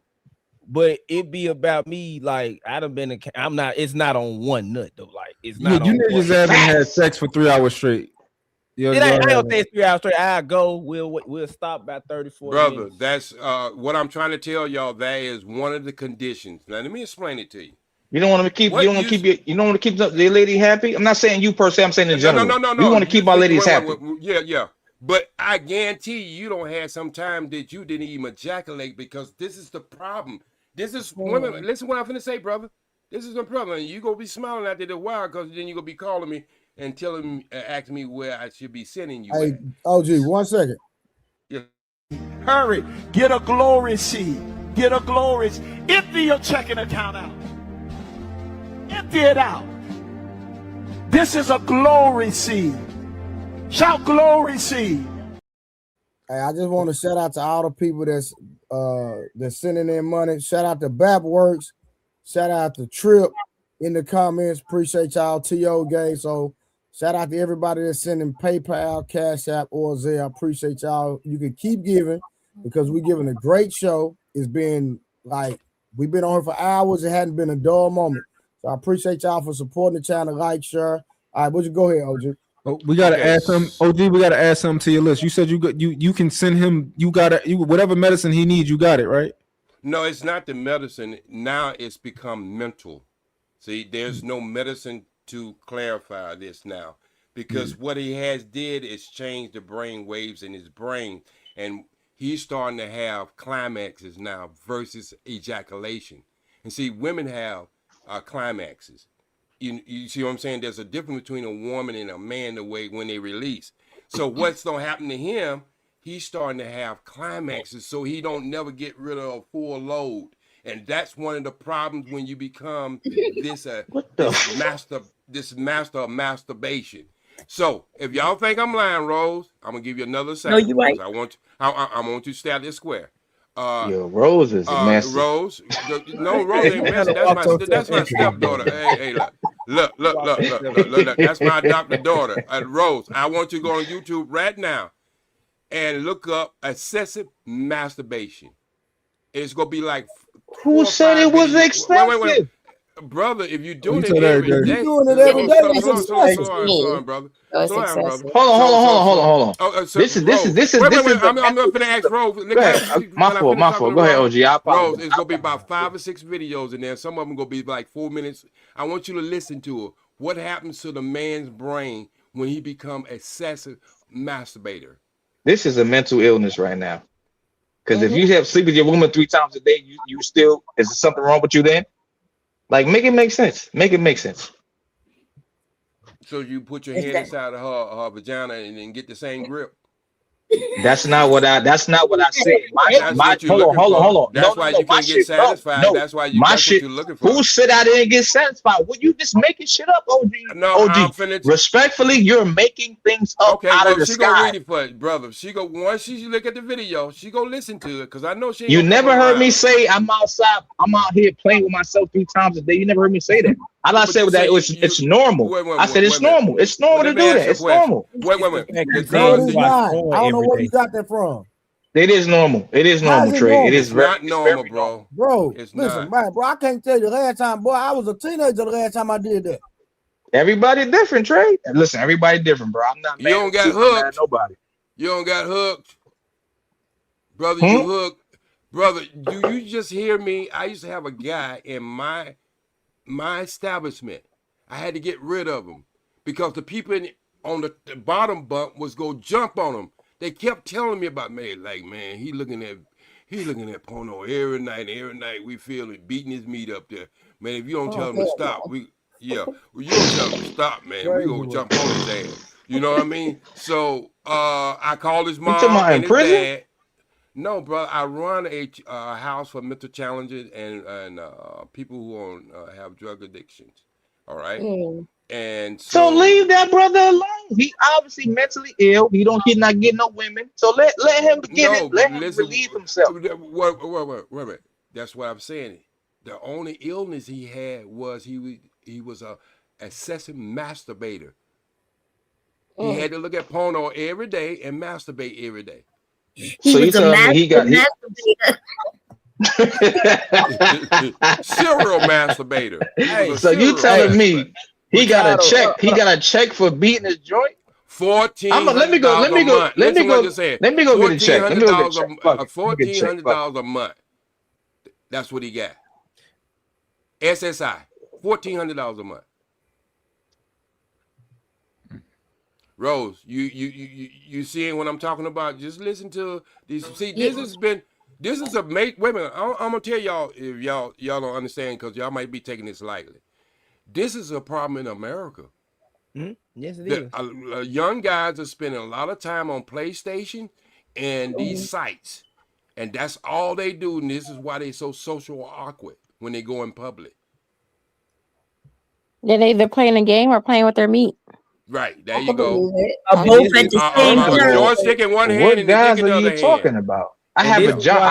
But it be about me, like I done been. I'm not. It's not on one nut though. Like it's not. You niggas haven't had sex for 3 hours straight. I ain't gonna say it's 3 hours straight. I go. We'll stop about 34. Brother, minutes. that's what I'm trying to tell y'all. That is one of the conditions. Now let me explain it to you. You don't want to keep. You don't want to keep the lady happy. I'm not saying you per se. I'm saying in general. No. You want to keep our ladies happy. Yeah. But I guarantee you don't have some time that you didn't even ejaculate because this is the problem. This is women. Listen, what I'm finna say, brother. This is the problem. You gonna be smiling at it a while because then you gonna be calling me and telling me, asking me where I should be sending you. Hey, OG, 1 second. Yeah. Hurry, get a glory seed. Get a glory. Empty your checking account out. Empty it out. This is a glory seed. Shout glory seed. Hey, I just want to shout out to all the people that's sending in money. Shout out to BapWorks. Shout out to Trip in the comments. Appreciate y'all. T.O. Gay. So shout out to everybody that's sending PayPal, Cash App, or Zelle. Appreciate y'all. You can keep giving because we're giving a great show. It's been like we've been on here for hours. It hadn't been a dull moment. So I appreciate y'all for supporting the channel. Like, share. All right, would you go ahead, OG? Oh, we gotta add some. OG, we gotta add something to your list. You said you can send him. You whatever medicine he needs. You got it, right? No, it's not the medicine. Now it's become mental. See, there's no medicine to clarify this now because what he has did is change the brain waves in his brain, and he's starting to have climaxes now versus ejaculation. And see, women have climaxes. You see what I'm saying? There's a difference between a woman and a man the way when they release. So what's gonna happen to him? He's starting to have climaxes, so he don't never get rid of a full load, and that's one of the problems when you become this master of masturbation. So if y'all think I'm lying, Rose, I'm gonna give you another second. No, you right. I want you to stay out this square. Yo, Rose is messy. Rose, no, Rose ain't messy. That's my stepdaughter. Hey, look. That's my adopted daughter. Rose, I want you to go on YouTube right now and look up excessive masturbation. It's gonna be like. Who said it was excessive? Wait. Brother, if you're doing it every day, slow down, brother. Hold on. This is. I'm gonna ask Rose. My fault. Go ahead, OG. I apologize. Rose, it's gonna be about 5 or 6 videos in there. Some of them gonna be like 4 minutes. I want you to listen to it. What happens to the man's brain when he become excessive masturbator? This is a mental illness right now. Because if you have sleep with your woman 3 times a day, you still, is there something wrong with you then? Like, make it make sense. So you put your hand inside of her vagina and then get the same grip. That's not what I said. Hold on. That's why you can't get satisfied. That's why that's what you're looking for. Who said I didn't get satisfied? Well, you just making shit up, OG. No, OG. Respectfully, you're making things up out of the she sky. Gonna read it for it, brother. Once she look at the video, she gonna listen to it because I know she. You never heard me say I'm outside. I'm out here playing with myself 3 times a day. You never heard me say that. I not said that it's normal. I said it's normal. It's normal to do that. It's normal. Wait. No, it is not. I don't know where you got that from. It is normal. It is normal, Trey. It is not normal, bro. Bro, listen, man, bro, I can't tell you the last time, boy. I was a teenager the last time I did that. Everybody different, Trey. Listen, everybody different, bro. I'm not. You don't got hooked. Nobody. You don't got hooked, brother. You hooked, brother. Do you just hear me? I used to have a guy in my establishment. I had to get rid of him because the people on the bottom bunk was go jump on him. They kept telling me about me, like, man, he looking at porno every night. We feel it beating his meat up there. Man, if you don't tell him to stop, you don't tell him to stop, man. We gonna jump on his ass. You know what I mean? So I called his mom and his dad. No, bro, I run a house for mental challenges and people who have drug addictions. All right. And so leave that brother alone. He obviously mentally ill. He not getting no women. So let him get it. Let him relieve himself. Wait. That's what I'm saying. The only illness he had was he was a excessive masturbator. He had to look at porno every day and masturbate every day. So you telling me he got serial masturbator. So you telling me he got a check? He got a check for beating his joint. $1,400. Let me go get a check. $1,400 a month. That's what he got. SSI, $1,400 a month. Rose, you seeing what I'm talking about? Just listen to these. See, this is a wait a minute. I'm gonna tell y'all if y'all don't understand because y'all might be taking this lightly. This is a problem in America. Yes, it is. Young guys are spending a lot of time on PlayStation and these sites, and that's all they do. And this is why they're so social awkward when they go in public. They're either playing a game or playing with their meat. Right, there you go. Both at the same time. Joystick in one hand What and guys the are you talking about? I have a job.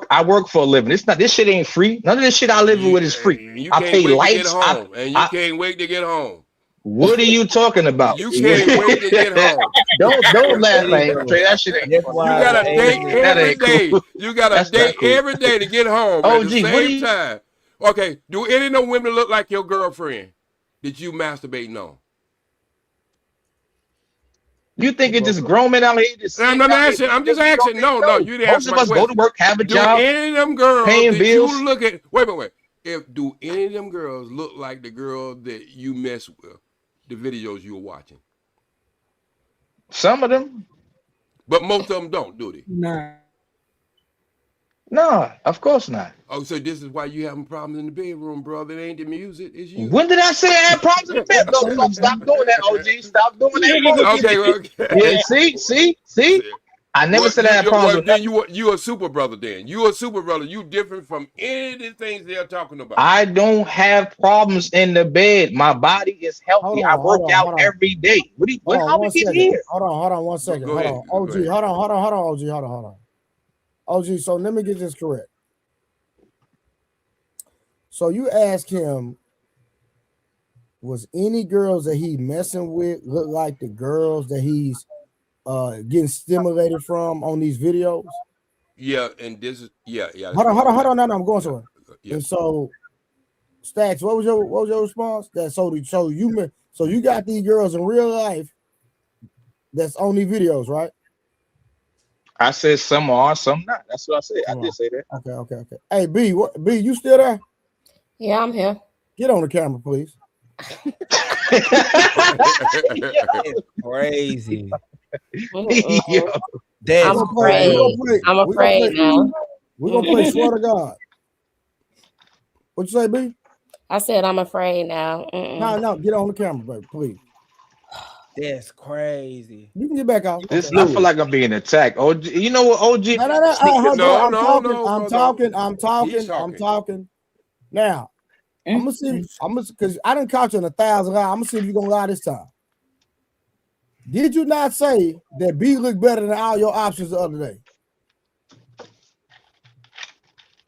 I work for a living. This shit ain't free. None of this shit I live with is free. I pay lights. And you can't wait to get home. What are you talking about? You can't wait to get home. Don't laugh, man. That shit ain't. You got a date every day. You got a date every day to get home at the same time. Okay, do any of the women look like your girlfriend that you masturbating on? You think it's just grown men out here? I'm just asking. No, you didn't answer my question. Most of us go to work, have a job. Do any of them girls paying bills? You look at? Wait. Do any of them girls look like the girl that you mess with? The videos you were watching. Some of them, but most of them don't, do they? Nah. No, of course not. Oh, so this is why you having problems in the bedroom, brother. It ain't the music, it's you. When did I say I had problems in the bed? No, stop doing that, OG. Stop doing that. Okay. Yeah, see. I never said I had problems with then you a super brother then. You a super brother. You different from any of the things they're talking about. I don't have problems in the bed. My body is healthy. I work out every day. How we get here? Hold on 1 second. Go ahead. OG, hold on. OG, so let me get this correct. So you ask him, was any girls that he messing with look like the girls that he's getting stimulated from on these videos? Yeah, and this is Hold on. No, I'm going somewhere. Yeah. And so, Stacks, what was your response? That so you got these girls in real life that's on these videos, right? I said some are, some not. That's what I said. I did say that. Okay. Hey, B, you still there? Yeah, I'm here. Get on the camera, please. Crazy. I'm afraid now. We're gonna play Swear to God. What you say, B? I said I'm afraid now. No, get on the camera, baby, please. That's crazy. You can get back out. I feel like I'm being attacked. OG, you know what, OG? I'm talking. Now, I'm gonna see. Because I didn't count you on 1,000 lies. I'm gonna see if you're gonna lie this time. Did you not say that B looked better than all your options the other day?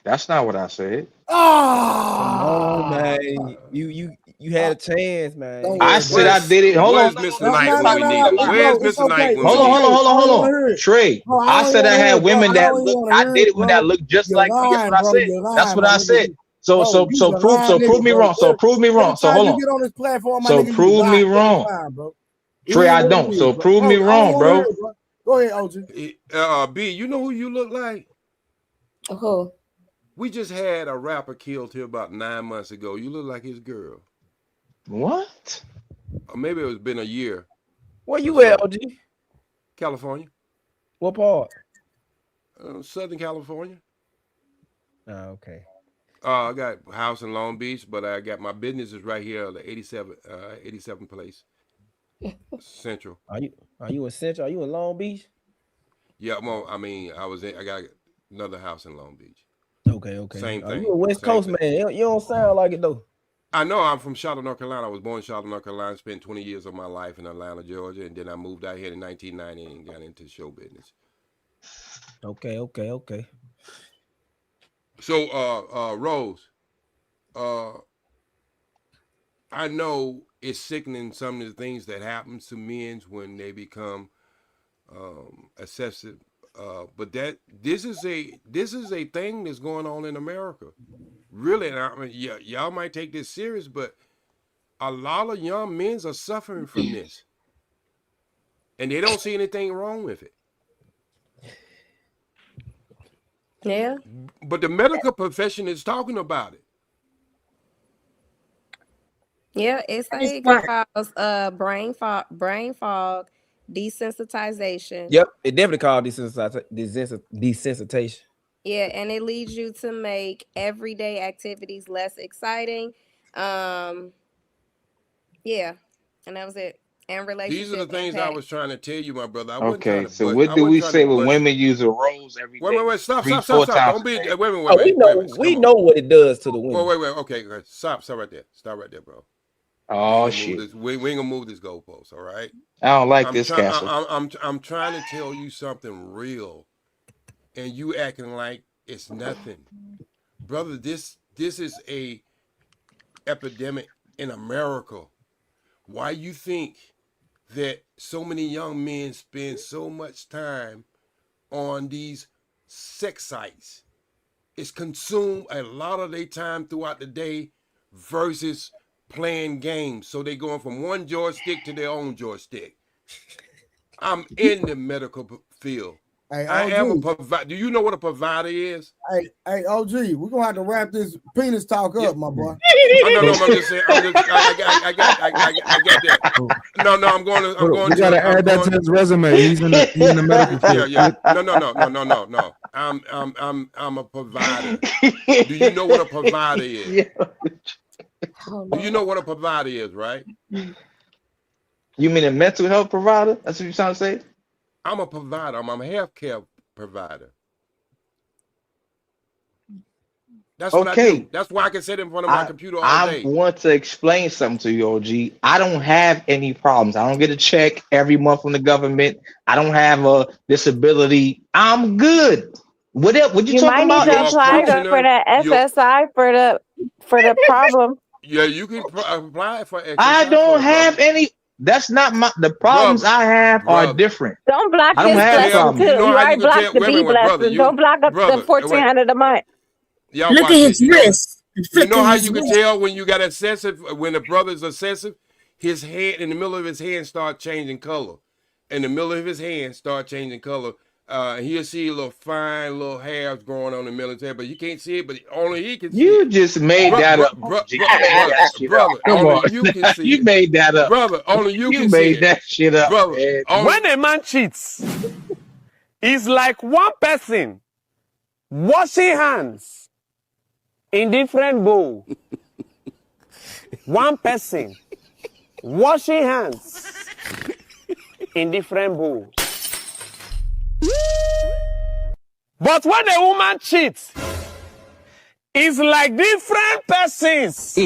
That's not what I said. Oh man, you had a chance, man. I said I did it. Hold on. Where's Mr. Knight when we need him? Where's Mr. Knight? Hold on. Trey, I said I had women that look. I did it when that looked just like me. That's what I said. That's what I said. So prove me wrong. So hold on. So prove me wrong. Trey, I don't. So prove me wrong, bro. Go ahead, OG. B, you know who you look like? Who? We just had a rapper killed here about 9 months ago. You look like his girl. What? Or maybe it's been a year. Where you at, OG? California. What part? Southern California. Oh, okay. I got a house in Long Beach, but I got my business is right here, the 87 place. Central. Are you in Central? Are you in Long Beach? Yeah, well, I mean, I got another house in Long Beach. Okay. Same thing. You a West Coast man. You don't sound like it though. I know. I'm from Charlotte, North Carolina. I was born in Charlotte, North Carolina. Spent 20 years of my life in Atlanta, Georgia, and then I moved out here in 1990 and got into show business. Okay. So, Rose, I know it's sickening some of the things that happens to men when they become excessive. But this is a thing that's going on in America, really. And I mean, y'all might take this serious, but a lot of young men are suffering from this, and they don't see anything wrong with it. Yeah. But the medical profession is talking about it. Yeah, it can cause brain fog, desensitization. Yep, it definitely called desensitization. Yeah, and it leads you to make everyday activities less exciting. Yeah, and that was it. And relationships. These are the things I was trying to tell you, my brother. Okay, so what do we say when women use a rose every day? Wait, stop. Don't be. We know what it does to the women. Wait. Okay, stop right there. Stop right there, bro. Oh shit! We ain't gonna move this goalpost, all right? I don't like this castle. I'm trying to tell you something real, and you acting like it's nothing, brother. This is a epidemic in America. Why you think that so many young men spend so much time on these sex sites? It's consumed a lot of their time throughout the day versus playing games. So they going from one joystick to their own joystick. I'm in the medical field. Hey, I am a provider. Do you know what a provider is? Hey, OG, we're gonna have to wrap this penis talk up, my boy. I'm just saying. I got that. No, I'm going to. You gotta add that to his resume. He's in the medical field. Yeah. No. I'm a provider. Do you know what a provider is? Do you know what a provider is, right? You mean a mental health provider? That's what you're trying to say? I'm a provider. I'm a healthcare provider. That's what I do. That's why I can sit in front of my computer all day. I want to explain something to you, OG. I don't have any problems. I don't get a check every month from the government. I don't have a disability. I'm good. What you talking about? You might need to apply for the SSI for the problem. Yeah, you can apply for exercise. I don't have any. That's not the problems I have are different. Don't block his blessings too. You already blocked the B blessing. Don't block up the 1,400 a month. Look at his wrist. You know how you can tell when you got excessive, when the brother's excessive, his hand, in the middle of his hand start changing color. In the middle of his hand start changing color. He'll see little fine little hairs growing on the middle of his head, but you can't see it, but only he can see you it. just made that up. Brother, only you can see you it. made that up. Brother, only you can see made it. that shit up. Brother, when a man cheats, it's like one person washing hands in different bowls. One person washing hands in different bowls. But when a woman cheats, it's like different persons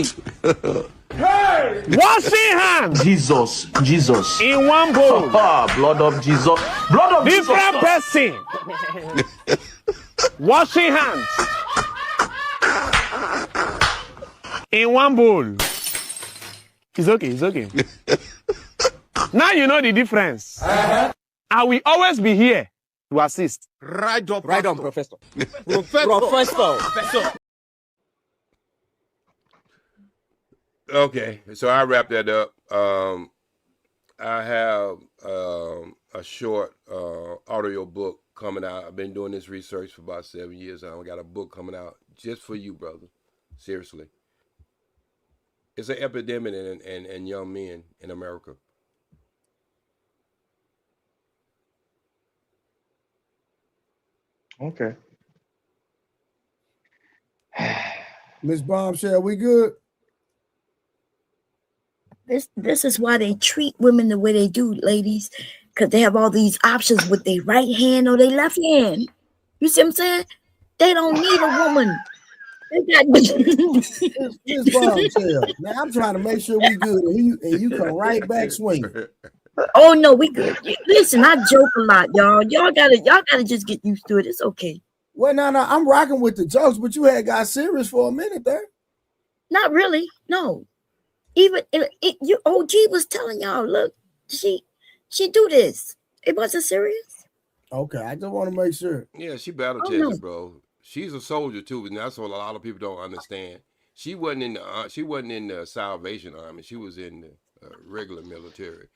washing hands. Jesus. In one bowl. Blood of Jesus. Blood of different Jesus. person washing hands in one bowl. It's okay. Now you know the difference. I will always be here to assist. Right on, Professor. Professor. Okay, so I wrap that up. I have a short audio book coming out. I've been doing this research for about 7 years. I got a book coming out just for you, brother. Seriously. It's an epidemic in young men in America. Okay. Miss Bombshell, we good? This is why they treat women the way they do, ladies, because they have all these options with their right hand or their left hand. You see what I'm saying? They don't need a woman. They got Miss Bombshell. Now I'm trying to make sure we good, and you come right back swinging. Oh no, we good. Listen, I joke a lot, y'all. Y'all gotta just get used to it. It's okay. Well, no, I'm rocking with the jokes, but you had got serious for a minute there. Not really, no. Even you OG was telling y'all, look, she do this. It wasn't serious. Okay, I just want to make sure. Yeah, she battle tested, bro. She's a soldier too, and that's what a lot of people don't understand. She wasn't in the Salvation Army. She was in the regular military.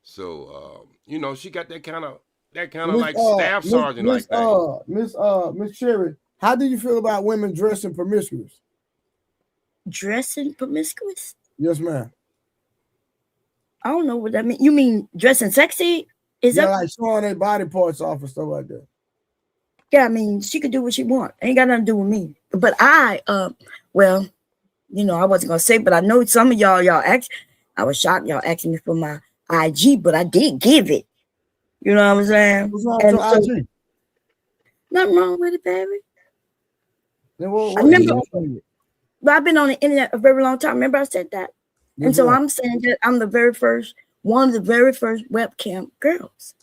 So she got that kind of like staff sergeant like that. Miss Cherry, how do you feel about women dressing promiscuous? Dressing promiscuous? Yes, ma'am. I don't know what that means. You mean dressing sexy? Is that like showing their body parts off and stuff like that? Yeah, I mean, she could do what she want. Ain't got nothing to do with me. But I wasn't gonna say, but I know some of y'all asked. I was shocked y'all asking me for my IG, but I did give it. You know what I'm saying? What's wrong with your IG? Nothing wrong with it, baby. Then I've been on the internet a very long time. Remember I said that? Yes, and so ma'am. I'm saying that I'm one of the very first webcam girls.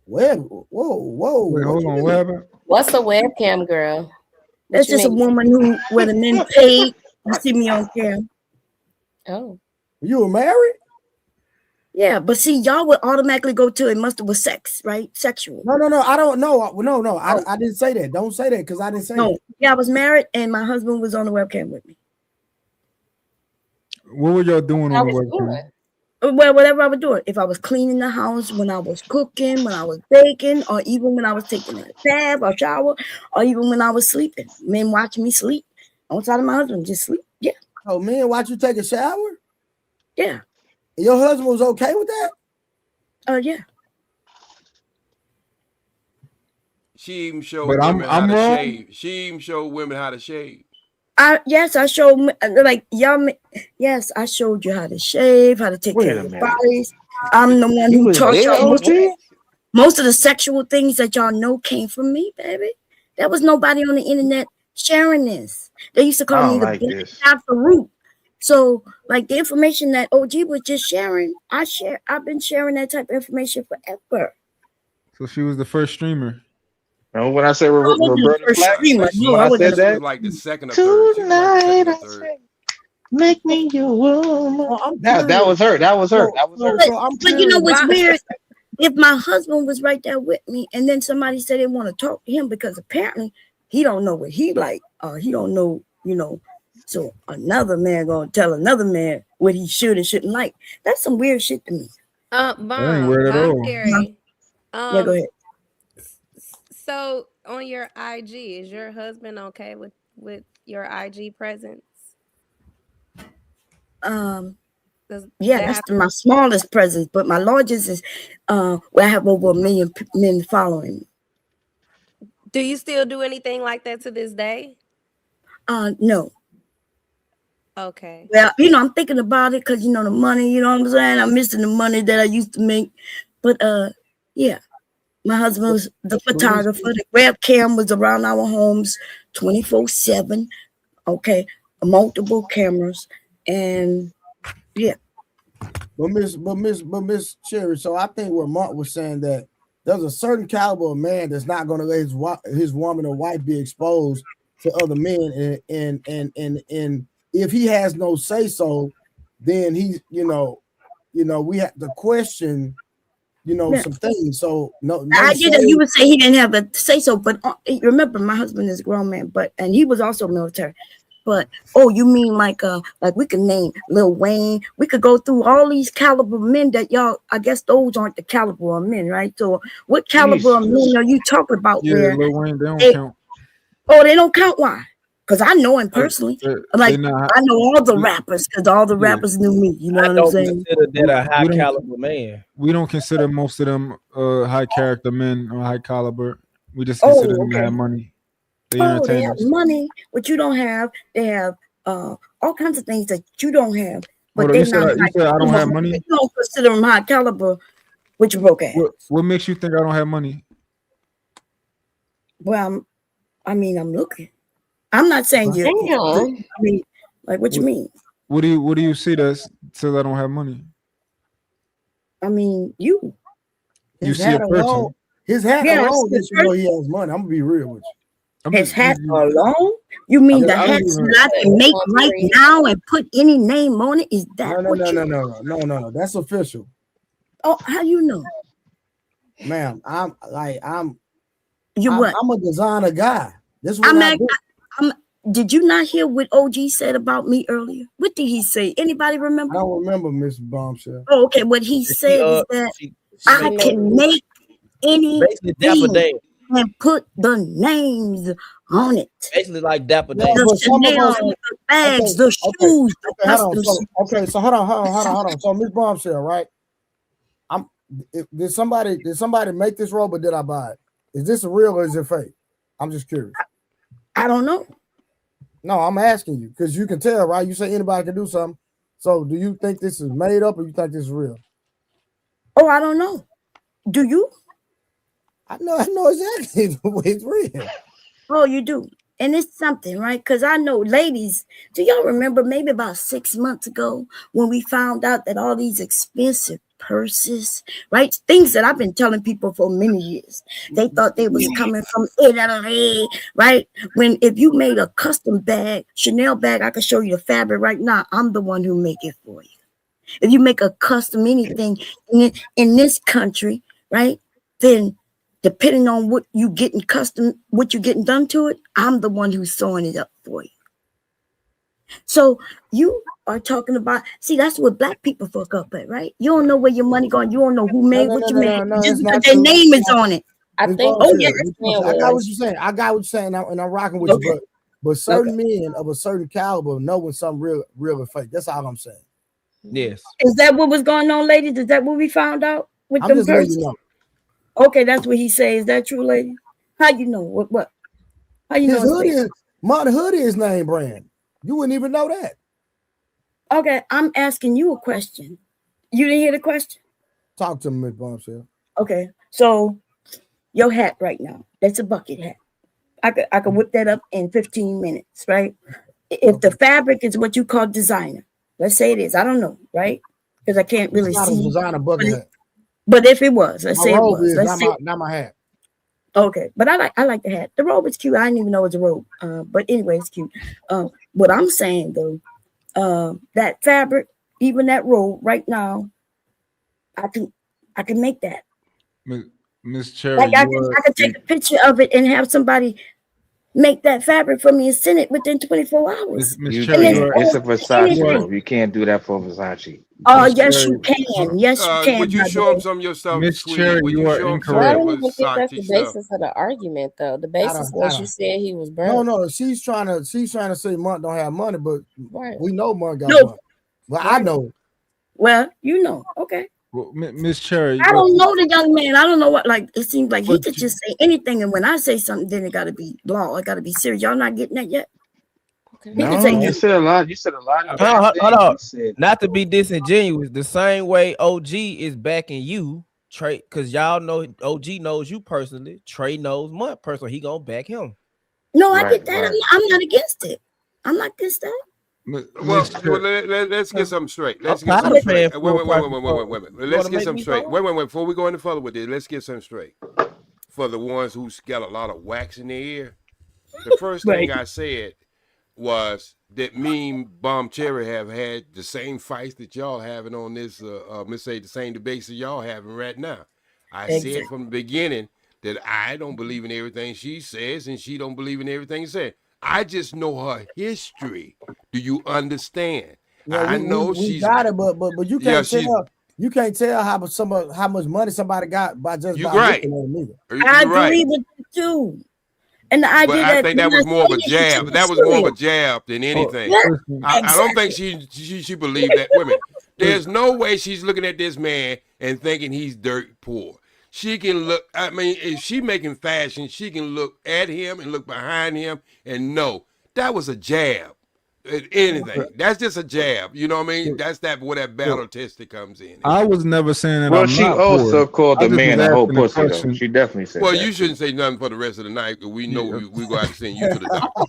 Whoa. Wait, hold on. What happened? What's a webcam girl? That's just a woman where the men paid to see me on cam. Oh. You were married? Yeah, but see, y'all would automatically go to it must have was sex, right? Sexual. No, I don't know. No, I didn't say that. Don't say that because I didn't say that. Yeah, I was married and my husband was on the webcam with me. What were y'all doing on the webcam? Well, whatever I was doing. If I was cleaning the house, when I was cooking, when I was baking, or even when I was taking a bath or shower, or even when I was sleeping. Men watching me sleep. On side of my husband, just sleep. Yeah. Oh, man, watch you take a shower? Yeah. And your husband was okay with that? Yeah. She even showed But women how I'm to wrong. shave. She even showed women how to shave. Yes, I showed like y'all. Yes, I showed you how to shave, how to take care of your bodies. I'm the one who taught y'all most of the sexual things that y'all know came from me, baby. There was nobody on the internet sharing this. They used to call me the Black Dr. Root. So, like the information that OG was just sharing, I've been sharing that type of information forever. So she was the first streamer. And when I say Roberta Flack, when I said She that, was like the second or third. She was like the second or third. make me your woman. That was her. That was her. That was her. But you know what's weird? If my husband was right there with me, and then somebody said they want to talk to him because apparently he don't know what he like, he don't know, you know. So another man gonna tell another man what he should and shouldn't like. That's some weird shit to me. ain't weird at all. Carrie, Yeah, go ahead. So on your IG, is your husband okay with your IG presence? Yeah, that's my smallest presence, but my largest is where I have over 1 million men following me. Do you still do anything like that to this day? No. Okay. Well, you know, I'm thinking about it because you know the money, you know what I'm saying? I'm missing the money that I used to make. But yeah. My husband was the photographer. The webcam was around our homes 24/7. Okay, multiple cameras, and yeah. But Miss Cherry, so I think what Mark was saying that there's a certain caliber of man that's not going to let his woman or wife be exposed to other men, and if he has no say so, then he, you know, we have to question. Some things. So no I get that you would say he didn't have a say so, but remember, my husband is a grown man, and he was also military. But you mean like we could name Lil Wayne? We could go through all these caliber men that y'all. I guess those aren't the caliber of men, right? So what caliber of men are you talking about? Yeah, where Lil Wayne, they don't count. Oh, they don't count. Why? Because I know him personally. I know all the rappers because all the rappers knew me. You know what I'm saying? Consider that a high caliber man. We don't consider most of them high character men or high caliber. We just consider them to have money. They have money, but you don't have. They have all kinds of things that you don't have. But you said I don't have money. You don't consider them high caliber, which you broke ass. What makes you think I don't have money? Well, I'm looking. I'm not saying you. I mean, like, what you mean? What do you see that till I don't have money? I mean, you. You see a person. His hat alone lets you know he has money. I'm gonna be real with you. His hat alone? You mean the hats that I can make right now and put any name on it? Is that No. That's official. Oh, how you know? Ma'am, I'm what? I'm a designer guy. This is what I do. Did you not hear what OG said about me earlier? What did he say? Anybody remember? I don't remember, Miss Bombshell. Oh, okay. What he said is that I can make any and put the names on it. Basically like Dapper Dan. The Chanel, the bags, the shoes. So hold on. So Miss Bombshell, right? Did somebody make this robe or did I buy it? Is this real or is it fake? I'm just curious. I don't know. No, I'm asking you because you can tell, right? You say anybody can do something. So do you think this is made up or you think this is real? Oh, I don't know. Do you? I know exactly it's real. Oh, you do. And it's something, right? Because I know, ladies, do y'all remember maybe about 6 months ago when we found out that all these expensive purses, right? Things that I've been telling people for many years. They thought they was coming from Italy, right? When if you made a custom bag, Chanel bag, I can show you the fabric right now. I'm the one who make it for you. If you make a custom anything in this country, right? Then depending on what you getting custom, what you getting done to it, I'm the one who's sewing it up for you. So you are talking about, see, that's what black people fuck up at, right? You don't know where your money going. You don't know who made what you made. Just because their name is on it. I think. I got what you're saying. And I'm rocking with you. But certain men of a certain caliber know when something real and fake. That's all I'm saying. Yes. Is that what was going on, ladies? Is that what we found out with I'm them just letting you persons? know. Okay, that's what he says. Is that true, lady? How you know? What? How you His know? hoodie is Mud Hoodie is name brand. You wouldn't even know that. Okay, I'm asking you a question. You didn't hear the question? Talk to me, Miss Bombshell. Okay, so your hat right now, that's a bucket hat. I could whip that up in 15 minutes, right? If the fabric is what you call designer, let's say it is. I don't know, right? Because I can't really It's not see. a designer bucket hat. But if it was, let's My say it robe was. is Let's say not my hat. okay, but I like the hat. The robe is cute. I didn't even know it's a robe. But anyway, it's cute. What I'm saying though, that fabric, even that robe right now, I can make that. Miss Cherry, Like I can take a picture of it and have somebody make that fabric for me and send it within 24 hours. You And then can't. It's a Versace anything. robe. You can't do that for Versace. Oh, yes, you can. Yes, you can. Would you brother. show him some of your stuff, Miss sweetie? Cherry, Would you you are show him some I incorrect. of don't even think that's the Versace stuff? basis of the argument, though. The basis was you said he was broke. No, she's trying to say Monk don't have money, but Right. we know Monk got No. money. Well, I know. Well, you know, okay. Well, Miss Cherry, I don't know the young man. I don't know what, like, it seems like he But could just say anything. And when I say something, then it got to be law. It got to be serious. Y'all not getting that yet? He No, can say you said a lot. You said a lot. Of Hold on. You said Not to be disingenuous, the same way OG is backing you, Trey, because y'all know OG knows you personally. Trey knows Mutt personally. He gonna back him. No, I get that. I'm not against it. I'm not against that. Well, let's get something straight. Let's I'm get tired something of paying straight. full Wait. price Let's wanna get make something me straight. go? Wait. Before we go any further with this, let's get something straight. For the ones who's got a lot of wax in their ear, the first thing I said was that me and Bomb Cherry have had the same fights that y'all having on this, let's say the same debates that y'all having right now. I said from the beginning that I don't believe in everything she says and she don't believe in everything said. I just know her history. Do you understand? Yeah, I know we she's got it, but you can't she's- tell. You can't tell how much money somebody got by just You by right. looking at them either. I You're right. agree with you too. And the idea But I that think that was more of a jab. That was more of a jab than anything. I don't think she believed that. Women, there's no way she's looking at this man and thinking he's dirt poor. She can look. I mean, if she making fashion, she can look at him and look behind him and know that was a jab. Anything. That's just a jab. You know what I mean? That's where that battle testing comes in. I was never saying that. Well, I'm she not also poor. called I the just man was a whole asking a pussy, though. question. She definitely said Well, that. you shouldn't say nothing for the rest of the night because we know we go out and send you to the doctor.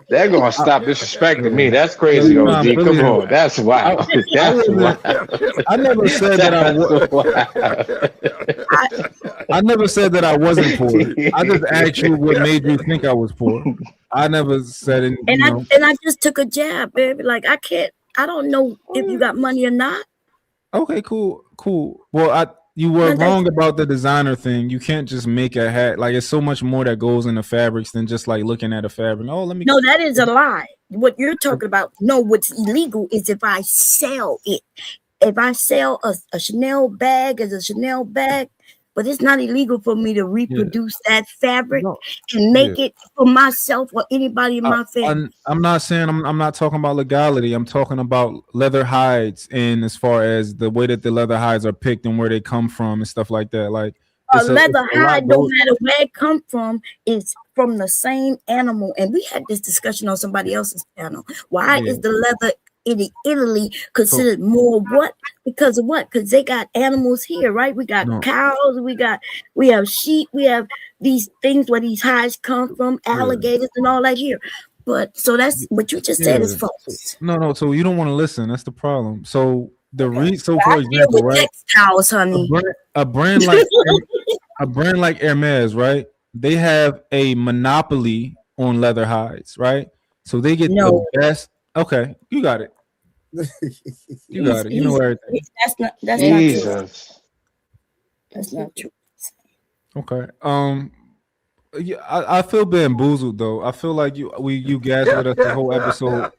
They're gonna stop disrespecting me. That's crazy, Nah, OG. Come believe on, it. that's wild. That's wild. I never said that I I never said that I wasn't poor. I just asked you what made you think I was poor. I never said it. And You know. I just took a jab, baby. Like I don't know if you got money or not. Okay, cool. Well, you were wrong about the designer thing. You can't just make a hat. Like it's so much more that goes into fabrics than just like looking at a fabric. Oh, let me. No, that is a lie. What you're talking about? No, what's illegal is if I sell it. If I sell a Chanel bag as a Chanel bag, but it's not illegal for me to reproduce that fabric and make it for myself or anybody in my family. I'm not saying I'm not talking about legality. I'm talking about leather hides and as far as the way that the leather hides are picked and where they come from and stuff like that. Like A leather hide, no goes- matter where it come from, is from the same animal. And we had this discussion on somebody else's channel. Why is the leather in Italy considered more what? Because of what? Because they got animals here, right? We got cows, we have sheep, we have these things where these hides come from, alligators and all that here. But so that's what you just said is false. No. So you don't want to listen. That's the problem. So the so I for deal example, with right? textiles, honey. A brand like a brand like Hermes, right? They have a monopoly on leather hides, right? So they get the best. Okay, you got it. You got it. You know everything. That's Jesus. not true. That's not true. Okay. Yeah, I feel bamboozled though. I feel like you gaslit us the whole episode.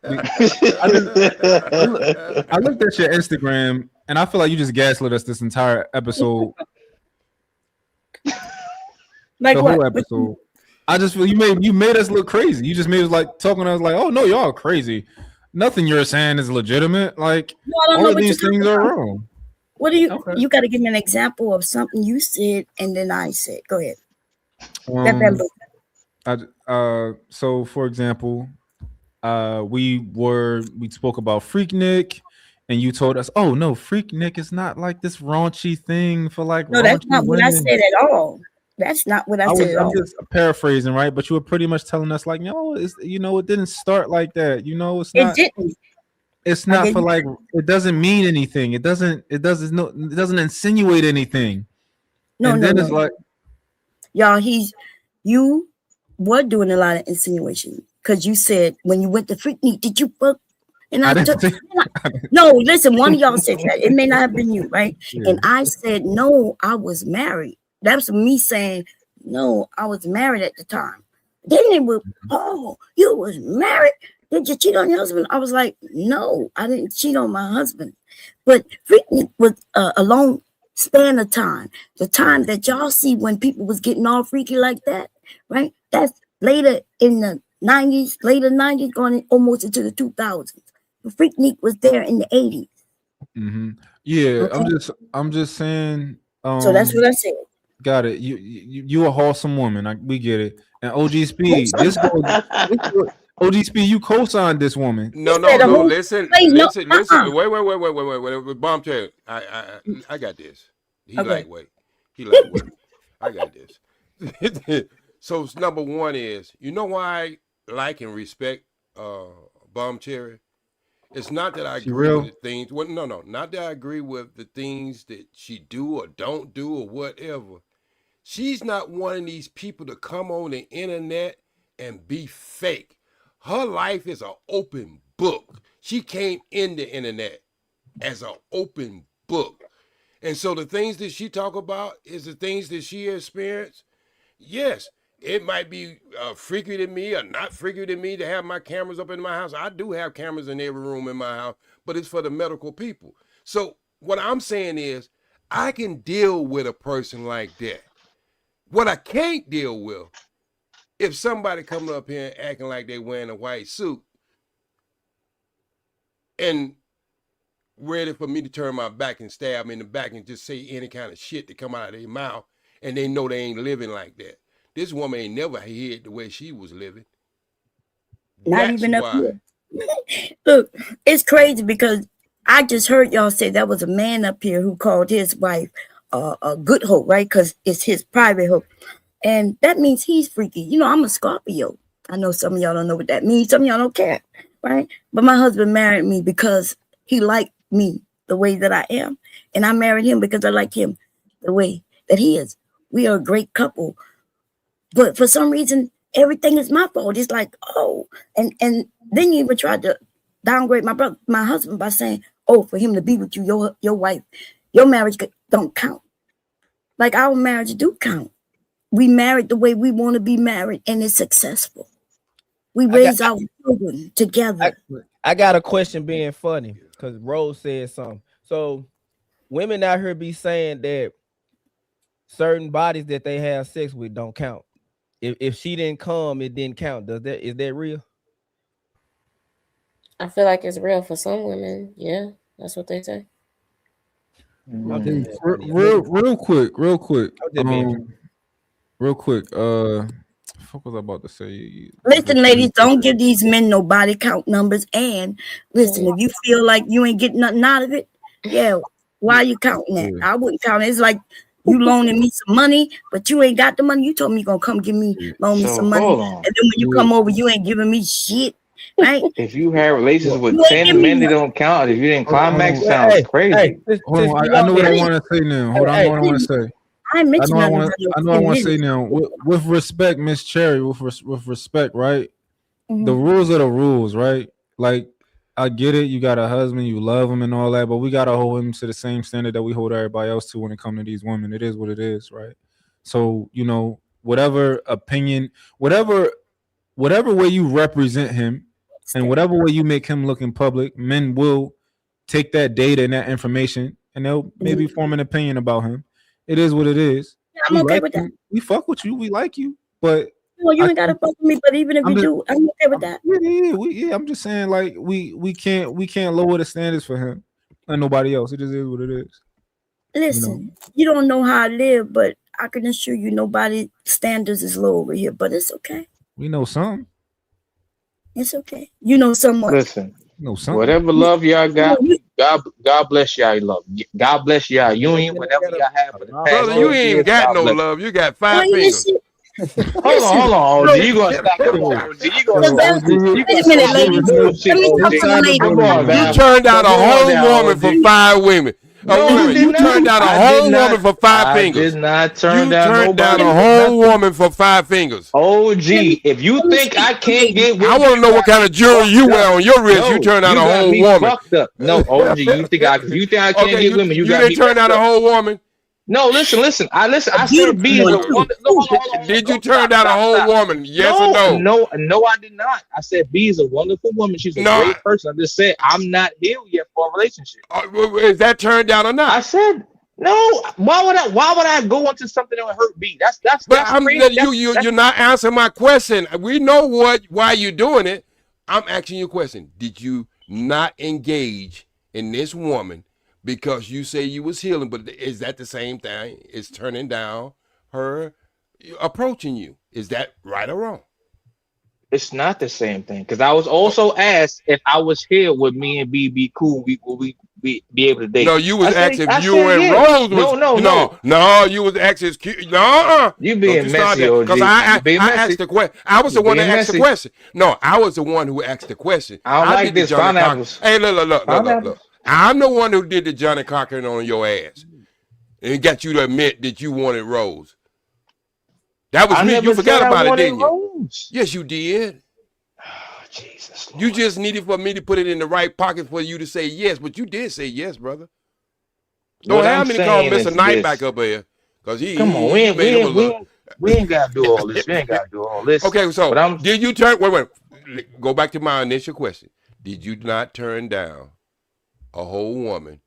I looked at your Instagram and I feel like you just gaslit us this entire episode. Like the what? whole episode. I just feel you made us look crazy. You just made us like talking to us like, oh no, y'all crazy. Nothing you're saying is legitimate. Like all of these things are wrong. What do you? Okay. You got to give me an example of something you said and then I said. Go ahead. So for example, we spoke about Freaknik, and you told us, oh no, Freaknik is not like this raunchy thing for like. No, that's not what I said at all. That's not what I said. I'm just paraphrasing, right? But you were pretty much telling us like, no, it didn't start like that. It's not. It didn't. It's not for like. It doesn't mean anything. It doesn't insinuate anything. No, and no, then no. It's like, y'all, you were doing a lot of insinuation because you said when you went to Freaknik, did you fuck? And no, listen, one of y'all said that. It may not have been you, right? Yeah. And I said, no, I was married. That's me saying, no, I was married at the time. Then they were, oh, you was married? Did you cheat on your husband? I was like, no, I didn't cheat on my husband. But Freaknik was a long span of time. The time that y'all see when people was getting all freaky like that, right? That's later in the 90s, later 90s, going almost into the 2000s. The Freaknik was there in the 80s. Mm-hmm. Yeah, okay. I'm just saying. So that's what I said. Got it. You a wholesome woman. We get it. And OG Speed, OG Speed, you co-signed this woman. No. Listen. Wait. Bomb chair. I got this. He lightweight. I got this. So number one is, you know why I like and respect Bomb Cherry? It's not that I agree with the things. Well, no, not that I agree with the things that she do or don't do or whatever. She's not one of these people to come on the internet and be fake. Her life is an open book. She came in the internet as an open book. And so the things that she talk about is the things that she experienced. Yes, it might be freaky to me or not freaky to me to have my cameras up in my house. I do have cameras in every room in my house, but it's for the medical people. So what I'm saying is I can deal with a person like that. What I can't deal with, if somebody coming up here and acting like they wearing a white suit and ready for me to turn my back and stab me in the back and just say any kind of shit that come out of their mouth, and they know they ain't living like that. This woman ain't never hid the way she was living. Not even up here. Look, it's crazy because I just heard y'all say that was a man up here who called his wife a good hoe, right? Because it's his private hoe. And that means he's freaky. I'm a Scorpio. I know some of y'all don't know what that means. Some of y'all don't care, right? But my husband married me because he liked me the way that I am. And I married him because I like him the way that he is. We are a great couple. But for some reason, everything is my fault. It's like, oh, and then you even tried to downgrade my husband by saying, oh, for him to be with you, your wife, your marriage don't count. Like our marriage do count. We married the way we want to be married, and it's successful. We raise our children together. I got a question being funny because Rose said something. So women out here be saying that certain bodies that they have sex with don't count. If she didn't come, it didn't count. Is that real? I feel like it's real for some women. Yeah, that's what they say. Real quick. What was I about to say? Listen, ladies, don't give these men no body count numbers. And listen, if you feel like you ain't getting nothing out of it, why are you counting that? I wouldn't count it. It's like you loaning me some money, but you ain't got the money. You told me you're gonna come loan me some money. And then when you come over, you ain't giving me shit. Right? If you have relations with 10 men, they don't count. If you didn't climax, sounds crazy. Hold on, I know what I want to say now. Hold on, I know what I want to say. I know I want to say now. With respect, Miss Cherry, with respect, right? Mm-hmm. The rules are the rules, right? Like, I get it. You got a husband, you love him and all that, but we got to hold him to the same standard that we hold everybody else to when it comes to these women. It is what it is, right? So, whatever opinion, whatever way you represent him, and whatever way you make him look in public, men will take that data and that information and they'll maybe form an opinion about him. It is what it is. Yeah, I'm okay with that. We fuck with you. We like you. But No, you ain't gotta fuck with me, but even if you do, I'm okay with that. I'm just saying, like we can't lower the standards for him and nobody else. It just is what it is. Listen, you don't know how I live, but I can assure you nobody standards is low over here, but it's okay. We know some. It's okay. You know somewhat. Listen, no something. Whatever love y'all got, God bless y'all love. God bless y'all union, whatever y'all have for the past Brother, you 10 ain't years, got God no bless. love. You got 5 fingers. Hold on, OG. You gonna stop? Come on, OG. You gonna stop? Wait a minute, ladies. Let me talk to the ladies. Come on, You man. turned down a Come on whole now, woman OG. for 5 women. No, I did You not. turned down a I whole did not. woman for 5 I fingers. did not turn You down turned down nobody a for whole nothing. woman for 5 fingers. OG, if you think I can't get with I want to know what kind of jewelry you wear on your wrist. You turned down a got whole me woman. fucked up. No, OG, you think I can't Okay, get women? You got didn't me turn messed down a up. whole woman. No, listen. I said B is a wonderful. No, hold on. Did you turn down a whole woman? Yes or no? No, I did not. I said B is a wonderful woman. She's a great person. I just said I'm not healed yet for a relationship. Is that turned down or not? I said no. Why would I go into something that would hurt B? But you're not answering my question. We know why you're doing it. I'm asking you a question. Did you not engage in this woman because you say you was healing? But is that the same thing? Is turning down her approaching you? Is that right or wrong? It's not the same thing because I was also asked if I was here would me and B be cool. We be able to date. No, you was asked if I you said and yeah. Rose was no. You was asked no. You being messy, OG. Because I asked the question. I was the one that asked the question. No, I was the one who asked the question. I don't like this pineapples. Hey, look. I'm the one who did the Johnny Cochran on your ass and got you to admit that you wanted Rose. That was me. You forgot about it, didn't you? Yes, you did. Oh, Jesus. You just needed for me to put it in the right pocket for you to say yes, but you did say yes, brother. Don't have me to call Mr. Knight back up here. Because come on, we ain't gotta do all this. We ain't gotta do all this. Okay, so did you turn wait. Go back to my initial question. Did you not turn down a whole woman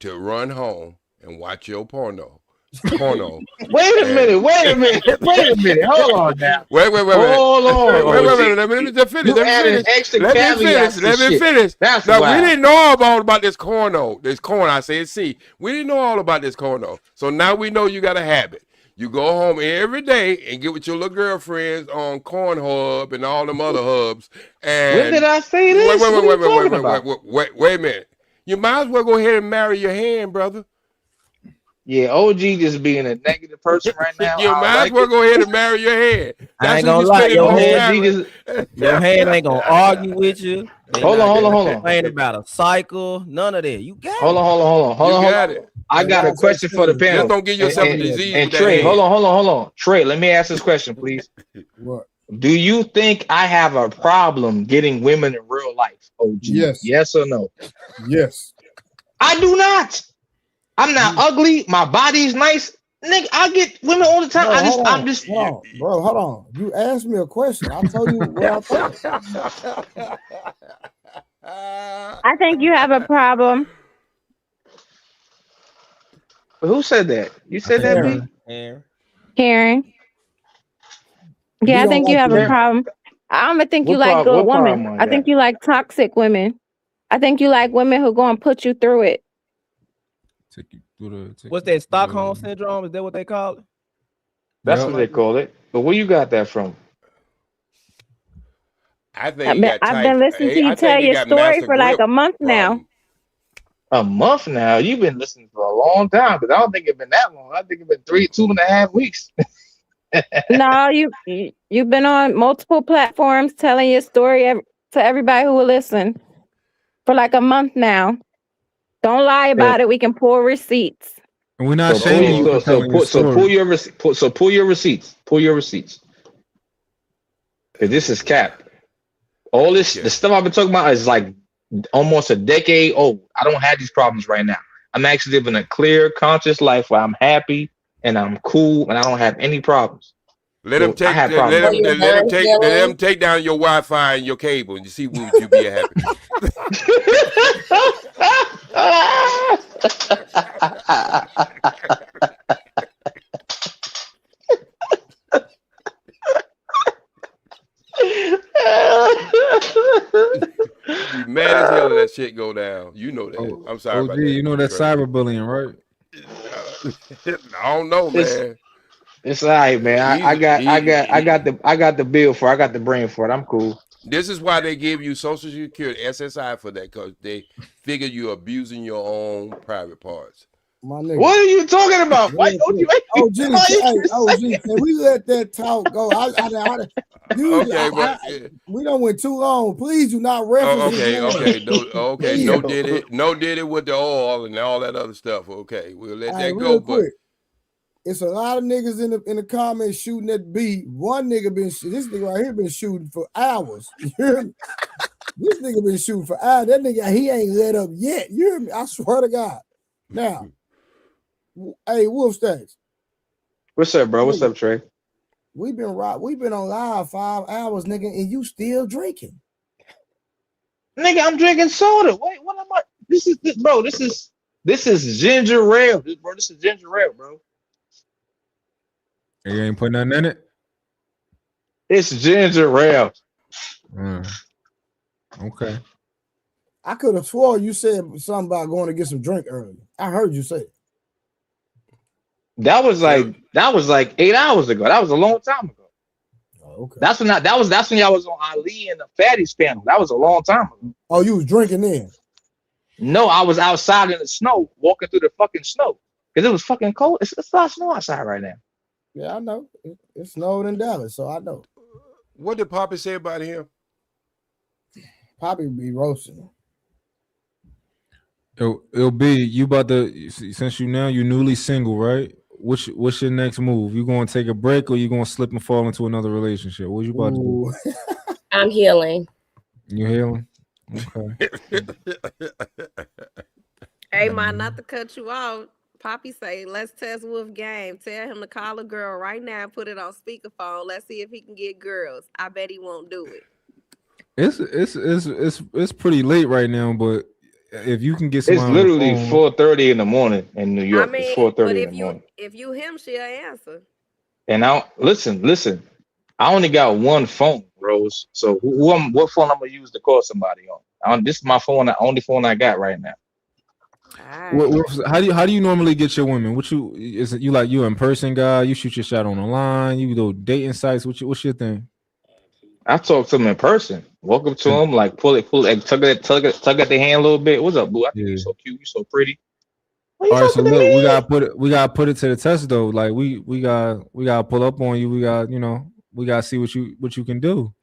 to run home and watch your porno? Wait a minute. Hold on now. Wait. Hold on. Wait. Let me just finish. Let me finish. That's now, wild. we didn't know all about this corno. I said C. We didn't know all about this corno. So now we know you got a habit. You go home every day and get with your little girlfriends on Cornhub and all them other hubs. And when did I say this? Wait a minute. You might as well go ahead and marry your hand, brother. Yeah, OG just being a negative person right now. You might as well go ahead and marry your head. I ain't gonna lie, your head ain't gonna argue with you. Hold on. Complain about a cycle, none of that. You got hold on. You got it. I got a question for the panel. Just don't give yourself a disease. And Trey, hold on. Trey, let me ask this question, please. What? Do you think I have a problem getting women in real life? OG? Yes or no? Yes. I do not. I'm not ugly. My body's nice. Nigga, I get women all the time. Hold on. You asked me a question. I told you what I thought. I think you have a problem. But who said that? You said that, B? Karen. Yeah, I think you have a problem. I don't think you like good women. I think you like toxic women. I think you like women who go and put you through it. What's that, Stockholm syndrome? Is that what they call it? That's what they call it. But where you got that from? I think I've been listening to you tell your story for like a month now. A month now? You've been listening for a long time, because I don't think it's been that long. I think it's been 2.5 weeks. No, you've been on multiple platforms telling your story to everybody who will listen for like a month now. Don't lie about it. We can pull receipts. And we're not shaming you. Pull your receipts. Pull your receipts. Because this is cap. All this, the stuff I've been talking about is like almost a decade old. I don't have these problems right now. I'm actually living a clear, conscious life where I'm happy and I'm cool and I don't have any problems. Let them take down your Wi-Fi and your cable, and you see would you be happy. You mad as hell if that shit go down. You know that. I'm sorry OG, about that. you know that cyberbullying, right? I don't know, man. It's all right, man. I got the bill for it. I got the brain for it. I'm cool. This is why they give you Social Security, SSI for that, because they figure you're abusing your own private parts. My nigga. What are you talking about? Why OG, can we let that talk go? We don't went too long. Please do not reference. No did it with the oil and all that other stuff. Okay, we'll let that go. But quick. It's a lot of niggas in the comments shooting at B. One nigga this nigga right here been shooting for hours. You hear me? This nigga been shooting for hours. That nigga, he ain't let up yet. You hear me? I swear to God. Now, hey, Wolf Stacks. What's up, bro? What's up, Trey? We've been on live 5 hours, nigga, and you still drinking. Nigga, I'm drinking soda. Wait, what am I? This is ginger ale, bro. This is ginger ale, bro. You ain't putting nothing in it? It's ginger ale. Okay. I could have swore you said something about going to get some drink early. I heard you say it. That was like 8 hours ago. That was a long time ago. Oh, okay. That's when y'all was on Ali and the Fatties panel. That was a long time ago. Oh, you was drinking then? No, I was outside in the snow, walking through the fucking snow. Because it was fucking cold. It's a lot of snow outside right now. Yeah, I know. It snowed in Dallas, so I know. What did Poppy say about him? Poppy be roasting. It'll be you about to, since you newly single, right? What's your next move? You gonna take a break or you gonna slip and fall into another relationship? What you about to do? I'm healing. You healing? Okay. Hey, man, not to cut you off. Poppy say, let's test Wolf game. Tell him to call a girl right now and put it on speakerphone. Let's see if he can get girls. I bet he won't do it. It's pretty late right now, but if you can get some, it's literally 4:30 in the morning in New York. I mean, it's 4:30 but in the morning. if you him, she'll answer. And I listen. I only got one phone, Rose. So what phone I'm gonna use to call somebody on? This is my phone, the only phone I got right now. How do you normally get your women? You in person guy? You shoot your shot on the line? You do dating sites? What's your thing? I talk to them in person. Walk up to them, like pull it, tug at their hand a little bit. What's up, boo? I think you're so cute. You're so pretty. All right, so look, we gotta put it to the test though. Like we gotta pull up on you. We gotta see what you can do.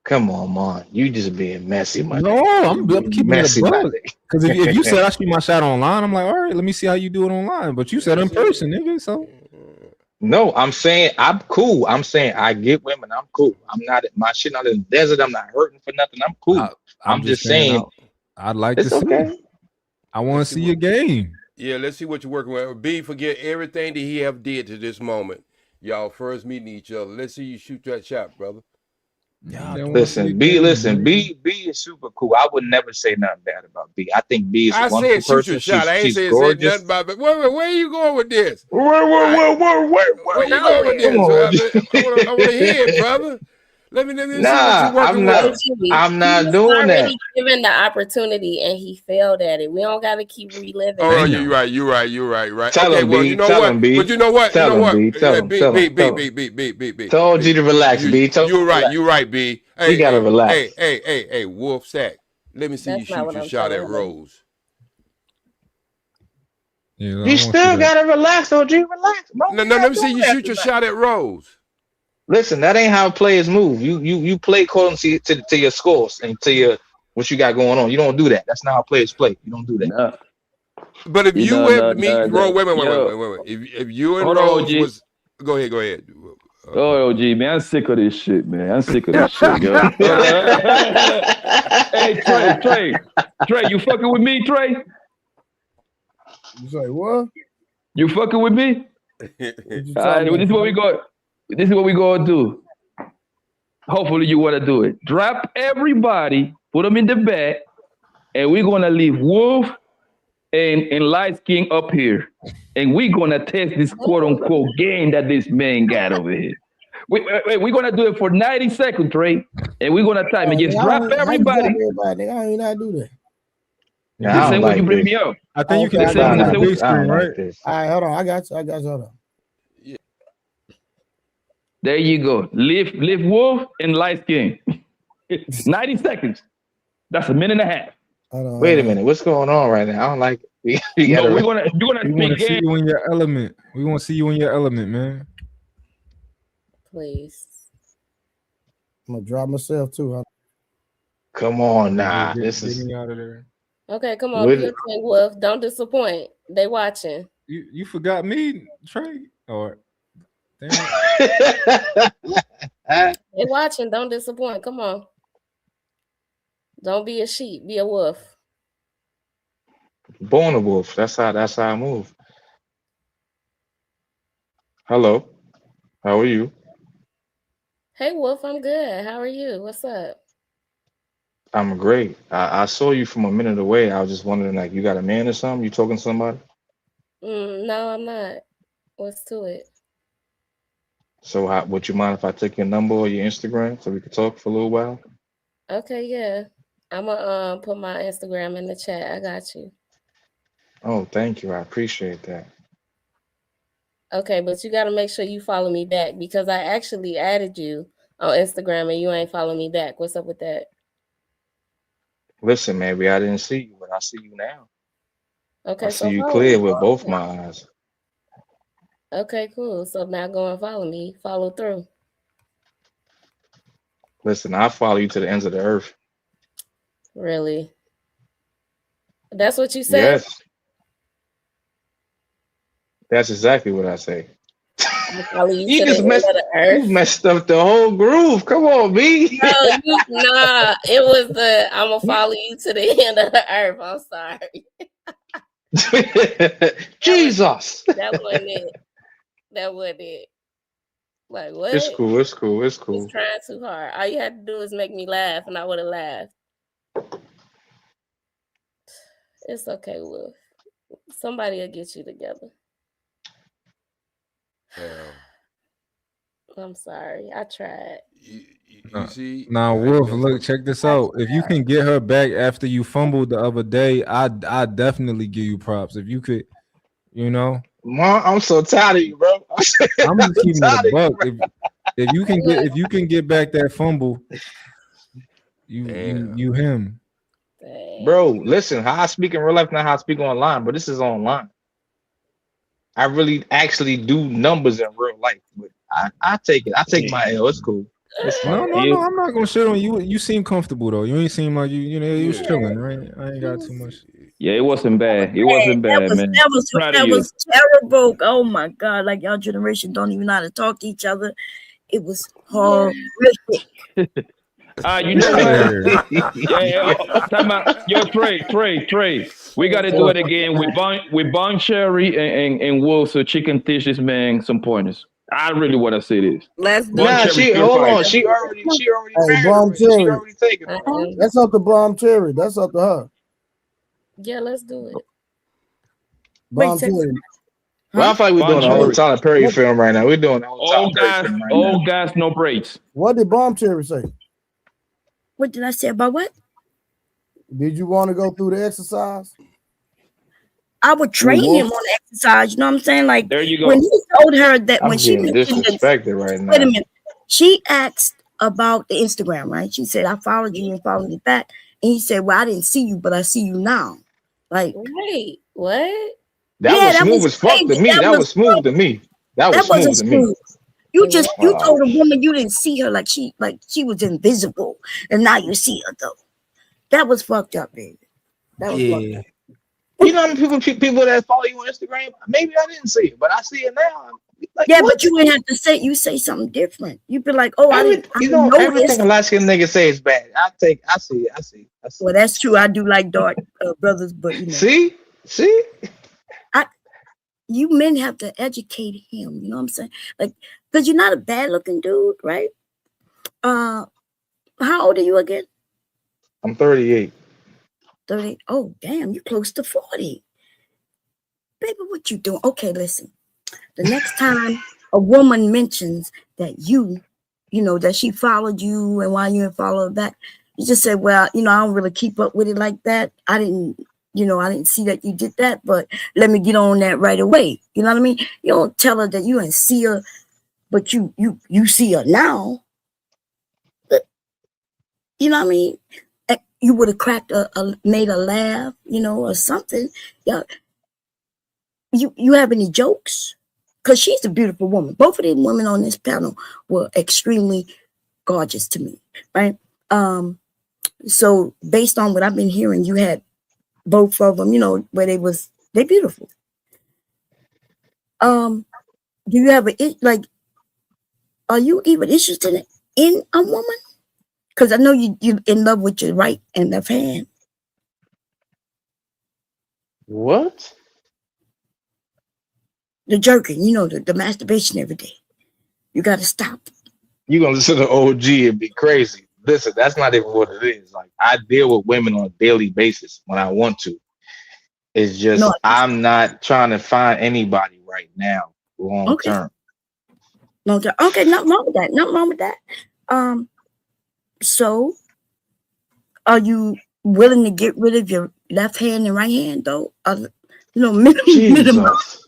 Come on, man. You just being messy, man. No, I'm keeping messy because if you said I shoot my shot online, I'm like, all right, let me see how you do it online. But you said in person, nigga. So no, I'm saying I'm cool. I'm saying I get women. I'm cool. I'm not my shit not in the desert. I'm not hurting for nothing. I'm cool. I'm just saying I'd like to see. I want to see your game. Yeah, let's see what you're working with. B, forget everything that he have did to this moment. Y'all first meeting each other. Let's see you shoot that shot, brother. Listen, B is super cool. I would never say nothing bad about B. I think B is a wonderful person. Shoot your shot. I ain't saying nothing about it. Where are you going with this? Where you going with this? I want to hear it, brother. Let me see what you're working with. I'm not doing that. Given the opportunity and he failed at it. We don't got to keep reliving. Oh, you're right. Tell him, well, B. you know Tell what? him, B. But you know what? Tell him, B. B. Tell OG to relax, B. You're right, B. He gotta relax. Hey, Wolf Sack. Let me see you shoot your shot at Rose. Yeah, you still gotta relax, OG. Relax. No, let me see you shoot your shot at Rose. Listen, that ain't how players move. You play according to your scores and to your what you got going on. You don't do that. That's not how players play. You don't do that. No. But if you and me, Rose, wait. If you and Rose was, go ahead. Oh, OG, man, I'm sick of this shit, man. I'm sick of this shit, yo. Hey, Trey, you fucking with me, Trey? You say what? You fucking with me? This is what we got. This is what we gonna do. Hopefully you want to do it. Drop everybody, put them in the back, and we're gonna leave Wolf and Light King up here. And we're gonna test this quote unquote game that this man got over here. We're gonna do it for 90 seconds, Trey, and we're gonna time and just drop everybody. I don't even know how to do that. Yeah, The I same don't way you like bring this. me up. I think you Okay, can I say on got the it. big screen, right? All right, hold on. I got you. Hold on. There you go. Live Wolf and Light Skin. 90 seconds. That's a minute and a half. Wait a minute. What's going on right now? I don't like it. No, gotta- you're gonna We want speak to see game. you in your element. We want to see you in your element, man. Please. I'm gonna drop myself too. Come on now. Get This is me out of there. Okay, come on, With do your it. thing, Wolf. Don't disappoint. They watching. You forgot me, Trey? Or damn. They watching. Don't disappoint. Come on. Don't be a sheep. Be a wolf. born a wolf. That's how I move. Hello. How are you? Hey, Wolf. I'm good. How are you? What's up? I'm great. I saw you from a minute away. I was just wondering, like, you got a man or something? You talking to somebody? No, I'm not. What's to it? So would you mind if I took your number or your Instagram so we could talk for a little while? Okay, yeah. I'm gonna put my Instagram in the chat. I got you. Oh, thank you. I appreciate that. Okay, but you got to make sure you follow me back because I actually added you on Instagram and you ain't following me back. What's up with that? Listen, maybe I didn't see you, but I see you now. Okay, I so see you follow clear me. with both my eyes. Okay, cool. So now go and follow me. Follow through. Listen, I'll follow you to the ends of the earth. Really? That's what you said? Yes. That's exactly what I say. I'll follow you You to the just end messed, of the earth. you messed up the whole groove. Come on, B. No, nah. It was the I'm gonna follow you to the end of the earth. I'm sorry. Jesus. That wasn't it. That wasn't it. Like what? It's cool. It's cool. It's cool. He's trying too hard. All you had to do is make me laugh, and I would have laughed. It's okay, Wolf. Somebody will get you together. I'm sorry. I tried. You see? Now, Wolf, look, check this out. If you can get her back after you fumbled the other day, I definitely give you props. If you could, you know. Mom, I'm so tired of you, bro. I'm just keeping it a buck. If you can get back that fumble, you him. Bro, listen, how I speak in real life, not how I speak online, but this is online. I really actually do numbers in real life, but I take it. I take my L. It's cool. It's fine. No, I'm not gonna shit on you. You seem comfortable though. You ain't seem like you was chilling, right? I ain't got too much. Yeah, it wasn't bad. It wasn't bad, man. That was terrible. Oh my God! Like y'all generation don't even know how to talk to each other. It was horrific. You know what? Time out. Yo, Trey. We got to do it again with Bon Cherry and Wolf so she can teach this man some pointers. I really want to say this. Let's do Nah, hold on. She already Hey, Bomb Cherry. That's up to Bomb Cherry. That's up to her. Yeah, let's do it. Bomb Cherry. Well, I thought we were doing a whole Tyler Perry film right now. We're doing a whole Tyler Perry film right now. Old guys, no breaks. What did Bomb Cherry say? What did I say about what? Did you want to go through the exercise? I would train him on the exercise. You know what I'm saying? Like there you go. when he told her that I'm when she getting mentioned disrespected right now. wait a minute, she asked about the Instagram, right? She said, "I followed you and followed me back," and he said, "Well, I didn't see you, but I see you now." Like, wait, what? That was smooth as fuck to me. That was smooth to me. That was smooth to me. You told a woman you didn't see her like she was invisible, and now you see her though. That was fucked up, baby. That was fucked up. You know how many people that follow you on Instagram? Maybe I didn't see it, but I see it now. Like, yeah, what? but you wouldn't have to say. You say something different. You'd be like, "Oh, I didn't know everything this." a light skinned nigga say is bad. I see it. Well, that's true. I do like dark brothers, but you know. See. You men have to educate him. You know what I'm saying? Like, because you're not a bad looking dude, right? How old are you again? I'm 38. 30. Oh, damn, you close to 40. Baby, what you doing? Okay, listen. The next time a woman mentions that you know, that she followed you and why you didn't follow her back. You just said, well, you know, I don't really keep up with it like that. I didn't see that you did that, but let me get on that right away. You know what I mean? You don't tell her that you didn't see her, but you see her now. But, you know what I mean? You would have cracked made her laugh, you know, or something. Yeah. You have any jokes? Because she's a beautiful woman. Both of the women on this panel were extremely gorgeous to me, right? So based on what I've been hearing, you had both of them, you know, where they're beautiful. Do you have are you even interested in a woman? Because I know you're in love with your right and left hand. What? The jerking, you know, the masturbation every day. You got to stop. You're going to listen to OG and be crazy. Listen, that's not even what it is. Like, I deal with women on a daily basis when I want to. It's just, I'm not trying to find anybody right now long term. Long term. Okay, nothing wrong with that. Nothing wrong with that. So, are you willing to get rid of your left hand and right hand, though? You know, minimize.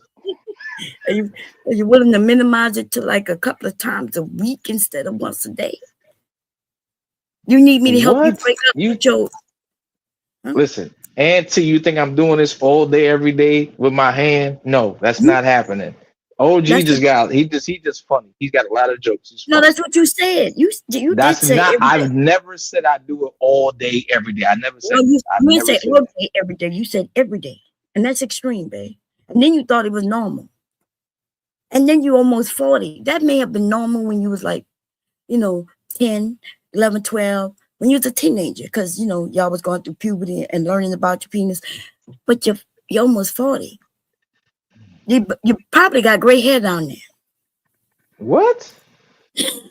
Are you willing to minimize it to like a couple of times a week instead of once a day? You need me to help you break up with your... Listen, Auntie, you think I'm doing this all day, every day with my hand? No, that's not happening. OG he's just funny. He's got a lot of jokes. No, that's what you said. You did say I've never said I do it all day, every day. I never said you didn't say all day, every day. You said every day. And that's extreme, babe. And then you thought it was normal. And then you almost 40. That may have been normal when you was like, you know, 10, 11, 12, when you was a teenager, because, you know, y'all was going through puberty and learning about your penis. But you're almost 40. You probably got gray hair down there. What?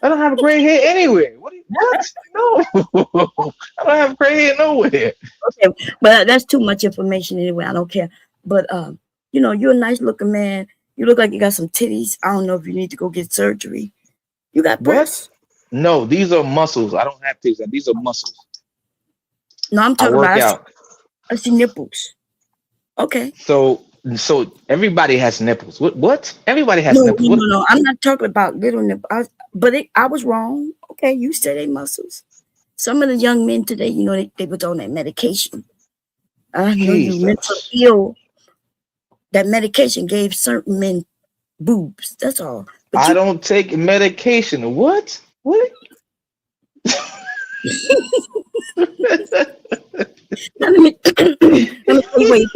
I don't have gray hair anywhere. What? No. I don't have gray hair nowhere. Okay, but that's too much information anyway. I don't care. But, you know, you're a nice looking man. You look like you got some titties. I don't know if you need to go get surgery. You got breasts? No, these are muscles. I don't have titties. These are muscles. No, I'm talking about I see nipples. Okay. So everybody has nipples. What? Everybody has nipples. No. I'm not talking about little nipples. I was wrong. Okay, you said they muscles. Some of the young men today, you know, they was on that medication. I know you mentally ill. That medication gave certain men boobs. That's all. But I don't take medication. What? Let me wait.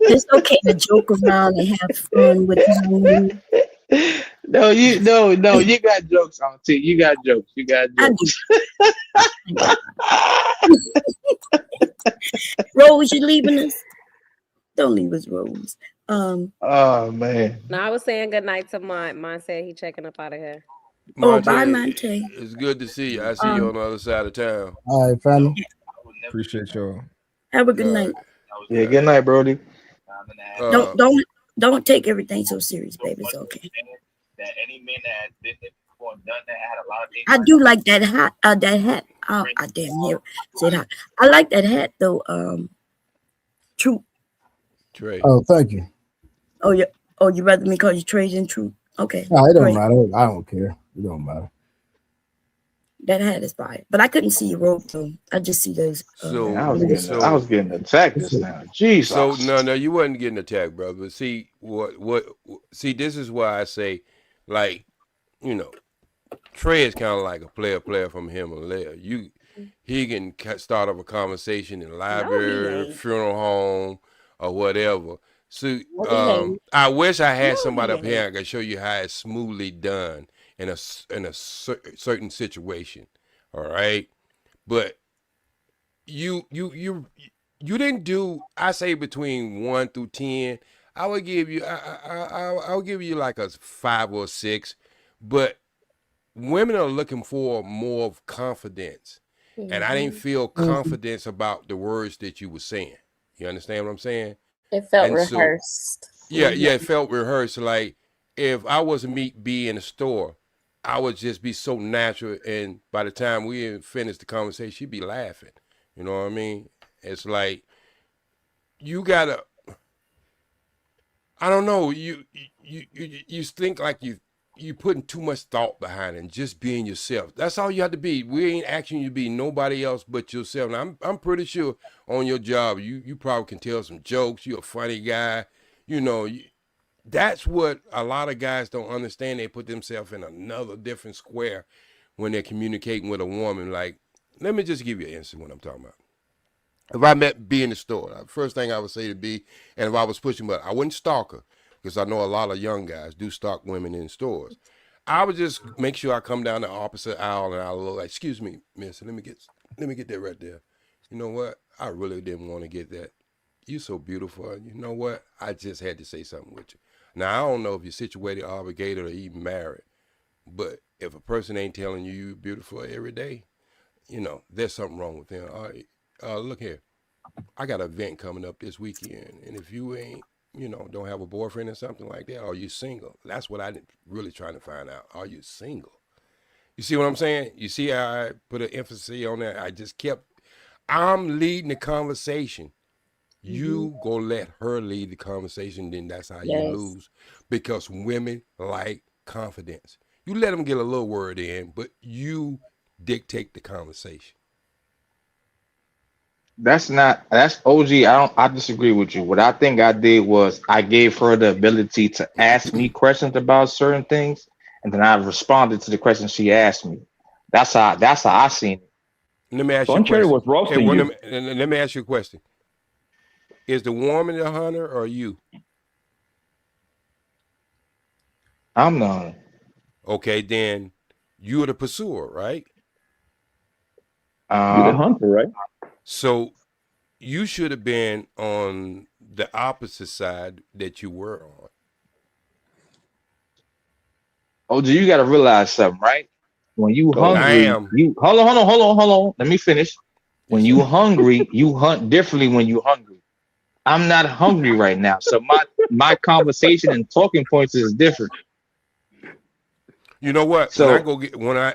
It's okay to joke around and have fun with you. No, you got jokes, Auntie. You got jokes. Rose, you leaving us? Don't leave us, Rose. Oh man. No, I was saying good night to Mont. Mont said he checking up out of here. Bye, Monte. It's good to see you. I see you on the other side of town. All right, family. Appreciate y'all. Have a good night. Yeah, good night, Brody. Don't take everything so serious, baby. It's okay. I do like that hat. That hat. Oh, I damn near said hat. I like that hat though. True. Trey. Oh, thank you. Oh yeah. Oh, you rather me call you Trey than True? Okay. No, it don't matter. I don't care. It don't matter. That hat is fire, but I couldn't see your robe though. I just see those. I was getting attacked just now. Jeez. So no, you wasn't getting attacked, brother. See see, this is why I say, like, you know, Trey is kind of like a player from Himalaya. He can start up a conversation in the library, funeral home, or whatever. So I wish I had somebody up here I could show you how it's smoothly done in a certain situation. All right, but you didn't do. I say between 1 through 10. I would give you. I'll give you like a 5 or 6. But women are looking for more of confidence, and I didn't feel confidence about the words that you were saying. You understand what I'm saying? It felt rehearsed. Yeah, it felt rehearsed. Like if I was to meet B in the store, I would just be so natural, and by the time we finish the conversation, she'd be laughing. You know what I mean? It's like you gotta. I don't know. You think like you putting too much thought behind it and just being yourself. That's all you have to be. We ain't asking you to be nobody else but yourself. And I'm pretty sure on your job you probably can tell some jokes. You're a funny guy. You know. That's what a lot of guys don't understand. They put themselves in another different square when they're communicating with a woman. Like, let me just give you an instance what I'm talking about. If I met B in the store, the first thing I would say to B, and if I was pushing, but I wouldn't stalk her, because I know a lot of young guys do stalk women in stores. I would just make sure I come down the opposite aisle and I'll look like, excuse me, miss, let me get that right there. You know what? I really didn't want to get that. You're so beautiful. You know what? I just had to say something with you. Now, I don't know if you're situated, obligated, or even married, but if a person ain't telling you you're beautiful every day, you know, there's something wrong with them. All right, look here. I got an event coming up this weekend, and if you ain't, you know, don't have a boyfriend or something like that, are you single? That's what I'm really trying to find out. Are you single? You see what I'm saying? You see how I put an emphasis on that? I'm leading the conversation. You go let her lead the conversation, then that's how you lose. Because women like confidence. You let them get a little word in, but you dictate the conversation. That's OG. I disagree with you. What I think I did was I gave her the ability to ask me questions about certain things, and then I responded to the questions she asked me. That's how I seen it. Let me ask you a question. Let me ask you a question. Is the woman the hunter or you? I'm the hunter. Okay, then you're the pursuer, right? You're the hunter, right? So you should have been on the opposite side that you were on. OG, you got to realize something, right? When you hungry, hold on. Let me finish. When you hungry, you hunt differently when you hungry. I'm not hungry right now, so my conversation and talking points is different. You know what? So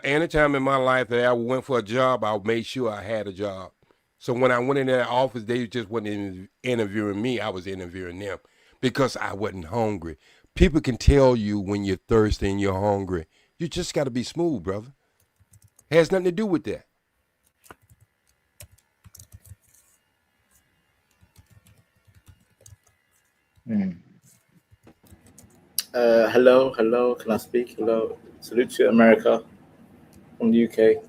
anytime in my life that I went for a job, I made sure I had a job. So when I went in that office, they just wasn't interviewing me. I was interviewing them because I wasn't hungry. People can tell you when you're thirsty and you're hungry. You just got to be smooth, brother. It has nothing to do with that. Hello. Can I speak? Hello. Salute to America from the UK.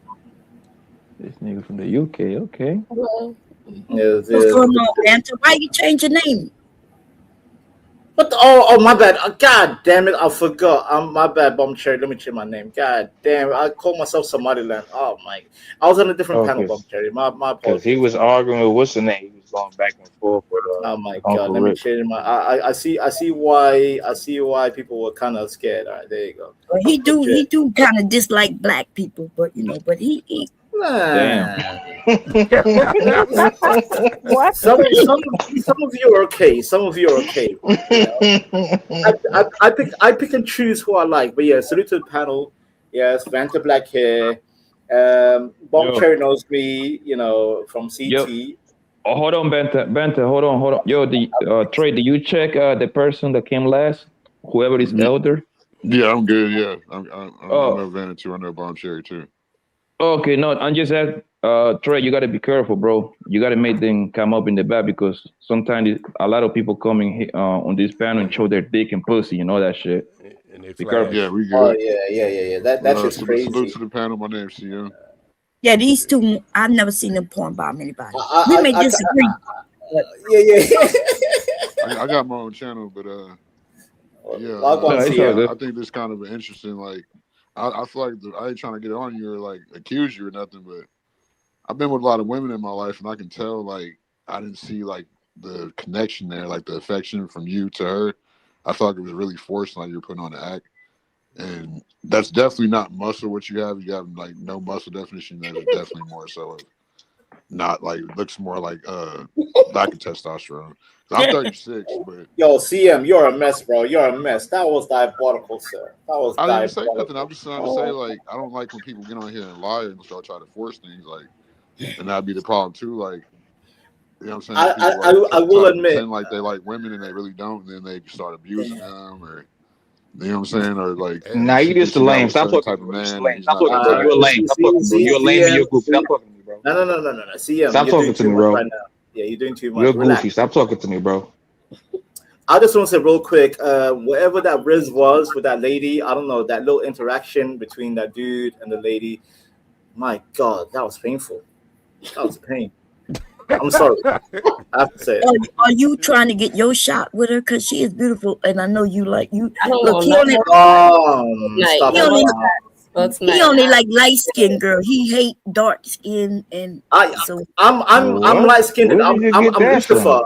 This nigga from the UK, okay. Hello. What's going on, Banter? Why you change your name? What the, oh my bad. God damn it, I forgot. My bad, Bomb Cherry. Let me change my name. God damn it. I called myself Somaliland. Oh my. I was on a different panel, Bomb Cherry. My apologies. Because he was arguing with what's the name? He was going back and forth with oh my God. Let me change my I see why people were kind of scared. All right, there you go. Well, he do kind of dislike black people, but he Damn. What? Some of you are okay. Some of you are okay. You know? I pick and choose who I like. But yeah, salute to the panel. Yes, Vanta Black hair. Bomb Cherry knows me, you know, from CT. Yo. Oh, hold on, Benta. Hold on. Yo, Trey, do you check the person that came last? Whoever is elder? Yeah, I'm good. Yeah, I know Vanna too. I know Bomb Cherry too. Okay, no, I'm just asking, Trey, you got to be careful, bro. You got to make them come up in the back because sometimes a lot of people coming on this panel and show their dick and pussy, you know that shit. And be careful. Yeah, we good. Oh yeah. That's just crazy. Salute to the panel. My name's CM. Yeah, these two, I've never seen them porn bomb anybody. We may disagree. I got my own channel, but yeah, I think this kind of an interesting, like, I feel like I ain't trying to get on you or like accuse you or nothing, but I've been with a lot of women in my life, and I can tell like I didn't see like the connection there, like the affection from you to her. I thought it was really forced, like you're putting on the act, and that's definitely not muscle. What you have like no muscle definition. That is definitely more so of not like looks more like lack of testosterone. I'm 36, but yo, CM, you're a mess, bro. You're a mess. That was diabolical, sir. That was I didn't say diabolical. nothing. I'm just trying to say, like, I don't like when people get on here and lie and start trying to force things, like, and that'd be the problem too. Like, you know what I'm saying? People, I will admit, pretend like they like women and they really don't, and then they start abusing them, or you know what I'm saying, or like. Nah, you just a lame. Stop talking to me. Stop talking to me. You're a lame. Stop talking to me. You're a lame in your group. Stop talking to me, bro. No. CM, Stop talking to me, bro. right now. Yeah, you're doing too much. You're Relax. goofy. Stop talking to me, bro. I just want to say real quick, whatever that Riz was with that lady, I don't know, that little interaction between that dude and the lady, my God, that was painful. That was pain. I'm sorry. I have to say it. Are you trying to get your shot with her? Because she is beautiful, and I know you like you. Look, he only like light skinned girl. He hate dark skin, and so I'm light skinned. I'm Lucifer.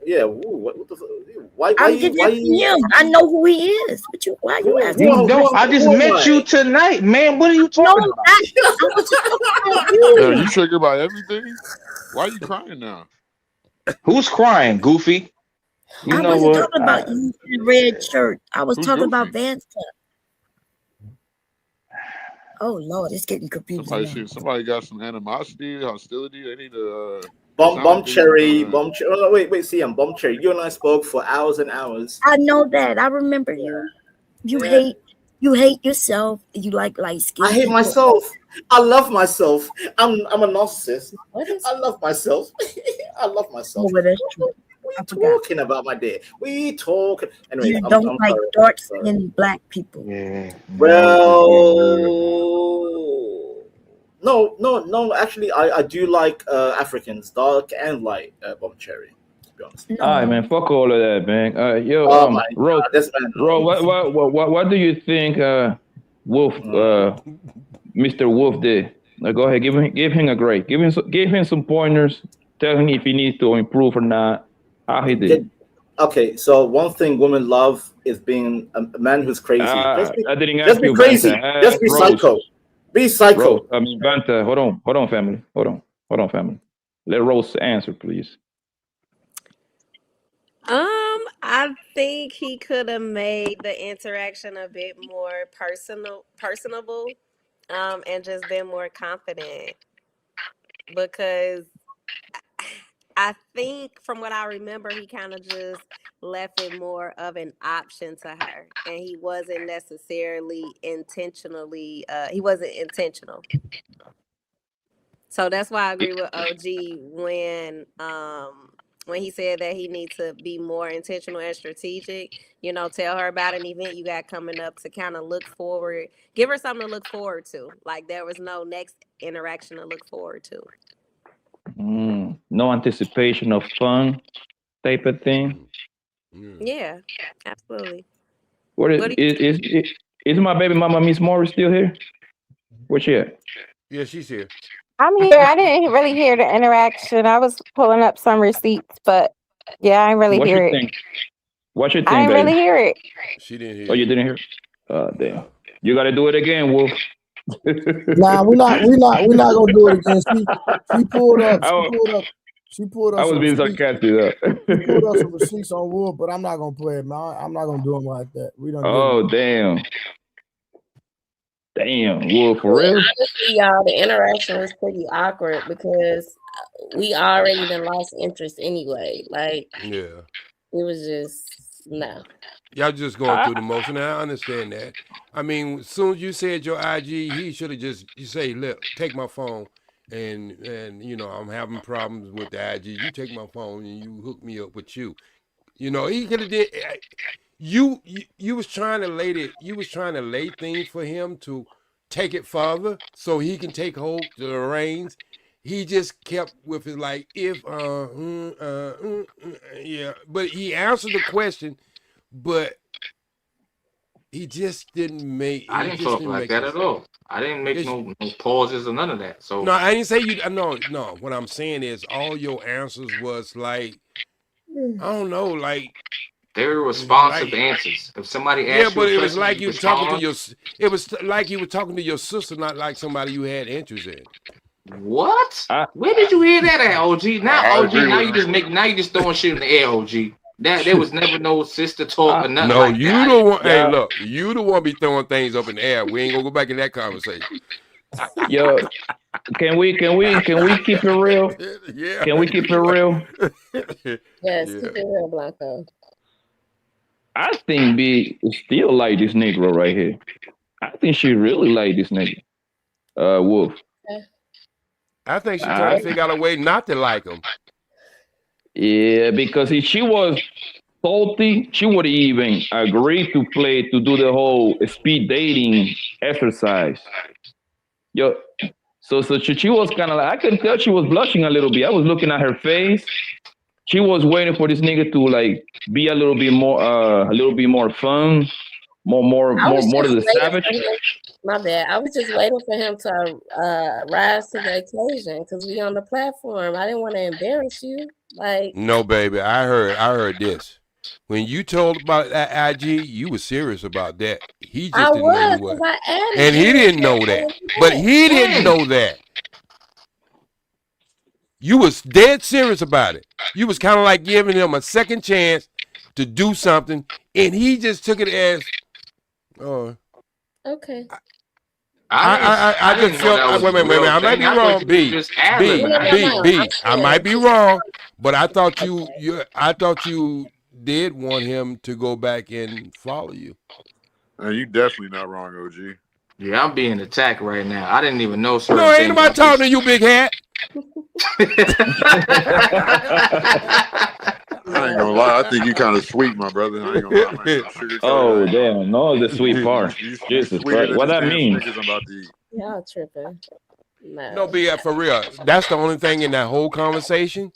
Yeah. What the fuck? Why him? I know who he is, but why you asking? I just met you tonight, man. What are you talking about? You triggered by everything? Why are you crying now? Who's crying, Goofy? I wasn't talking about you in the red shirt. I was talking about Vance. Oh Lord, it's getting confusing. Somebody got some animosity, hostility. They need to Bomb Cherry. Oh, no, wait, CM, Bomb Cherry. You and I spoke for hours and hours. I know that. I remember you. You hate yourself. You like light skin. I hate myself. I love myself. I'm a narcissist. I love myself. I love myself. Oh, that's true. We talking about my day. We talking. Anyway, you don't like dark skinned black people. Yeah. Well, no. Actually, I do like Africans, dark and light. Bomb Cherry. To be honest. All right, man. Fuck all of that, man. Ro, what do you think Wolf, Mr. Wolf did? Go ahead, give him a grade. Give him some pointers. Tell him if he needs to improve or not. How he did. Okay, so one thing women love is being a man who's crazy. I didn't ask just be you crazy. Banta. Just be psycho. Be psycho. Rose, Banta, hold on, family. Hold on, family. Let Rose answer, please. I think he could have made the interaction a bit more personable, and just been more confident, because I think from what I remember, he kind of just left it more of an option to her, and he wasn't necessarily intentionally. He wasn't intentional. So that's why I agree with OG when he said that he needs to be more intentional and strategic. Tell her about an event you got coming up to kind of look forward. Give her something to look forward to. Like there was no next interaction to look forward to. No anticipation of fun type of thing. Yeah, absolutely. Is my baby mama Miss Morris still here? Where's she at? Yeah, she's here. I'm here. I didn't really hear the interaction. I was pulling up some receipts, but yeah, I didn't really hear it. What's your thing, I didn't really hear it. She didn't hear. Oh, you didn't hear? Damn. You got to do it again, Wolf. Nah, we're not gonna do it again. She pulled up. She pulled up. I was being sarcastic. She pulled up some receipts on Wolf, but I'm not gonna play it, man. I'm not gonna do them like that. We don't. Oh, damn. Damn, Wolf, for real? Honestly, y'all, the interaction was pretty awkward because we already done lost interest anyway. Like, yeah, it was just no. Y'all just going through the motion. I understand that. I mean, as soon as you said your IG, he should have just say, "Look, take my phone," and I'm having problems with the IG. You take my phone and you hook me up with you. He could have did. You was trying to lay things for him to take it further so he can take hold of the reins. He just kept with it like yeah, but he answered the question, but he just didn't make. I didn't talk like that at all. I didn't make no pauses or none of that. So no, I didn't say you. No. What I'm saying is all your answers was like, I don't know, like. They were responsive answers. If somebody asked you, it was like you were talking to your. It was like you were talking to your sister, not like somebody you had interest in. What? Where did you hear that at, OG? Now, OG, now you just throwing shit in the air, OG. There was never no sister talk or nothing. No, like you that. don't want. Hey, look, you don't want to be throwing things up in the air. We ain't gonna go back in that conversation. Yo, can we keep it real? Yeah. Can we keep it real? Yes, keep it real, Blanco. I think B still like this Negro right here. I think she really like this nigga. Wolf. I think she's trying to figure out a way not to like him. Yeah, because if she was salty, she would even agree to do the whole speed dating exercise. Yo, so she was kind of like, I can tell she was blushing a little bit. I was looking at her face. She was waiting for this nigga to like be a little bit more fun, more to the savage. My bad. I was just waiting for him to rise to the occasion because we on the platform. I didn't want to embarrass you. Like, no, baby. I heard this. When you told about that IG, you were serious about that. He just didn't know you were. And he didn't know that. But he didn't know that. You was dead serious about it. You was kind of like giving him a second chance to do something, and he just took it as, oh. Okay. I just feel. Wait. I might be wrong. B. I might be wrong, but I thought you did want him to go back and follow you. You definitely not wrong, OG. Yeah, I'm being attacked right now. I didn't even know. No, ain't nobody talking to you, big hat. I ain't gonna lie. I think you kind of sweet, my brother. I ain't gonna lie. Oh damn! No, the sweet part. Jesus Christ! What that mean? Y'all tripping? No, BF, for real. That's the only thing in that whole conversation.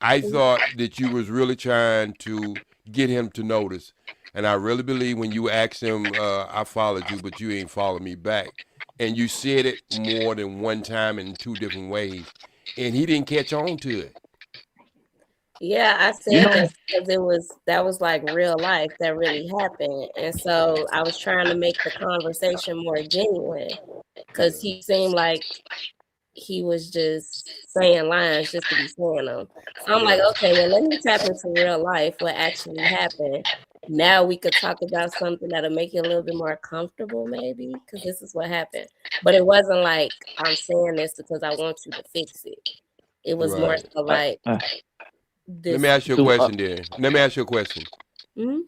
I thought that you was really trying to get him to notice, and I really believe when you asked him, I followed you, but you ain't followed me back, and you said it more than one time in two different ways, and he didn't catch on to it. Yeah, I said that because that was like real life that really happened. And so I was trying to make the conversation more genuine because he seemed like he was just saying lines just to be saying them. So I'm like, okay, well, let me tap into real life, what actually happened. Now we could talk about something that'll make you a little bit more comfortable, maybe, because this is what happened. But it wasn't like I'm saying this because I want you to fix it. It was more so like, let me ask you a question then. Let me ask you a question. Mm-hmm.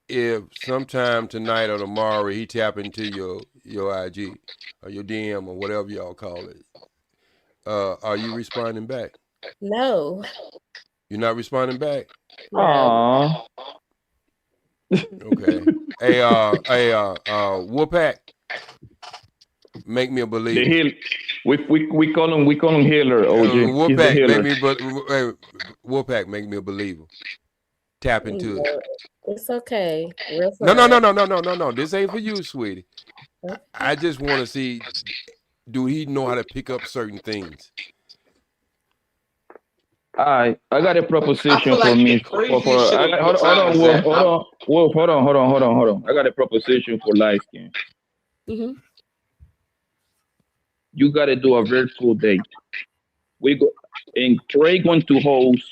If sometime tonight or tomorrow he tap into your IG or your DM or whatever y'all call it, are you responding back? No. You're not responding back? Aww. Okay. Hey, Wolfpack, make me a believer. We call him healer. OG. Wolfpack, make me a believer. Tap into it. It's okay. No. This ain't for you, sweetie. I just want to see, do he know how to pick up certain things? I got a proposition for me. Hold on. I got a proposition for light skin. Mm-hmm. You got to do a virtual date. We go, and Trey going to host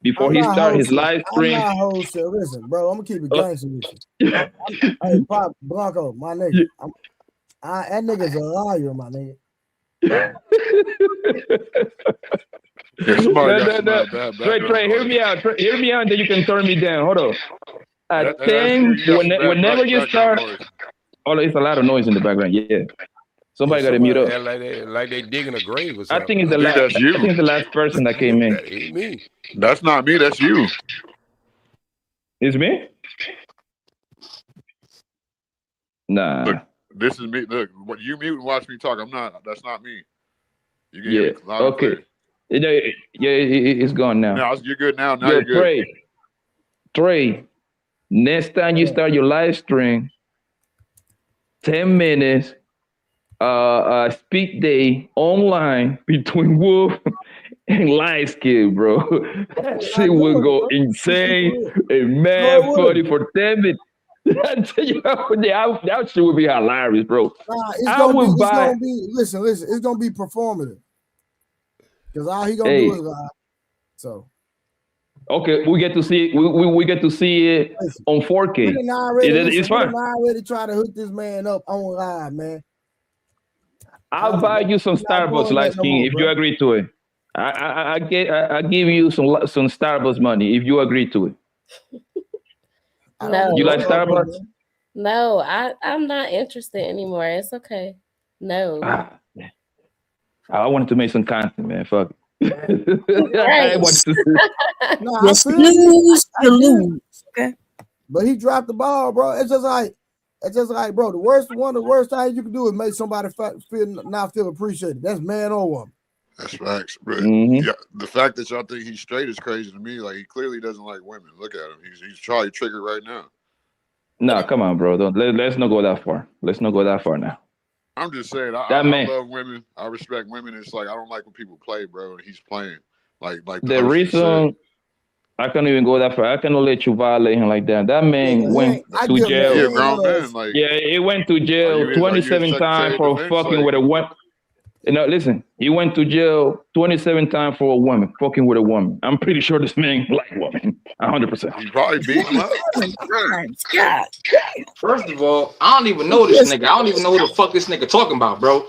before he start his live stream. I'm not hosting. Listen, bro, I'm gonna keep it gangster with you. Hey, Pop Blanco, my nigga. That nigga's a liar, my nigga. Trey, hear me out. Hear me out, then you can turn me down. Hold on. I think whenever you start, it's a lot of noise in the background. Yeah. Somebody got to mute up. Like they digging a grave or something. I think it's the last. I think it's the last person that came in. That ain't me. That's not me. That's you. It's me? Nah. Look, this is me. Look, what you mute and watch me talk. I'm not. That's not me. You can hear me loud and clear. It's gone now. No, you're good now. Now you're good. Trey, next time you start your live stream, 10 minutes. Speak day online between Wolf and Light Skin, bro. That shit will go insane and mad funny for 10 minutes. That shit would be hilarious, bro. It's gonna be listen, it's gonna be performative. Because all he gonna do is lie. So okay, we get to see it. We get to see it on 4K. It's fine. I already try to hook this man up on live, man. I'll buy you some Starbucks, Light King, if you agree to it. I give you some Starbucks money if you agree to it. No, you like Starbucks? No, I'm not interested anymore. It's okay. No. I wanted to make some content, man. Fuck it. Right. I want to. I snooze, you lose. Okay. But he dropped the ball, bro. It's just like, bro, one of the worst things you can do is make somebody not feel appreciated. That's man or woman. That's facts, bro. Yeah, the fact that y'all think he's straight is crazy to me. Like, he clearly doesn't like women. Look at him. He's probably triggered right now. No, come on, bro. Let's not go that far. Let's not go that far now. I'm just saying, I love women. I respect women. It's like I don't like when people play, bro. And he's playing like the reason I can't even go that far. I cannot let you violate him like that. That man went to jail. Yeah, grown man. He went to jail 27 times for fucking with a woman. Listen, he went to jail 27 times for a woman, fucking with a woman. I'm pretty sure this man like women, 100%. He probably beat him up. First of all, I don't even know this nigga. I don't even know who the fuck this nigga talking about, bro.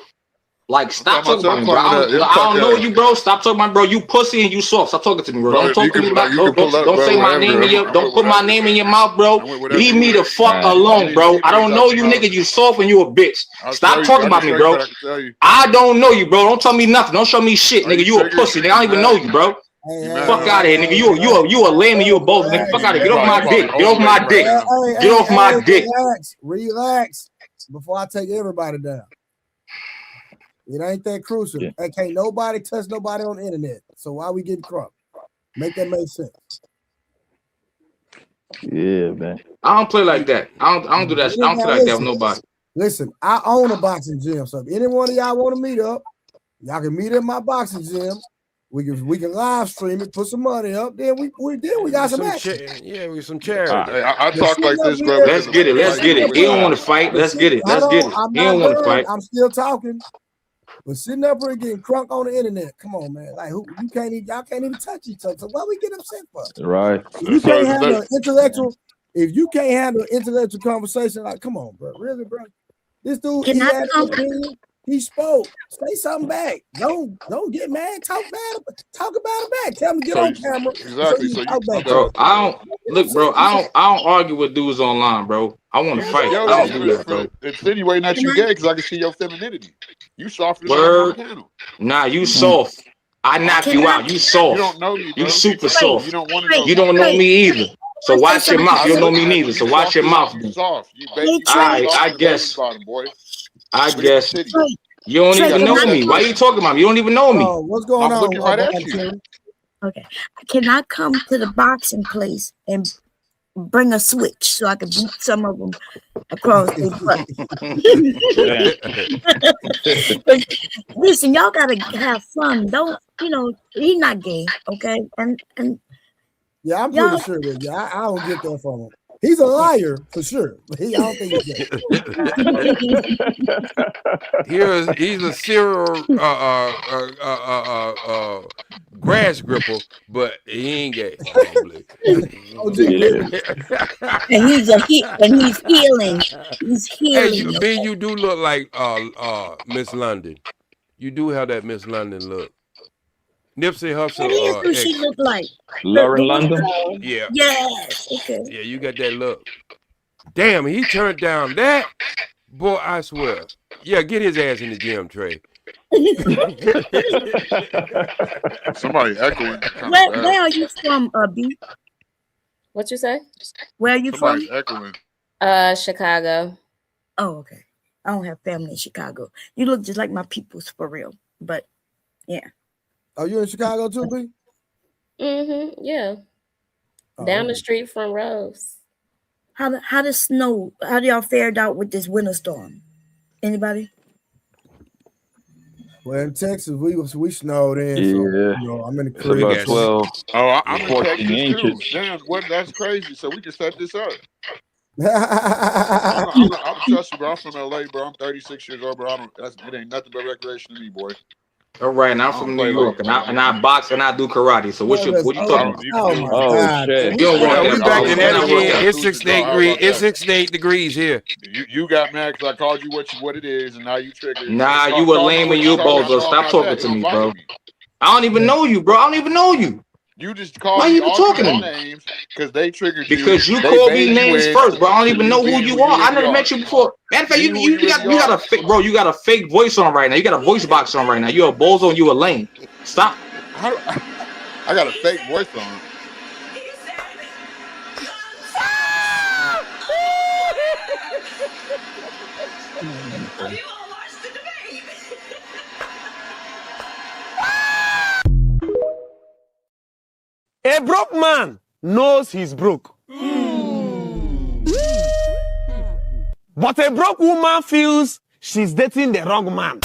Like, stop talking about me, bro. I don't know you, bro. Stop talking about me, bro. You pussy and you soft. Stop talking to me, bro. Don't talk to me about. Don't say my name in your. Don't put my name in your mouth, bro. Leave me the fuck alone, bro. I don't know you, nigga. You soft and you a bitch. Stop talking about me, bro. I don't know you, bro. Don't tell me nothing. Don't show me shit, nigga. You a pussy, nigga. I don't even know you, bro. Fuck out of here, nigga. You a lame and you a both, nigga. Fuck out of here. Get off my dick. Get off my dick. Get off my dick. Relax before I take everybody down. It ain't that crucial. Yeah. And can't nobody touch nobody on the internet. So why we getting crunk? Make that make sense. Yeah, man. I don't play like that. I don't do that. I don't play like that with nobody. Listen, I own a boxing gym. So if any one of y'all want to meet up, y'all can meet at my boxing gym. We can live stream it, put some money up. Then we got some action. With some charity. I talk like this, bro. Let's get it. He don't want to fight. Let's get it. He don't want to fight. I'm still talking. But sitting up here getting crunk on the internet, come on, man. Like y'all can't even touch each other. So why we get upset for? Right. If you can't handle intellectual conversation, like, come on, bro. Really, bro. This dude, he spoke. Say something back. Don't get mad. Talk about it back. Tell him to get on camera. Exactly. Bro, I don't argue with dudes online, bro. I want to fight. I don't do that, bro. Insinuating that you gay because I can see your femininity. You soft as a panel. Nah, you soft. I knock you out. You soft. You don't know me, bro. You super soft. You don't want to know. You don't know me either. So watch your mouth. You don't know me neither. So watch your mouth. Soft. I guess. You don't even know me. Why are you talking about me? You don't even know me. What's going on? Looking right at you. Okay. Can I come to the boxing place and bring a switch so I can beat some of them across the butt? Listen, y'all gotta have fun. Don't he's not gay, okay? And yeah, I'm pretty sure that. Yeah, I don't get that from him. He's a liar for sure. I don't think he's gay. He's a serial grass gripper, but he ain't gay. And he's healing. He's healing. Hey, you do look like Miss London. You do have that Miss London look. Nipsey Hussle. Who she look like? Lauren London? Yeah. Yes. Okay. Yeah, you got that look. Damn, he turned down that. Boy, I swear. Yeah, get his ass in the gym, Trey. Somebody echoing. Where are you from, B? What you say? Where are you Somebody's from? echoing. Chicago. Oh, okay. I don't have family in Chicago. You look just like my peoples for real. But yeah. Are you in Chicago too, B? Yeah. Down the street from Rose. How does snow? How do y'all fared out with this winter storm? Anybody? Well, in Texas, we snowed in. Yeah. So, I'm in the crib. About 12. Oh, I'm in 14 Texas inches. too. Damn, that's crazy. So we can set this up. I'm trust you, bro. I'm from LA, bro. I'm 36 years old, bro. It ain't nothing but recreation to me, boy. All right, and I'm from New York, and I box and I do karate. So what you talking about? Oh shit! You don't want we that, back bro. in that again. It's 68 degrees here. You got mad because I called you what it is, and now you triggered. Nah, you were lame and you a bozo. Stop talking to me, bro. I don't even know you, bro. I don't even know you. You just called Why me you even all talking to your me? names because they triggered you. Because you They called made me you names in. first, bro. I don't even know who you are. I never are. met you before. Matter of fact, Be you who you got really a are. fake, bro. You got a fake voice on right now. You got a voice box on right now. You're a bozo and you a lame. Stop. I got a fake voice on. A broke man knows he's broke. But a broke woman feels she's dating the wrong man.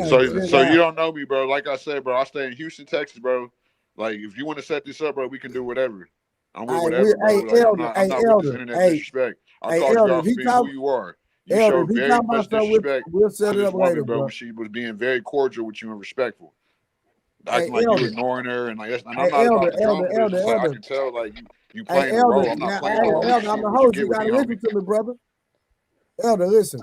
So you don't know me, bro. Like I said, bro, I stay in Houston, Texas, bro. Like if you want to set this up, bro, we can do whatever. I'm with whatever, bro. Like, I'm not with this internet disrespect. I called you out for being who you are. You showed very much disrespect. We'll set it up woman, later, bro. She was being very cordial with you and respectful. Acting like you ignoring her and like that's. And I'm not about to drama this, but I can tell like you playing the role. I'm not playing the role. Elder, I'm the host. You gotta listen to me, brother. Elder, listen.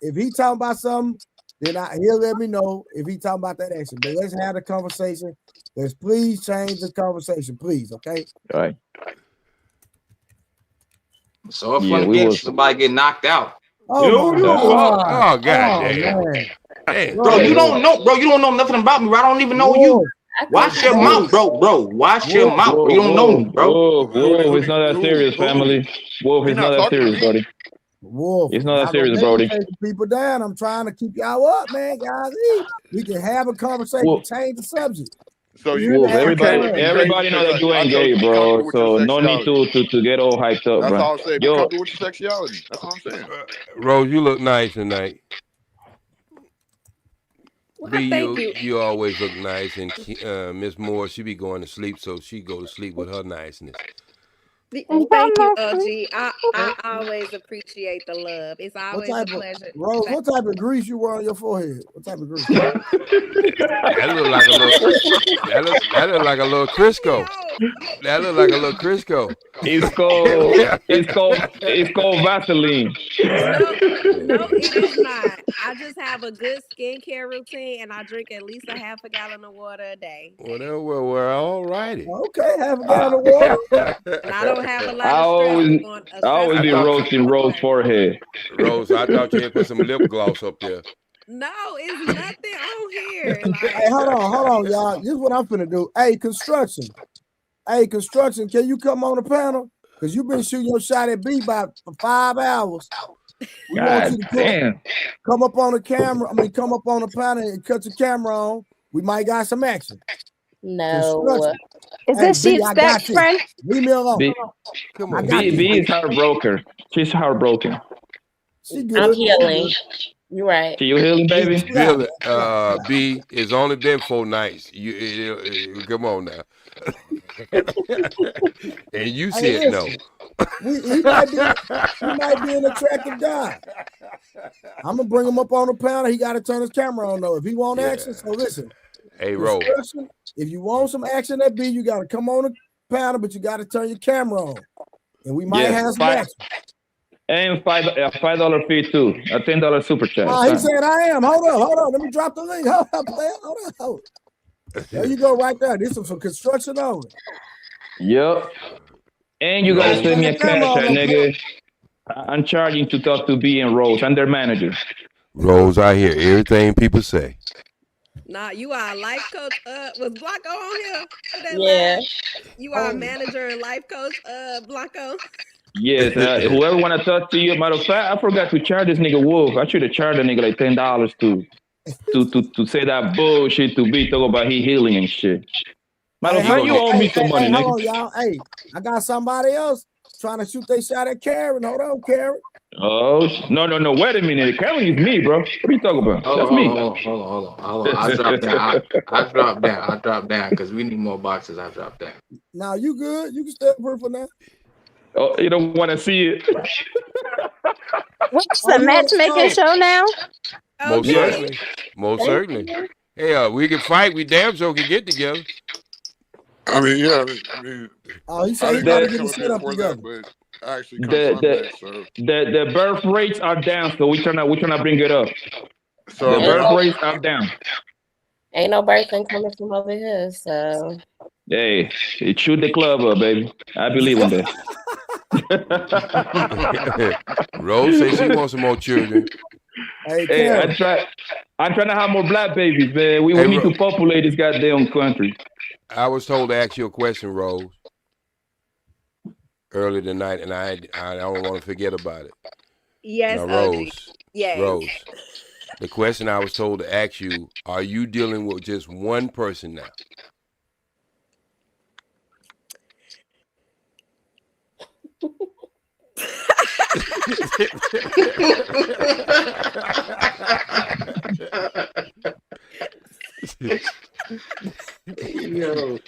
If he talking about something, then he'll let me know if he talking about that action. But let's have the conversation. Let's please change the conversation, please. Okay. All right. So if somebody get knocked out. Oh god damn. Hey, bro, you don't know, bro. You don't know nothing about me, bro. I don't even know you. Watch your mouth, bro. Watch your mouth. Bro. You don't know me, bro. Wolf, it's not that serious, family. Wolf, it's not that serious, buddy. Wolf, it's not that serious, Brody. People down. I'm trying to keep y'all up, man, guys. We can have a conversation, change the subject. So Wolf, everybody know that you ain't gay, bro. So no need to get all hyped up, bro. That's all I'm saying. Come do with your sexuality. That's all I'm saying. Rose, you look nice tonight. Well, B, you always look nice, and Miss Moore, she be going to sleep, so she go to sleep with her niceness. Thank you, OG. I always appreciate the love. It's always a pleasure. Rose, what type of grease you wear on your forehead? What type of grease? That look like a little. That look like a little Crisco. That look like a little Crisco. It's called Vaseline. No, it is not. I just have a good skincare routine, and I drink at least a half a gallon of water a day. Well, we're all righty. Okay, half a gallon of water. And I don't have a lot of stress. I always be roasting Rose forehead. Rose, I thought you had put some lip gloss up there. No, it's nothing on here. Hey, hold on, y'all. This is what I'm finna do. Hey, construction, can you come on the panel? Because you've been shooting your shot at B for 5 hours. We want you to come up on the camera. Come up on the panel and cut your camera on. We might got some action. No. Is this Sheep's best friend? Leave me alone. B is heartbroken. She's heartbroken. I'm healing. You're right. You healing, baby? Healing. B, it's only been 4 nights. You come on now. And you said no. He might be an attractive guy. I'm gonna bring him up on the panel. He got to turn his camera on though. If he want action, so listen. Hey, Rose. If you want some action at B, you got to come on the panel, but you got to turn your camera on, and we might have some action. And $5 fee too. A $10 super chat. He said I am. Hold on. Let me drop the link. Hold on. There you go, right there. This is for construction only. Yep. And you gotta send me a cash out, nigga. I'm charging to talk to B and Rose. I'm their manager. Rose, I hear everything people say. Nah, you are a life coach. Was Blanco on here? Yeah. You are a manager and life coach, Blanco. Yes, whoever want to talk to you. Matter of fact, I forgot to charge this nigga Wolf. I should have charged the nigga like $10 to say that bullshit to be talk about he healing and shit. Matter of fact, you owe me some money, nigga. Hold on, y'all. Hey, I got somebody else trying to shoot their shot at Karen. Hold on, Karen. Oh no! Wait a minute. Kevin is me, bro. What are you talking about? That's me. Hold on. I dropped down. I dropped down because we need more boxes. I dropped down. Now you good? You can step for now. Oh, you don't want to see it? What's the matchmaking show now? Most certainly. Hey, we can fight. We damn sure can get together. I mean, yeah. I mean, he said he's about to get the set up together. But actually, the birth rates are down, so we're trying to bring it up. So the birth rates are down. Ain't no birthing coming from over here, so. Hey, shoot the club up, baby. I believe in that. Rose says she wants some more children. Hey, I'm trying to have more black babies, man. We need to populate this goddamn country. I was told to ask you a question, Rose, earlier tonight, and I don't want to forget about it. Yes, now, Rose. Yes. Rose. The question I was told to ask you: are you dealing with just one person now? Yo.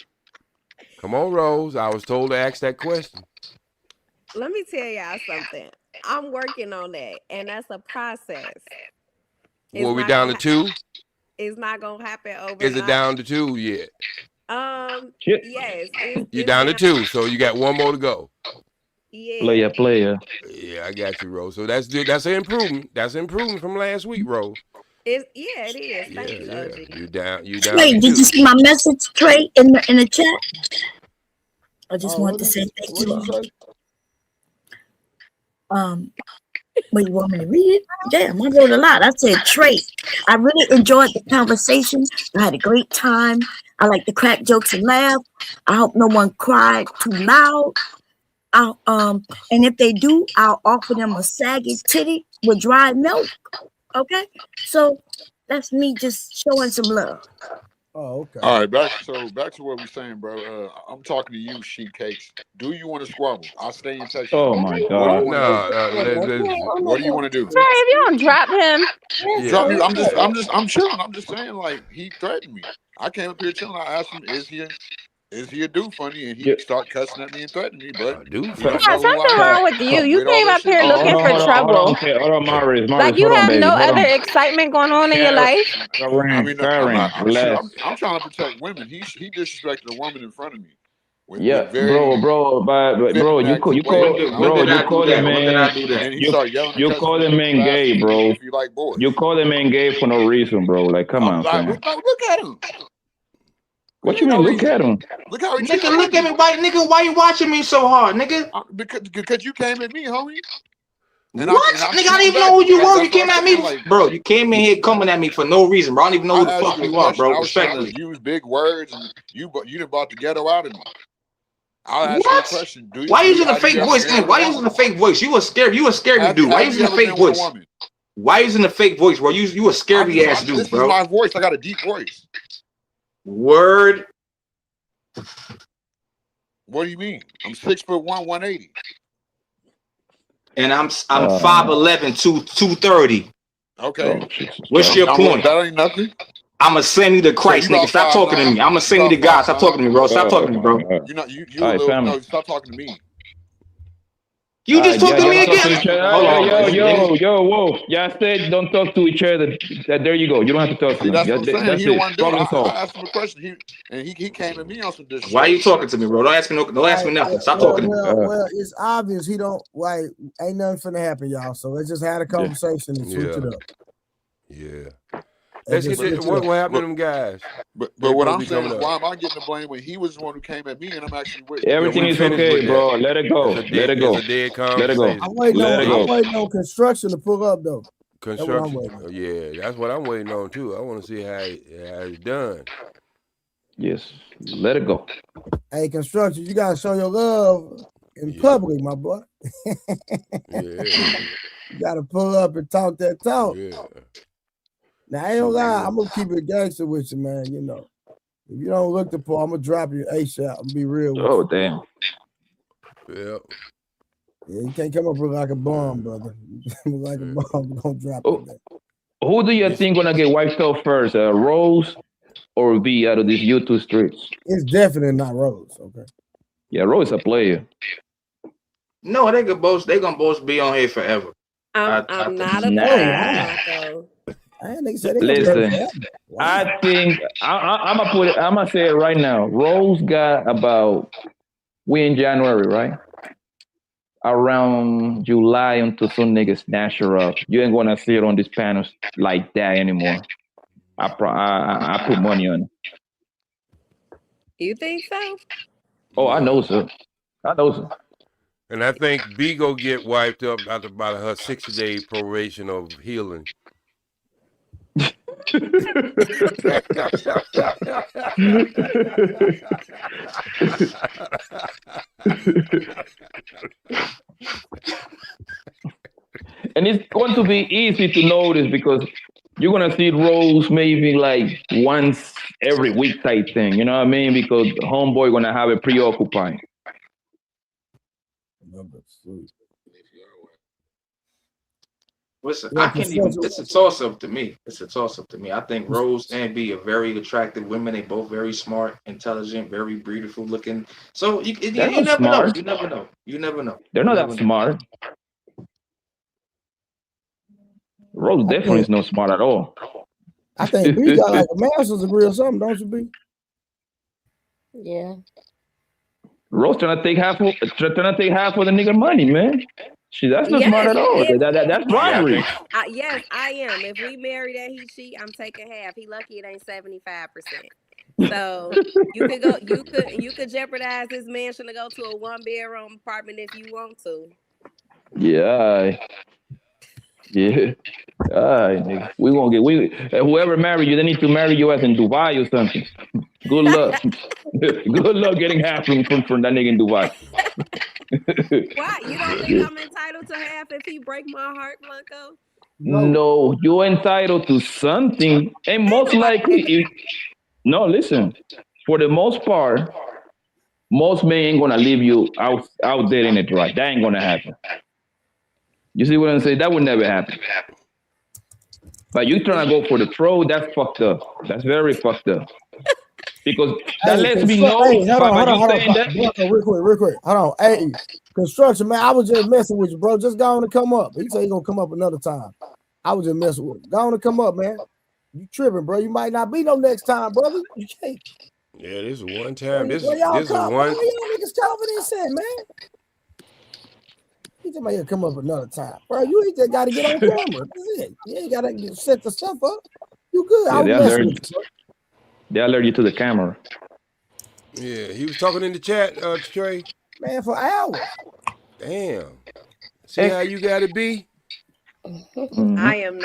Come on, Rose. I was told to ask that question. Let me tell y'all something. I'm working on that, and that's a process. Were we down to 2? It's not gonna happen overnight. Is it down to 2 yet? Yes. You're down to 2, so you got one more to go. Yeah. Player. Yeah, I got you, Rose. So that's an improvement. That's an improvement from last week, Rose. It is. Thank you, OG. You down. Trey, did you see my message, Trey, in the chat? I just want to say thank you. Well, you want me to read it? Damn, I wrote a lot. I said, Trey, I really enjoyed the conversation. I had a great time. I like to crack jokes and laugh. I hope no one cried too loud. And if they do, I'll offer them a saggy titty with dry milk. Okay, so that's me just showing some love. Oh, okay. All right, back to what we're saying, bro. I'm talking to you, Sheet Cakes. Do you want to squabble? I'll stay in touch. Oh my God! What do you want to do? Sorry, if you don't drop him. Drop me. I'm chilling. I'm just saying, like, he threatened me. I came up here chilling. I asked him, is he a dude funny? And he started cussing at me and threatening me. But yeah, something wrong with you. You came up here looking for trouble. Hold on, Maurice. Like you have no other excitement going on in your life. I'm trying to protect women. He disrespected a woman in front of me. Bro, you call the man gay, bro. You call the man gay for no reason, bro. Like, come on, man. Look at him. What you mean? Look at him. Look how he nigga, look at me, nigga. Why you watching me so hard, nigga? Because you came at me, homie. And nigga, I didn't even know who you were. You came at me, bro. You came in here coming at me for no reason, bro. I don't even know who the fuck you are, bro. Respectfully, use big words, and you done brought the ghetto out of me. I'll ask you a question. Why using a fake voice? Why using a fake voice? You a scary dude. Why using a fake voice? Why using a fake voice, bro? You a scary ass dude, bro. This is my voice. I got a deep voice. Word. What do you mean? I'm 6'1", 180. And I'm 5'11", 230. Okay. What's your point? That ain't nothing. I'ma send you to Christ, nigga. Stop talking to me. I'ma send you to God. Stop talking to me, bro. Stop talking to me, bro. No, stop talking to me. You just talked to me again. Yo, whoa. Y'all said don't talk to each other. There you go. You don't have to talk to me. That's what I'm saying. He don't want to do it. I asked him a question. He came at me on some disrespect. Why are you talking to me, bro? Don't ask me nothing. Stop talking to me. Well, it's obvious he don't like. Ain't nothing finna happen, y'all. So let's just have a conversation and switch it up. Yeah. Let's get to what happened to them guys. But what I'm saying is, why am I getting the blame when he was the one who came at me and I'm actually with everything is okay, bro. Let it go. Let it go. Let it go. I'm waiting on construction to pull up though. Construction. Yeah, that's what I'm waiting on too. I want to see how it's done. Yes, let it go. Hey, construction, you gotta show your love in public, my boy. You gotta pull up and talk that talk. Yeah. Now, I ain't gonna lie, I'm gonna keep it gangster with you, man. You know, if you don't look the part, I'm gonna drop you ASAP and be real with you. Damn. Yeah. Yeah, you can't come up with like a bomb, brother. Like a bomb, don't drop it. Who do you think gonna get wiped out first, Rose or V out of these YouTube streets? It's definitely not Rose. Okay. Yeah, Rose a player. No, they gonna both be on here forever. I'm not a player. Listen, I think I'm gonna say it right now. Rose got about we in January, right? Around July until some niggas snatch her up. You ain't gonna see it on these panels like that anymore. I put money on it. You think so? Oh, I know so. And I think B go get wiped up after about her 60-day probation of healing. And it's going to be easy to notice because you're gonna see Rose maybe like once every week type thing. You know what I mean? Because homeboy gonna have it preoccupied. Listen, I can't even. It's a toss up to me. I think Rose and B are very attractive women. They both very smart, intelligent, very beautiful looking. So you never know. You never know. They're not that smart. Rose definitely is not smart at all. I think B got like a master's degree or something, don't you, B? Yeah. Rose trying to take half of the nigga money, man. That's not smart at all. That's bribery. Yes, I am. If we marry that he cheat, I'm taking half. He lucky it ain't 75%. So you could jeopardize this mansion to go to a 1-bedroom apartment if you want to. Yeah. All right, nigga. Whoever marry you, they need to marry you as in Dubai or something. Good luck. Good luck getting half from that nigga in Dubai. Why? You don't think I'm entitled to half if he break my heart, Blanco? No, you're entitled to something. And most likely, listen, for the most part, most men ain't gonna leave you out there in it right. That ain't gonna happen. You see what I'm saying? That would never happen. But you trying to go for the throw, that's fucked up. That's very fucked up. Because that lets me know. Hold on, real quick. Hold on. Hey, construction, man, I was just messing with you, bro. Just go on and come up. He said he's gonna come up another time. I was just messing with him. Go on and come up, man. You tripping, bro. You might not be no next time, brother. You can't. Yeah, this is one time. This is one. Y'all niggas confidence in, man. He just might come up another time, bro. You ain't just got to get on camera. That's it. You ain't got to set the stuff up. You good? They alert you to the camera. Yeah, he was talking in the chat, Trey. Man, for hours. Damn. See how you got to be? I'm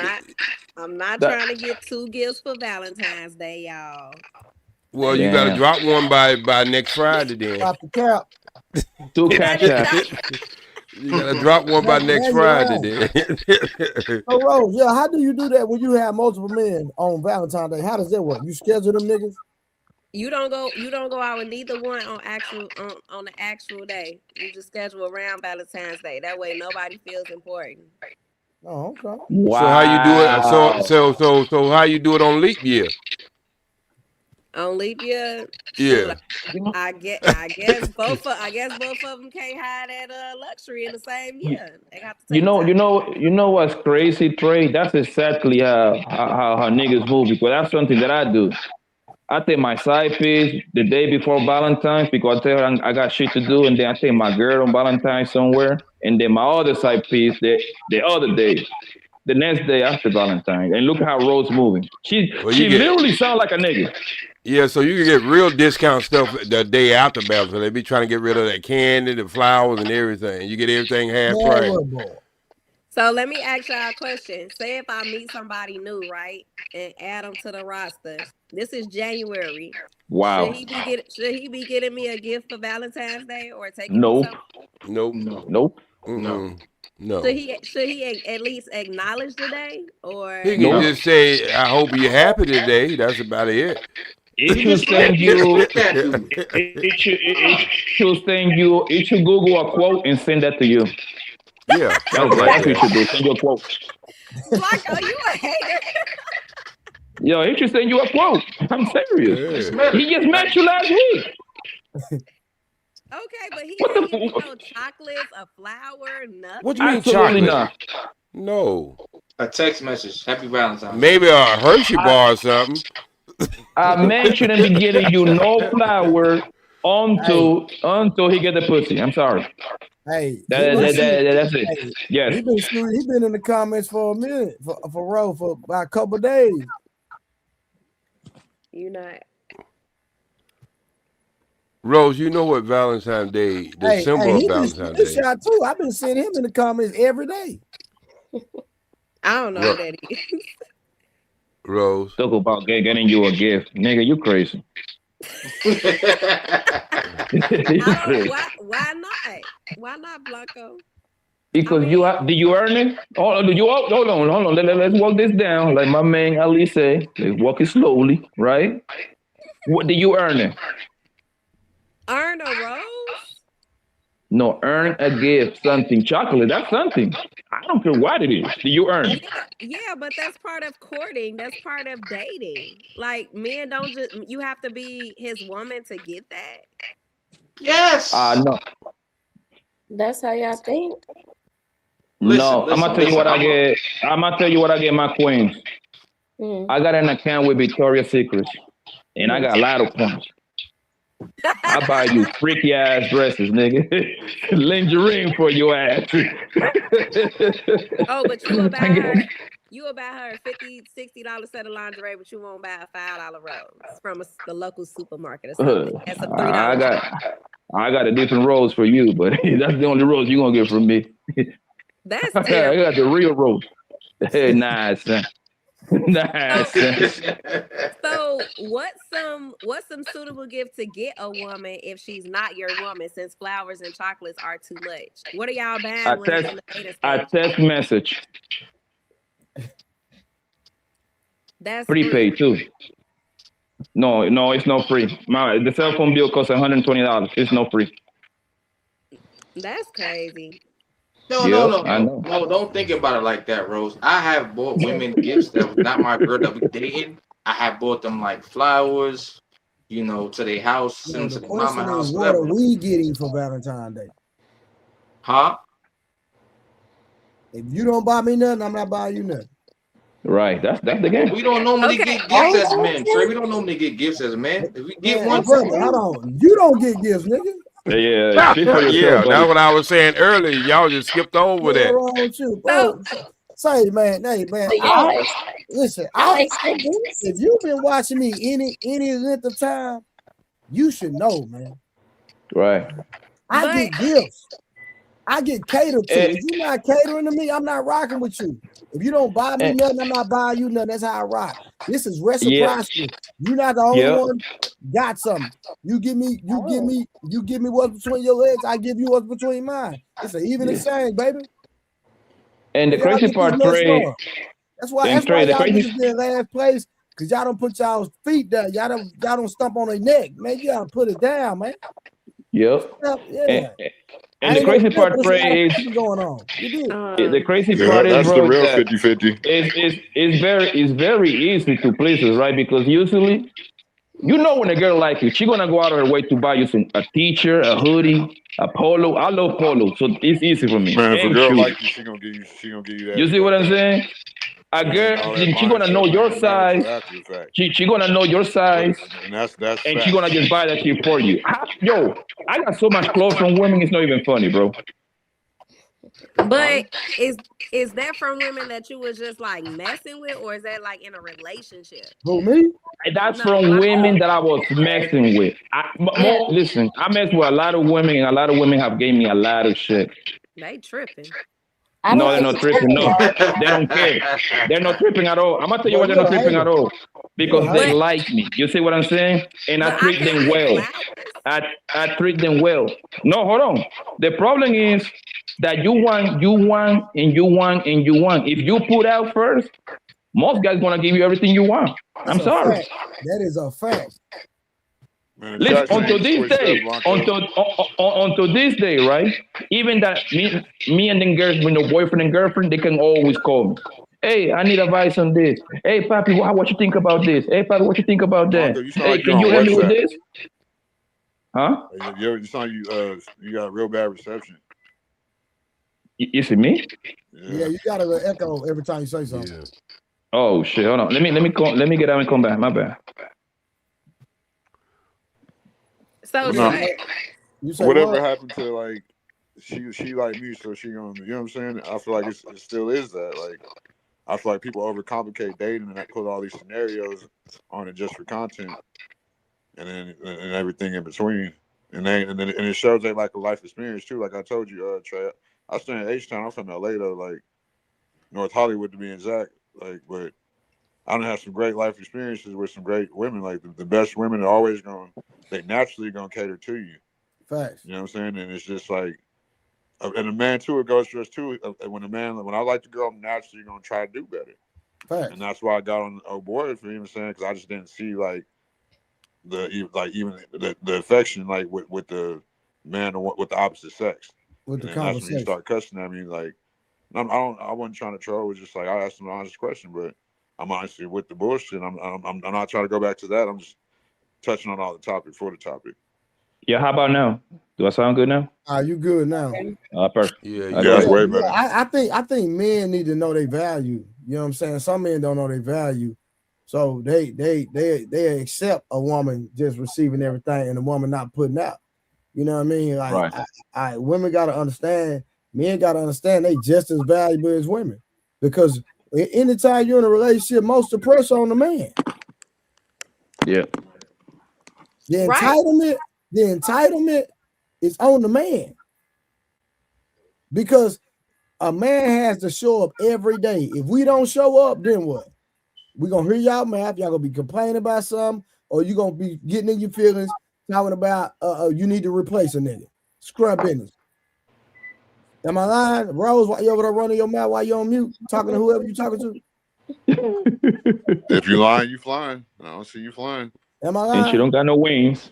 not trying to get 2 gifts for Valentine's Day, y'all. Well, you got to drop one by next Friday then. Drop the cap. 2 cash. You gotta drop one by next Friday, then. So Rose, how do you do that when you have multiple men on Valentine's Day? How does that work? You schedule them niggas? You don't go out with neither one on the actual day. You just schedule around Valentine's Day. That way nobody feels important. Oh, okay. Wow. So how you do it? So how you do it on leap year? On leap year, yeah. I guess both of them can't hide that luxury in the same year. They have to You know what's crazy, Trey? That's exactly how niggas move, because that's something that I do. I take my side piece the day before Valentine's because I tell her I got shit to do, and then I take my girl on Valentine's somewhere, and then my other side piece the other day. The next day after Valentine's, and look how Rose moving. She literally sound like a nigga. Yeah, so you can get real discount stuff the day after Valentine's. So they be trying to get rid of that candy, the flowers, and everything. You get everything half price. So let me ask y'all a question. Say if I meet somebody new, right, and add them to the roster. This is January. Wow. Should he be getting me a gift for Valentine's Day or taking Nope. me Nope. Nope. No. Should he at least acknowledge the day, or he can just say, "I hope you're happy today." That's about it. It should send you. It should Google a quote and send that to you. Yeah, that's what you should do. Send you a quote. Flacco, you a hater. Yo, he should send you a quote. I'm serious. Yeah. He just met you last week. Okay, but he didn't even know chocolates, a flower, nothing. What do you mean Absolutely chocolate? not. No. A text message. Happy Valentine's. Maybe a Hershey bar or something. A man shouldn't be getting you no flower until he get the pussy. I'm sorry. Hey, that's it. Hey, Yes. He been in the comments for a minute, for Ro, for about a couple of days. You not. Rose, you know what Valentine's Day, the symbol of Valentine's Day. Shot too. I've been seeing him in the comments every day. I don't know what that is. Rose. Talk about getting you a gift. Nigga, you crazy. Why not? Why not, Blanco? Because do you earn it? Hold on. Let's walk this down. Like my man Ali say, let's walk it slowly, right? What do you earn it? Earn a rose? No, earn a gift, something. Chocolate, that's something. I don't care what it is. Do you earn it? Yeah, but that's part of courting. That's part of dating. Like, men don't just, you have to be his woman to get that. Yes. No. That's how y'all think. No, I'm gonna tell you what I get. I'm gonna tell you what I get my queens. I got an account with Victoria's Secrets, and I got a lot of points. I buy you freaky ass dresses, nigga. Lingerie for your ass. Oh, but you will buy her a $50, $60 set of lingerie, but you won't buy a $5 rose from the local supermarket or something. That's a $3. I got a different rose for you, but that's the only rose you're gonna get from me. That's I got the real rose. Nice. Nice. So what's some suitable gift to get a woman if she's not your woman, since flowers and chocolates are too much? What are y'all buying a text message. That's prepaid too. No, it's not free. The cell phone bill costs $120. It's not free. That's crazy. No, don't think about it like that, Rose. I have bought women gifts that was not my girl that we dating. I have bought them like flowers, to their house, send to the mama house. What are we getting for Valentine's Day? Huh? If you don't buy me nothing, I'm not buying you nothing. Right, that's the game. We don't normally get gifts as men, Trey. We don't normally get gifts as men. If we get one, brother, hold on. You don't get gifts, nigga. Yeah, that's what I was saying earlier. Y'all just skipped over that. What's wrong with you, bro? Say, man, listen. If you've been watching me any length of time, you should know, man. Right. I get gifts. I get catered to. If you're not catering to me, I'm not rocking with you. If you don't buy me nothing, I'm not buying you nothing. That's how I rock. This is reciprocity. You're not the only one. Got something. You give me what's between your legs. I give you what's between mine. It's an even exchange, baby. And the crazy part, Trey. That's why y'all niggas be in last place, because y'all don't put y'all's feet down. Y'all don't stomp on their neck, man. You gotta put it down, man. Yep. Yeah. And the crazy part, Trey, is going on. The crazy part is, that's bro, the real 50-50. It's very easy to please us, right? Because usually, when a girl like you, she's gonna go out of her way to buy you a t-shirt, a hoodie, a polo. I love polo, so it's easy for me. Man, if a girl like you, she gonna give you that. You see what I'm saying? A girl, she's gonna know your size. She gonna know your size, and that's and she's gonna just buy that shit for you. I got so much clothes from women, it's not even funny, bro. But is that from women that you was just like messing with, or is that like in a relationship? Who, me? That's from women that I was messing with. Listen, I mess with a lot of women, and a lot of women have gave me a lot of shit. They tripping. No, they're not tripping. No, they don't care. They're not tripping at all. I'm gonna tell you why they're not tripping at all. Because they like me. You see what I'm saying? And I treat them well. I treat them well. No, hold on. The problem is that you want. If you put out first, most guys gonna give you everything you want. I'm sorry. Fact. That is a fact. Man, Listen, until this day, right? Even that me and the girls with no boyfriend and girlfriend, they can always call me. Hey, I need advice on this. Hey, Papi, what you think about this? Hey, Papi, what you think about that? Blanco, you sound Hey, like you're can you on help me with WhatsApp. this? Huh? You sound you got a real bad reception. Is it me? Yeah, you got a little echo every time you say something. Yeah. Oh shit! Hold on. Let me get out and come back. My bad. So Whatever what? happened to like she like me, so she gonna, you know what I'm saying? I feel like it still is that. Like, I feel like people overcomplicate dating and I put all these scenarios on it just for content, and then and everything in between, and it shows they like a life experience too. Like I told you, Trey, I stay in H-Town. I'm from LA though, like North Hollywood to be exact. Like, but I don't have some great life experiences with some great women. Like the best women are always they naturally gonna cater to you. Facts. You know what I'm saying? And it's just like, and a man too, it goes just too. When I like the girl, I'm naturally gonna try to do better. Facts. And that's why I got on board for even saying, because I just didn't see like even the affection like with the man or with the opposite sex. With the and that's when you conversation. start cussing at me. Like, I wasn't trying to troll. It was just like I asked him an honest question, but I'm honestly with the bullshit. I'm not trying to go back to that. I'm just touching on all the topic for the topic. Yeah, how about now? Do I sound good now? You good now? Perfect. Yeah, that's way better. I think men need to know their value. You know what I'm saying? Some men don't know their value, so they accept a woman just receiving everything and the woman not putting out. You know what I mean? Like, right. Women got to understand. Men got to understand they just as valuable as women, because anytime you're in a relationship, most of the pressure on the man. Yeah. The entitlement is on the man, because a man has to show up every day. If we don't show up, then what? We're gonna hear y'all mouth, y'all gonna be complaining about something, or you gonna be getting in your feelings, talking about you need to replace a nigga. Scrub business. Am I lying? Rose, why you over there running your mouth while you're on mute, talking to whoever you talking to? If you lying, you flying. I don't see you flying. Am I lying? And she don't got no wings.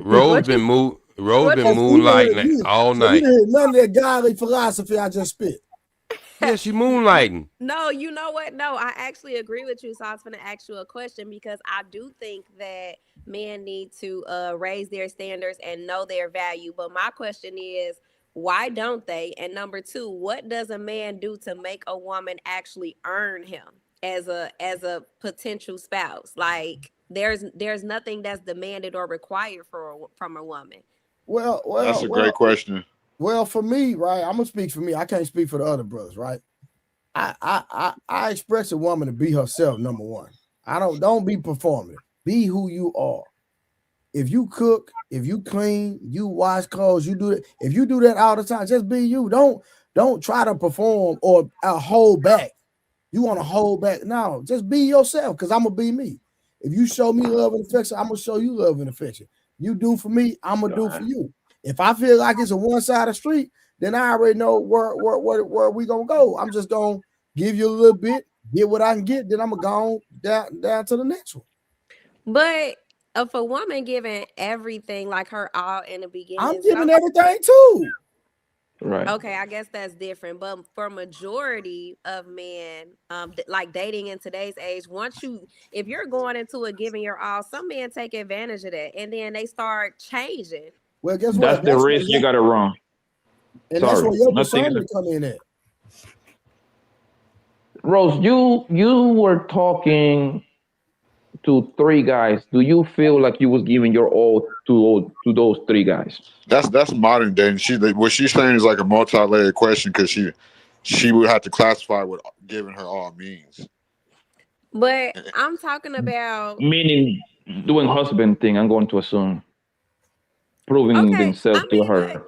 Rose been moonlighting all night. You didn't hear none of that godly philosophy I just spit. Yeah, she moonlighting. No, you know what? No, I actually agree with you. So I was going to ask you a question, because I do think that men need to raise their standards and know their value. But my question is, why don't they? And number two, what does a man do to make a woman actually earn him as a potential spouse? Like, there's nothing that's demanded or required from a woman. Well, that's a great question. Well, for me, right, I'm gonna speak for me. I can't speak for the other brothers, right? I express a woman to be herself. Number one, don't be performative. Be who you are. If you cook, if you clean, you wash clothes, you do it. If you do that all the time, just be you. Don't try to perform or hold back. You want to hold back? No, just be yourself, because I'm gonna be me. If you show me love and affection, I'm gonna show you love and affection. You do for me, I'm gonna do for you. If I feel like it's a one-sided street, then I already know where we gonna go. I'm just gonna give you a little bit, get what I can get, then I'm gonna go down to the next one. But if a woman giving everything, like her all in the beginning, I'm giving everything too. Right. Okay, I guess that's different. But for majority of men, like dating in today's age, if you're going into it giving your all, some men take advantage of that, and then they start changing. Well, guess what? That's the risk you got to run. And that's where your persona come in at. Rose, you were talking to 3 guys. Do you feel like you was giving your all to those 3 guys? That's modern day. What she's saying is like a multi-layered question, because she would have to classify what giving her all means. But I'm talking about meaning doing husband thing. I'm going to assume proving themselves to her.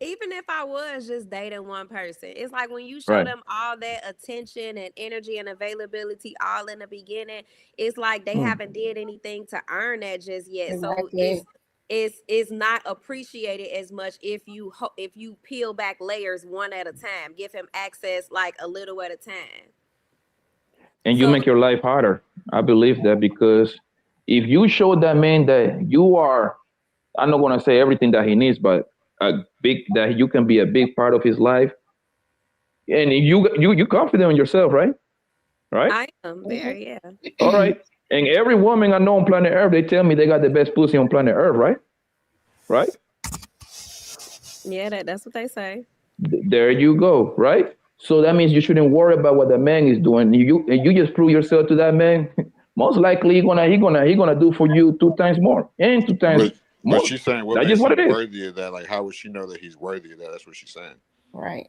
Even if I was just dating one person, it's like when you show them all that attention and energy and availability all in the beginning, it's like they haven't did anything to earn that just yet. Exactly. So it's not appreciated as much if you peel back layers one at a time, give him access like a little at a time. and you make your life harder. I believe that, because if you show that man that you are, I'm not gonna say everything that he needs, but that you can be a big part of his life, and you confident in yourself, right? Right? I am there, yeah. All right. And every woman I know on planet Earth, they tell me they got the best pussy on planet Earth, right? Right? Yeah, that's what they say. There you go, right? So that means you shouldn't worry about what the man is doing. You just prove yourself to that man. Most likely, he gonna do for you 2 times more and 2 times more. But she's saying, what That's makes just what him it is. worthy of that? Like, how would she know that he's worthy of that? That's what she's saying. Right.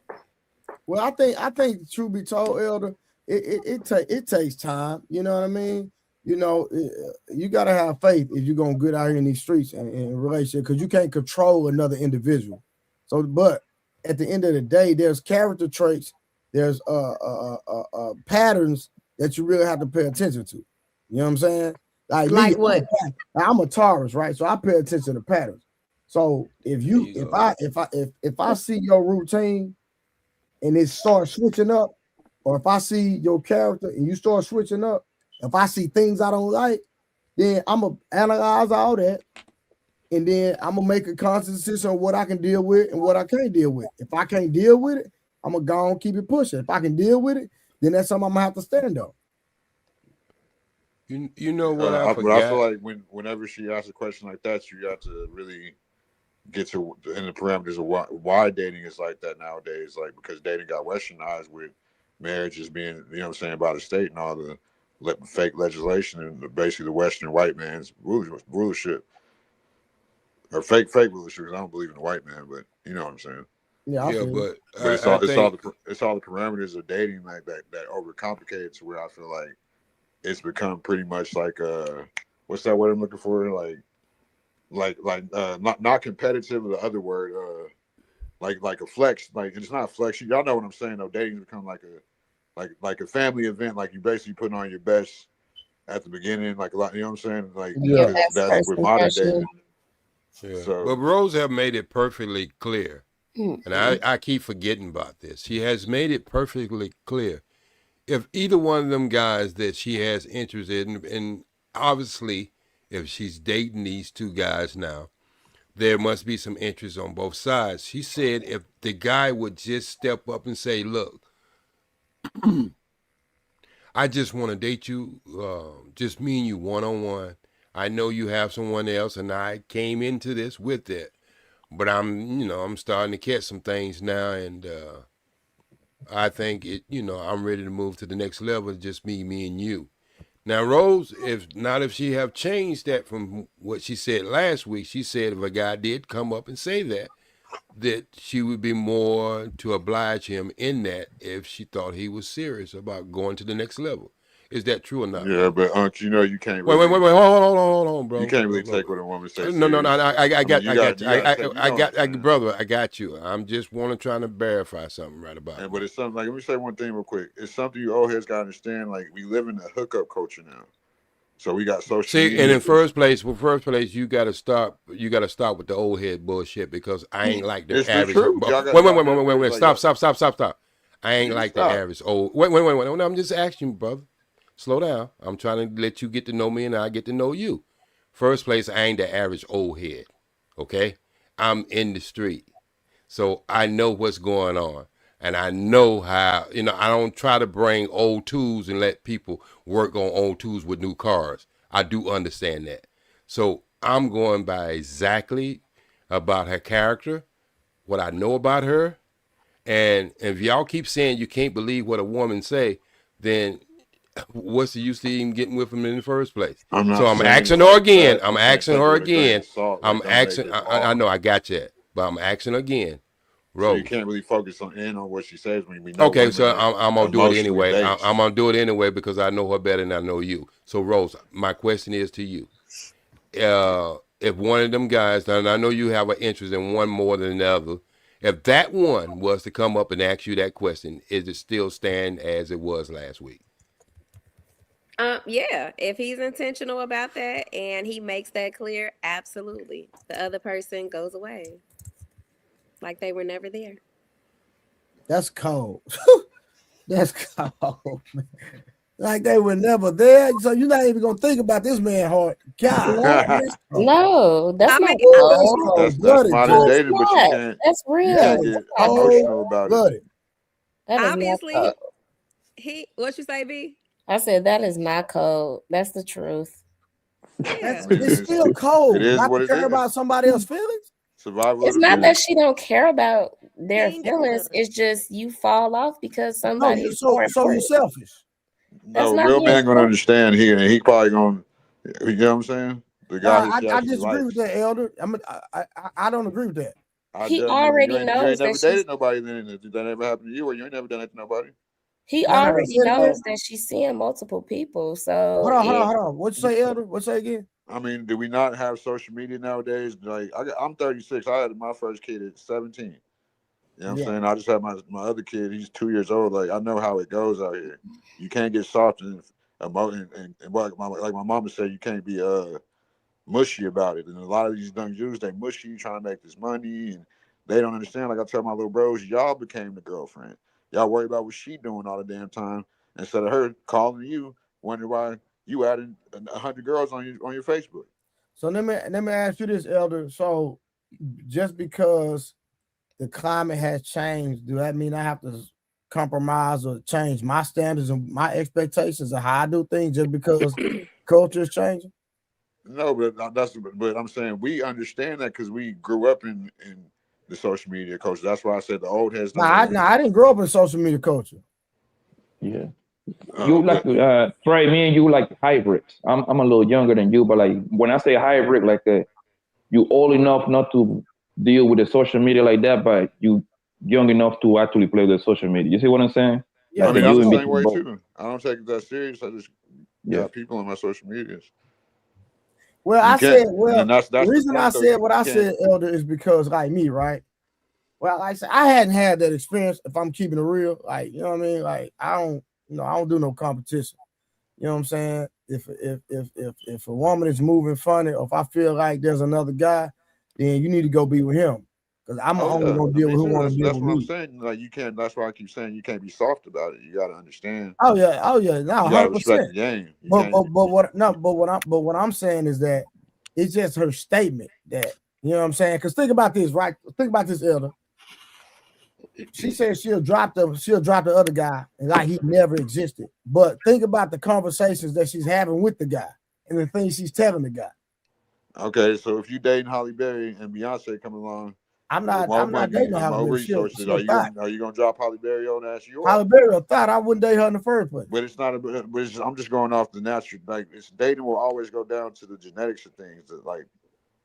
Well, I think truth be told, Elder, it takes time. You know what I mean? You know, you gotta have faith if you're gonna get out here in these streets and in a relationship, because you can't control another individual. So, but at the end of the day, there's character traits, there's patterns that you really have to pay attention to. You know what I'm saying? Like what? I'm a Taurus, right? So I pay attention to patterns. So if I see your routine and it starts switching up, or if I see your character and you start switching up, if I see things I don't like, then I'm gonna analyze all that, and then I'm gonna make a conscious decision on what I can deal with and what I can't deal with. If I can't deal with it, I'm gonna go and keep it pushing. If I can deal with it, then that's something I'm gonna have to stand on. You know what I But forgot? I feel like whenever she asks a question like that, you got to really get to in the parameters of why dating is like that nowadays. Like, because dating got westernized with marriages being, you know what I'm saying, by the state and all the fake legislation and basically the Western white man's rulership. Or fake rulership, because I don't believe in the white man, but you know what I'm saying. Yeah, but it's all the parameters of dating like that overcomplicated to where I feel like it's become pretty much like what's that word I'm looking for? Not competitive, or the other word, like a flex. Like, it's not a flex. Y'all know what I'm saying though. Dating's become like a family event. Like, you basically putting on your best at the beginning, like a lot. You know what I'm saying? Like, Yeah. that's with modern dating. Yeah. So, but Rose have made it perfectly clear, and I keep forgetting about this. She has made it perfectly clear. If either one of them guys that she has interest in, and obviously if she's dating these 2 guys now, there must be some interest on both sides. She said if the guy would just step up and say, look, I just want to date you, just me and you one-on-one. I know you have someone else, and I came into this with it, but I'm starting to catch some things now, and I think I'm ready to move to the next level. Just me and you. Now, Rose, if she have changed that from what she said last week, she said if a guy did come up and say that she would be more to oblige him in that if she thought he was serious about going to the next level. Is that true or not? Yeah, but you know you can't. Wait, hold on, bro. You can't really take what a woman says. No, I got you, brother. I got you. I'm just trying to verify something right about it. But it's something like, let me say one thing real quick. It's something you old heads gotta understand. Like, we live in a hookup culture now, so we got social media. And in first place, you gotta stop with the old head bullshit, because I ain't like the average. Wait. Stop. I ain't like the average old. Wait. No, I'm just asking you, brother. Slow down. I'm trying to let you get to know me, and I get to know you. First place, I ain't the average old head. Okay? I'm in the street. So I know what's going on. And I know how, I don't try to bring old tools and let people work on old tools with new cars. I do understand that. So I'm going by exactly about her character, what I know about her. And if y'all keep saying you can't believe what a woman say, then what's the use to even getting with him in the first place? I'm asking her again. I know, I got you. But I'm asking again. Rose. So you can't really focus on what she says when we know. Okay, so I'm going to do it anyway. I'm going to do it anyway because I know her better than I know you. So, Rose, my question is to you. If one of them guys, and I know you have an interest in one more than the other, if that one was to come up and ask you that question, is it still stand as it was last week? Yeah, if he's intentional about that and he makes that clear, absolutely. The other person goes away like they were never there. That's cold. That's cold, man. like they were never there. So you're not even gonna think about this man hard. God, No, that's I not mean, cold. That's modern No, it's dating, but you not. can't That's you real. can't It's get not. emotional about it. That is not obviously, cold. what you say, B? I said that is not cold. That's the truth. Yeah. It's still cold. It is Not what to it care is. about somebody else's feelings. Survival It's of the not that fittest. she don't care about their feelings. It's just you fall off because somebody is more So you're important. selfish. That's No, not real being man gonna selfish. understand here, and he probably gonna, you know what I'm saying? The guy who I actually disagree with likes. that, Elder. I don't agree with that. He already You knows ain't that never she's. dated nobody. Then did that ever happen to you, or you ain't never done that to nobody? He No, already say it knows again. that she's seeing multiple people. So Hold on. What you say, Elder? What you say again? I mean, do we not have social media nowadays? Like, I'm 36. I had my first kid at 17. You know what I'm saying? I just had my other kid. He's 2 years old. Like, I know how it goes out here. You can't get soft and like my mama said, you can't be mushy about it. And a lot of these young Jews, they mushy, trying to make this money, and they don't understand. Like I tell my little bros, y'all became the girlfriend. Y'all worry about what she doing all the damn time instead of her calling you, wondering why you added 100 girls on your Facebook. So let me ask you this, Elder. So just because the climate has changed, do that mean I have to compromise or change my standards and my expectations of how I do things just because culture is changing? No, but I'm saying we understand that because we grew up in the social media culture. That's why I said the old heads. I didn't grow up in social media culture. Yeah. You like Trey, me and you like hybrids. I'm a little younger than you, but like when I say hybrid, like you old enough not to deal with the social media like that, but you young enough to actually play the social media. You see what I'm saying? Yeah, Like I mean, I'm you the and same me way both. too. I don't take it that serious. I just got people on my social medias. Well, You I can't- said, well, and that's the the reason point, I though. said You what I can't- said, Elder, is because like me, right? Well, like I said, I hadn't had that experience. If I'm keeping it real, like you know what I mean, like I don't do no competition. You know what I'm saying? If a woman is moving funny, or if I feel like there's another guy, then you need to go be with him, because I'm only gonna deal with who want to deal That's with what I'm me. saying. Like you can't. That's why I keep saying you can't be soft about it. You got to understand. Oh yeah, no, You gotta respect 100%. the game. You But can't- what I'm saying is that it's just her statement that, you know what I'm saying? Because think about this, right? Think about this, Elder. She said she'll drop the other guy and like he never existed. But think about the conversations that she's having with the guy and the things she's telling the guy. Okay, so if you dating Holly Berry and Beyonce come along, I'm with not more money dating and Holly more Berry. She'll resources, are you gonna drop Holly Berry on as you are? Holly Berry thought I wouldn't date her in the first place. But it's not. I'm just going off the natural. Like it's dating will always go down to the genetics of things. That, like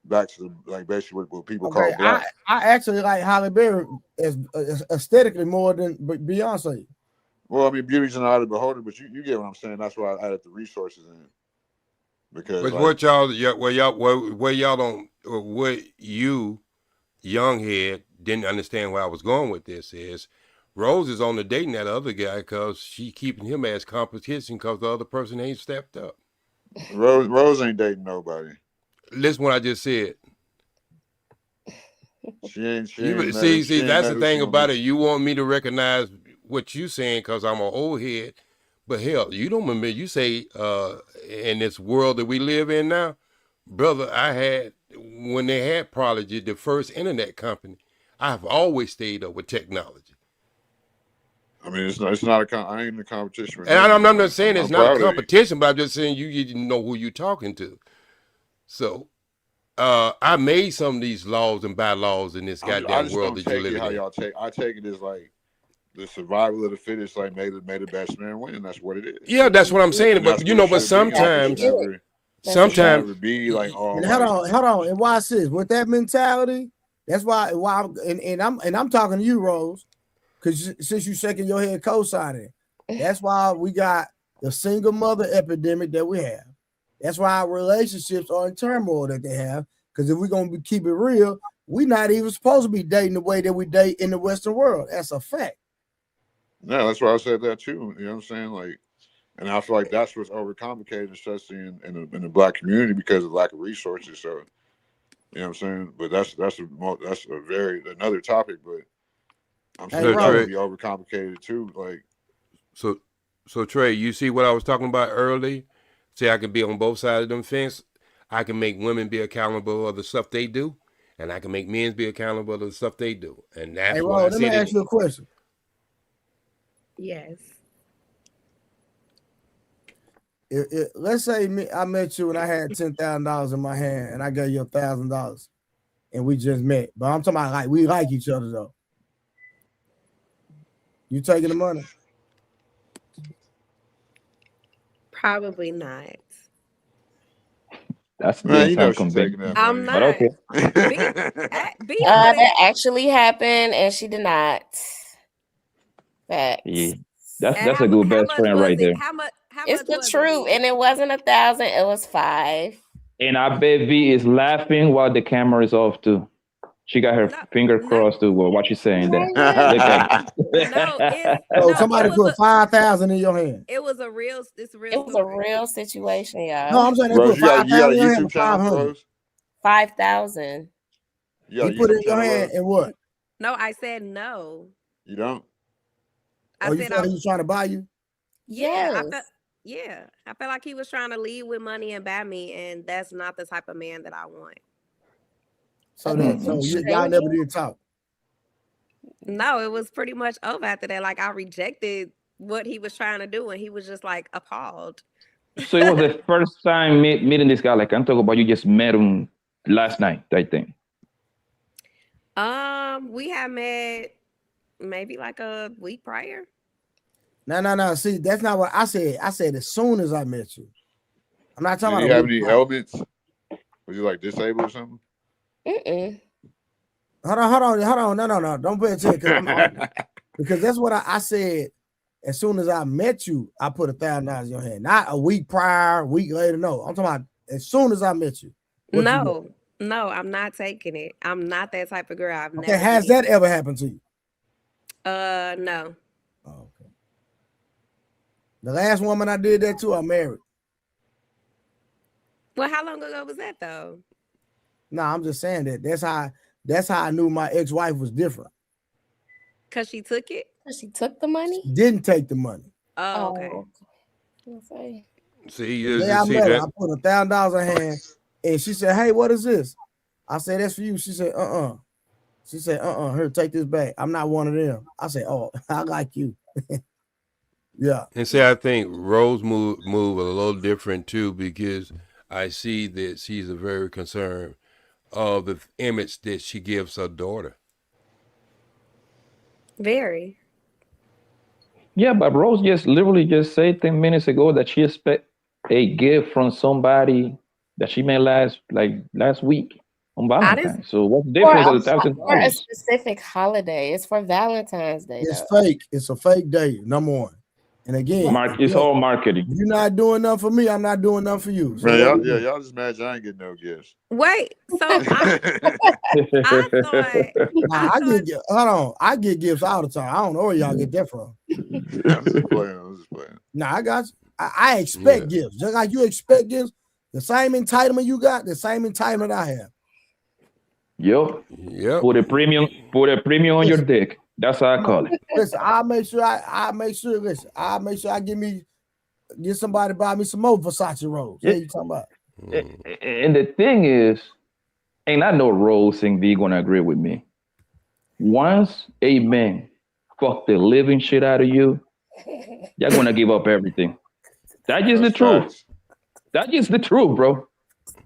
back to like basically what people call black. I actually like Holly Berry as aesthetically more than Beyonce. Well, I mean, beauty's an eye of the beholder, but you get what I'm saying. That's why I added the resources in. Because But like, what you young head didn't understand where I was going with this is Rose is on the dating that other guy because she keeping him as competition because the other person ain't stepped up. Rose ain't dating nobody. Listen what I just said. She ain't. See, that's the thing about it. You want me to recognize what you saying because I'm an old head, but hell, you don't remember. You say in this world that we live in now, brother. I had when they had Prodigy, the first internet company. I've always stayed up with technology. I mean, it's not I ain't in a competition. And I'm not saying it's not a proud of you. competition, but I'm just saying you didn't know who you're talking to. So I made some of these laws and bylaws in this I goddamn just world don't that you take live it how in. y'all take. I take it as like the survival of the fittest. Like may the best man win. That's what it is. Yeah, that's what I'm saying. And But that's you what know, it but should be. It should sometimes never be like all. And like, hold on, and watch this. With that mentality, that's why I'm talking to you, Rose, because since you shaking your head co-signing, that's why we got the single mother epidemic that we have. That's why our relationships are in turmoil that they have. Because if we're gonna keep it real, we're not even supposed to be dating the way that we date in the Western world. That's a fact. Yeah, that's why I said that too. You know what I'm saying? Like, and I feel like that's what's overcomplicated, especially in the black community because of lack of resources. So, you know what I'm saying? But that's another topic. But I'm saying that's gonna be overcomplicated too. Like, so So Trey, you see what I was talking about early? See, I can be on both sides of them fence. I can make women be accountable of the stuff they do, and I can make men be accountable of the stuff they do. And that's Hey, what Ro, I let me see. ask you a question. Yes. Let's say I met you and I had $10,000 in my hand and I gave you $1,000 and we just met. But I'm talking about like we like each other though. You taking the money? Probably not. That's Man, you know sound she's taking that I'm money. But not. okay. Be That actually happened, and she did not. Facts. Yeah. That's And that's a good best friend was right it? there. How much? How It's much the was truth, it? and it wasn't 1,000. It was 5. And I bet V is laughing while the camera is off too. She got her finger crossed to what she's saying there. Look at it. So somebody put 5,000 in your hand. It was a real. It's a real. It was a real situation, y'all. No, I'm saying they Rose, put 5,000 in your hand. 500. Rose? 5,000. You got He a put it YouTube in your channel, hand Rose? and what? No, I said no. You don't? Oh, you thought he was trying to buy you? Yeah, I felt like he was trying to lead with money and buy me, and that's not the type of man that I want. So y'all never did talk. No, it was pretty much over after that. Like I rejected what he was trying to do, and he was just like appalled. So it was the first time meeting this guy. Like I'm talking about, you just met him last night, I think. We had met maybe like a week prior. No. See, that's not what I said. I said as soon as I met you. I'm not talking Did about. you have any ailments? Was you like disabled or something? Hold on. No. Don't pay attention because that's what I said. As soon as I met you, I put $1,000 in your hand. Not a week prior, a week later. No, I'm talking about as soon as I met you. No, I'm not taking it. I'm not that type of girl. I've never. Has that ever happened to you? No. Oh, okay. The last woman I did that to, I married. Well, how long ago was that though? No, I'm just saying that's how I knew my ex-wife was different. Cause she took it. She took the money. Didn't take the money. Oh, okay. See, I met her. I put $1,000 in her hand, and she said, "Hey, what is this?" I said, "That's for you." She said, She said, here, take this back. I'm not one of them. I said, oh, I like you. Yeah. And see, I think Rose move a little different too, because I see that she's a very concerned of the image that she gives her daughter. Very. Yeah, but Rose literally just said 10 minutes ago that she expect a gift from somebody that she met last week on Valentine's. So what's the difference of $1,000? For a specific holiday. It's for Valentine's Day. It's fake. It's a fake day, number one. And again, it's all marketing. You're not doing nothing for me. I'm not doing nothing for you. So Man, y'all just mad I ain't getting no gifts. Wait, so I get gifts all the time. I don't know where y'all get that from. I'm just playing. Nah, I got you. I expect gifts. Just like you expect gifts, the same entitlement you got, the same entitlement I have. Yep. Put a premium on your dick. That's how I call it. Listen, I'll make sure I get somebody to buy me some more Versace rolls. What are you talking about? And the thing is, and I know Rose and V gonna agree with me. Once a man fuck the living shit out of you, you're gonna give up everything. That's just the truth. That's just the truth, bro.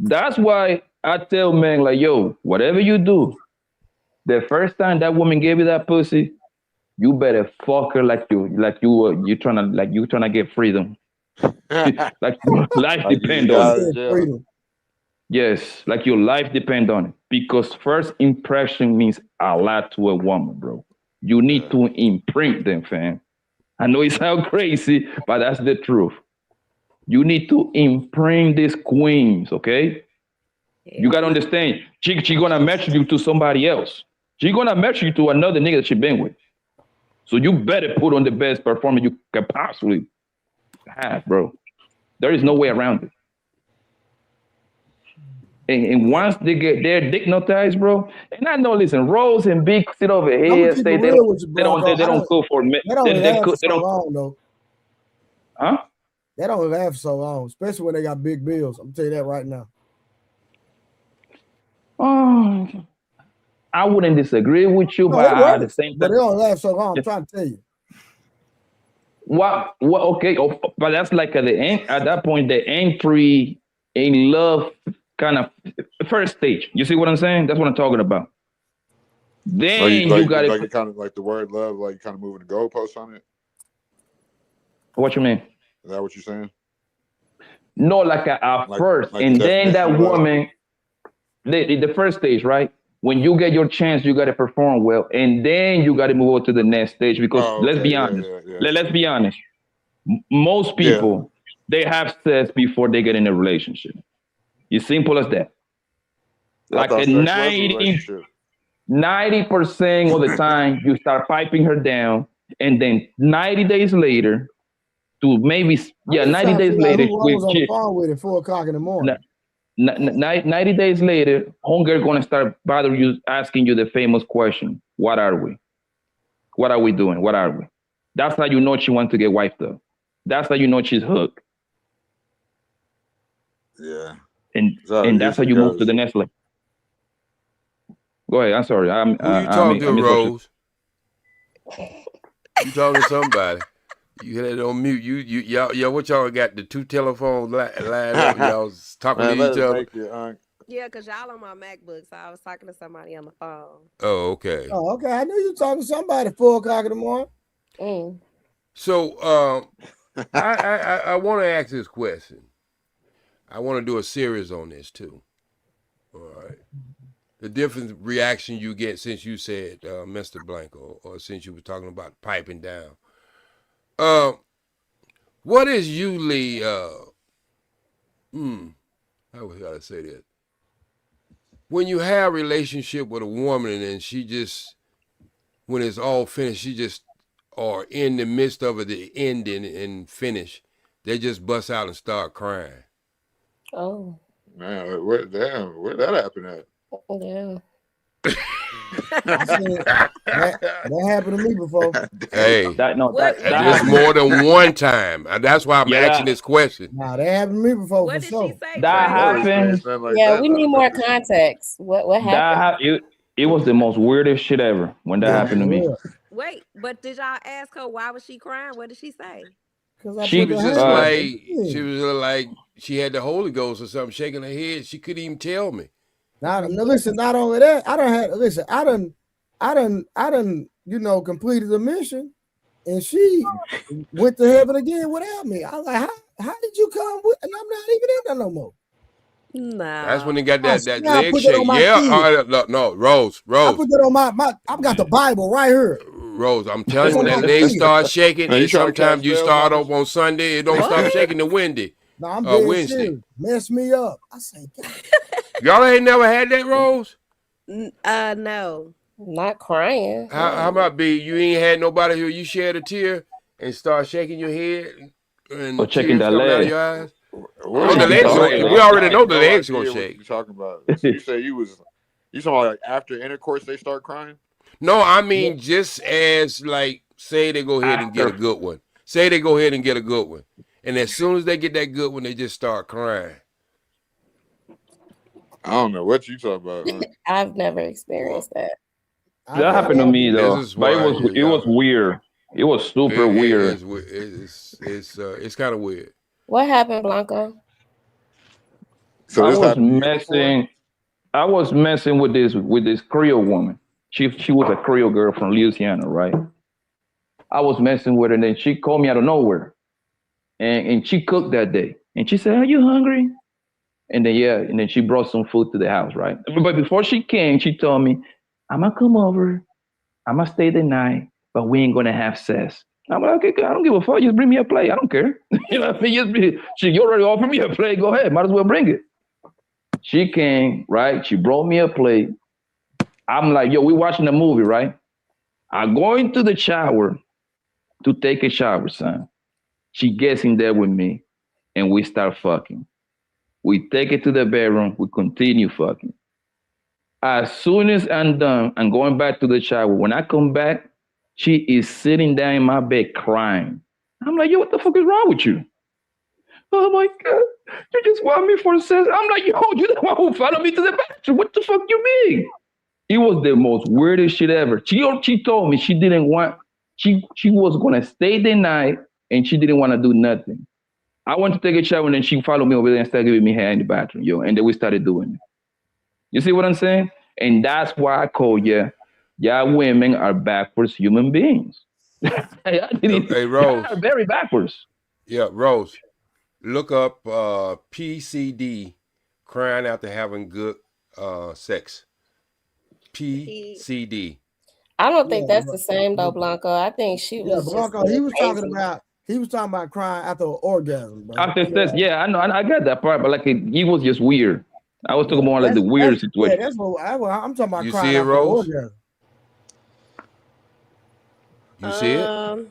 That's why I tell men like, yo, whatever you do, the first time that woman gave you that pussy, you better fuck her like you trying to get freedom. Like your life depend on it. Yes, like your life depend on it. Because first impression means a lot to a woman, bro. You need to imprint them, fam. I know it sounds crazy, but that's the truth. You need to imprint these queens, okay? You gotta understand, she gonna match you to somebody else. She gonna match you to another nigga that she been with. So you better put on the best performance you can possibly have, bro. There is no way around it. And once they get their dignitized, bro, and I know, listen, Rose and Big sit over here, say they don't cook for men. They don't Huh? They don't last so long, especially when they got big bills. I'm tell you that right now. Oh, I wouldn't disagree with you, No, but it at the works, same but time, it don't last so long. I'm trying to tell you. what? Okay, but that's like at the end. At that point, the entry in love kind of first stage. You see what I'm saying? That's what I'm talking about. Then you got like it kind of like the word love, like kind of moving the goalposts on it. What you mean? Is that what you're saying? No, like at first, like and the then that definition of love. woman, the first stage, right? When you get your chance, you got to perform well, and then you got to move on to the next stage. Because let's be honest, let's be honest. Most people they have sex before they get in a relationship. It's simple as that. Like at 90% of the time, you start piping her down, and then 90 days later, to maybe 90 days later, Who I was on the phone with at 4 o'clock in the morning. 90 days later, homegirl gonna start bothering you, asking you the famous question: "What are we? What are we doing? What are we?" That's how you know she wants to get wiped up. That's how you know she's hooked. Yeah. And that's how you move to the next level. Go ahead. I'm sorry. Who you talking to, Rose? You talking to somebody? You had it on mute. Y'all, what y'all got? The two telephones lined up. Y'all was talking to each other. Yeah, because y'all on my MacBook, so I was talking to somebody on the phone. Oh, okay. Oh, okay. I knew you were talking to somebody at 4 o'clock in the morning. So I want to ask this question. I want to do a series on this too. All right. The different reaction you get since you said Mr. Blanco, or since you were talking about piping down. What is usually how we gotta say this? When you have a relationship with a woman and then she just, when it's all finished, she just, or in the midst of it, the ending and finish, they just bust out and start crying. Oh. Man, where that happen at? Yeah. That happened to me before. Hey, that that's more than one time. That's why I'm asking this question. Nah, that happened to me before for sure. That happened. Yeah, we need more context. What happened? It was the most weirdest shit ever when that happened to me. Wait, but did y'all ask her why was she crying? What did she say? She was just like she had the Holy Ghost or something, shaking her head. She couldn't even tell me. Now, listen, not only that, I done, completed the mission, and she went to heaven again without me. I was like, how did you come with? And I'm not even in there no more. Nah. That's when they got that leg shake. Yeah, no, Rose. I put that on my. I've got the Bible right here. Rose, I'm telling you, when that leg starts shaking, and sometimes you start up on Sunday, it don't stop shaking the Wednesday. No, I'm dead Wednesday. serious. Mess me up. I say, God. Y'all ain't never had that, Rose? No. Not crying. How about B? You ain't had nobody who you shed a tear and start shaking your head and or checking that coming out of leg. your eyes? Oh, the legs. We already know the legs gonna shake. You talking about? You say you talking about like after intercourse they start crying? No, I mean just as like say they go ahead and get a good one. Say they go ahead and get a good one, and as soon as they get that good one, they just start crying. I don't know what you talking about. Huh? I've never experienced that. That happened to me though, but it was weird. It was super weird. It's kind of weird. What happened, Blanco? So I was messing with this Creole woman. She was a Creole girl from Louisiana, right? I was messing with her, and then she called me out of nowhere, and she cooked that day, and she said, "Are you hungry?" And then she brought some food to the house, right? But before she came, she told me, "I'm gonna come over, I'm gonna stay the night, but we ain't gonna have sex." I'm like, "Okay, I don't give a fuck. Just bring me a plate. I don't care." You know what I mean? You already offered me a plate. Go ahead. Might as well bring it. She came, right? She brought me a plate. I'm like, "Yo, we're watching a movie, right?" I go into the shower to take a shower, son. She gets in there with me, and we start fucking. We take it to the bedroom. We continue fucking. As soon as I'm done, I'm going back to the shower. When I come back, she is sitting down in my bed crying. I'm like, yo, what the fuck is wrong with you? Oh my God, you just want me for sex. I'm like, yo, you the one who followed me to the bathroom. What the fuck you mean? It was the most weirdest shit ever. She told me she didn't want, she was gonna stay the night and she didn't want to do nothing. I went to take a shower and then she followed me over there and started giving me hair in the bathroom, yo. And then we started doing it. You see what I'm saying? And that's why I call you, women are backwards human beings. Hey, Rose. Very backwards. Yeah, Rose. Look up PCD, crying after having good sex. PCD. I don't think that's the same though, Blanco. I think she was. Blanco. He was talking about crying after an orgasm. Bro. After sex, yeah, I know, I got that part, but like he was just weird. I was talking more like the weird situation. Yeah, that's what I'm talking about. You crying see it, after Rose? orgasm. You see it?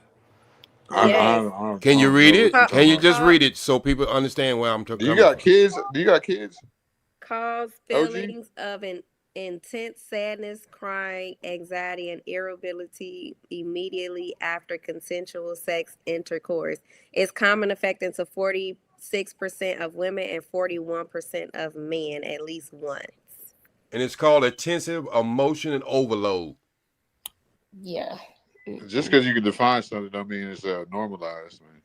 I Can you read it? Can you just read it so people understand where I'm talking? Do you got kids? Do you got kids? Cause feelings of an intense sadness, crying, anxiety, and irritability immediately after consensual sex intercourse. It's common, affecting to 46% of women and 41% of men at least once. And it's called intensive emotional overload. Yeah. Just because you can define something don't mean it's normalized, man.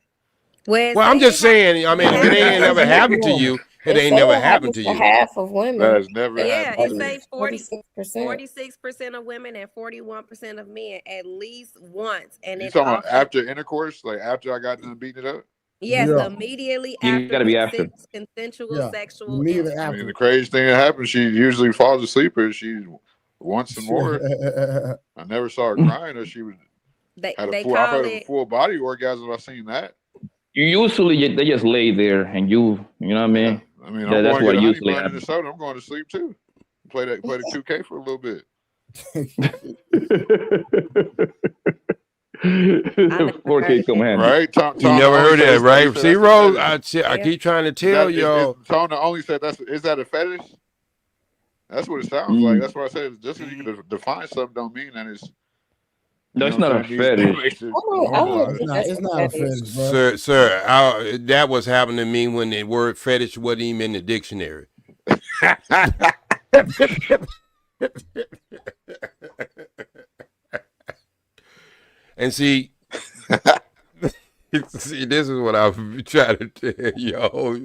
Well, I'm just saying, I mean, if it ain't never happened to you, it ain't never happened to you. Half of women. That has never Yeah, happened. it say 46%. 46% of women and 41% of men at least once. And You it's talking about often, after intercourse, like after I got done beating it up? yes, Yeah. immediately You after gotta be after. consensual sexual Immediately I after. mean, the craziest thing that happens, she usually falls asleep or she wants some more. I never saw her crying or she was They I've call had a it full body orgasm. I've seen that. Usually they just lay there and you know what I mean? I mean, That's I'm what going to get a honey usually bun in happens. the soda. I'm going to sleep too. Play the 2K for a little bit. 4K come handy. Right? You never heard that, right? See, Rose, I keep trying to tell y'all. Tona only said is that a fetish? That's what it sounds like. That's what I said. Just because you can define something don't mean that it's. That's not a fetish. It's not a fetish, bro. Sir, that was happening to me when the word fetish wasn't even in the dictionary. And see, this is what I'm trying to tell y'all.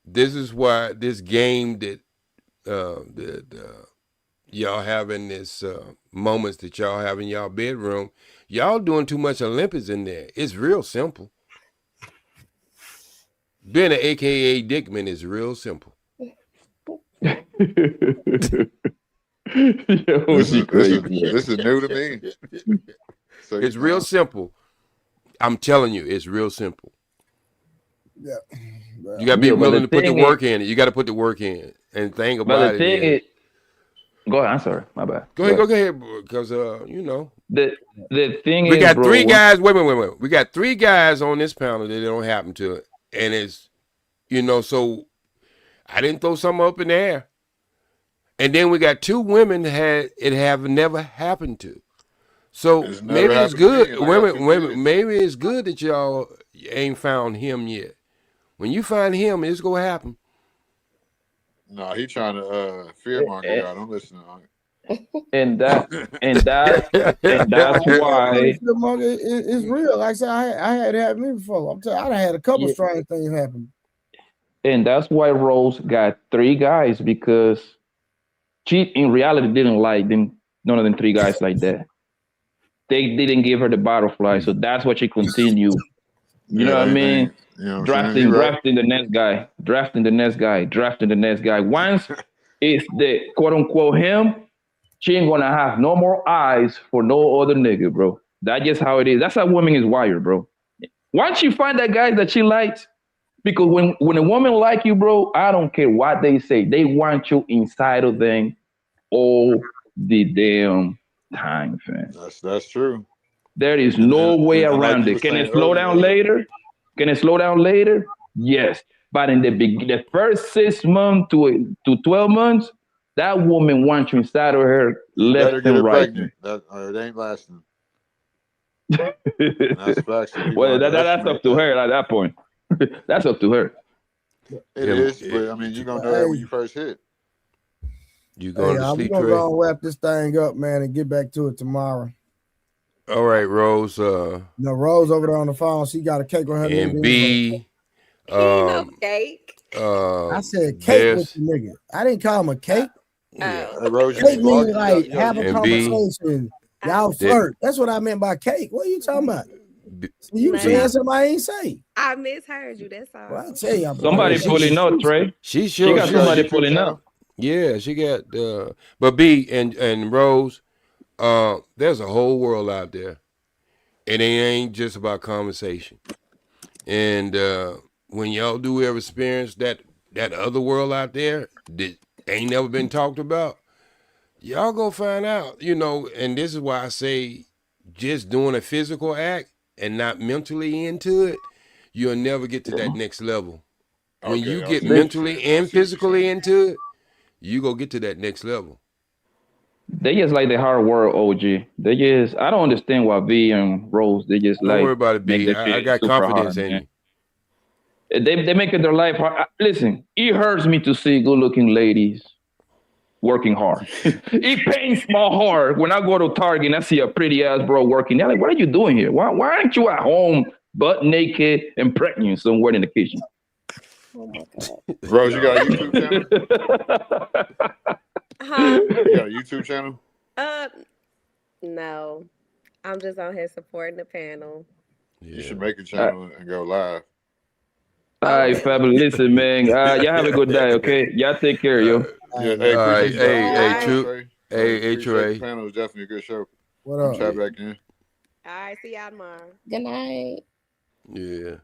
This is why this game that y'all having this moments that y'all have in y'all bedroom, y'all doing too much Olympus in there. It's real simple. Being an AKA Dickman is real simple. This is new to me. So, it's real simple. I'm telling you, it's real simple. Yeah. You gotta be willing to put the work in it. You gotta put the work in and think about it. Go ahead. I'm sorry. My bad. Go ahead, because you know the thing we is, got bro, three guys. Wait. We got three guys on this panel that it don't happen to, and it's so I didn't throw something up in the air, and then we got two women that have never happened to. So maybe it's good. Maybe it's good that y'all ain't found him yet. When you find him, it's gonna happen. No, he trying to fearmonger y'all. Don't listen to him. And that's why it's real. Like I said, I had it happen to me before. I'm telling you, I had a couple strange things happen. And that's why Rose got three guys, because she in reality didn't like them. None of them three guys like that. They didn't give her the butterfly, so that's what she continued. You know what I mean? Drafting the next guy. Once it's the quote unquote him, she ain't gonna have no more eyes for no other nigga, bro. That's just how it is. That's how woman is wired, bro. Once you find that guy that she likes, because when a woman like you, bro, I don't care what they say, they want you inside of them all the damn time, fam. That's true. There is no way around it. Can it slow down later? Yes. But in the first 6 months to 12 months, that woman wants you inside of her left and right. It ain't lasting. That's facts. Well, that's up to her at that point. That's up to her. It is, but I mean, you're gonna know that when you first hit. You going to I'm sleep, gonna Trey? go and wrap this thing up, man, and get back to it tomorrow. All right, Rose. Rose over there on the phone. She got a cake with her And nigga. B. Cake. I said cake with the nigga. I didn't call him a cake. Rose, Cake means like have a And B. conversation. Y'all flirt. That's what I meant by cake. What are you talking about? You saying something I ain't say. I misheard you. That's all. Well, I tell you, Somebody pulling up, Trey. She got somebody pulling up. Yeah, she got. But B and Rose, there's a whole world out there, and it ain't just about conversation. And when y'all do ever experience that other world out there that ain't never been talked about, y'all gonna find out. And this is why I say, just doing a physical act and not mentally into it, you'll never get to that next level. When you get mentally and physically into it, you go get to that next level. They just like the hard work, OG. They just, I don't understand why V and Rose, they just Don't like. worry about it, B. I got confidence in you. They make it their life hard. Listen, it hurts me to see good-looking ladies working hard. It pains my heart when I go to Target and I see a pretty ass bro working. They're like, what are you doing here? Why aren't you at home butt naked and pregnant somewhere in the kitchen? Oh my God. Rose, you got a YouTube channel? Huh? You got a YouTube channel? No. I'm just on here supporting the panel. You should make a channel and go live. All right, fabulous. Listen, man. Y'all have a good day, okay? Y'all take care, yo. Yeah, All right, hey, True. Trey. Hey, Trey. The panel was definitely a good show. What up? Chat back in. All right, see y'all tomorrow. Good night. Yeah.